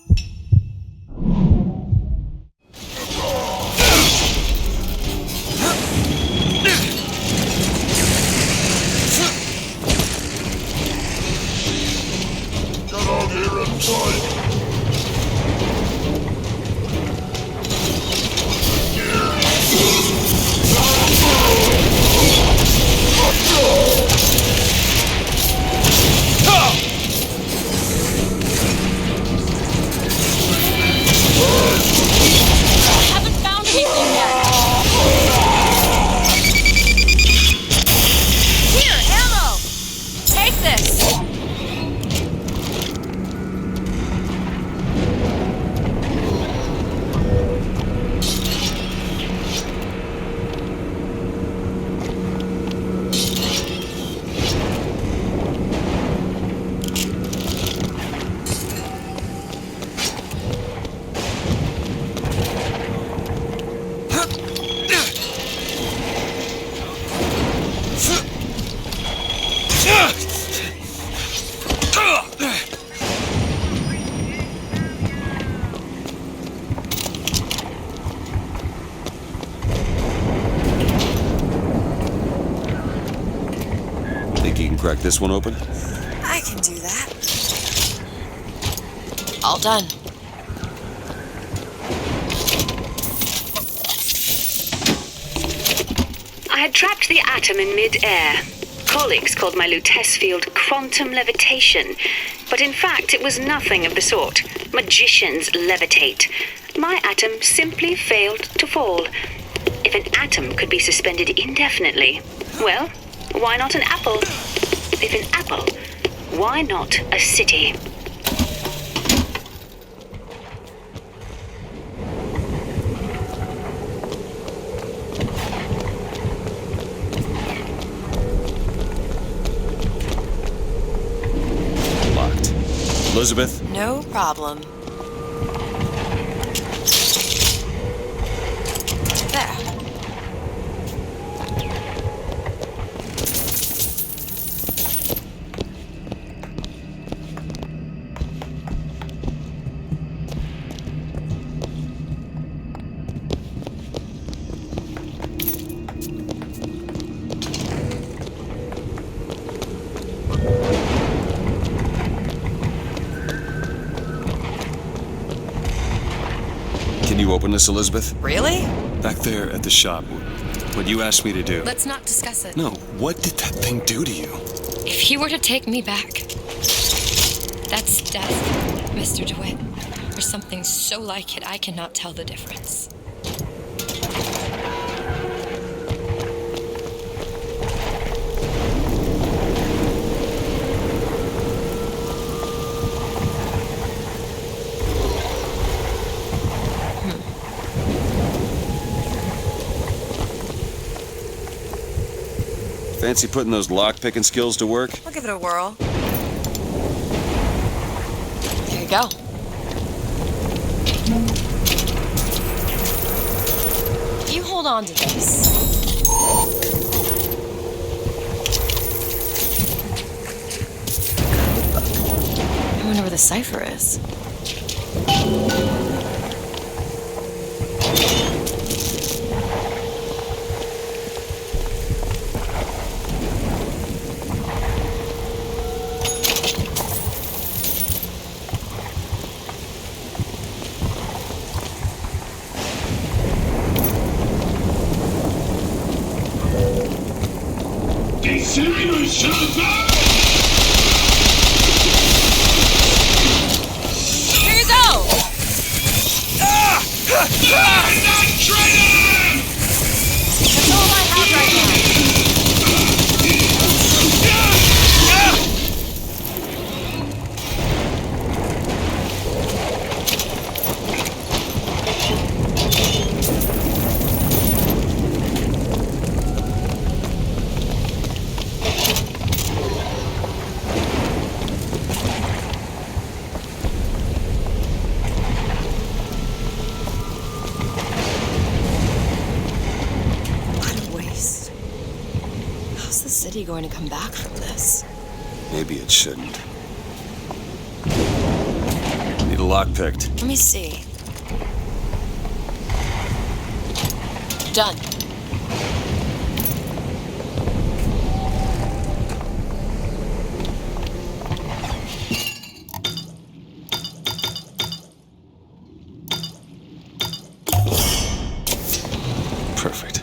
else you can find. Think you can crack this one open? I can do that. All done. I had trapped the atom in mid-air. Colleagues called my Lutece field quantum levitation, but in fact it was nothing of the sort. Magicians levitate. My atom simply failed to fall. If an atom could be suspended indefinitely, well, why not an apple? If an apple, why not a city? Elizabeth? No problem. There. Can you open this, Elizabeth? Really? Back there at the shop. What you asked me to do. Let's not discuss it. No, what did that thing do to you? If he were to take me back, that's death, Mr. DeWitt. Or something so like it I cannot tell the difference. Fancy putting those lock-picking skills to work? I'll give it a whirl. There you go. You hold on to this. I wonder where the cipher is. Here you go! That's all I have right Going to come back from this. Maybe it shouldn't. Need a lock picked. Let me see. Done. Perfect.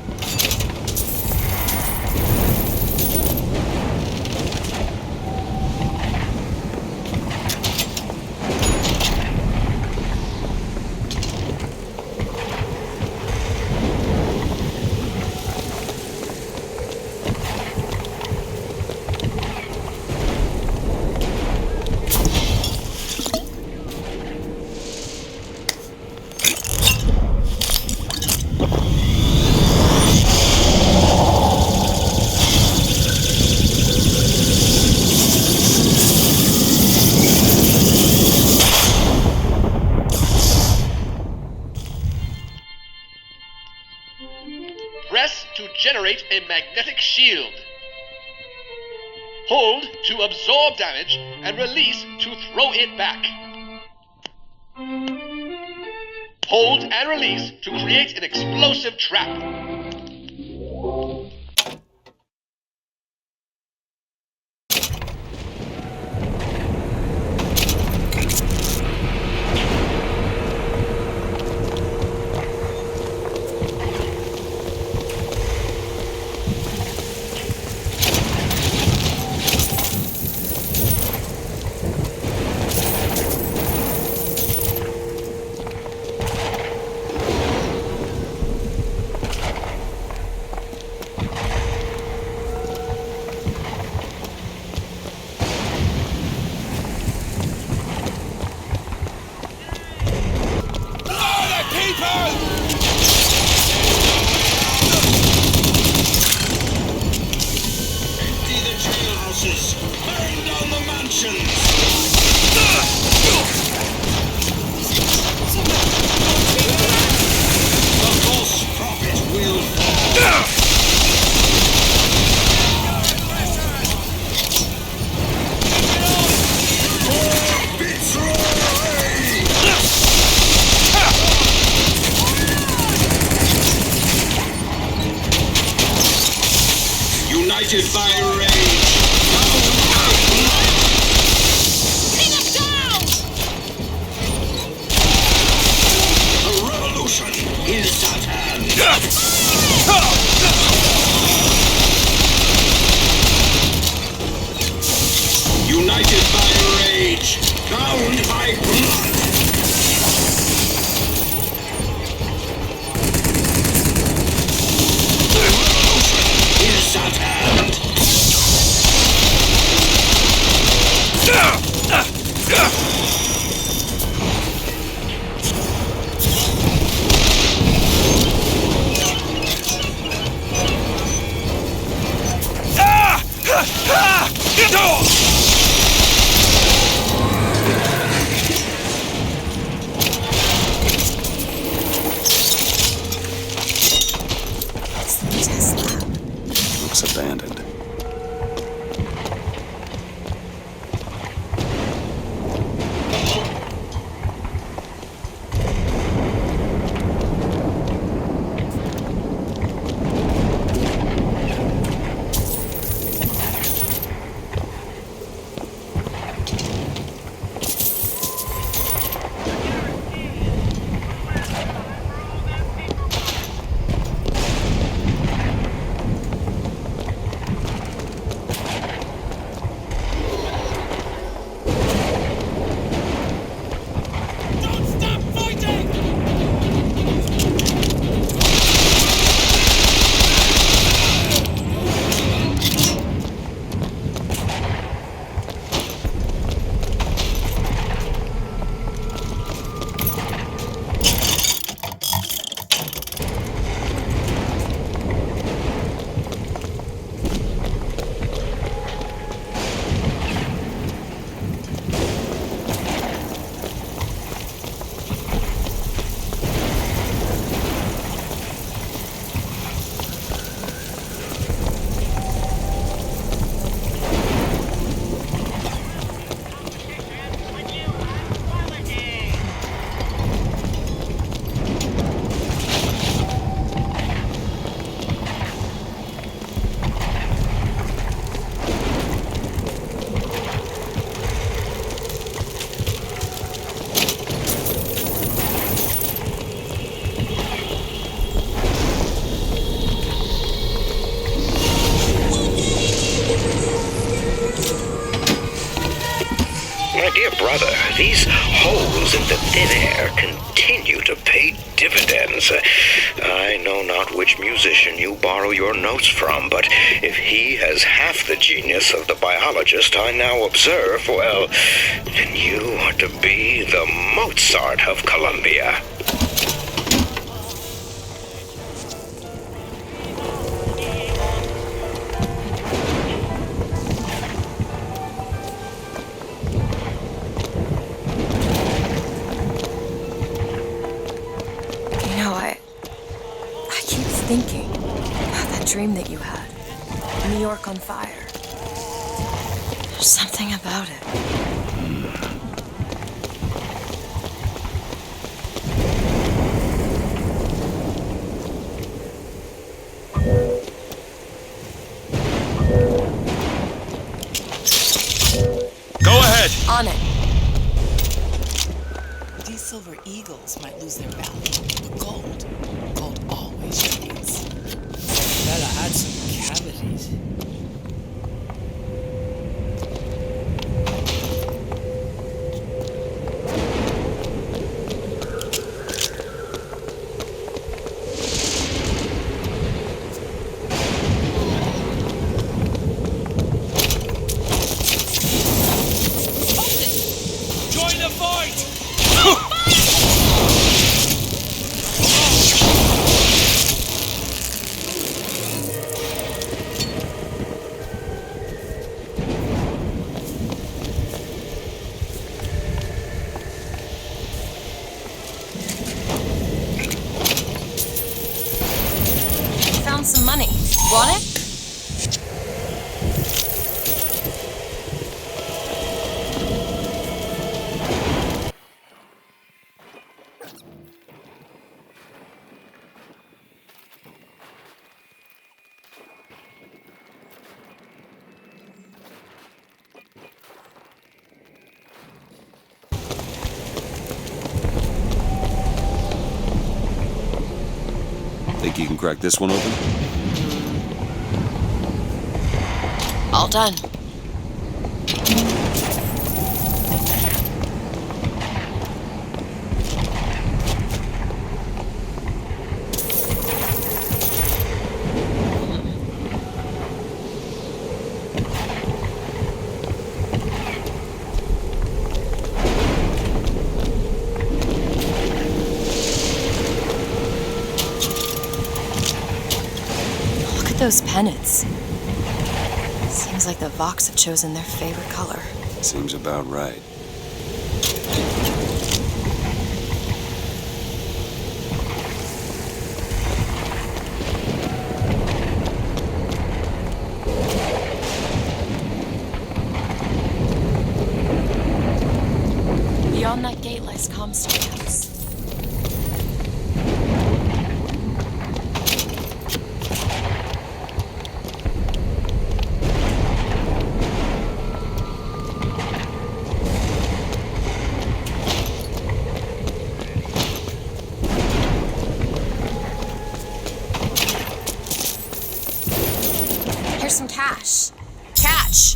Press to generate a magnetic shield. Hold to absorb damage and release to throw it back. Hold and release to create an explosive trap. United by rage. Pin him down! The revolution is at hand. United by rage, bound by blood. The revolution is at hand. Looks abandoned. My dear brother, these holes in the thin air continue to pay dividends. I know not which musician you borrow your notes from, but if he has half the genius of the biologist I now observe, well, then you are to be the Mozart of Columbia. Thinking about that dream that you had. New York on fire. There's something about it. Go ahead. On it. These silver eagles might lose their value, but gold always trades. Fella had some cavities. Join the fight! Found some money. Want it? Think you can crack this one open? All done. Those pennants. Seems like the Vox have chosen their favorite color. Seems about right. Beyond that gate lies Comstock House. Some cash. Catch!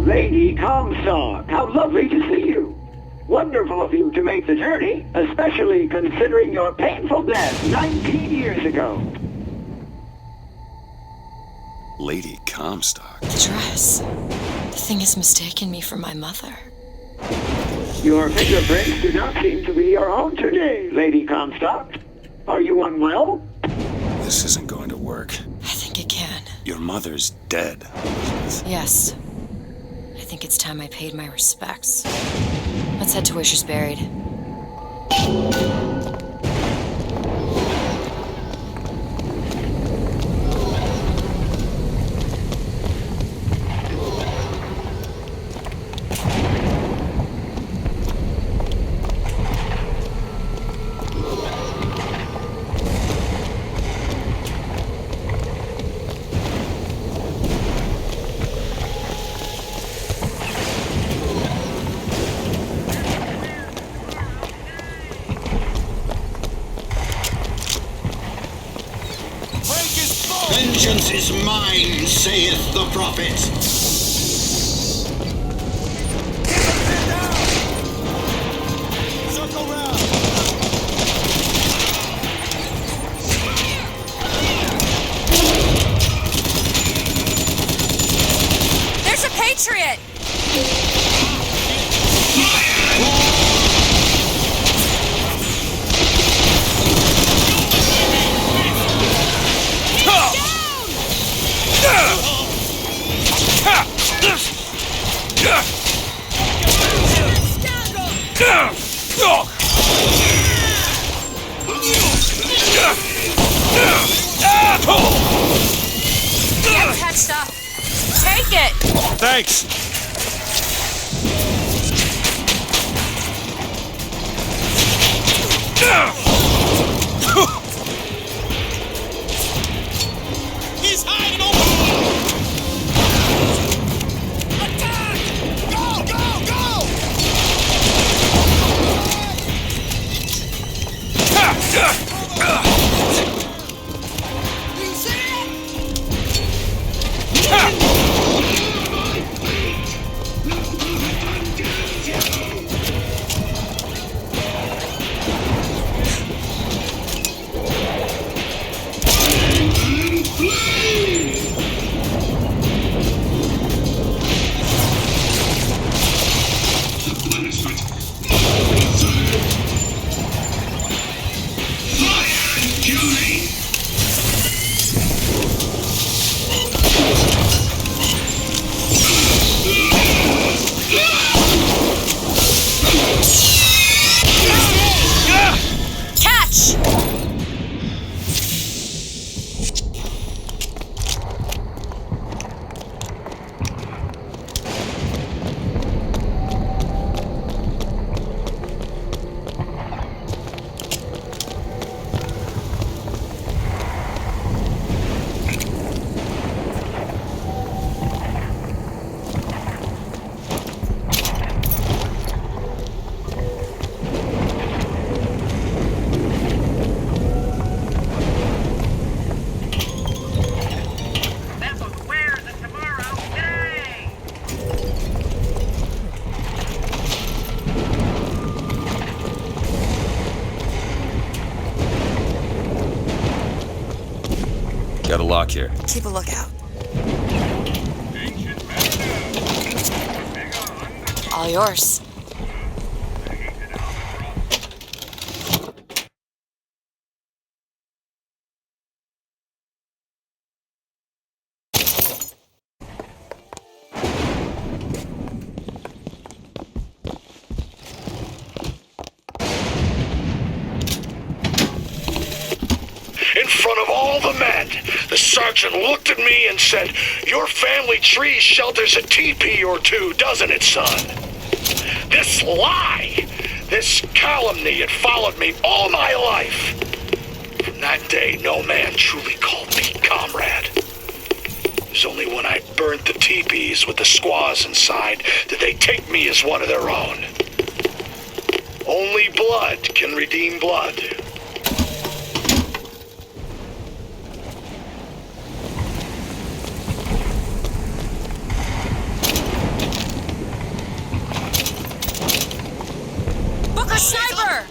Lady Comstock, how lovely to see you. Wonderful of you to make the journey, especially considering your painful death 19 years ago. Lady Comstock? The dress. The thing has mistaken me for my mother. Your fingerprints do not seem to be your own today, Lady Comstock. Are you unwell? This isn't going to work. I think it can. Your mother's dead. Yes. I think it's time I paid my respects. Let's head to where she's buried. Vengeance is mine, saith the prophet. Circle round. There's a Patriot! Get catched up. Take it! Thanks. Ouch! Got a lock here. Keep a lookout. All yours. In front of all the men, the sergeant looked at me and said, "Your family tree shelters a teepee or two, doesn't it, son?" This lie, this calumny had followed me all my life. From that day, no man truly called me comrade. It was only when I burnt the teepees with the squaws inside did they take me as one of their own. Only blood can redeem blood. Booker, sniper!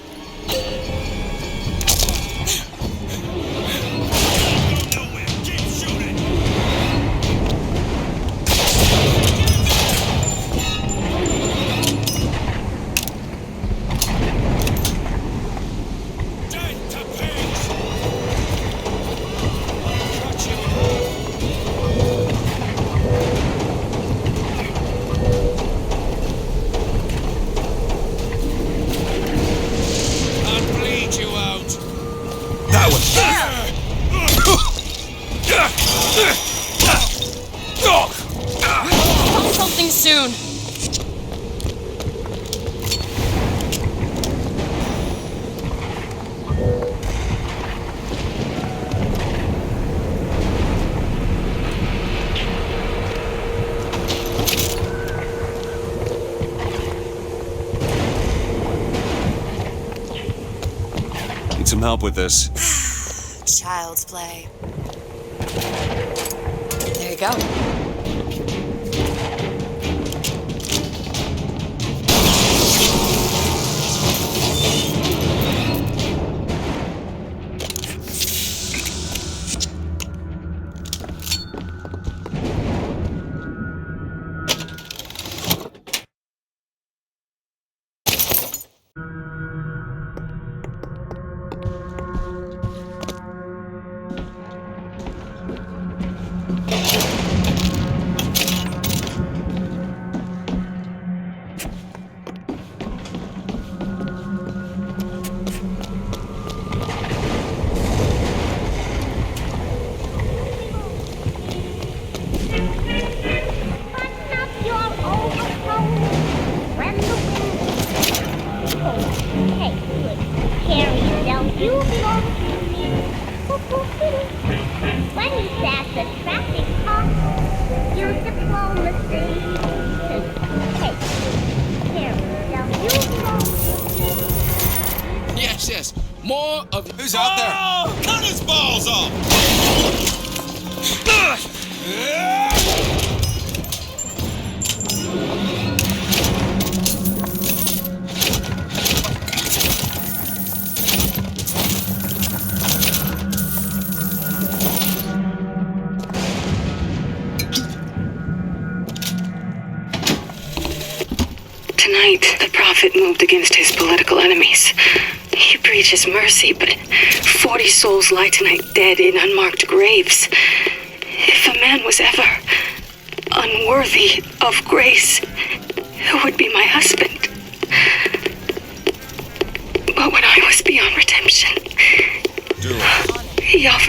Something soon. Need some help with this. Child's play. There you go. Yes, more of... Who's out there? Oh, cut his balls off! Tonight, the Prophet moved against his political enemies. He preaches mercy, but 40 souls lie tonight dead in unmarked graves. If a man was ever unworthy of grace, who would be my husband? But when I was beyond redemption,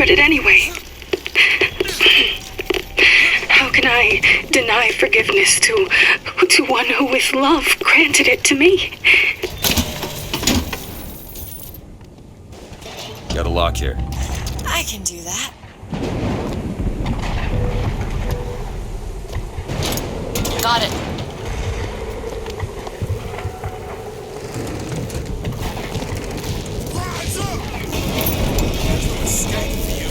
offered it anyway. How can I deny forgiveness to one who with love granted it to me? Got a lock here. I can do that. Got it. Rise up! There's no escape for you.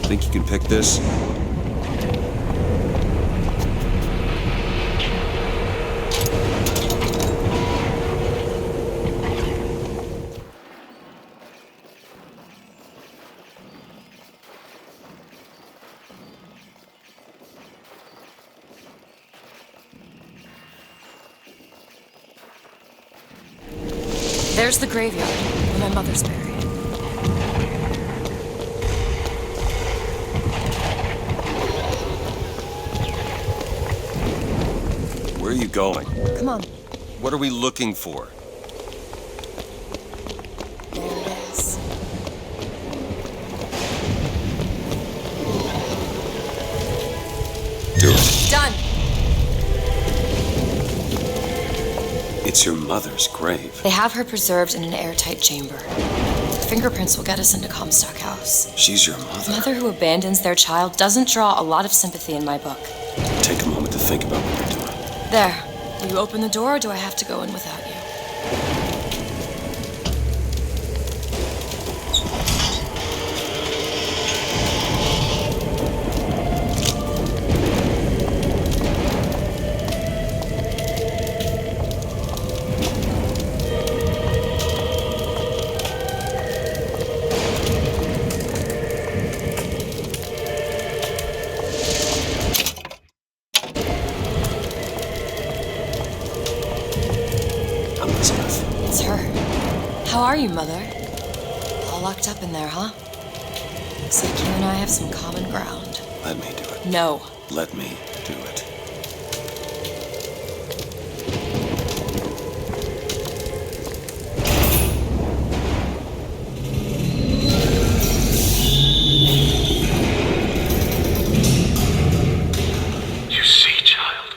Think you can pick this? There's the graveyard where my mother's buried. Where are you going? Come on. What are we looking for? There it is. Do it. Done. It's your mother's grave. They have her preserved in an airtight chamber. Fingerprints will get us into Comstock House. She's your mother. A mother who abandons their child doesn't draw a lot of sympathy in my book. Take a moment to think about what you're doing. There. Will you open the door, or do I have to go in without you? It's her. How are you, Mother? All locked up in there, huh? Looks like you and I have some common ground. Let me do it. No. Let me do it. You see, child,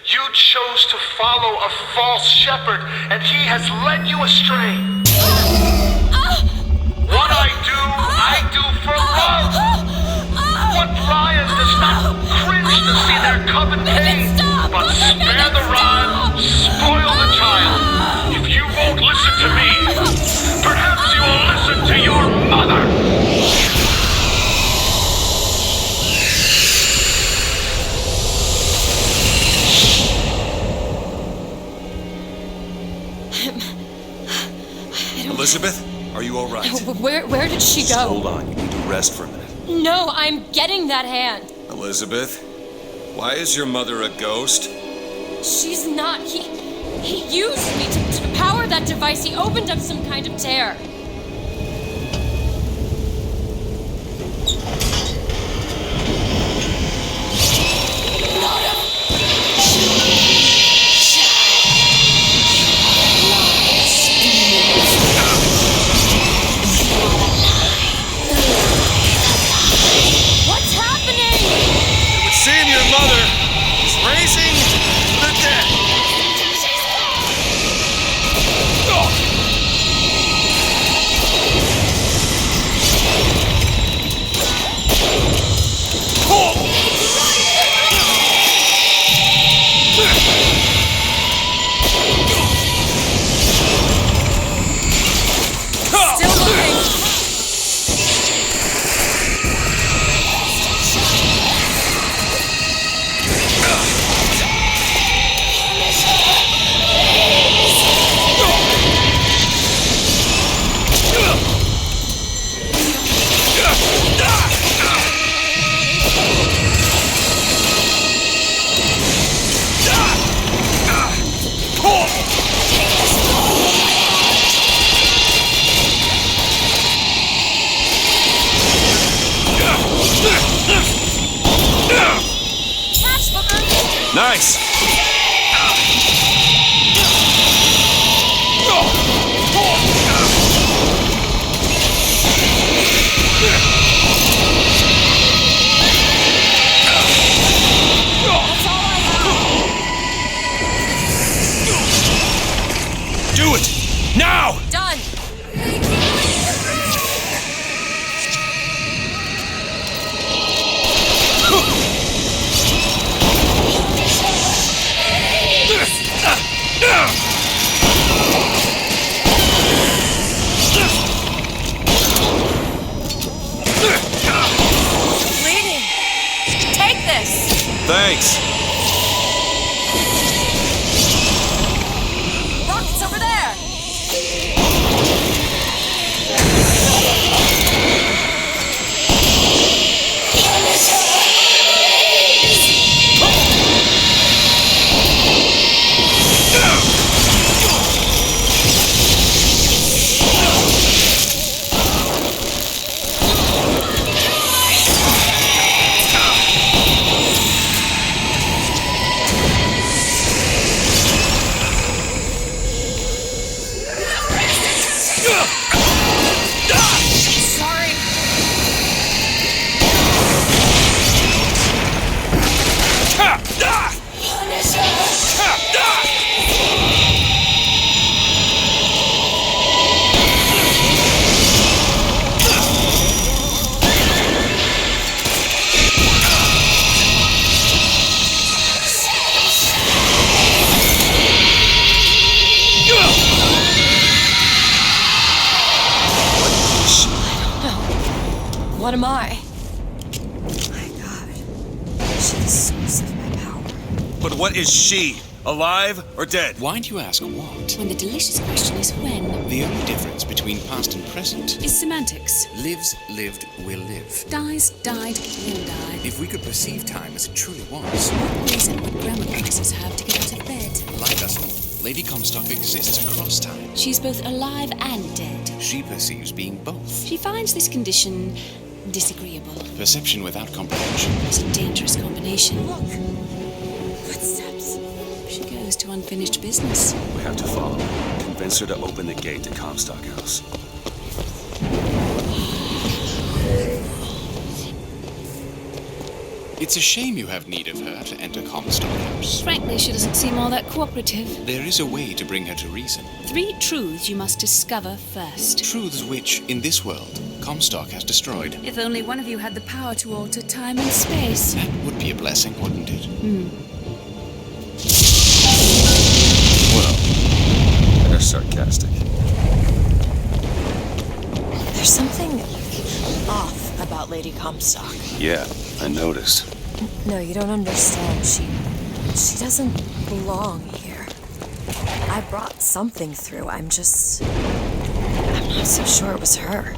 you chose to follow a false shepherd, and he has led you astray. What I do for love. What Brian does not cringe to see their coven pain, but spare the rod, spoil the child. If you won't listen to me, perhaps you will listen to your mother. Elizabeth, are you all right? Where did she go? Just hold on. You need to rest for a minute. No, I'm getting that hand. Elizabeth, why is your mother a ghost? She's not. He used me to power that device. He opened up some kind of tear. What's happening? It would seem your mother is raising the dead. Still looking. Catch, Booker. Nice. That's all I have. Do it now. Done. Bleeding. Take this. Thanks. Rocket's over there. Sorry. What am I? My God. She's the source of my power. But what is she? Alive or dead? Why do you ask what? When the delicious question is when. The only difference between past and present Is semantics. lives, lived, will live. Dies, died, will die. If we could perceive time as it truly was, What reason would grammar classes have to get out of bed? like us all, Lady Comstock exists across time. She's both alive and dead. She perceives being both. She finds this condition disagreeable. Perception without comprehension. It's a dangerous combination. Look. Footsteps. She goes to unfinished business. We have to follow her. Convince her to open the gate to Comstock House. It's a shame you have need of her to enter Comstock House. Frankly, she doesn't seem all that cooperative. There is a way to bring her to reason. 3 truths you must discover first. Truths which, in this world, Comstock has destroyed. If only one of you had the power to alter time and space. That would be a blessing, wouldn't it? Well, they're sarcastic. There's something off about Lady Comstock. Yeah, I noticed. No, you don't understand. She doesn't belong here. I brought something through. I'm not so sure it was her.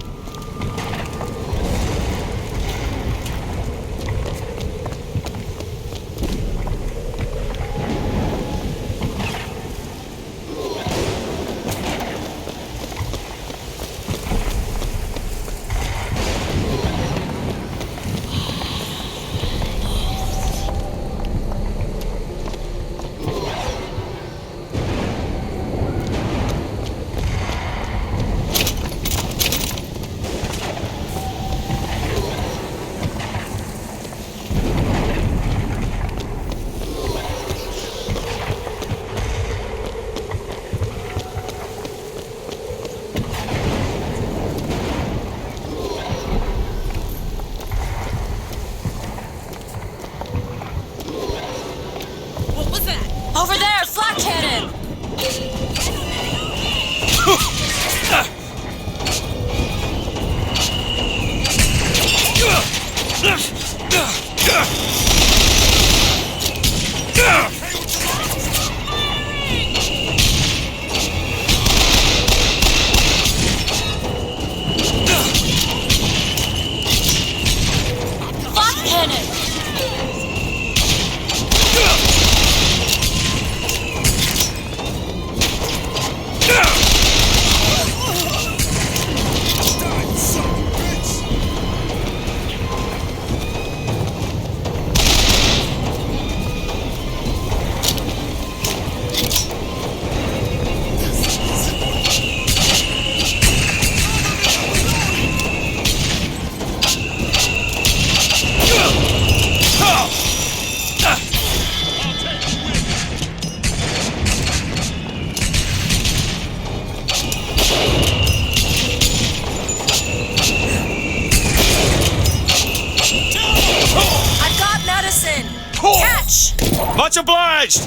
Much obliged!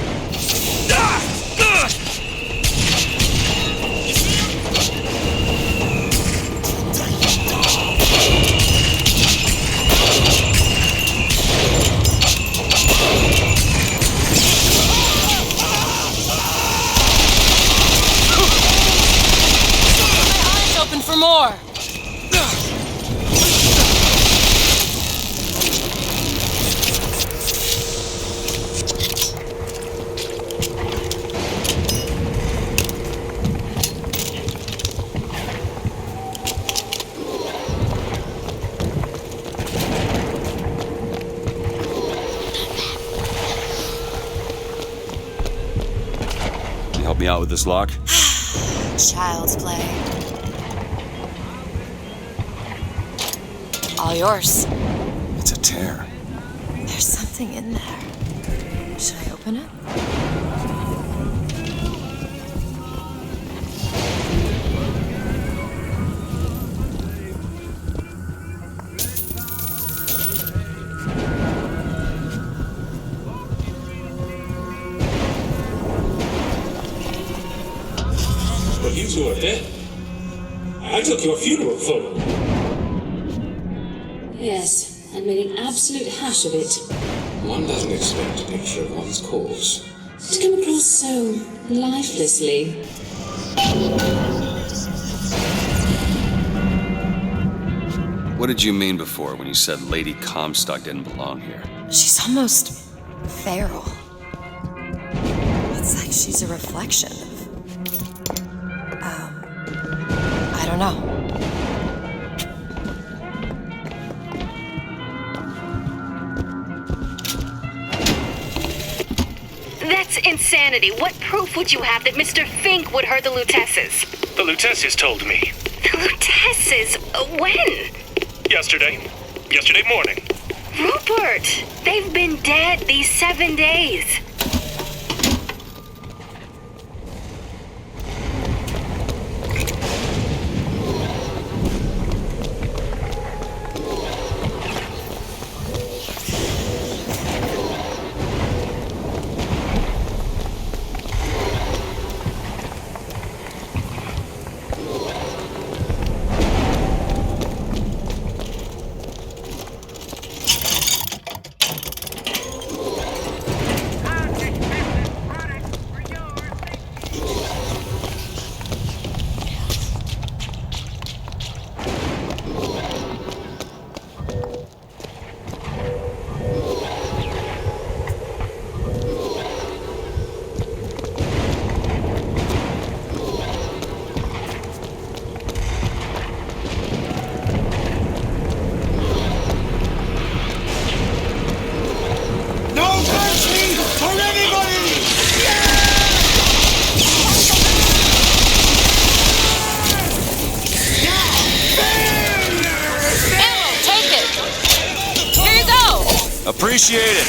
Open for more. Can you help me out with this lock? Child's play. All yours. It's a tear. There's something in there. Should I open it? But you two are dead. I took your funeral photo. Yes, and made an absolute hash of it. One doesn't expect a picture of one's corpse To come across so lifelessly. What did you mean before when you said Lady Comstock didn't belong here? She's almost feral. It's like she's a reflection of... I don't know. That's insanity. What proof would you have that Mr. Fink would hurt the Lutesses? The Lutesses told me. The Lutesses? When? Yesterday morning. Rupert! They've been dead these 7 days. Appreciate it.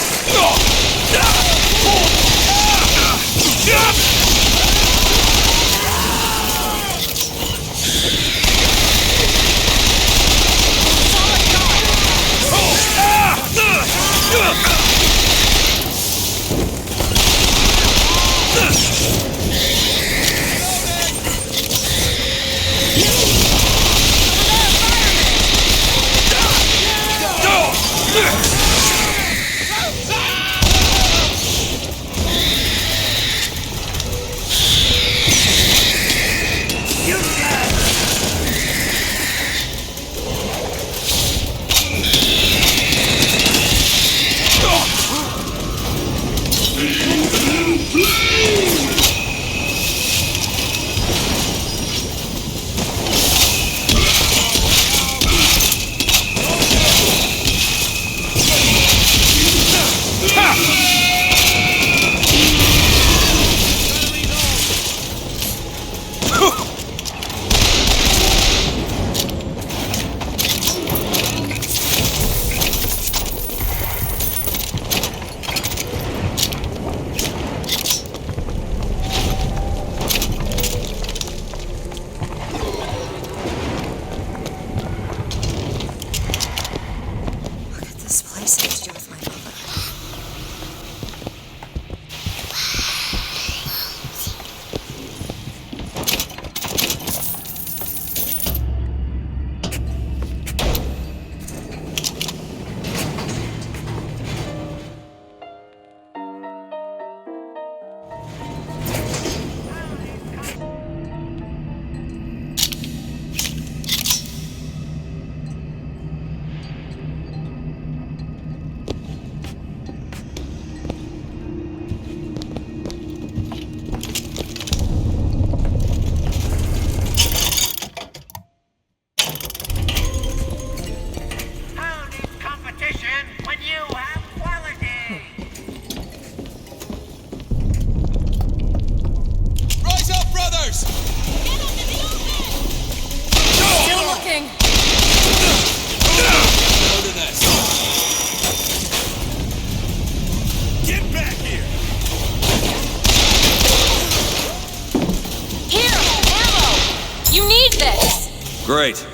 this! Great.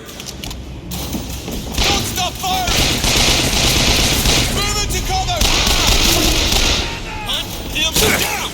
Don't stop firing! Move into cover! Hunt him down!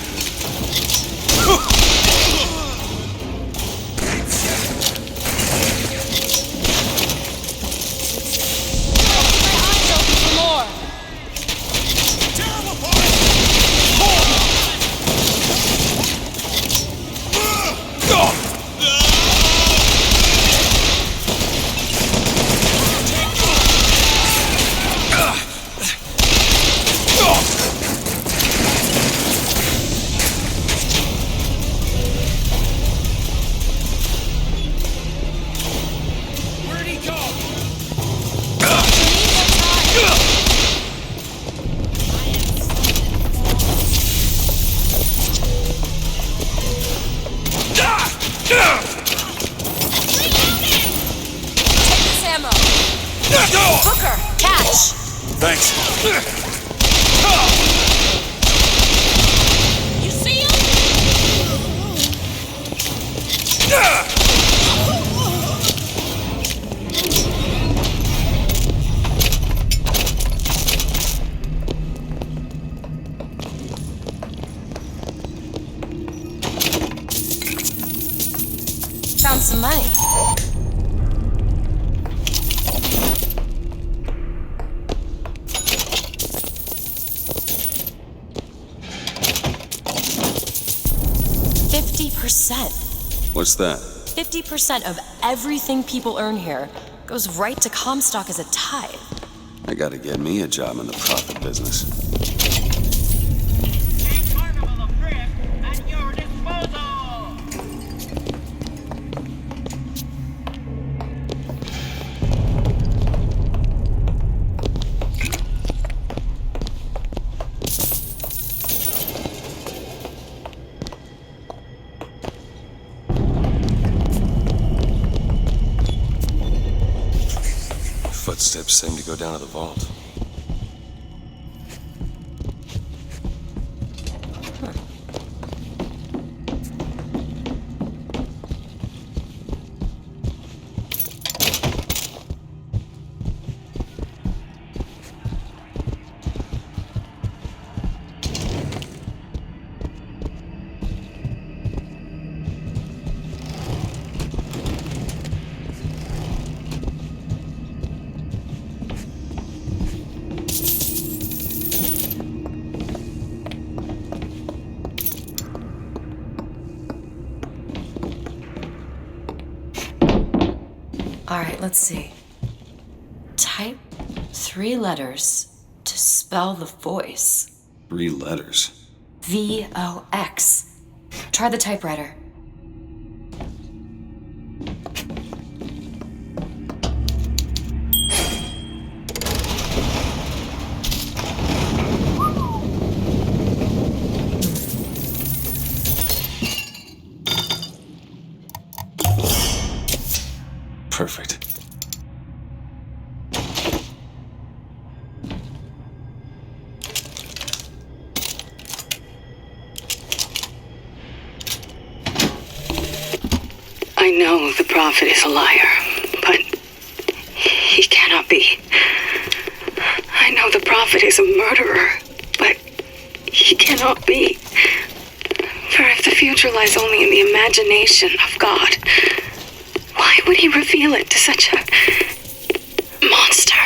Booker, catch! Thanks. You see him? Found some money. What's that? 50% of everything people earn here goes right to Comstock as a tithe. I gotta get me a job in the profit business. Footsteps seem to go down to the vault. Alright, let's see. Type 3 letters to spell the voice. 3 letters. VOX. Try the typewriter. Perfect. I know the prophet is a liar, but he cannot be. I know the prophet is a murderer, but he cannot be. For if the future lies only in the imagination of God, why would he reveal it to such a monster?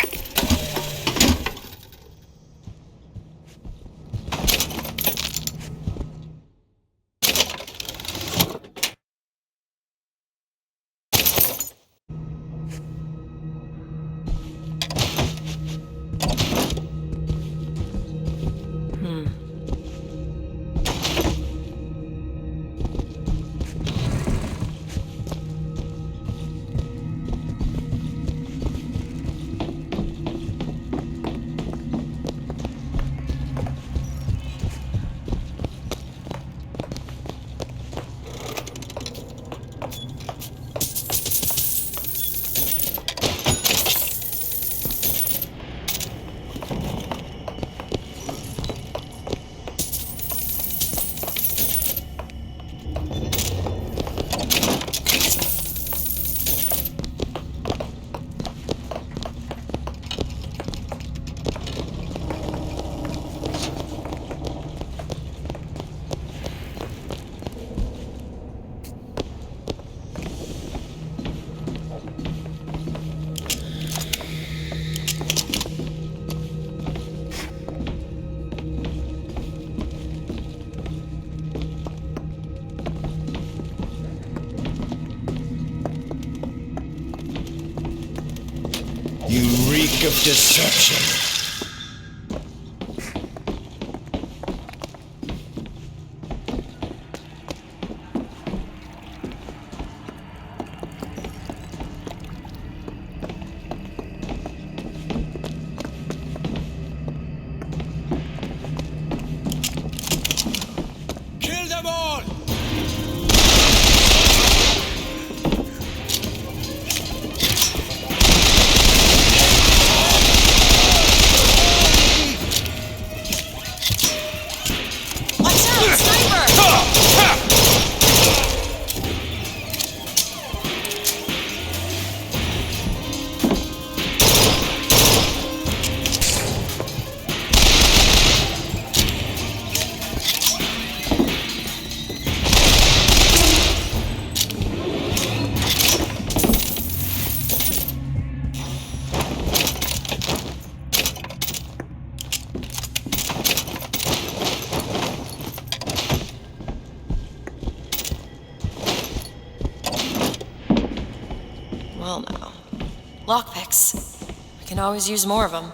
You reek of deception. Kill them all! Watch out, sniper! Well, now. Lockpicks. We can always use more of them.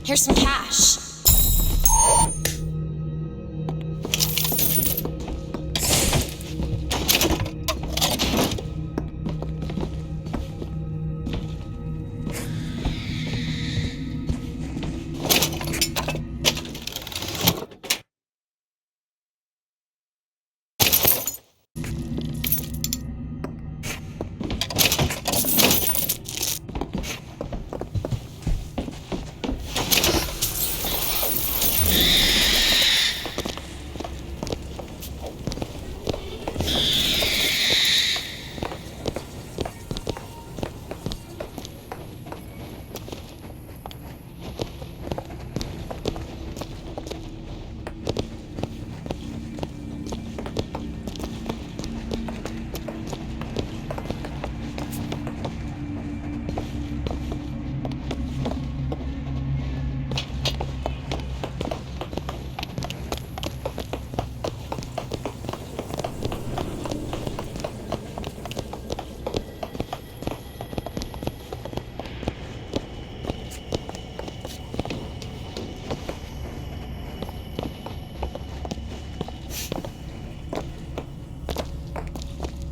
Here's some cash.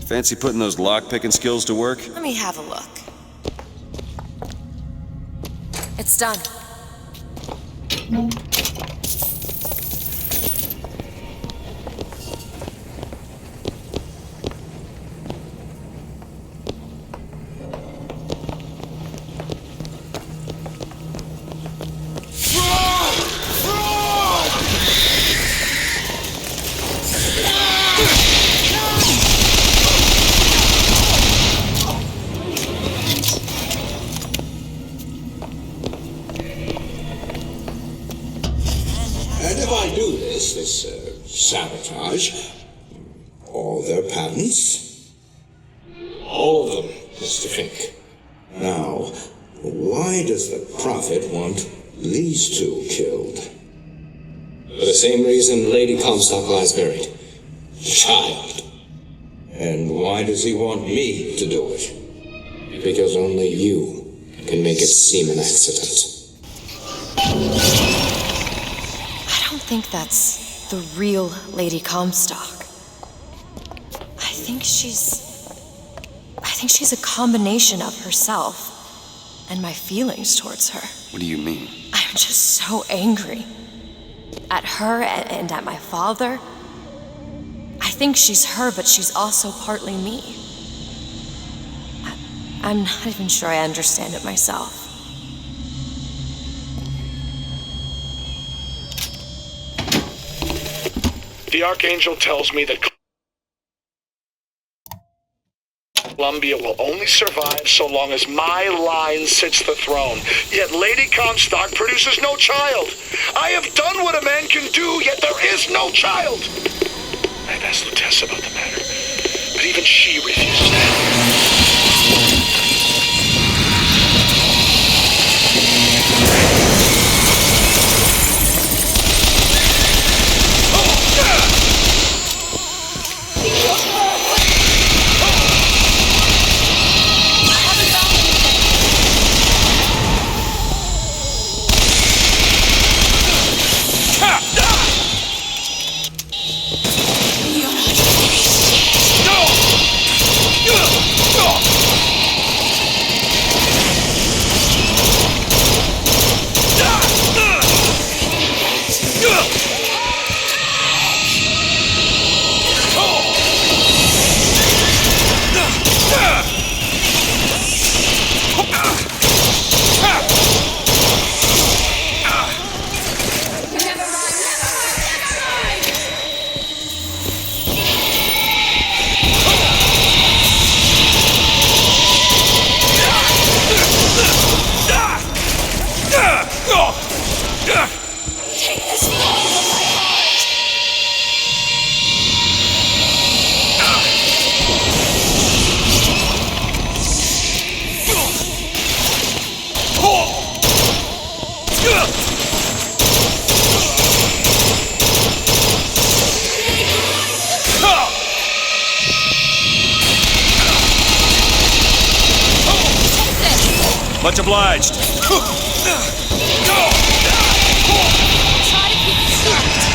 Fancy putting those lock-picking skills to work? Let me have a look. It's done. And if I do this sabotage, all their patents, all of them, Mr. Fink. Now, why does the Prophet want these two killed? For the same reason Lady Comstock lies buried. Child. And why does he want me to do it? Because only you can make it seem an accident. I don't think that's the real Lady Comstock. I think she's a combination of herself and my feelings towards her. What do you mean? I'm just so angry. At her and at my father. I think she's her, but she's also partly me. I'm not even sure I understand it myself. The Archangel tells me that Columbia will only survive so long as my line sits the throne. Yet Lady Comstock produces no child. I have done what a man can do, yet there is no child. I've asked Lutece about the matter, but even she refuses that. Much obliged. Try to keep it short.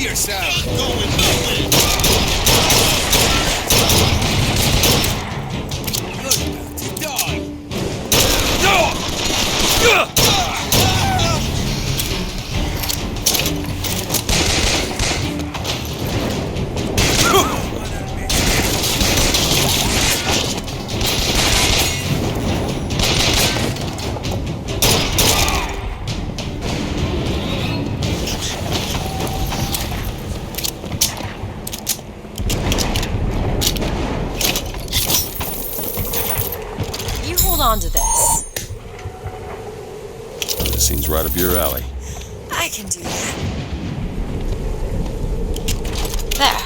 yourself. Going nowhere. You're about to die. On to this. Seems right up your alley. I can do that. There.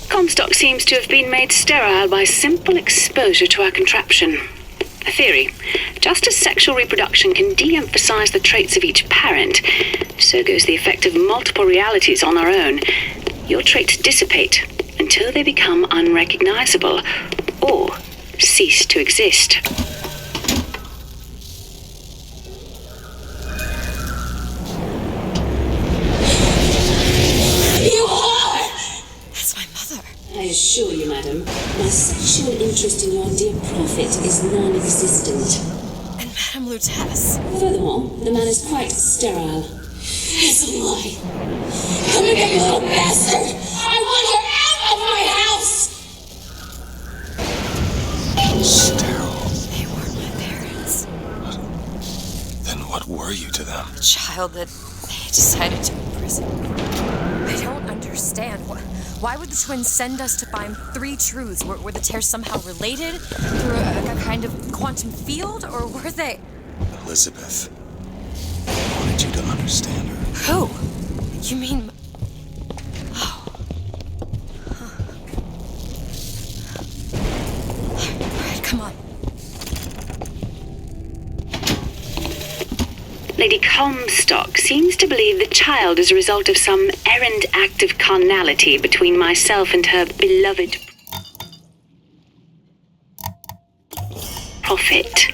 Comstock seems to have been made sterile by simple exposure to our contraption. A theory. Just as sexual reproduction can de-emphasize the traits of each parent, so goes the effect of multiple realities on our own. Your traits dissipate until they become unrecognizable or cease to exist. I assure you, madam, my sexual interest in your dear prophet is non-existent. And Madame Lutece? Furthermore, the man is quite sterile. It's a lie. Come and get me, little bastard! I want her out of my house! Sterile? They weren't my parents. Then what were you to them? The child that they decided to imprison. I don't understand. Why would the twins send us to find three truths? Were the tears somehow related through a kind of quantum field, or were they? Elizabeth, I wanted you to understand her. Who? You mean... Oh. Huh. All right, come on. Lady Comstock seems to believe the child is a result of some errant act of carnality between myself and her beloved prophet.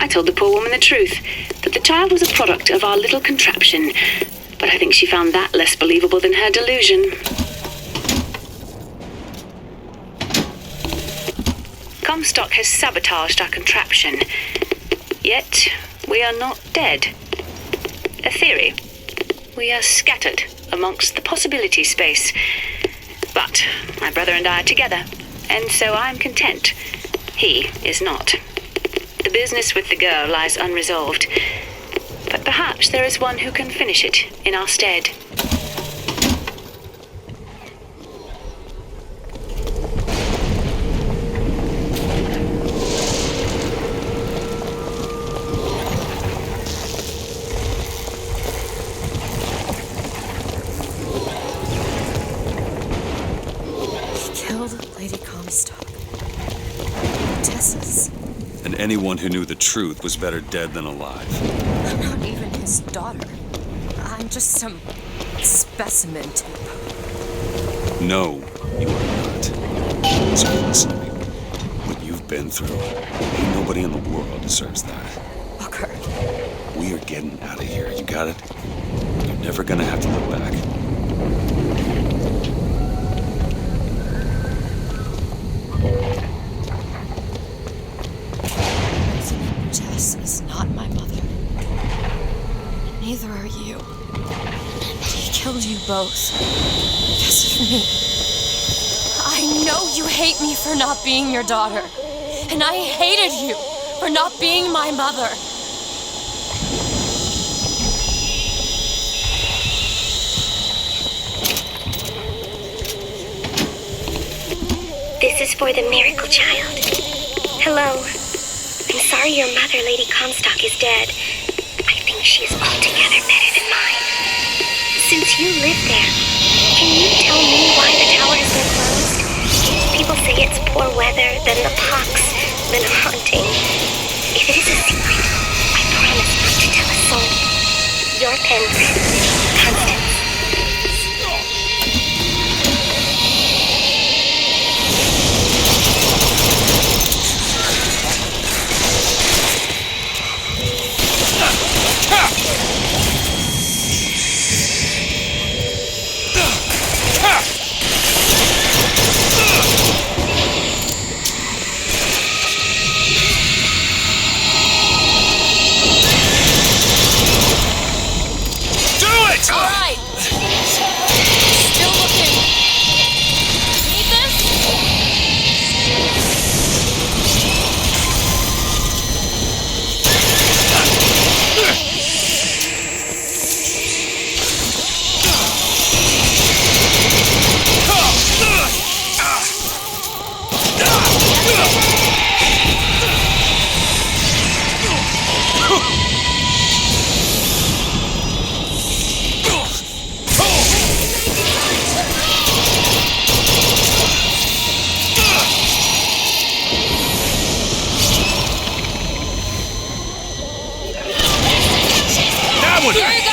I told the poor woman the truth, that the child was a product of our little contraption, but I think she found that less believable than her delusion. Comstock has sabotaged our contraption, yet we are not dead. A theory. We are scattered amongst the possibility space. But my brother and I are together, and so I'm content. He is not. The business with the girl lies unresolved, but perhaps there is one who can finish it in our stead. Lady Comstock. Tessa's. And anyone who knew the truth was better dead than alive. I'm not even his daughter. I'm just some specimen type. No, you are not. So listen to me. What you've been through, ain't nobody in the world deserves that. Booker. We are getting out of here. You got it? You're never gonna have to look back. Jess is not my mother. Neither are you. He killed you both. Just for me. I know you hate me for not being your daughter. And I hated you for not being my mother. This is for the miracle child. Hello. I'm sorry your mother, Lady Comstock, is dead. I think she is altogether better than mine. Since you live there, can you tell me why the tower has been closed? poor weather, then the pox, then a haunting. If it is a secret, I promise not to tell a soul. Your pen, Constance. Alright! Still looking. Need this? Here you go!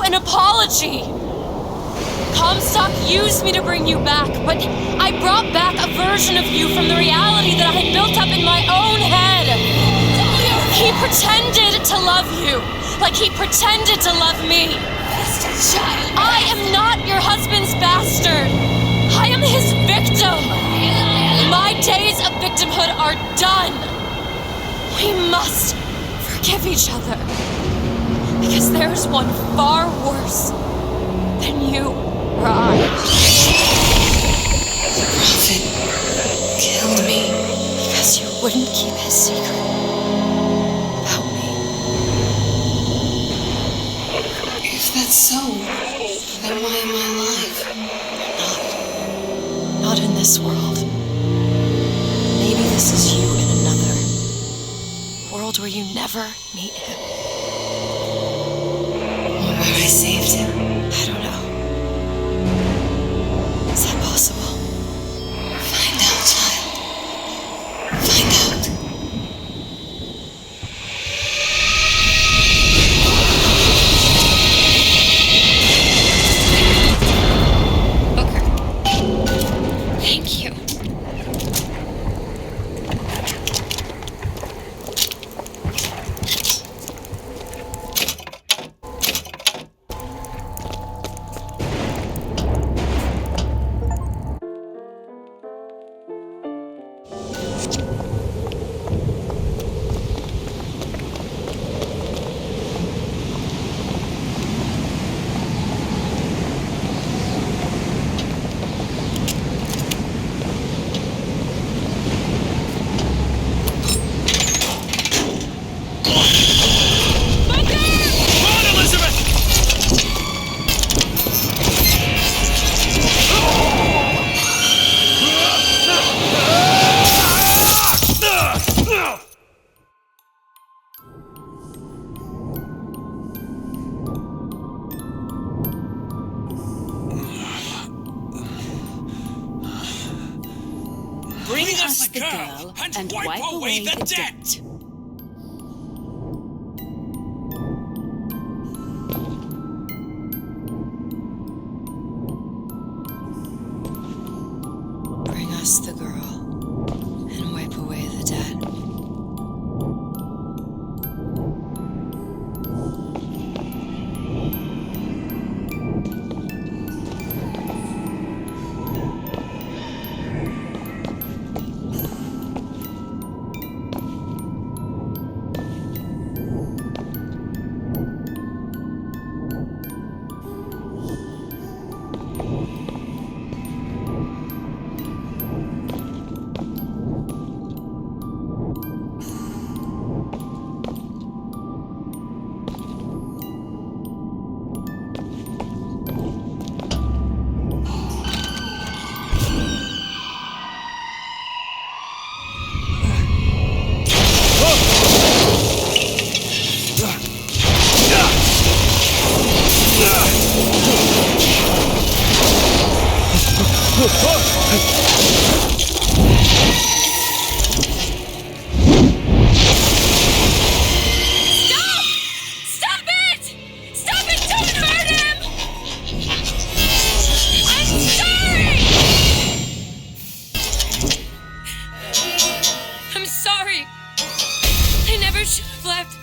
An apology! Comstock used me to bring you back, but I brought back a version of you from the reality that I had built up in my own head. He pretended to love you, like he pretended to love me. I am not your husband's bastard. I am his victim. My days of victimhood are done. We must forgive each other. Because there's one far worse than you or I. The prophet killed me because you wouldn't keep his secret about me. If that's so, then why am I alive? Not in this world. Maybe this is you in another world where you never meet him. I saved him. I don't know. Is that possible? Find out, child. Find out. Booker. Thank you. Bring us the girl and wipe away the debt. Bring us the girl and wipe away the debt. Stop it! Stop it! Don't hurt him! I'm sorry! I'm sorry. I never should have left.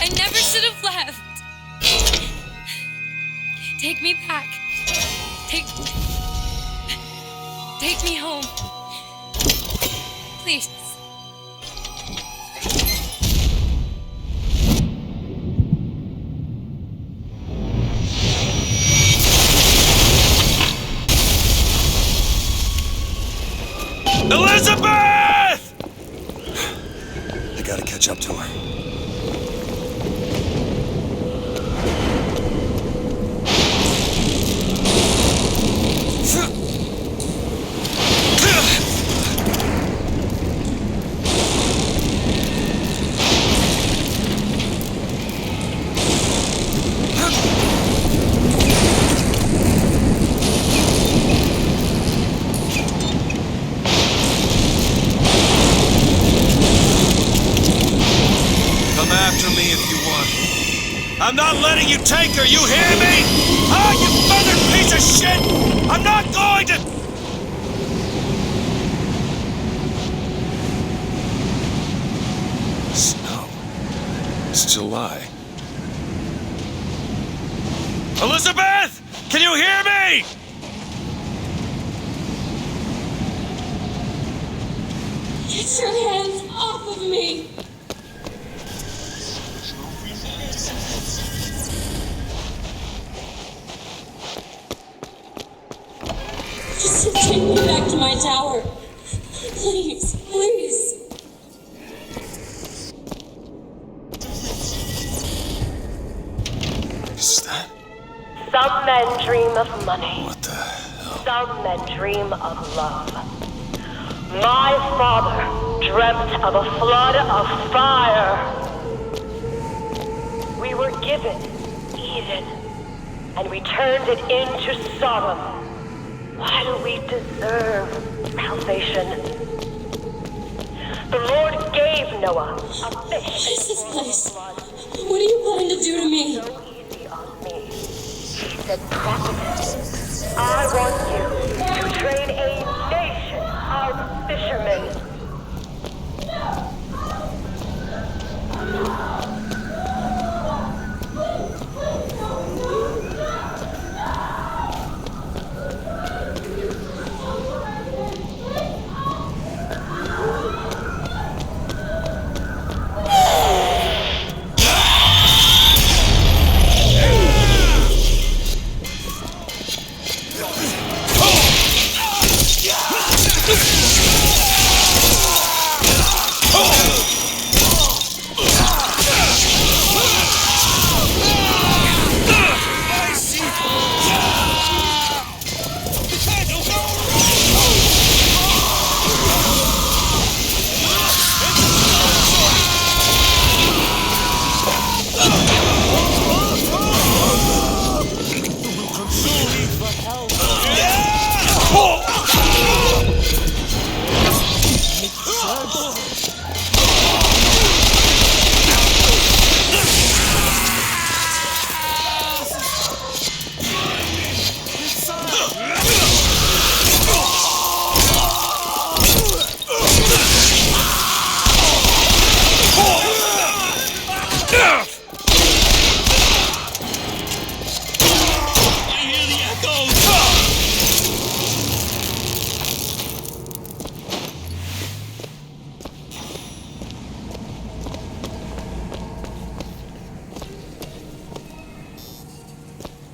I never should have left. Take me back. Take me home. Please. Elizabeth! I gotta catch up to her. I'm not letting you take her, you hear me? Ah, you feathered piece of shit! I'm not going to... Snow. It's July. Elizabeth! Can you hear me? Get your hands off of me! Just take me back to my tower. Please, please. Is that? Some men dream of money. What the hell? Some men dream of love. My father dreamt of a flood of fire. We were given Eden, and we turned it into Sodom. Why do we deserve salvation? The Lord gave Noah a fish. What is this place? What are you planning to do to me? So easy on me. He said, protagonist, I want you to train a nation of fishermen.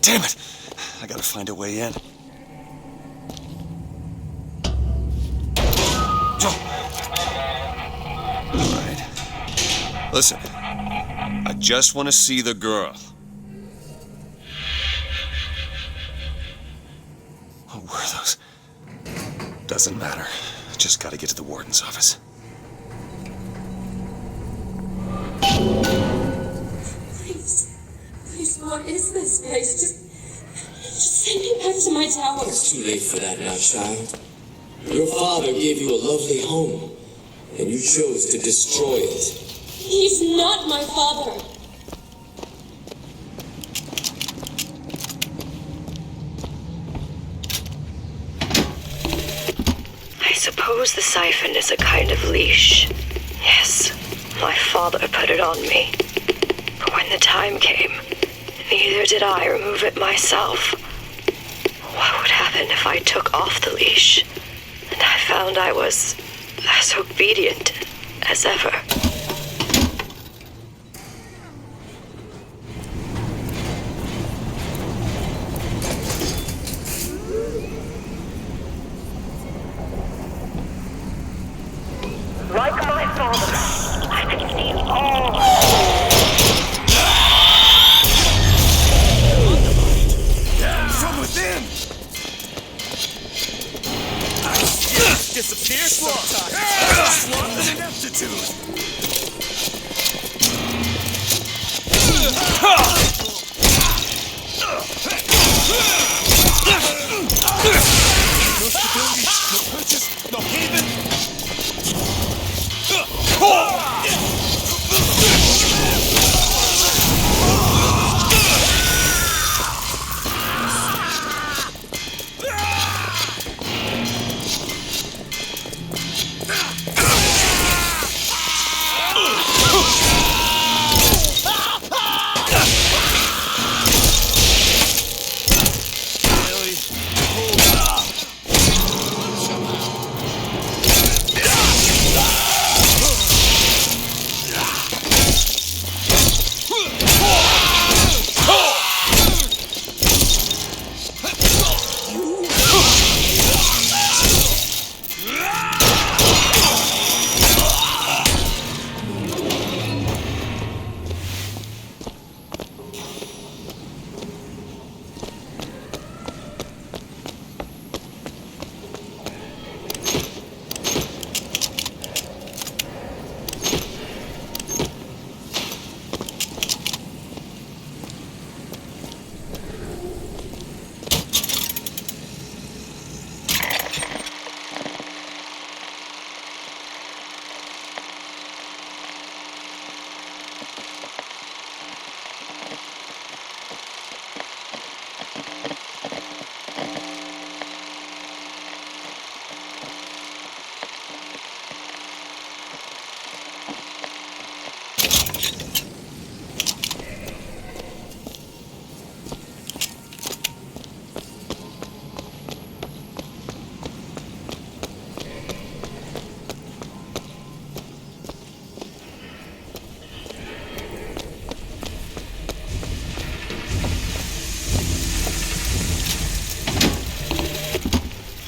Damn it! I gotta find a way in. Alright. Listen. I just want to see the girl. What were those? Doesn't matter. Just gotta get to the warden's office. Please, what is this place? Just say Send me back to my tower. It's too late for that now, child. Your father gave you a lovely home, and you chose to destroy it. He's not my father. I suppose the siphon is a kind of leash. Yes, my father put it on me. But when the time came, neither did I remove it myself. What would happen if I took off the leash, and I found I was as obedient as ever? Like my father, I can see all. From within! Disappear sometimes. Swamp and ineptitude. No stability, no purchase, no haven.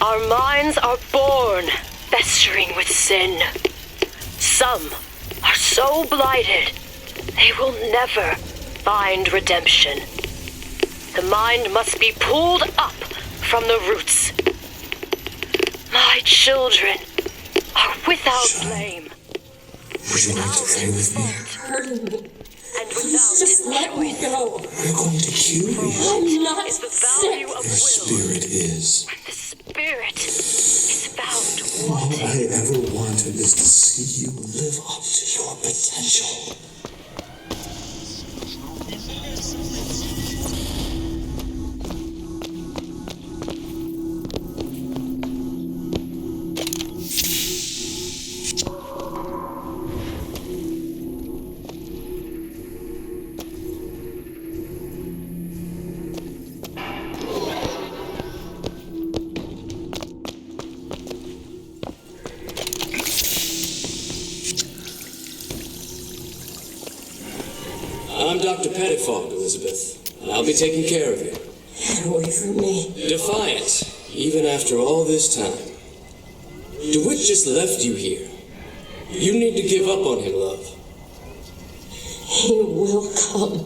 Our minds are born festering with sin. Some are so blighted, they will never find redemption. The mind must be pulled up from the roots. My children are without blame. Would you like to pray with me? And without Just let me go. I'm going to kill you. I'm not is the sick. value of Your will. spirit is. The spirit is found All wanting. I ever wanted is to see you live up to your potential. I'm Dr. Pettifog, Elizabeth, and I'll be taking care of you. Get away from me. Defiant, even after all this time. DeWitt just left you here. You need to give up on him, love. He will come.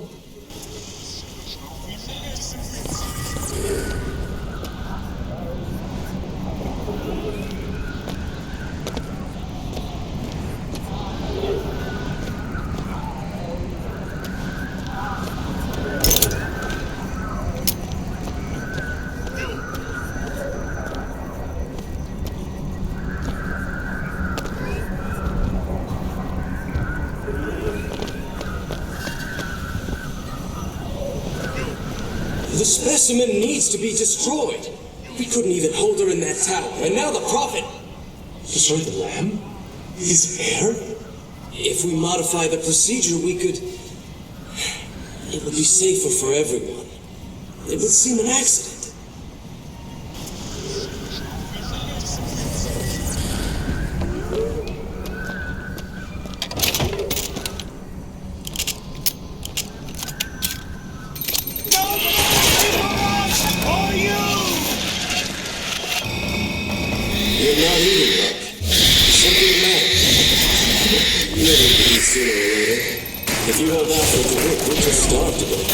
specimen needs to be destroyed. We couldn't even hold her in that tower, and now the Prophet... Destroy the lamb? His heir? If we modify the procedure, we could... It would be safer for everyone. It would seem an accident. If you hold out for DeWitt, we'll just starve to death.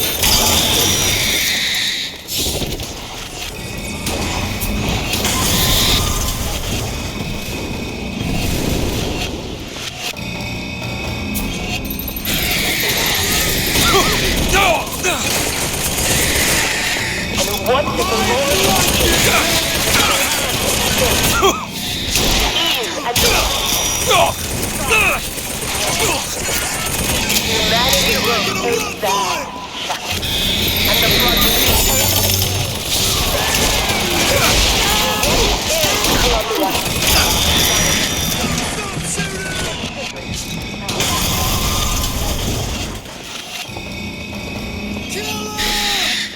And what did the Lord want you to Humanity will take that. And the blood will be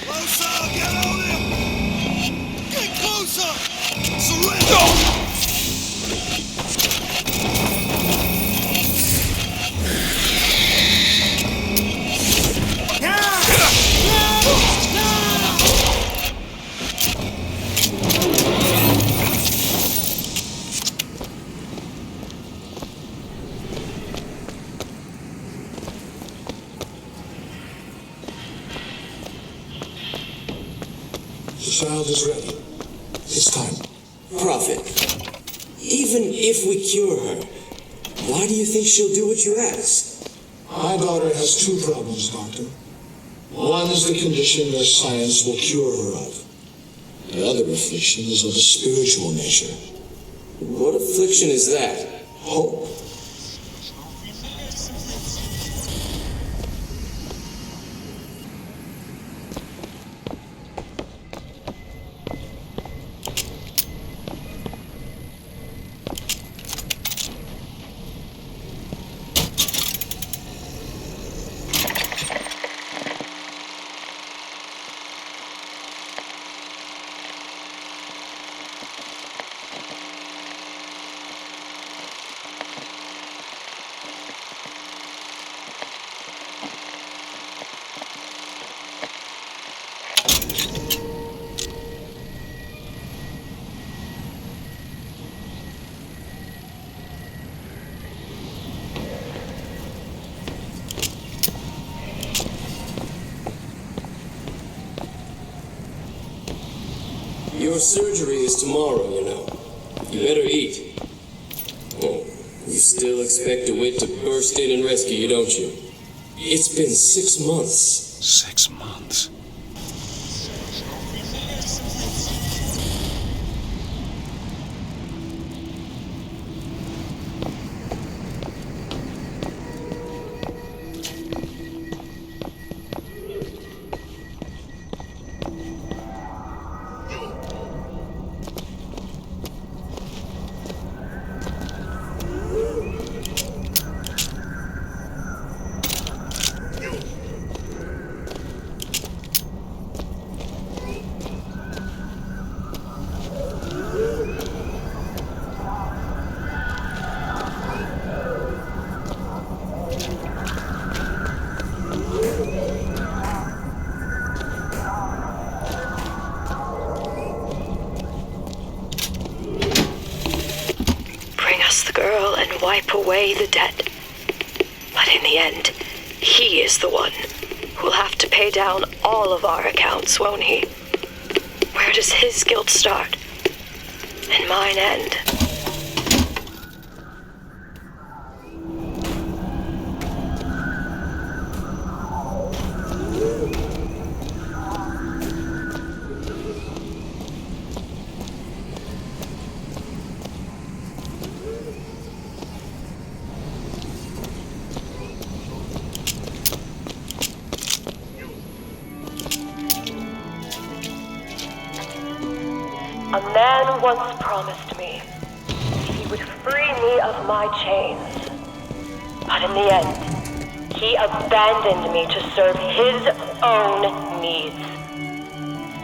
Closer! Get on him! Get closer! Surrender! The child is ready. It's time. Prophet, even if we cure her, why do you think she'll do what you ask? My daughter has two problems, Doctor. One is the condition that science will cure her of. The other affliction is of a spiritual nature. What affliction is that? Hope. Your surgery is tomorrow, you know. You better eat. Oh, you still expect DeWitt to burst in and rescue you, don't you? It's been 6 months. 6 months? Wipe away the debt. But in the end, he is the one who'll have to pay down all of our accounts, won't he? Where does his guilt start? And mine end? once promised me he would free me of my chains. But in the end, he abandoned me to serve his own needs.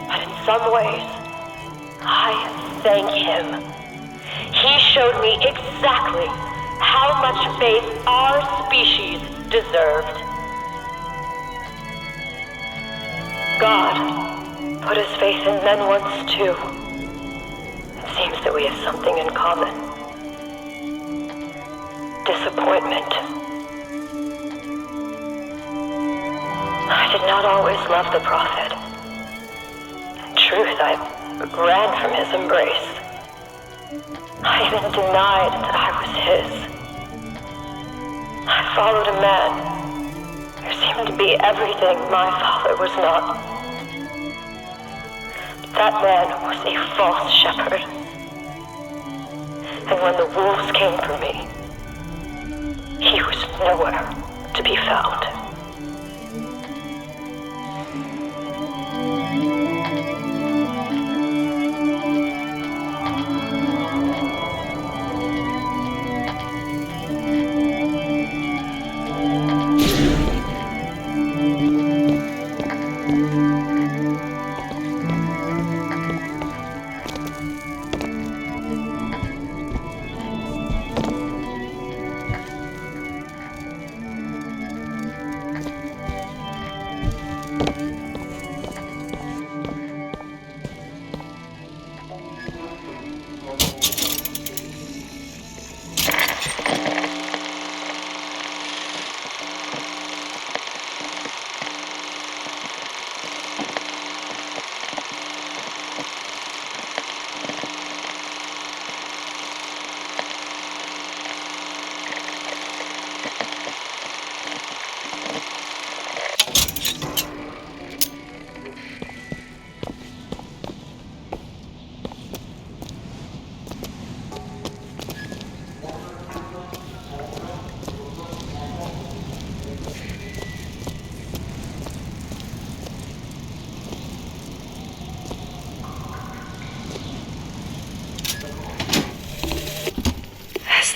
But in some ways, I thank him. He showed me exactly how much faith our species deserved. God put his faith in men once too. It seems that we have something in common. Disappointment. I did not always love the prophet. In truth, I ran from his embrace. I even denied that I was his. I followed a man who seemed to be everything my father was not. That man was a false shepherd. And when the wolves came for me, he was nowhere to be found.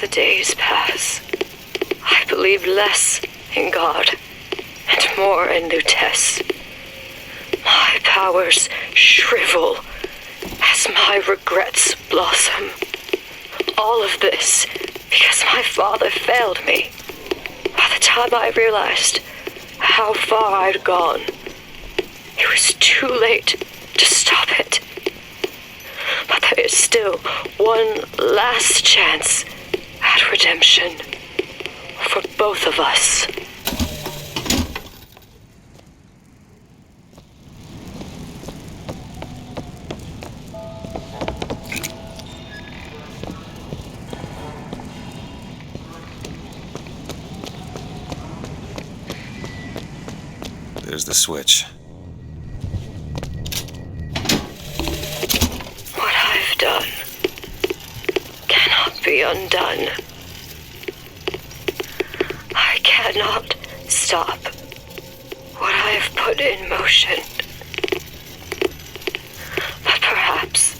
The days pass. I believe less in God and more in Lutece. My powers shrivel as my regrets blossom. All of this because my father failed me. By the time I realized how far I'd gone, it was too late to stop it. But there is still one last chance at redemption for both of us. There's the switch. What I've done cannot be undone. I cannot stop what I have put in motion. But perhaps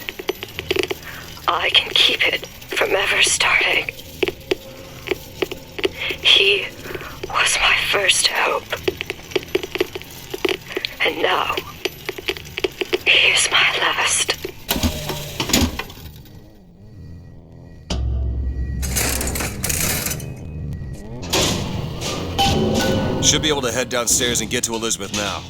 I can keep it from ever starting. He was my first hope. And now, he is my last. Should be able to head downstairs and get to Elizabeth now.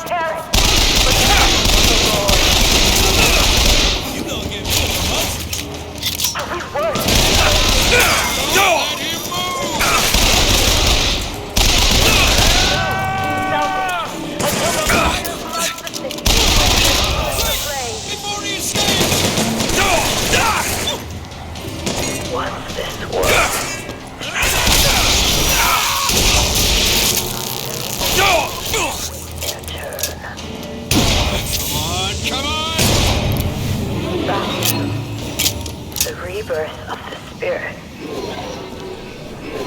tear it. You gonna get more from us? We were. Once this works. Come on! The rebirth of the spirit.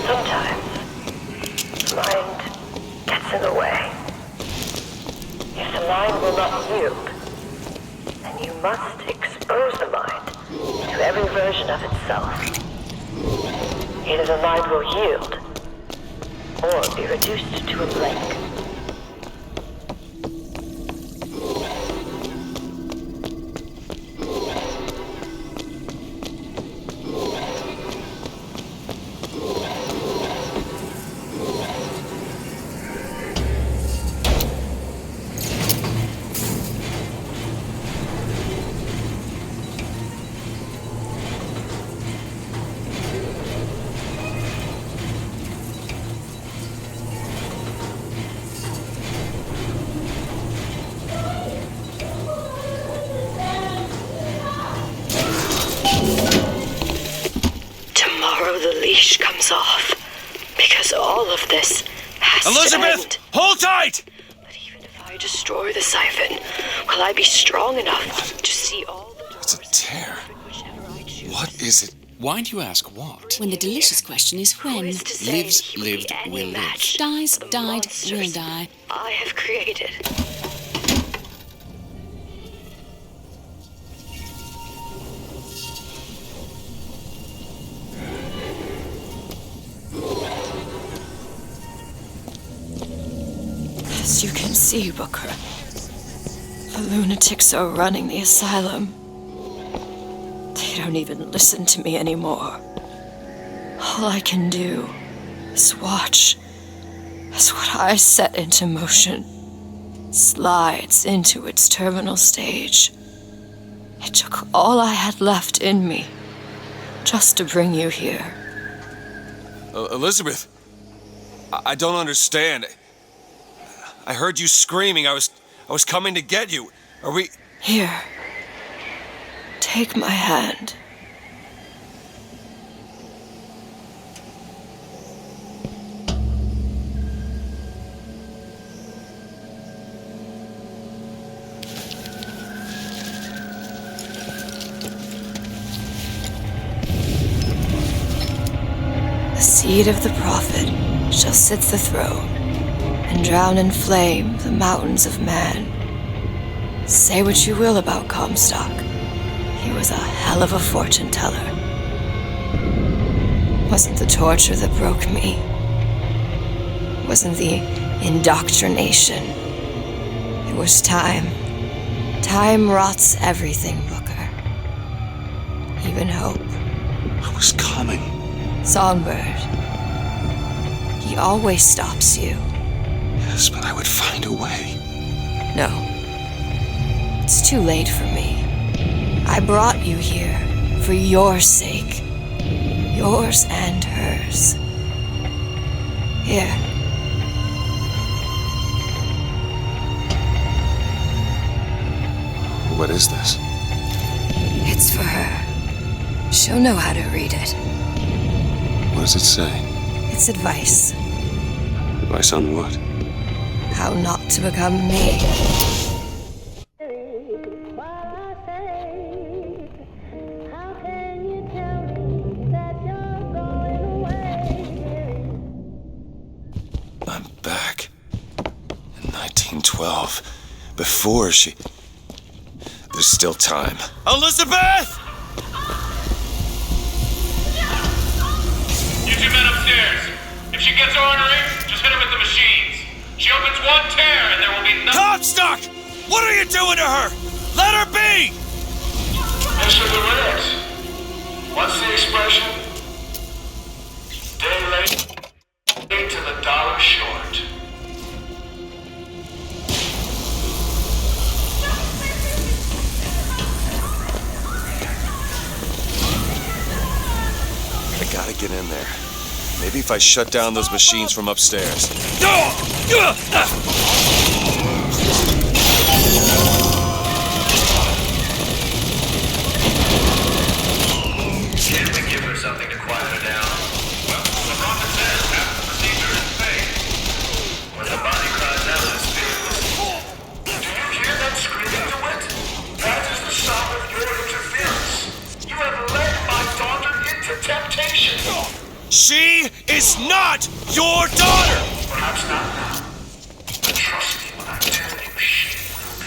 Sometimes, mind gets in the way. If the mind will not yield, then you must expose the mind to every version of itself. Either the mind will yield, or be reduced to a blank. Tomorrow the leash comes off, because all of this has Elizabeth, to end. Hold tight! But even if I destroy the siphon, will I be strong enough to see all the It's a tear. What is it? Why do you ask what? When the delicious question is when. Lives, lived, will live. Dies, died, will die. I have created. As you can see, Booker, the lunatics are running the asylum. They don't even listen to me anymore. All I can do is watch as what I set into motion slides into its terminal stage. It took all I had left in me just to bring you here. Elizabeth, I don't understand. I heard you screaming. I was coming to get you. Are we... Here. Take my hand. The seed of the prophet shall sit the throne and drown in flame the mountains of man. Say what you will about Comstock. He was a hell of a fortune teller. Wasn't the torture that broke me. Wasn't the indoctrination. It was time. Time rots everything, Booker. Even hope. I was coming. Songbird. He always stops you. Yes, but I would find a way. No. It's too late for me. I brought you here for your sake. Yours and hers. Here. What is this? It's for her. She'll know how to read it. What does it say? It's advice. Advice on what? How not to become me. I'm back. In 1912. Before she... There's still time. Elizabeth! You two men upstairs. If she gets ornery, just hit her with the machines. She opens one tear and there will be nothing. Comstock! What are you doing to her? Let her be! Mr. DeWitt, what's the expression? Day late to the dollar short. I gotta get in there. Maybe if I shut down those machines from upstairs. Can't we give her something to quiet her down? Well, the prophet says half the procedure is paid. When the body cries out, the spirit listens. Do you hear that screaming, DeWitt? That is the sound of your interference. You have led my daughter into temptation. She is not your daughter! Perhaps not now. But trust me when I tell you she will be.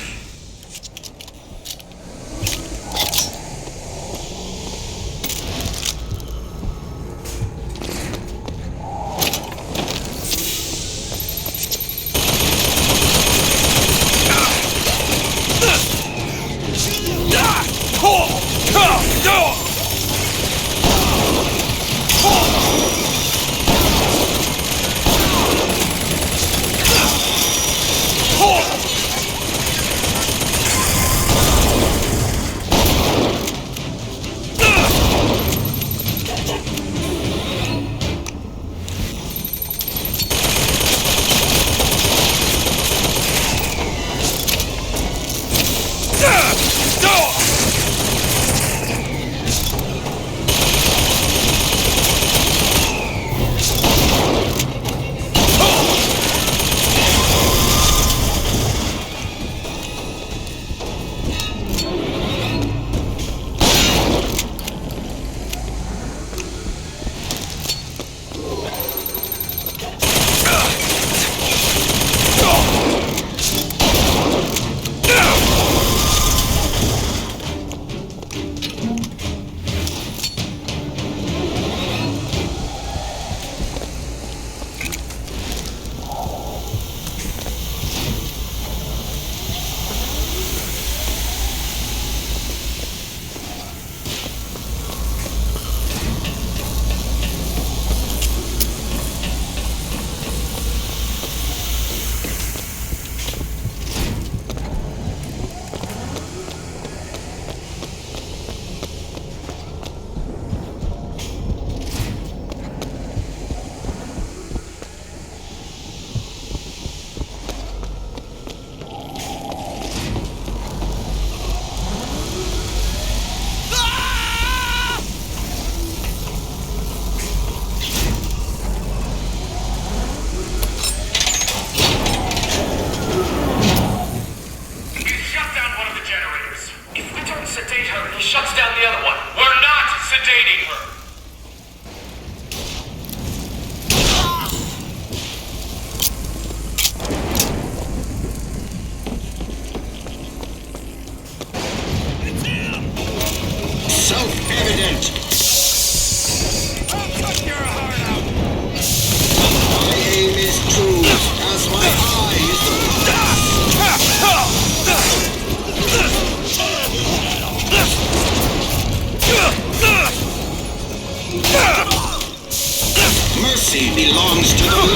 Mercy belongs to the Lord.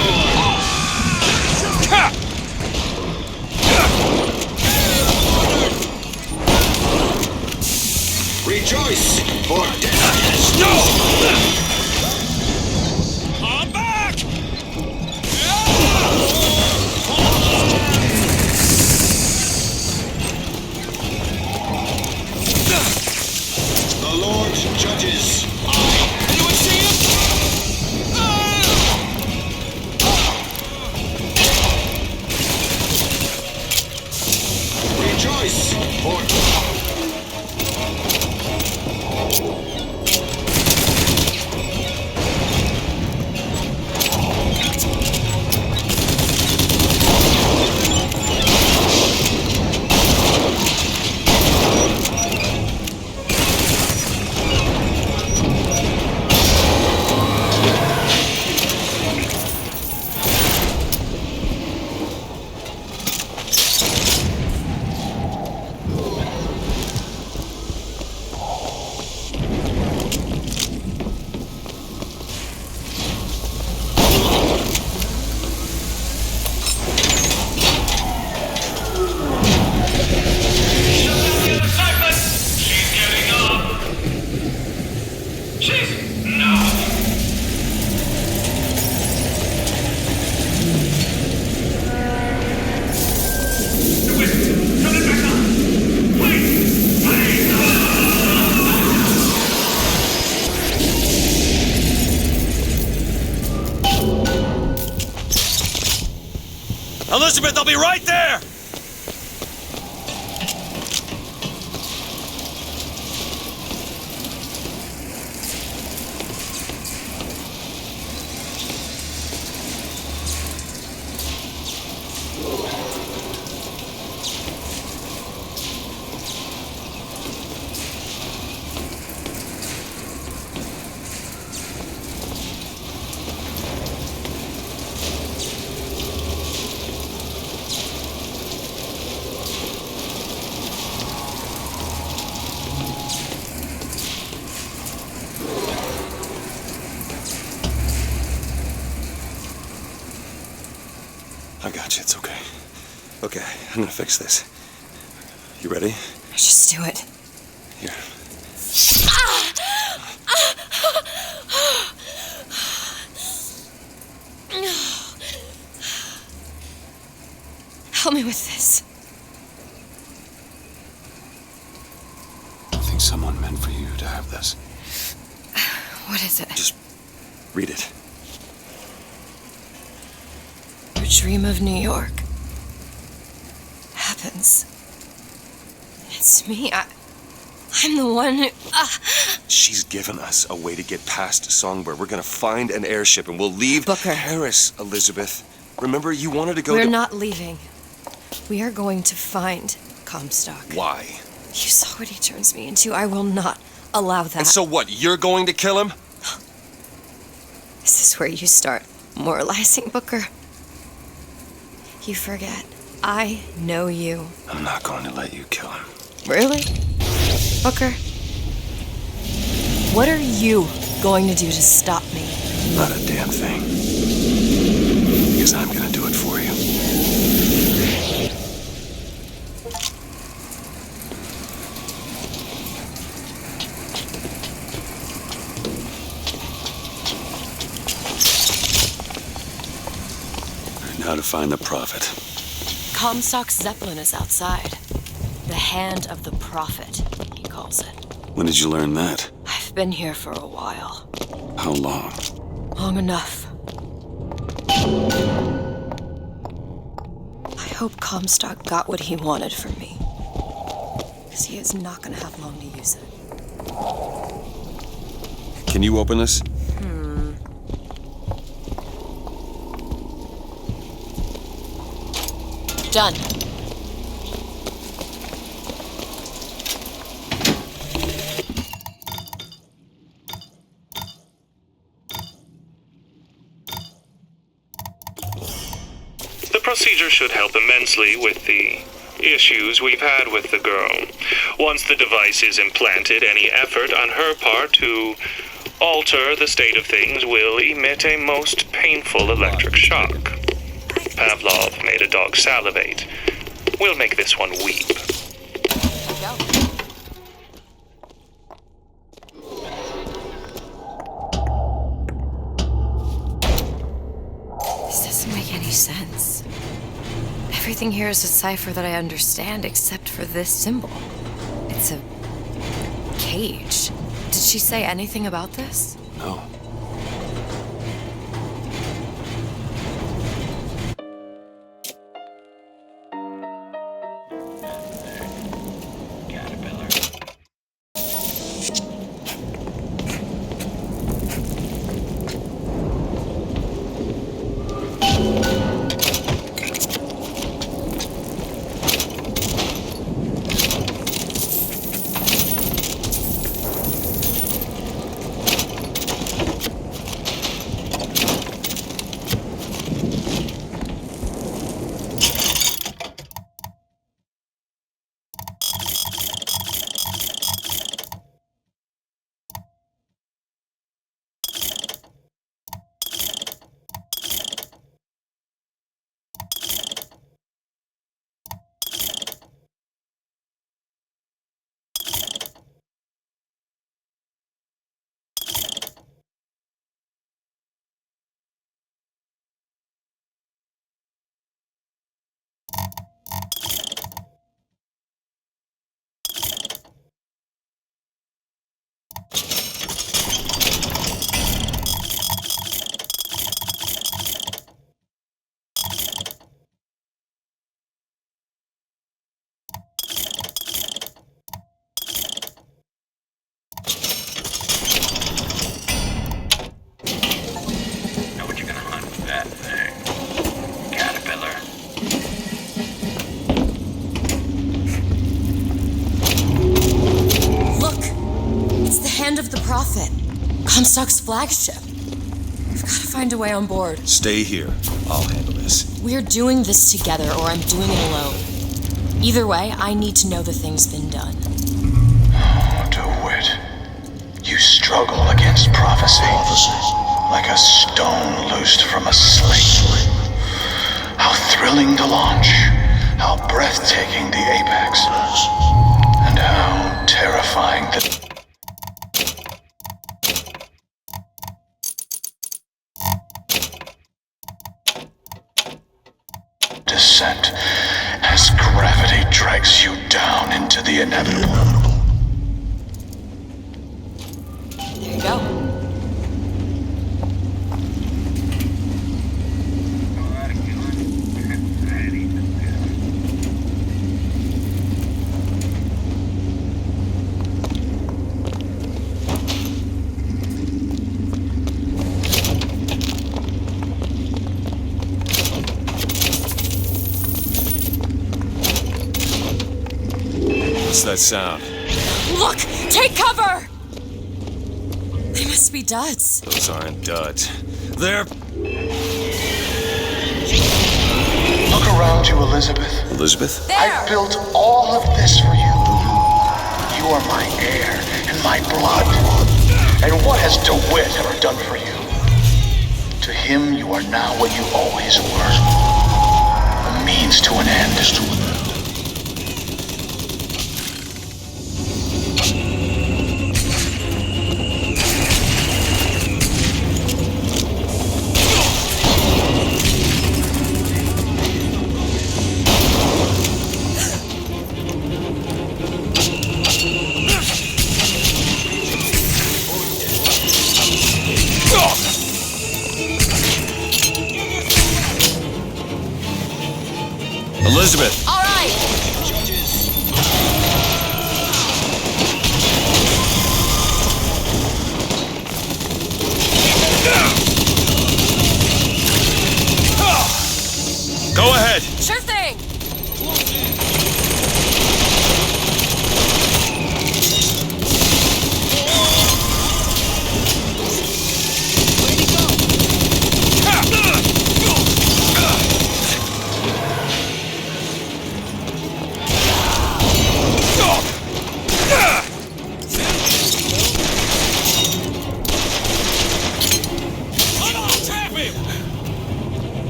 Rejoice, for death has no. I'm back! The Lord judges. Anyone see him? Rejoice, for Elizabeth, I'll be right there! I got you, it's okay. Okay, I'm gonna fix this. You ready? Just do it. Here. Help me with this. I think someone meant for you to have this. What is it? Just read it. Your dream of New York happens. It's me. I'm the one who... She's given us a way to get past Songbird. We're gonna find an airship and we'll leave Booker. Paris, Elizabeth. Remember, you wanted to go We're to... not leaving. We are going to find Comstock. Why? You saw what he turns me into. I will not allow that. And so what, you're going to kill him? Is this where you start moralizing, Booker? You forget. I know you. I'm not going to let you kill him. Really? Booker? What are you going to do to stop me? Not a damn thing. Because I'm gonna do it for you. Now to find the prophet. Comstock's Zeppelin is outside. The hand of the prophet, he calls it. When did you learn that? I've been here for a while. How long? Long enough. I hope Comstock got what he wanted from me. Because he is not going to have long to use it. Can you open this? Done. The procedure should help immensely with the issues we've had with the girl. Once the device is implanted, any effort on her part to alter the state of things will emit a most painful electric shock. Pavlov made a dog salivate. We'll make this one weep. This doesn't make any sense. Everything here is a cipher that I understand except for this symbol. It's a cage. Did she say anything about this? No. Prophet. Comstock's flagship. We've got to find a way on board. Stay here. I'll handle this. We're doing this together, or I'm doing it alone. Either way, I need to know the thing's been done. DeWitt, you struggle against prophecy. Like a stone loosed from a sling. How thrilling to launch. How breathtaking the apex. And how terrifying the descent as gravity drags you down into the inevitable. There you go. What's that sound? Look! Take cover! They must be duds. Those aren't duds. They're... Look around you, Elizabeth. Elizabeth? I built all of this for you. You are my air and my blood. And what has DeWitt ever done for you? To him, you are now what you always were. A means to an end. Elizabeth! All right! Go ahead! Sure thing!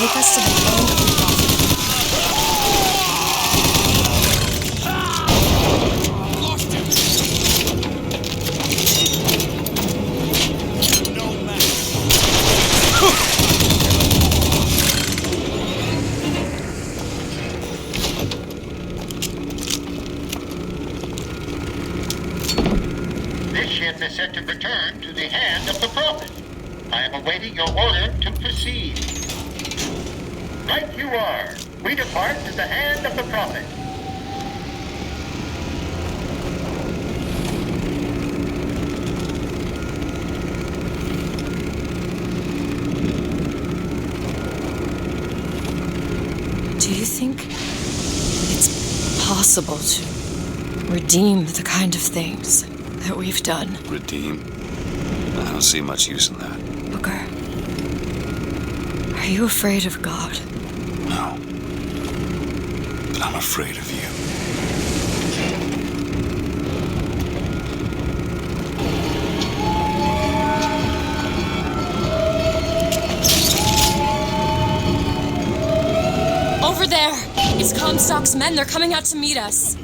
Take us to the end of the This ship is set to return to the hand of the Prophet. I am awaiting your order to proceed. Right you are. We depart to the hand of the Prophet. Do you think it's possible to redeem the kind of things that we've done? Redeem? I don't see much use in that. Booker, are you afraid of God? No. But I'm afraid of you. Over there! It's Comstock's men. They're coming out to meet us.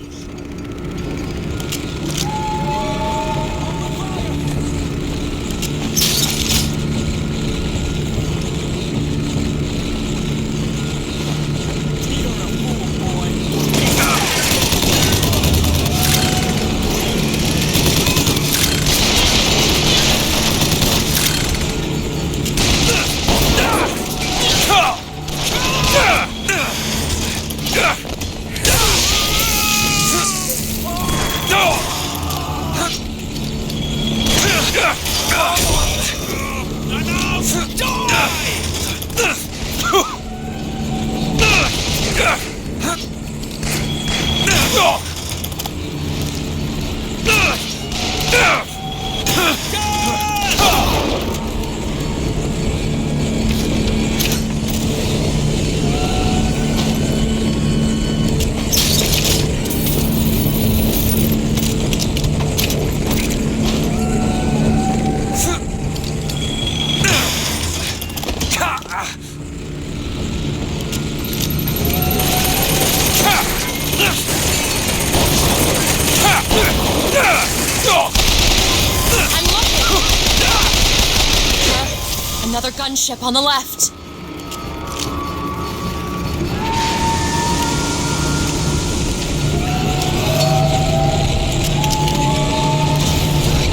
Another gunship on the left.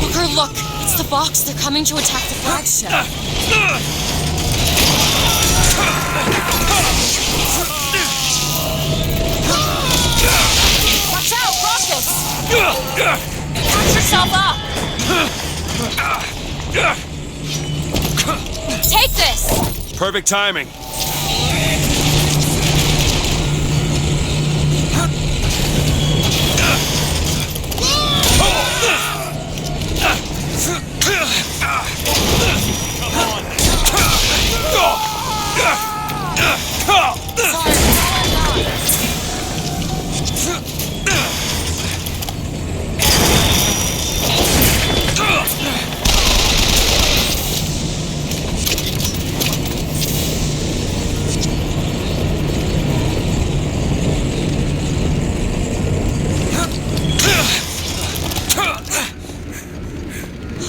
Booker, look! It's the Vox. They're coming to attack the flagship. Watch out, rockets! Catch yourself up! Take this! Perfect timing.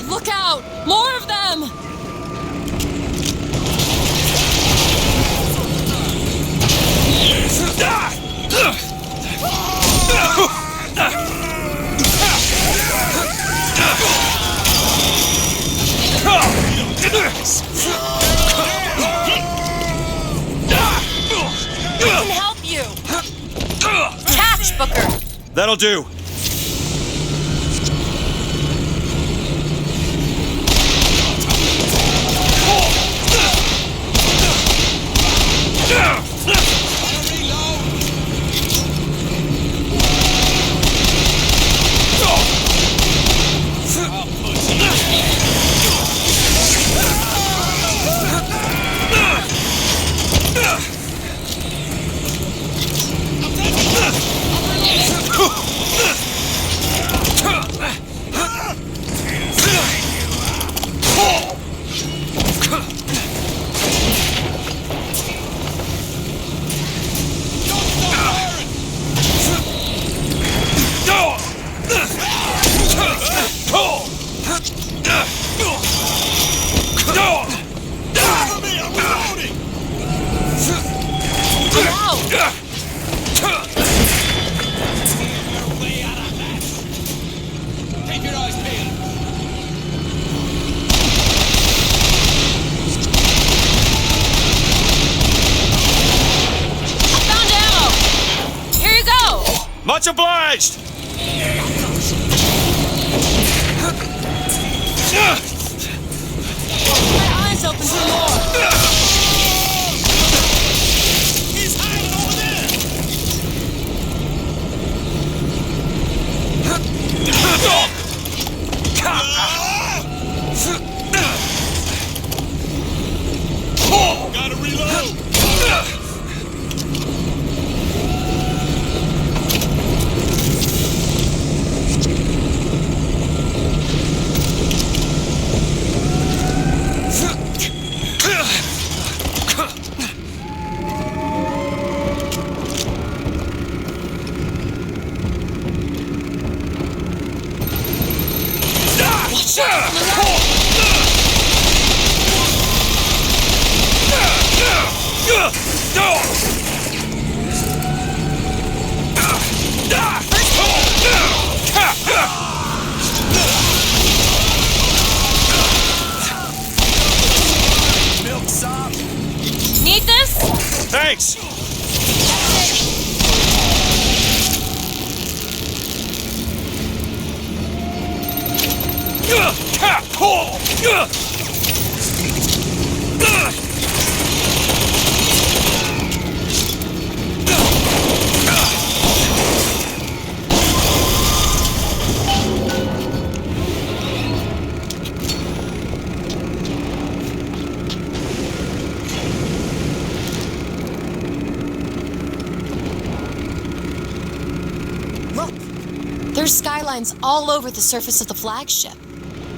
Look out! More of them! I can help you! Catch, Booker! That'll do. Much obliged! My eyes open for more! He's hiding over there! Gotta reload! Milk sop. Need this? Thanks! There's skylines all over the surface of the flagship.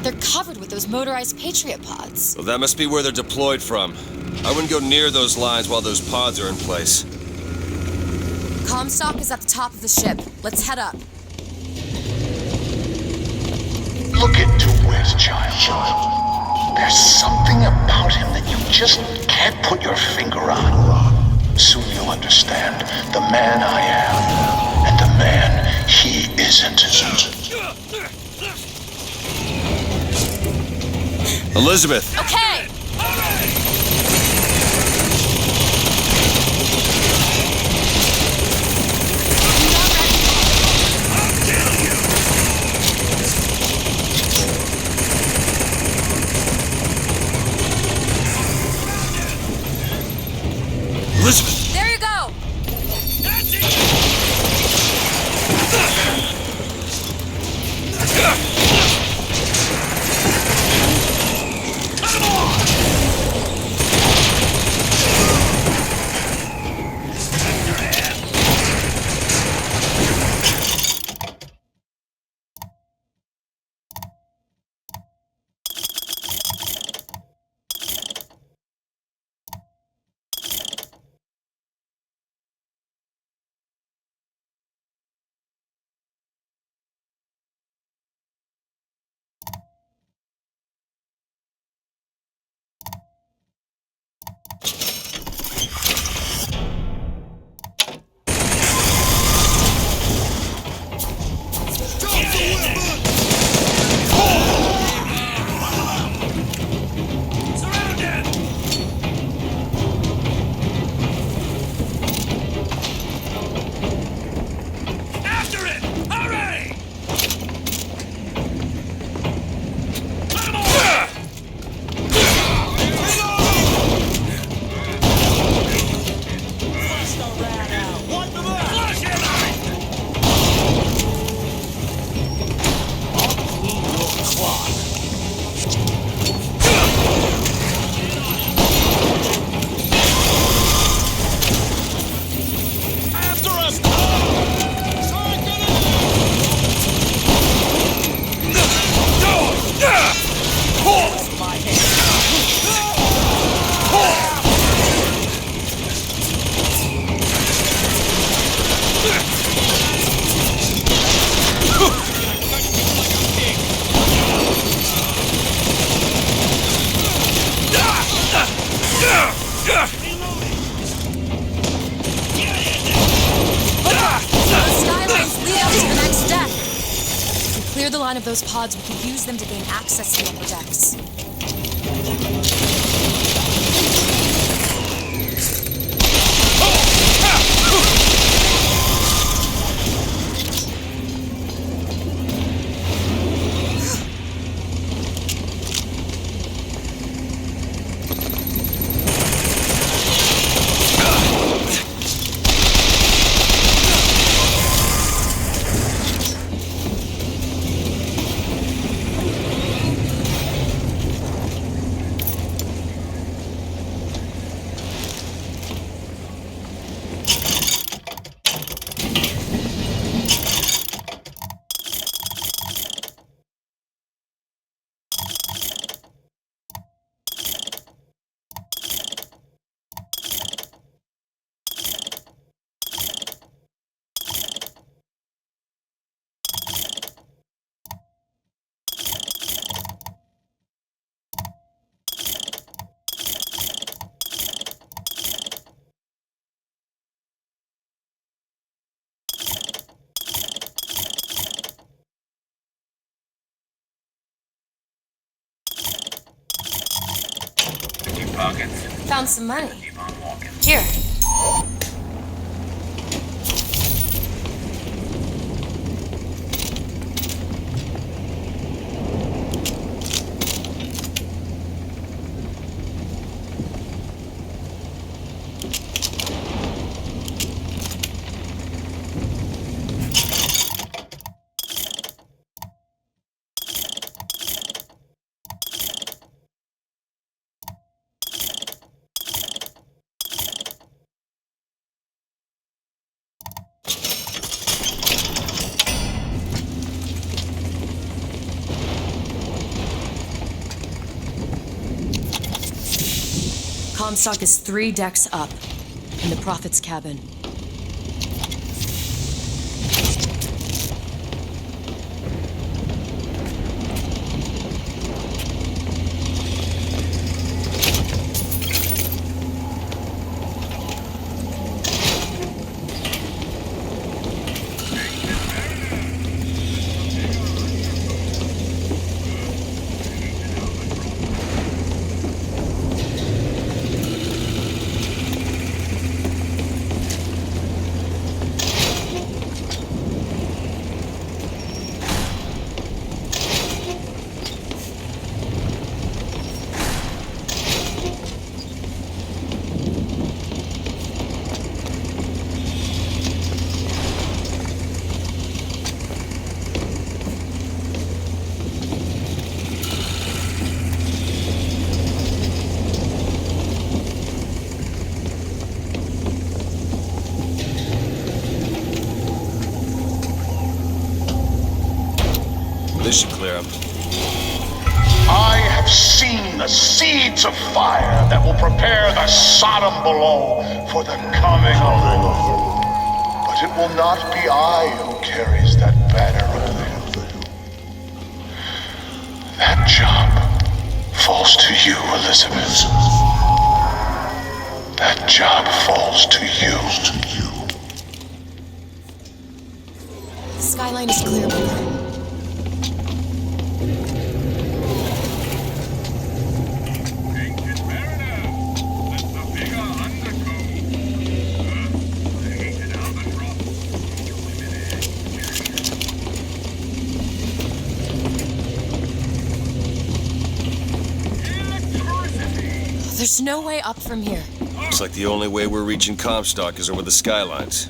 They're covered with those motorized Patriot pods. Well, that must be where they're deployed from. I wouldn't go near those lines while those pods are in place. Comstock is at the top of the ship. Let's head up. Look at DeWitt, child. There's something about him that you just can't put your finger on. Soon you'll understand the man I am and the man he isn't. Elizabeth! Okay! Elizabeth! There you go! Clear the line of those pods, we can use them to gain access to the upper decks. Found some money. Here. Comstock is 3 decks up, in the Prophet's cabin. This should clear him. I have seen the seeds of fire that will prepare the Sodom below for the coming of the Lord. But it will not be I who carries that banner of them. That job falls to you, Elizabeth. That job falls to you. The skyline is clear, Booker. There's no way up from here. Looks like the only way we're reaching Comstock is over the skylines.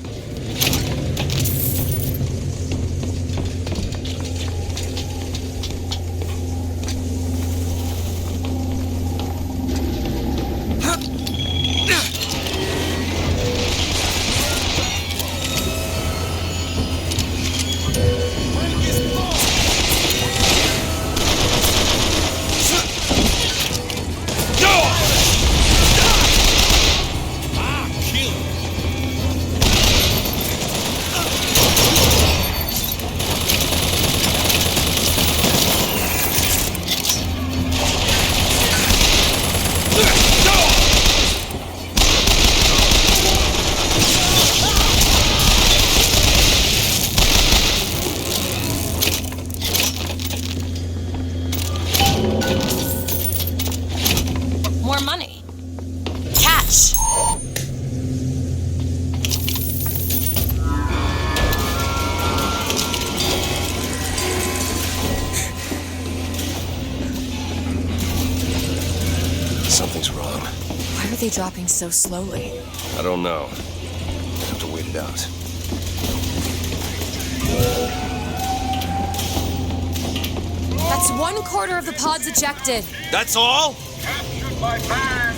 More money. Catch! Something's wrong. Why are they dropping so slowly? I don't know. I have to wait it out. That's 1/4 of the pods ejected. That's all? Captured by man.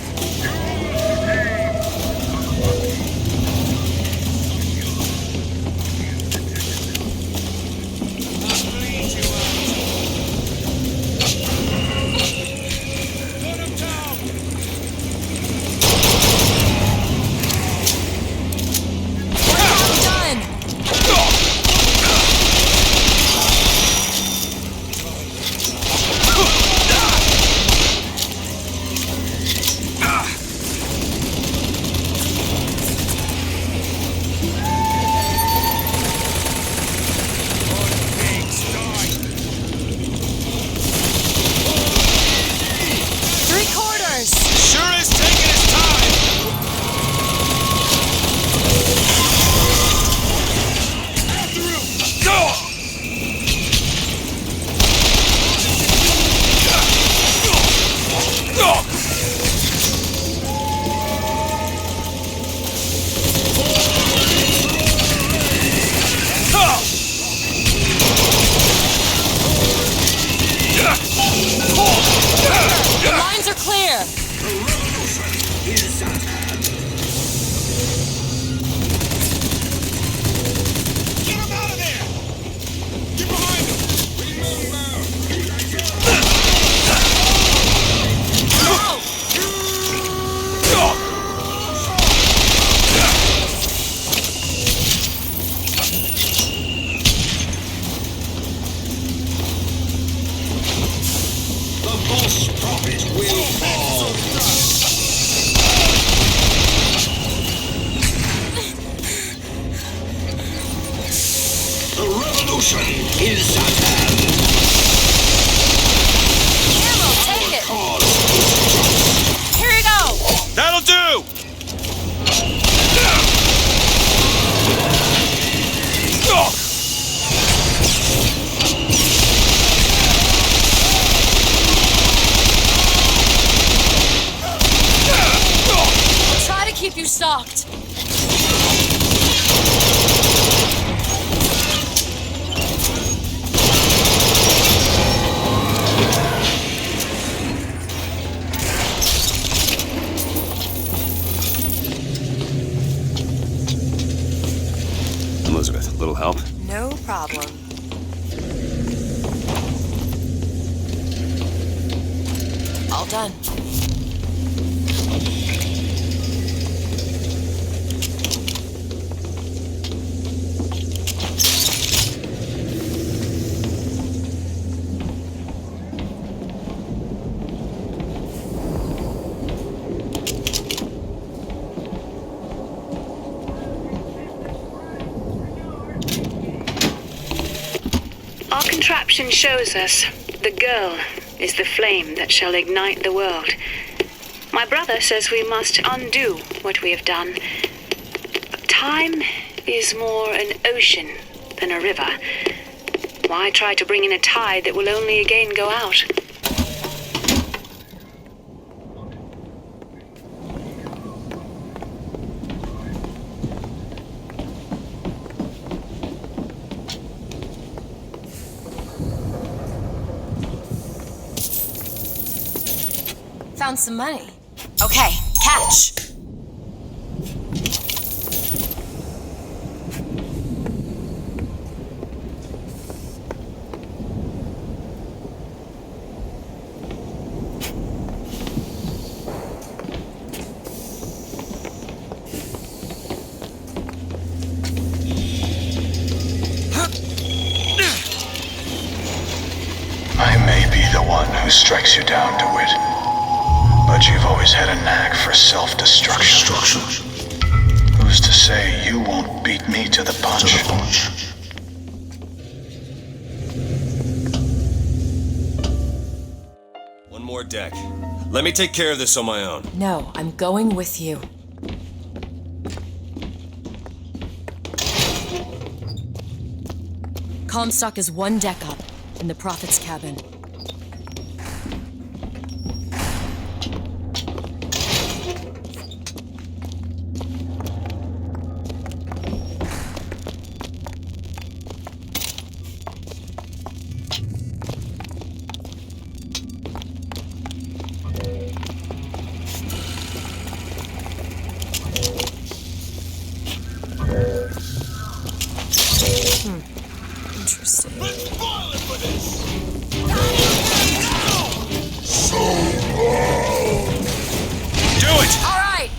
devotion is at hand. Ammo, take it. Here you go. That'll do! Try to keep you stocked. Elizabeth, little help? No problem. All done. Our contraption shows us the girl is the flame that shall ignite the world. My brother says we must undo what we have done. Time is more an ocean than a river. Why try to bring in a tide that will only again go out? Found some money. Okay, catch. I may be the one who strikes you down, DeWitt. But you've always had a knack for self-destruction. Who's to say you won't beat me to the punch? One more deck. Let me take care of this on my own. No, I'm going with you. Comstock is one deck up in the Prophet's cabin. Interesting. Do it! All right.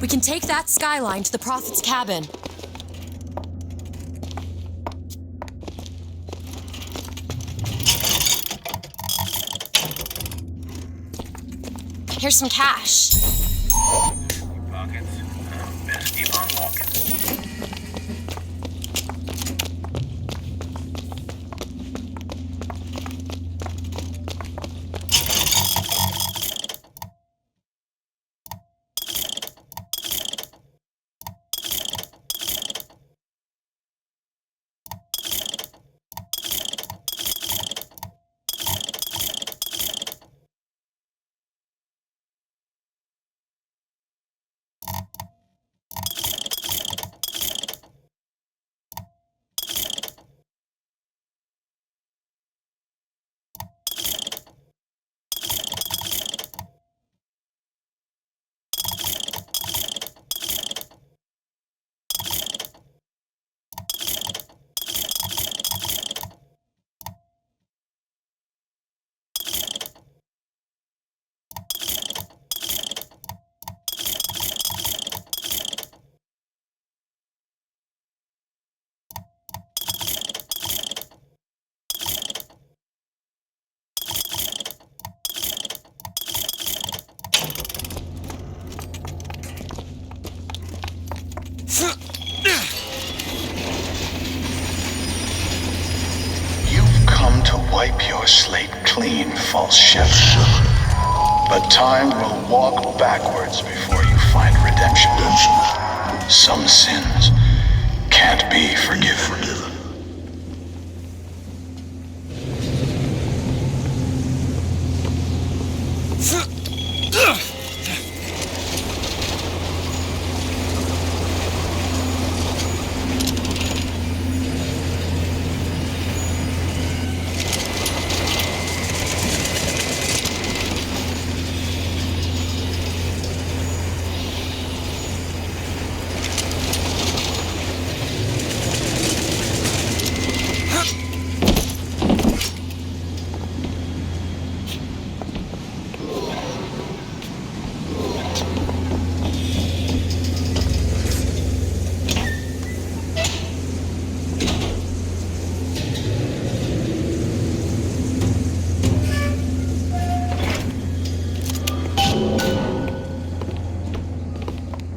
We can take that skyline to the Prophet's cabin. Here's some cash. Pockets. Best keep on walking. You've come to wipe your slate clean, false shepherd. But time will walk backwards before you find redemption. Some sins can't be forgiven.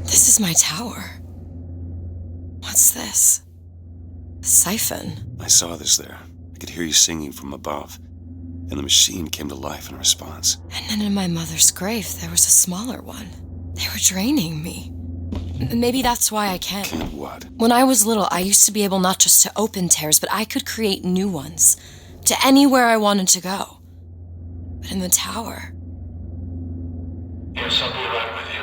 This is my tower. What's this? A siphon. I saw this there. I could hear you singing from above. And the machine came to life in response. And then in my mother's grave, there was a smaller one. They were draining me. Maybe that's why I can't. Can't what? When I was little, I used to be able not just to open tears, but I could create new ones. To anywhere I wanted to go. But in the tower... Yes, I'll be right with you.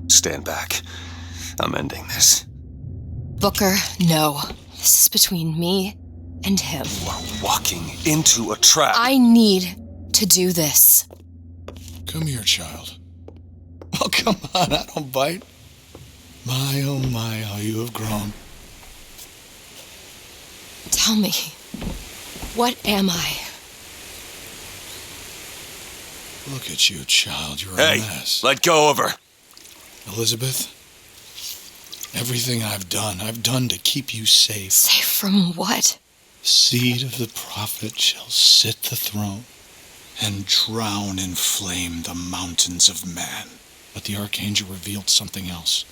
Stand back. I'm ending this. Booker, no. This is between me and him. You are walking into a trap. I need to do this. Come here, child. Oh, come on, I don't bite. My, oh my, how you have grown. Tell me, what am I? Look at you, child, you're a Hey, mess. let go of her. Elizabeth, everything I've done to keep you safe. Safe from what? Seed of the prophet shall sit the throne and drown in flame the mountains of man. But the archangel revealed something else.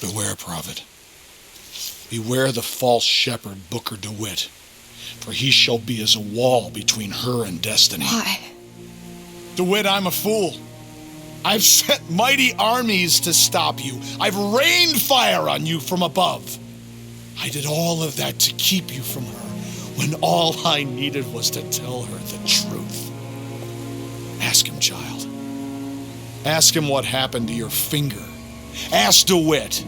Beware, prophet. Beware the false shepherd, Booker DeWitt. for he shall be as a wall between her and destiny. Why? DeWitt, I'm a fool. I've sent mighty armies to stop you. I've rained fire on you from above. I did all of that to keep you from her, when all I needed was to tell her the truth. Ask him, child. Ask him what happened to your finger. Ask DeWitt.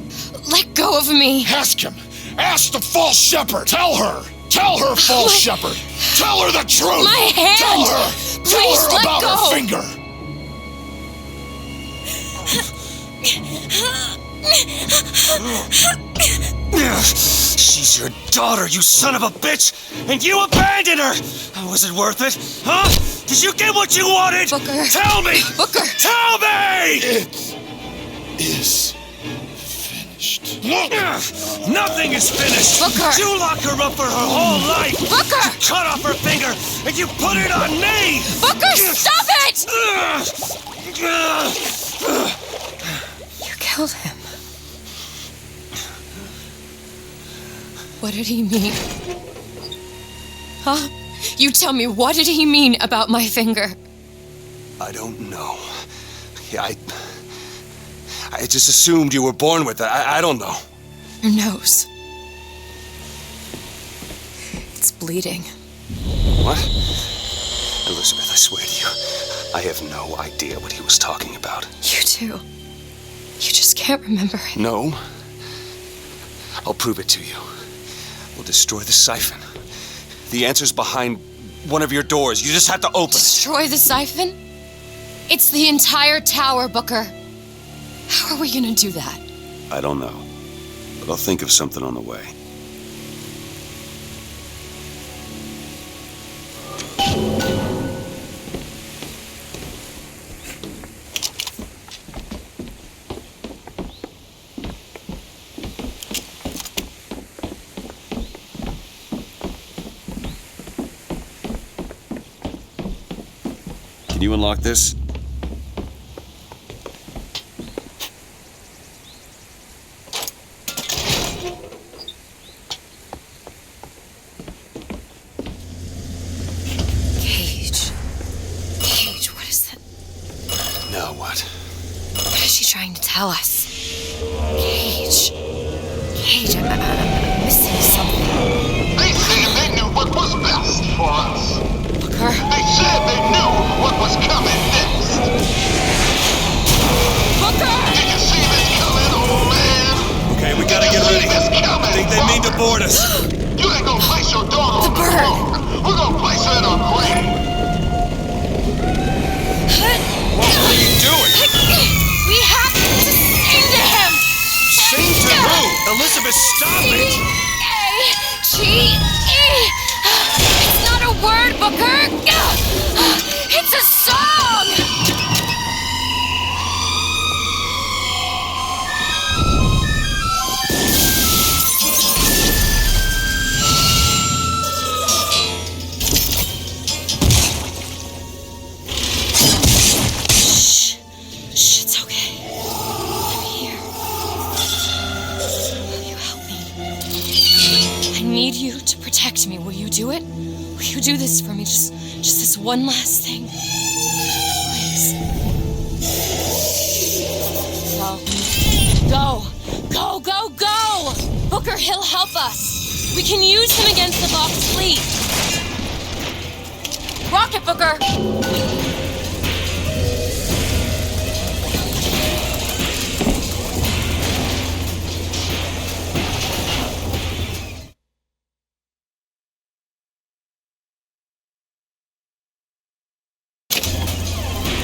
Let go of me. Ask him. Ask the false shepherd. Tell her. Tell her, false shepherd. Tell her the truth. My hand. Tell her. Please, Tell her let about go. her finger. She's your daughter, you son of a bitch! And you abandoned her! Was it worth it? Huh? Did you get what you wanted? Booker. Tell me! Booker! Tell me! It is finished. Nothing is finished! Booker! You locked her up for her whole life! Booker! You cut off her finger, and you put it on me! Booker, stop it! You killed him. What did he mean? Huh? You tell me, what did he mean about my finger? I don't know. Yeah, I just assumed you were born with it. I don't know. Your nose. It's bleeding. What? Elizabeth, I swear to you, I have no idea what he was talking about. You too. You just can't remember it. No. I'll prove it to you. We'll destroy the siphon. The answer's behind one of your doors. You just have to open it. Destroy the siphon? It's the entire tower, Booker. How are we gonna do that? I don't know, but I'll think of something on the way. Can you unlock this? Cage, what is that? Now what? What is she trying to tell us? Cage, I'm missing something. They said they knew what was best for us. Booker? They said they knew what was coming next. Booker! Did you see this coming, old man? Okay, we gotta get ready. I think they mean to board us. You ain't gonna place your daughter on the floor. We're gonna place her in a grave. What are you doing? We have to sing to him! Sing to who? Elizabeth, stop it! C-H-E. It's not a word, Booker! It's a song! Shh, it's okay. I'm here. Will you help me? I need you to protect me. Will you do it? Will you do this for me? Just this one last thing. Please. Go. Booker, he'll help us. We can use him against the Vox fleet. Rocket, Booker!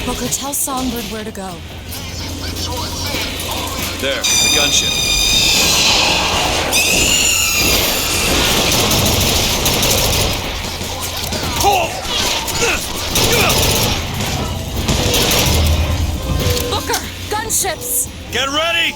Booker, tell Songbird where to go. There, the gunship. Booker, gunships! Get ready!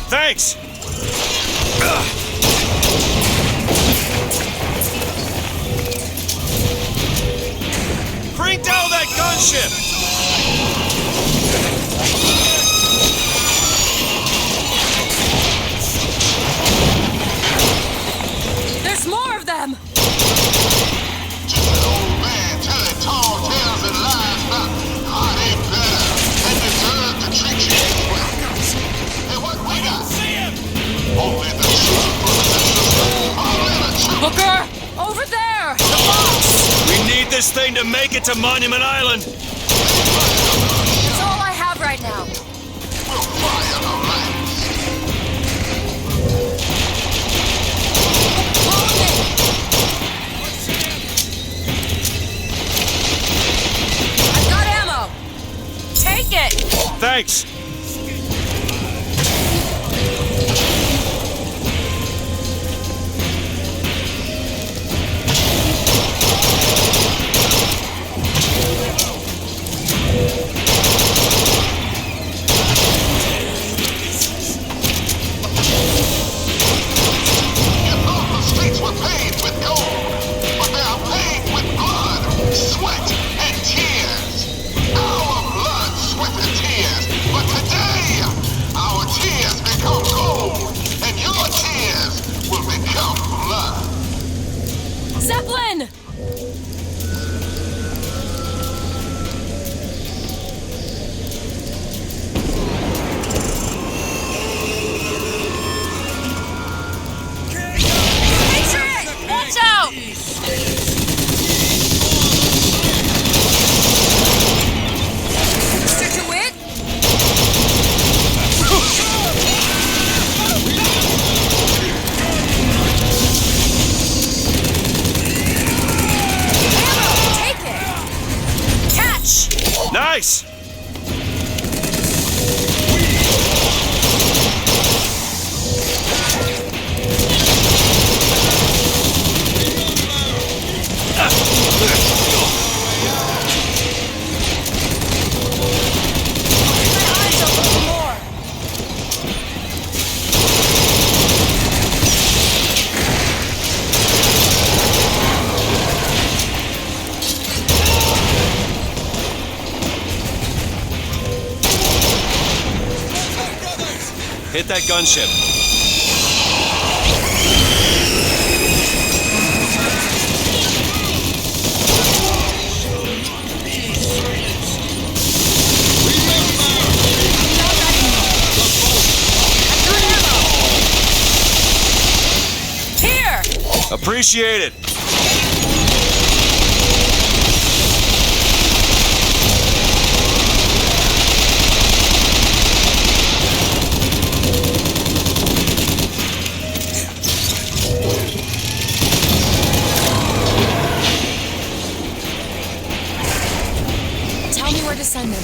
Thanks! Bring down that gunship! There's more of them! Just an old man telling tall tales and lies about how they better and deserve to treat you this way. And what we got? Only the truth, brothers and sisters. Only the truth. Booker! Over there! The box! We need this thing to make it to Monument Island! That's all I have right now. We'll fire the lights. I've got ammo! Take it! Thanks! Zeppelin! Patriot! Watch out! Mr. DeWitt? Nice! Hit that gunship. Here! Appreciate it. Tell me where to send them.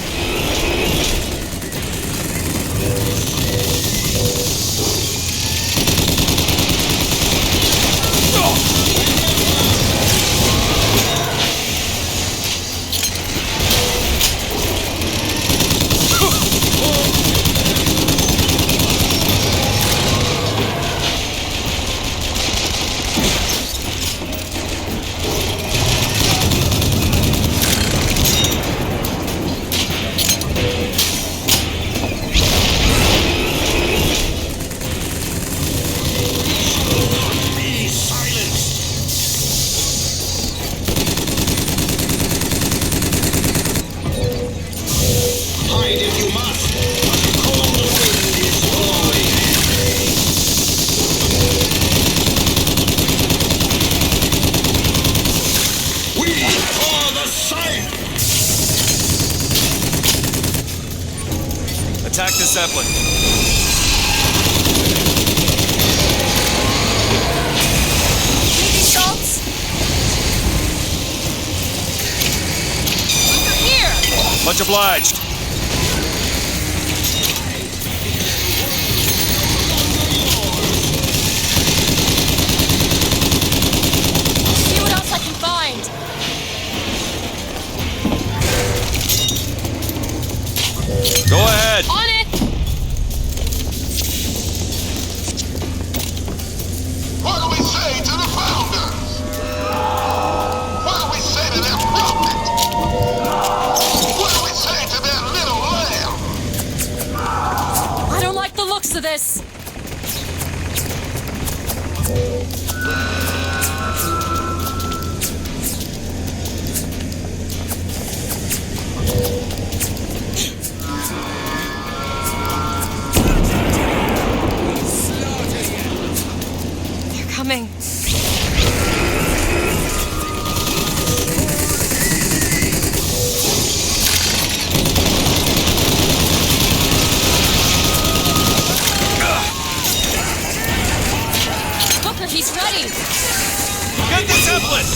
Attack the Zeppelin. Schultz? Under here! Much obliged. See what else I can find. Go ahead. On it! looks of this. They're coming. Booker, he's ready. Get the template!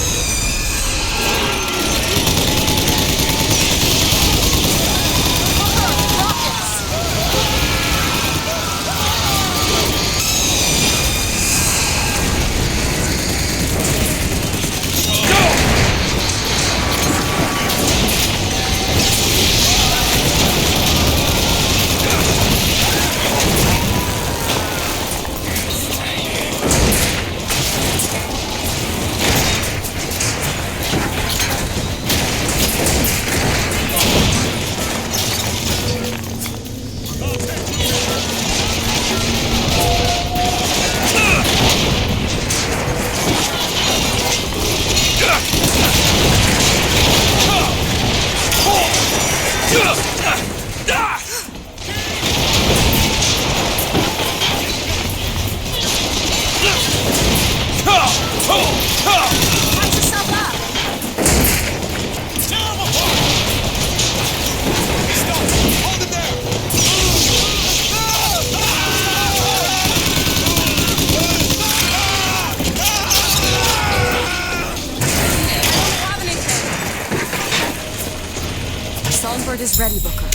Songbird is ready, Booker.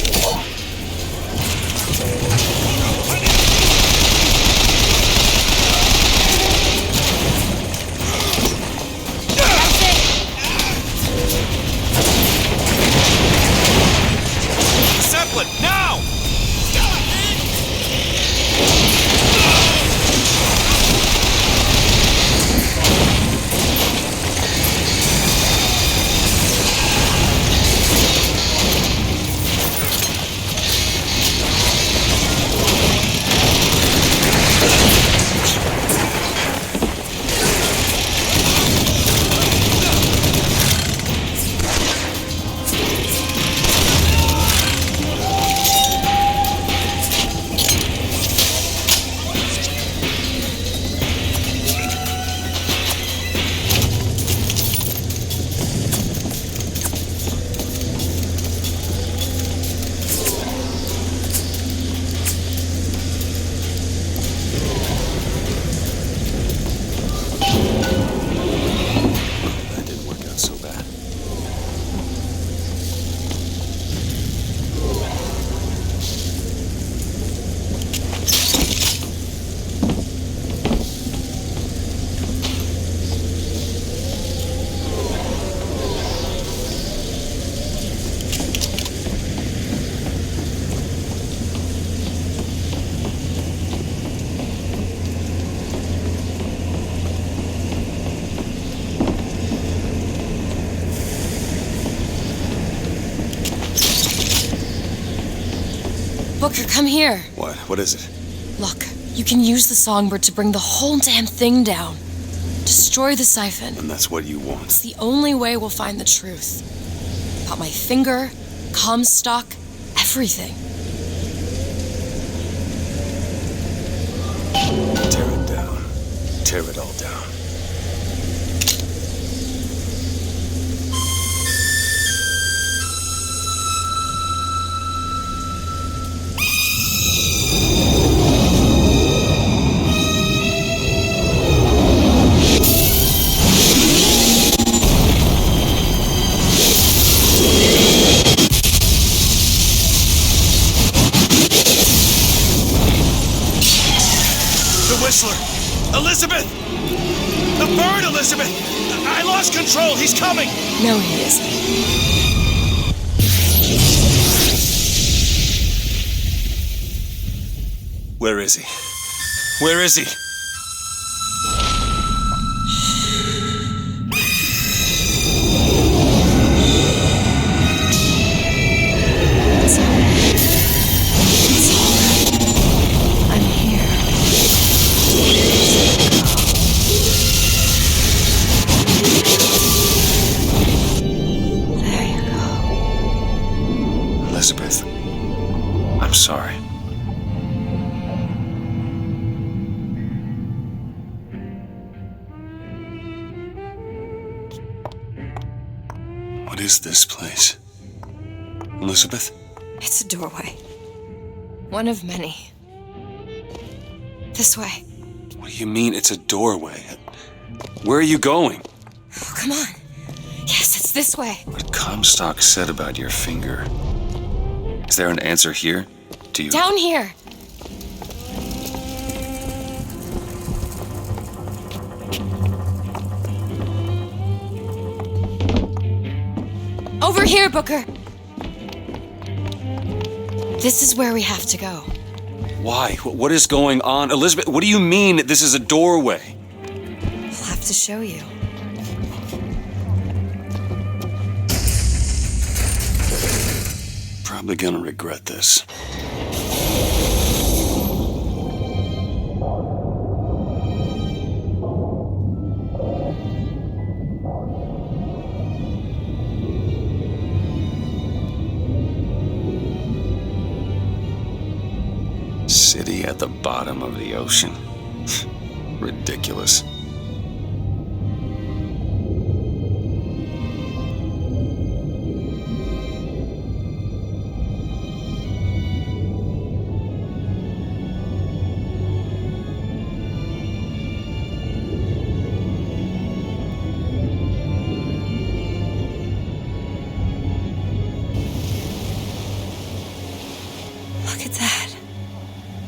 Zeppelin, now! Booker, come here. What? What is it? Look, you can use the songbird to bring the whole damn thing down. Destroy the siphon. And that's what you want. It's the only way we'll find the truth. About my finger, Comstock, everything. Tear it down. Tear it all down. Elizabeth! The bird, Elizabeth! I lost control. He's coming! No, he isn't. Where is he? Where is he? It's all right. I'm is this place? Elizabeth? It's a doorway. One of many. This way. What do you mean it's a doorway? Where are you going? Oh, come on. Yes, it's this way. What Comstock said about your finger. Is there an answer here? Do you... Down here. Over here, Booker. This is where we have to go. Why? What is going on? Elizabeth, what do you mean this is a doorway? I'll have to show you. Probably gonna regret this. City at the bottom of the ocean. Ridiculous. Look at that.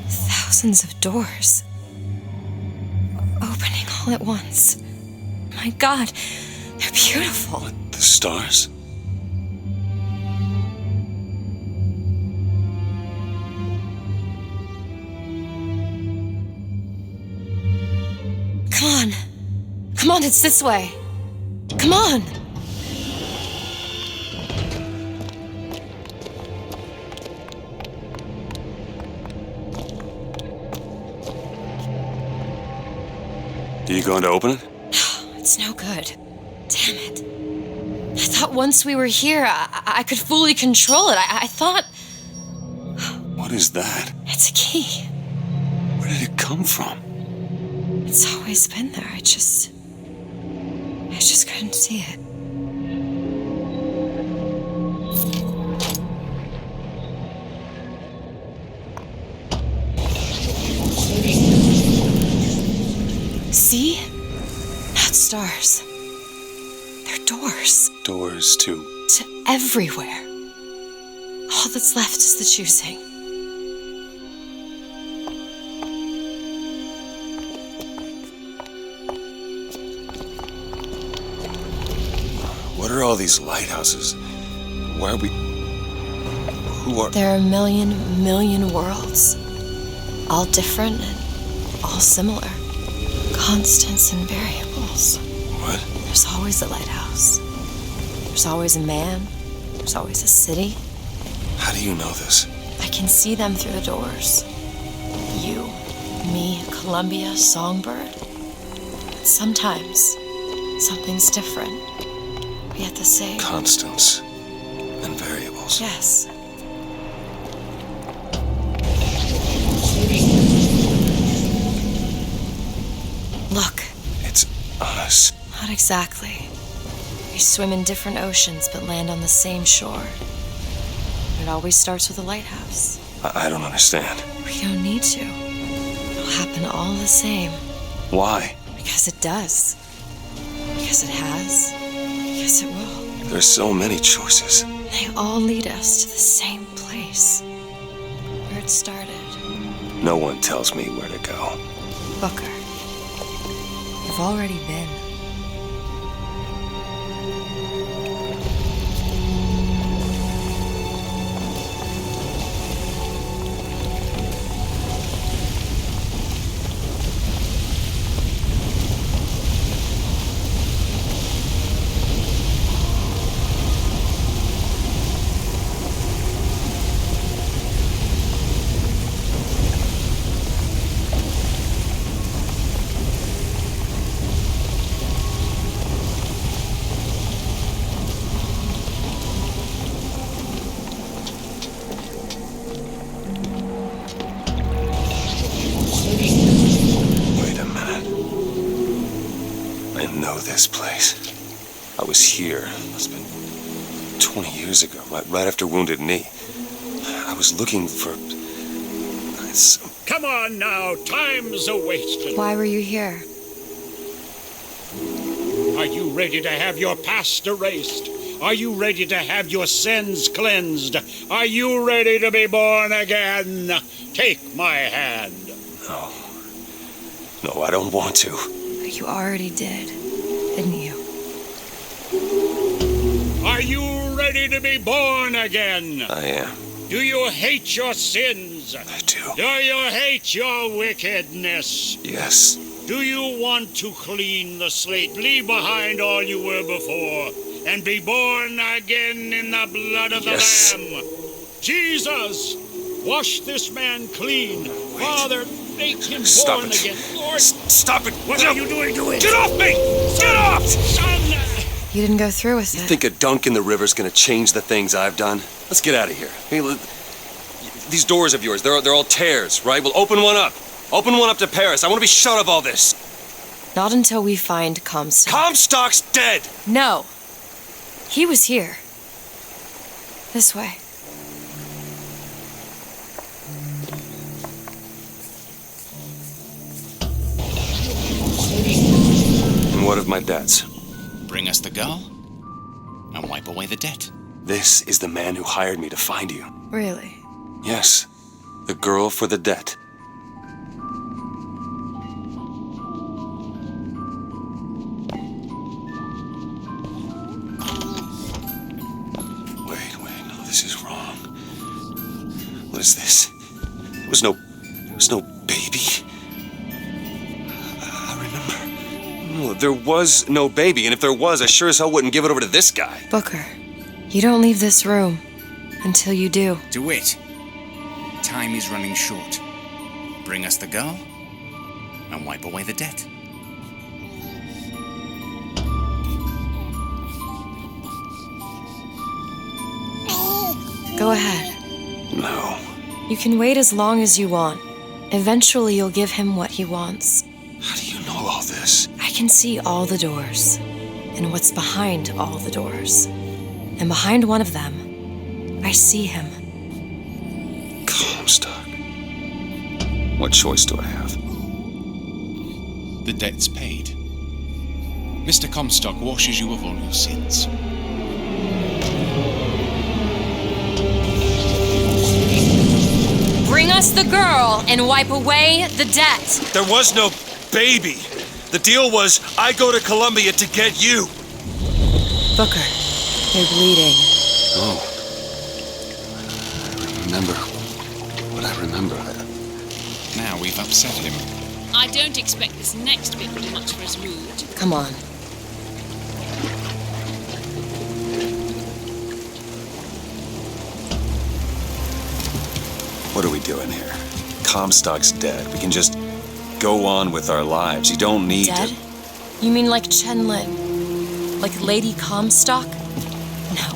Thousands of doors. Opening all at once. My God, they're beautiful. The stars? Come on. Come on, it's this way. Come on. Are you going to open it? It's no good. Damn it. I thought once we were here, I could fully control it. I thought... What is that? It's a key. Where did it come from? It's always been there. I just couldn't see it. See? Not stars. They're doors. Doors to... To everywhere. All that's left is the choosing. What are all these lighthouses? Why are we... Who are... There are a million worlds. All different and all similar. Constants and variables. What? There's always a lighthouse. There's always a man. There's always a city. How do you know this? I can see them through the doors. You, me, Columbia, Songbird. But sometimes, something's different, yet the same. Constants and variables. Yes. Look. It's us. Not exactly. We swim in different oceans but land on the same shore. It always starts with a lighthouse. I don't understand. We don't need to. It'll happen all the same. Why? Because it does. Because it has. Because it will. There's so many choices. They all lead us to the same place. Where it started. No one tells me where to go. Booker. You've already been. This place. I was here. Must have been 20 years ago, right after Wounded Knee. I was looking for... Come on now, time's a-wasting. Why were you here? Are you ready to have your past erased? Are you ready to have your sins cleansed? Are you ready to be born again? Take my hand. No. No, I don't want to. You already did, didn't you? Are you ready to be born again? I am. Do you hate your sins? I do. Do you hate your wickedness? Yes. Do you want to clean the slate, leave behind all you were before, and be born again in the blood of the Lamb? Jesus, wash this man clean. Wait. Father, make him Stop born it. again. Lord, stop it! What are you doing to it? Get off me! Get off! Son! You didn't go through with You it. think a dunk in the river's gonna change the things I've done? Let's get out of here. Hey, these doors of yours, they're all tears, right? Well, open one up. Open one up to Paris. I want to be shut of all this. Not until we find Comstock. Comstock's dead! No. He was here. This way. And what of my debts? Bring us the girl, and wipe away the debt. This is the man who hired me to find you. Really? Yes. The girl for the debt. Wait, no, this is wrong. What is this? There was no baby. I remember. No, there was no baby, and if there was, I sure as hell wouldn't give it over to this guy. Booker, you don't leave this room until you do. DeWitt, time is running short. Bring us the girl, and wipe away the debt. Go ahead. No. You can wait as long as you want. Eventually, you'll give him what he wants. How do you know all this? I can see all the doors, and what's behind all the doors. And behind one of them, I see him. Comstock. What choice do I have? The debt's paid. Mr. Comstock washes you of all your sins. Bring us the girl and wipe away the debt. There was no baby. The deal was I go to Columbia to get you. Booker, you're bleeding. Oh. I remember. But I remember. Now we've upset him. I don't expect this next bit will do much for his mood. Come on. What are we doing here? Comstock's dead. We can just go on with our lives. You don't need Dead? to... You mean like Chen Lin? Like Lady Comstock? No.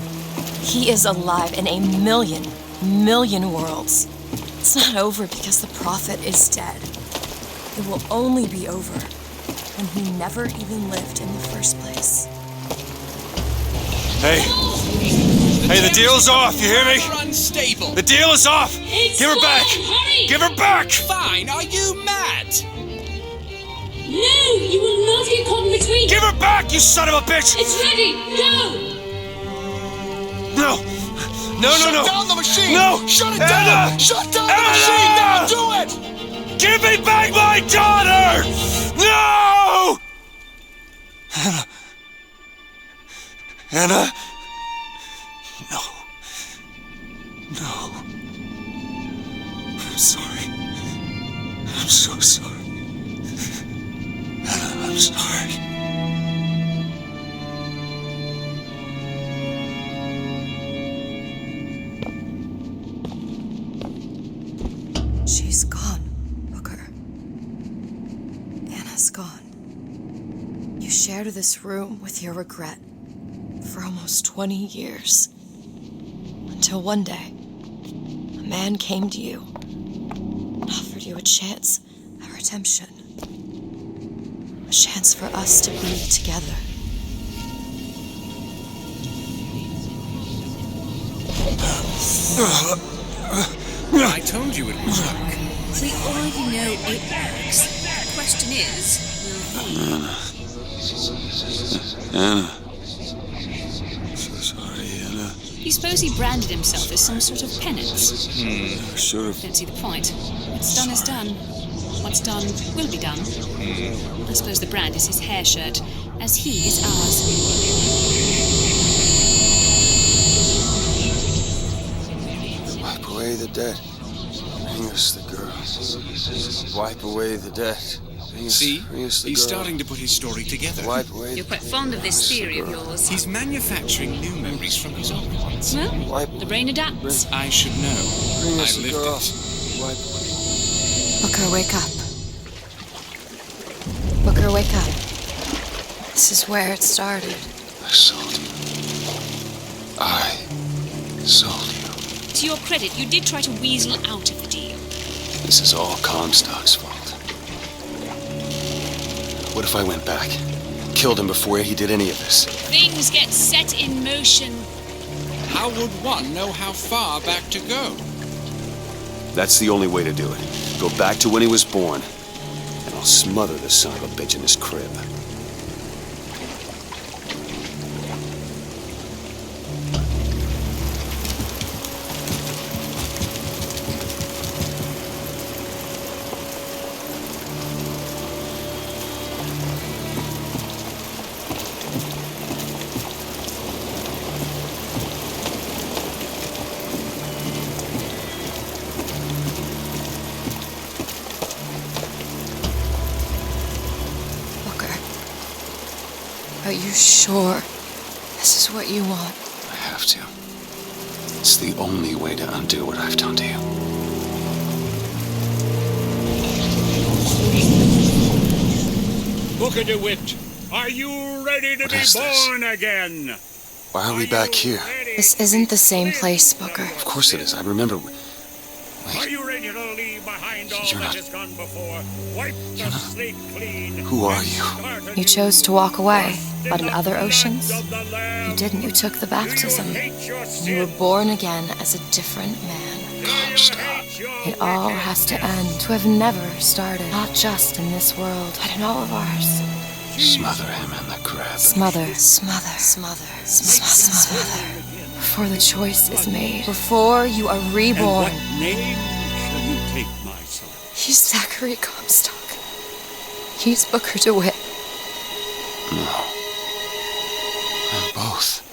He is alive in a million worlds. It's not over because the Prophet is dead. It will only be over when he never even lived in the first place. Hey! Hey, the deal's off, you hear me? You're unstable. The deal is off! Give her back! Give her back! Fine, are you mad? No, you will not get caught in between. Give her back, you son of a bitch! It's ready. Go! No! No! Shut down the machine! No! Shut it Anna! down! Shut down the Anna! machine! Now do it! Give me back my daughter! No! Anna? No. No. I'm sorry. I'm so sorry. Anna, I'm sorry. She's gone, Booker. Anna's gone. You shared this room with your regret for almost 20 years. Until one day, a man came to you and offered you a chance at redemption. A chance for us to be together. I told you it would work. We already know it works. The question is, will he? Anna. So sorry, Anna. Do you suppose he branded himself as some sort of penance? Sure. Don't see the point. What's done is done. What's done will be done. I suppose the brand is his hair shirt, as he is ours. Wipe away the debt. Bring us the girl. Wipe away the debt. See? He's starting to put his story together. Wipe away. You're quite fond of this theory of yours. He's manufacturing new memories from his old ones. Well, the brain adapts. I should know. Bring I us the lived girl. it. Wipe Booker, wake up. Booker, wake up. This is where it started. I sold you. I sold you. To your credit, you did try to weasel out of the deal. This is all Comstock's fault. What if I went back? Killed him before he did any of this? Things get set in motion. How would one know how far back to go? That's the only way to do it. Go back to when he was born, and I'll smother the son of a bitch in his crib. Are you sure this is what you want? I have to. It's the only way to undo what I've done to you. Booker DeWitt, are you ready to be born again? Why are we back here? This isn't the same place, Booker. Of course it is. I remember. Are you ready to leave behind all You're that not- has gone before? Wipe the slate clean. Who are you? You chose to walk away, but in other oceans, you didn't. You took the baptism. And you were born again as a different man. It all has to end. To have never started, not just in this world, but in all of ours. Smother him in the crib. Smother, smother, smother, smother, smother. Before the choice is made, before you are reborn. And what name shall you take, my son? He's Zachary Comstock. He's Booker DeWitt. No. I'm both.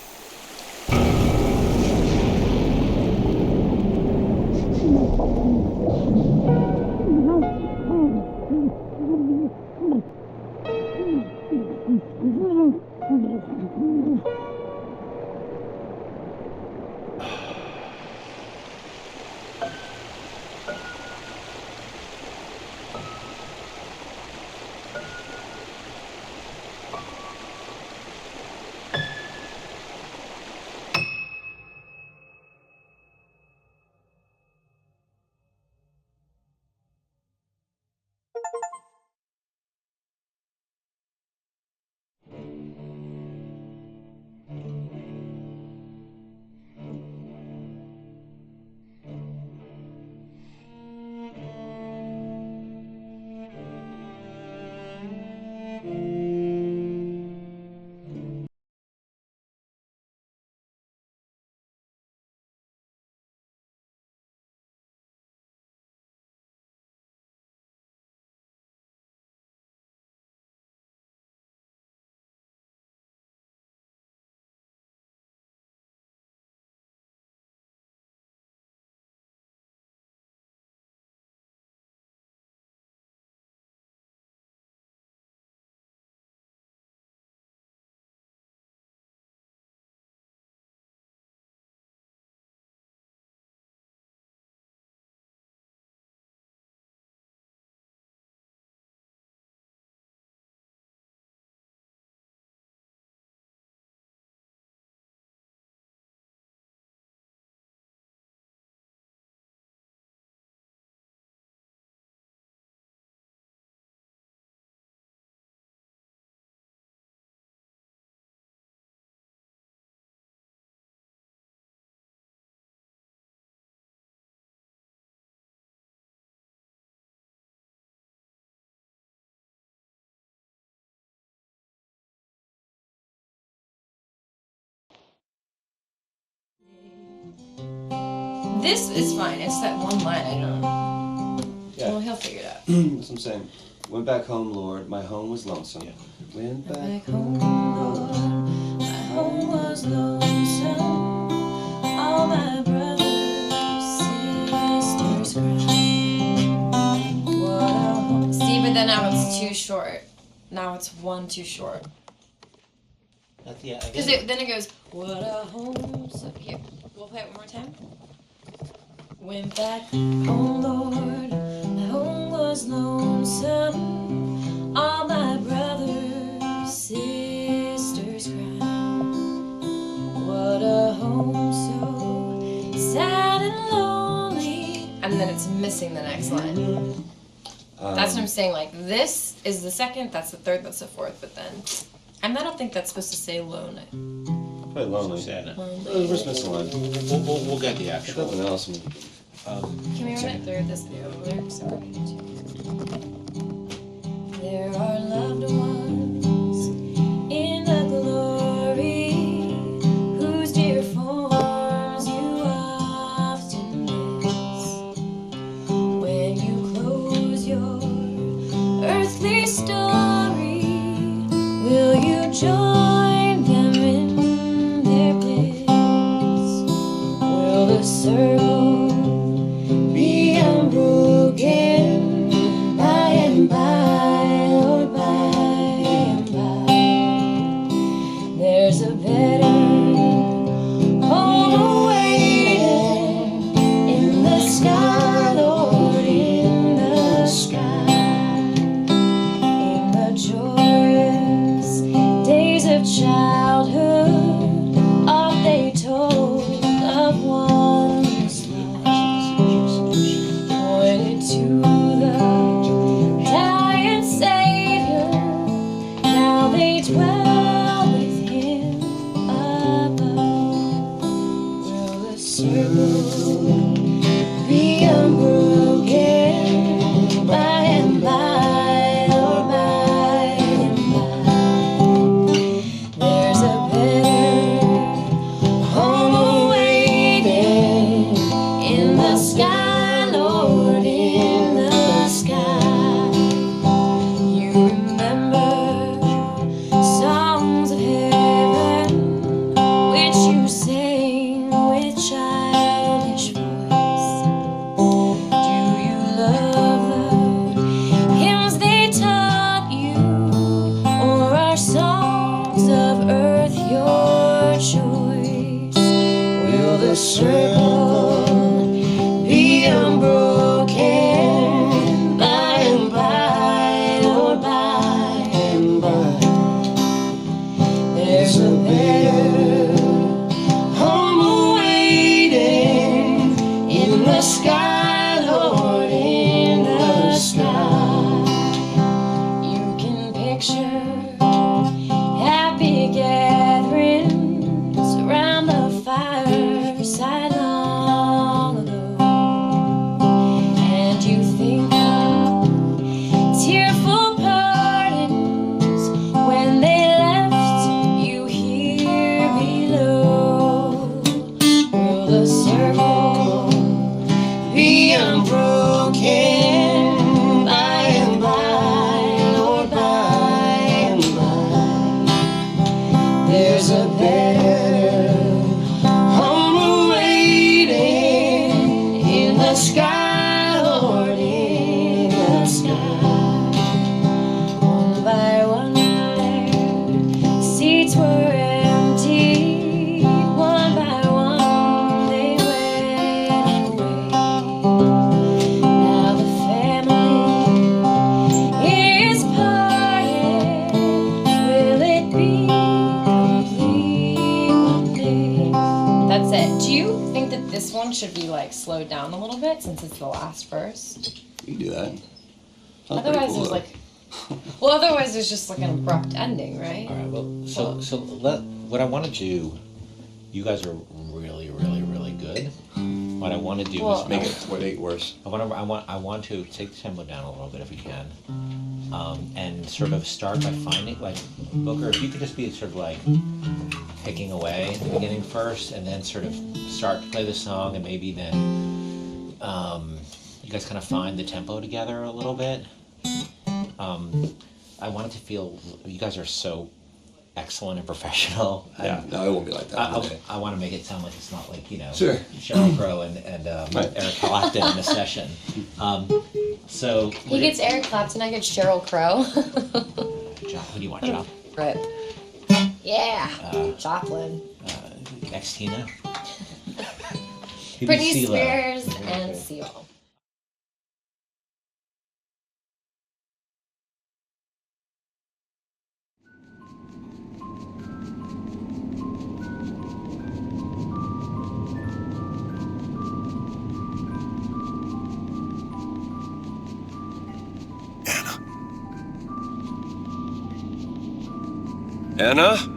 This is fine. It's that one line I don't. Yeah. Well, he'll figure it out. That's what I'm saying. Went back home, Lord. My home was lonesome. Yeah. Went back home, Lord. My home was lonesome. All my brothers, sisters cried. What a home. See, but then now it's too short. Now it's one too short. Because then it goes, what a home. So here, we'll play it one more time. Went back home, Lord. My home was lonesome. All my brothers, sisters cried. What a home so sad and lonely. And then it's missing the next line. That's what I'm saying. Like, this is the second, that's the third, that's the fourth, but then. And I don't think that's supposed to say lonely. Probably lonely. We're just missing one. We'll get the actual. Nothing else. Can we run it through this video? Lyrics are there are loved ones in the glory whose dear forms you often miss. When you close your earthly story, will you join them in their bliss? Will the circle be unbroken by and by, Lord, by and by? There's a better home awaiting in the sky, Lord, in the sky. In the joyous days of childhood, oft they told of wondrous love, pointed to the dying Savior. Now they dwell with Him above. Will the circle be unbroken by and by, Lord, by and by? There's a better home awaiting in the sky, Lord, in the sky. You remember songs of heaven which you sang with childish voice. Do you love the hymns they taught you, or are songs of earth your choice? Will the circle be unbroken by and by, Lord, by and by? There's a better home awaiting in the sky, Lord, in the sky. You can picture happy gatherings around the fireside long ago, and you think of tearful partings when they left you here below. Will the circle be unbroken by and by, Lord, by and by? There's a better home awaiting in the sky, Lord, in the sky. One by one their seats were empty. One by one they went away. Now the family is parted. Will it be complete one day? That's it. Do you think that this one should be like slowed down a little bit since it's the last verse? You can do that. Sounds Otherwise, pretty cool, there's like, well, otherwise there's just like an abrupt ending, right? All right. Well, what I want to do. You guys are really, really, really good. Why what I want to do Well, is make it What ate worse? I want to take the tempo down a little bit if we can, and sort of start by finding like Booker. If you could just be sort of like picking away at the beginning first, and then sort of start to play the song, and maybe then you guys kind of find the tempo together a little bit. I want it to feel you guys are so excellent and professional. Yeah, no, it won't be like that. I want to make it sound like it's not like, Sure. Sheryl Crow and Eric Clapton in a session. So He gets Eric Clapton, I get Sheryl Crow. Who do you want, Job? Rip. Yeah. Joplin. Ex-Tina? Britney Spears and Seal. Anna?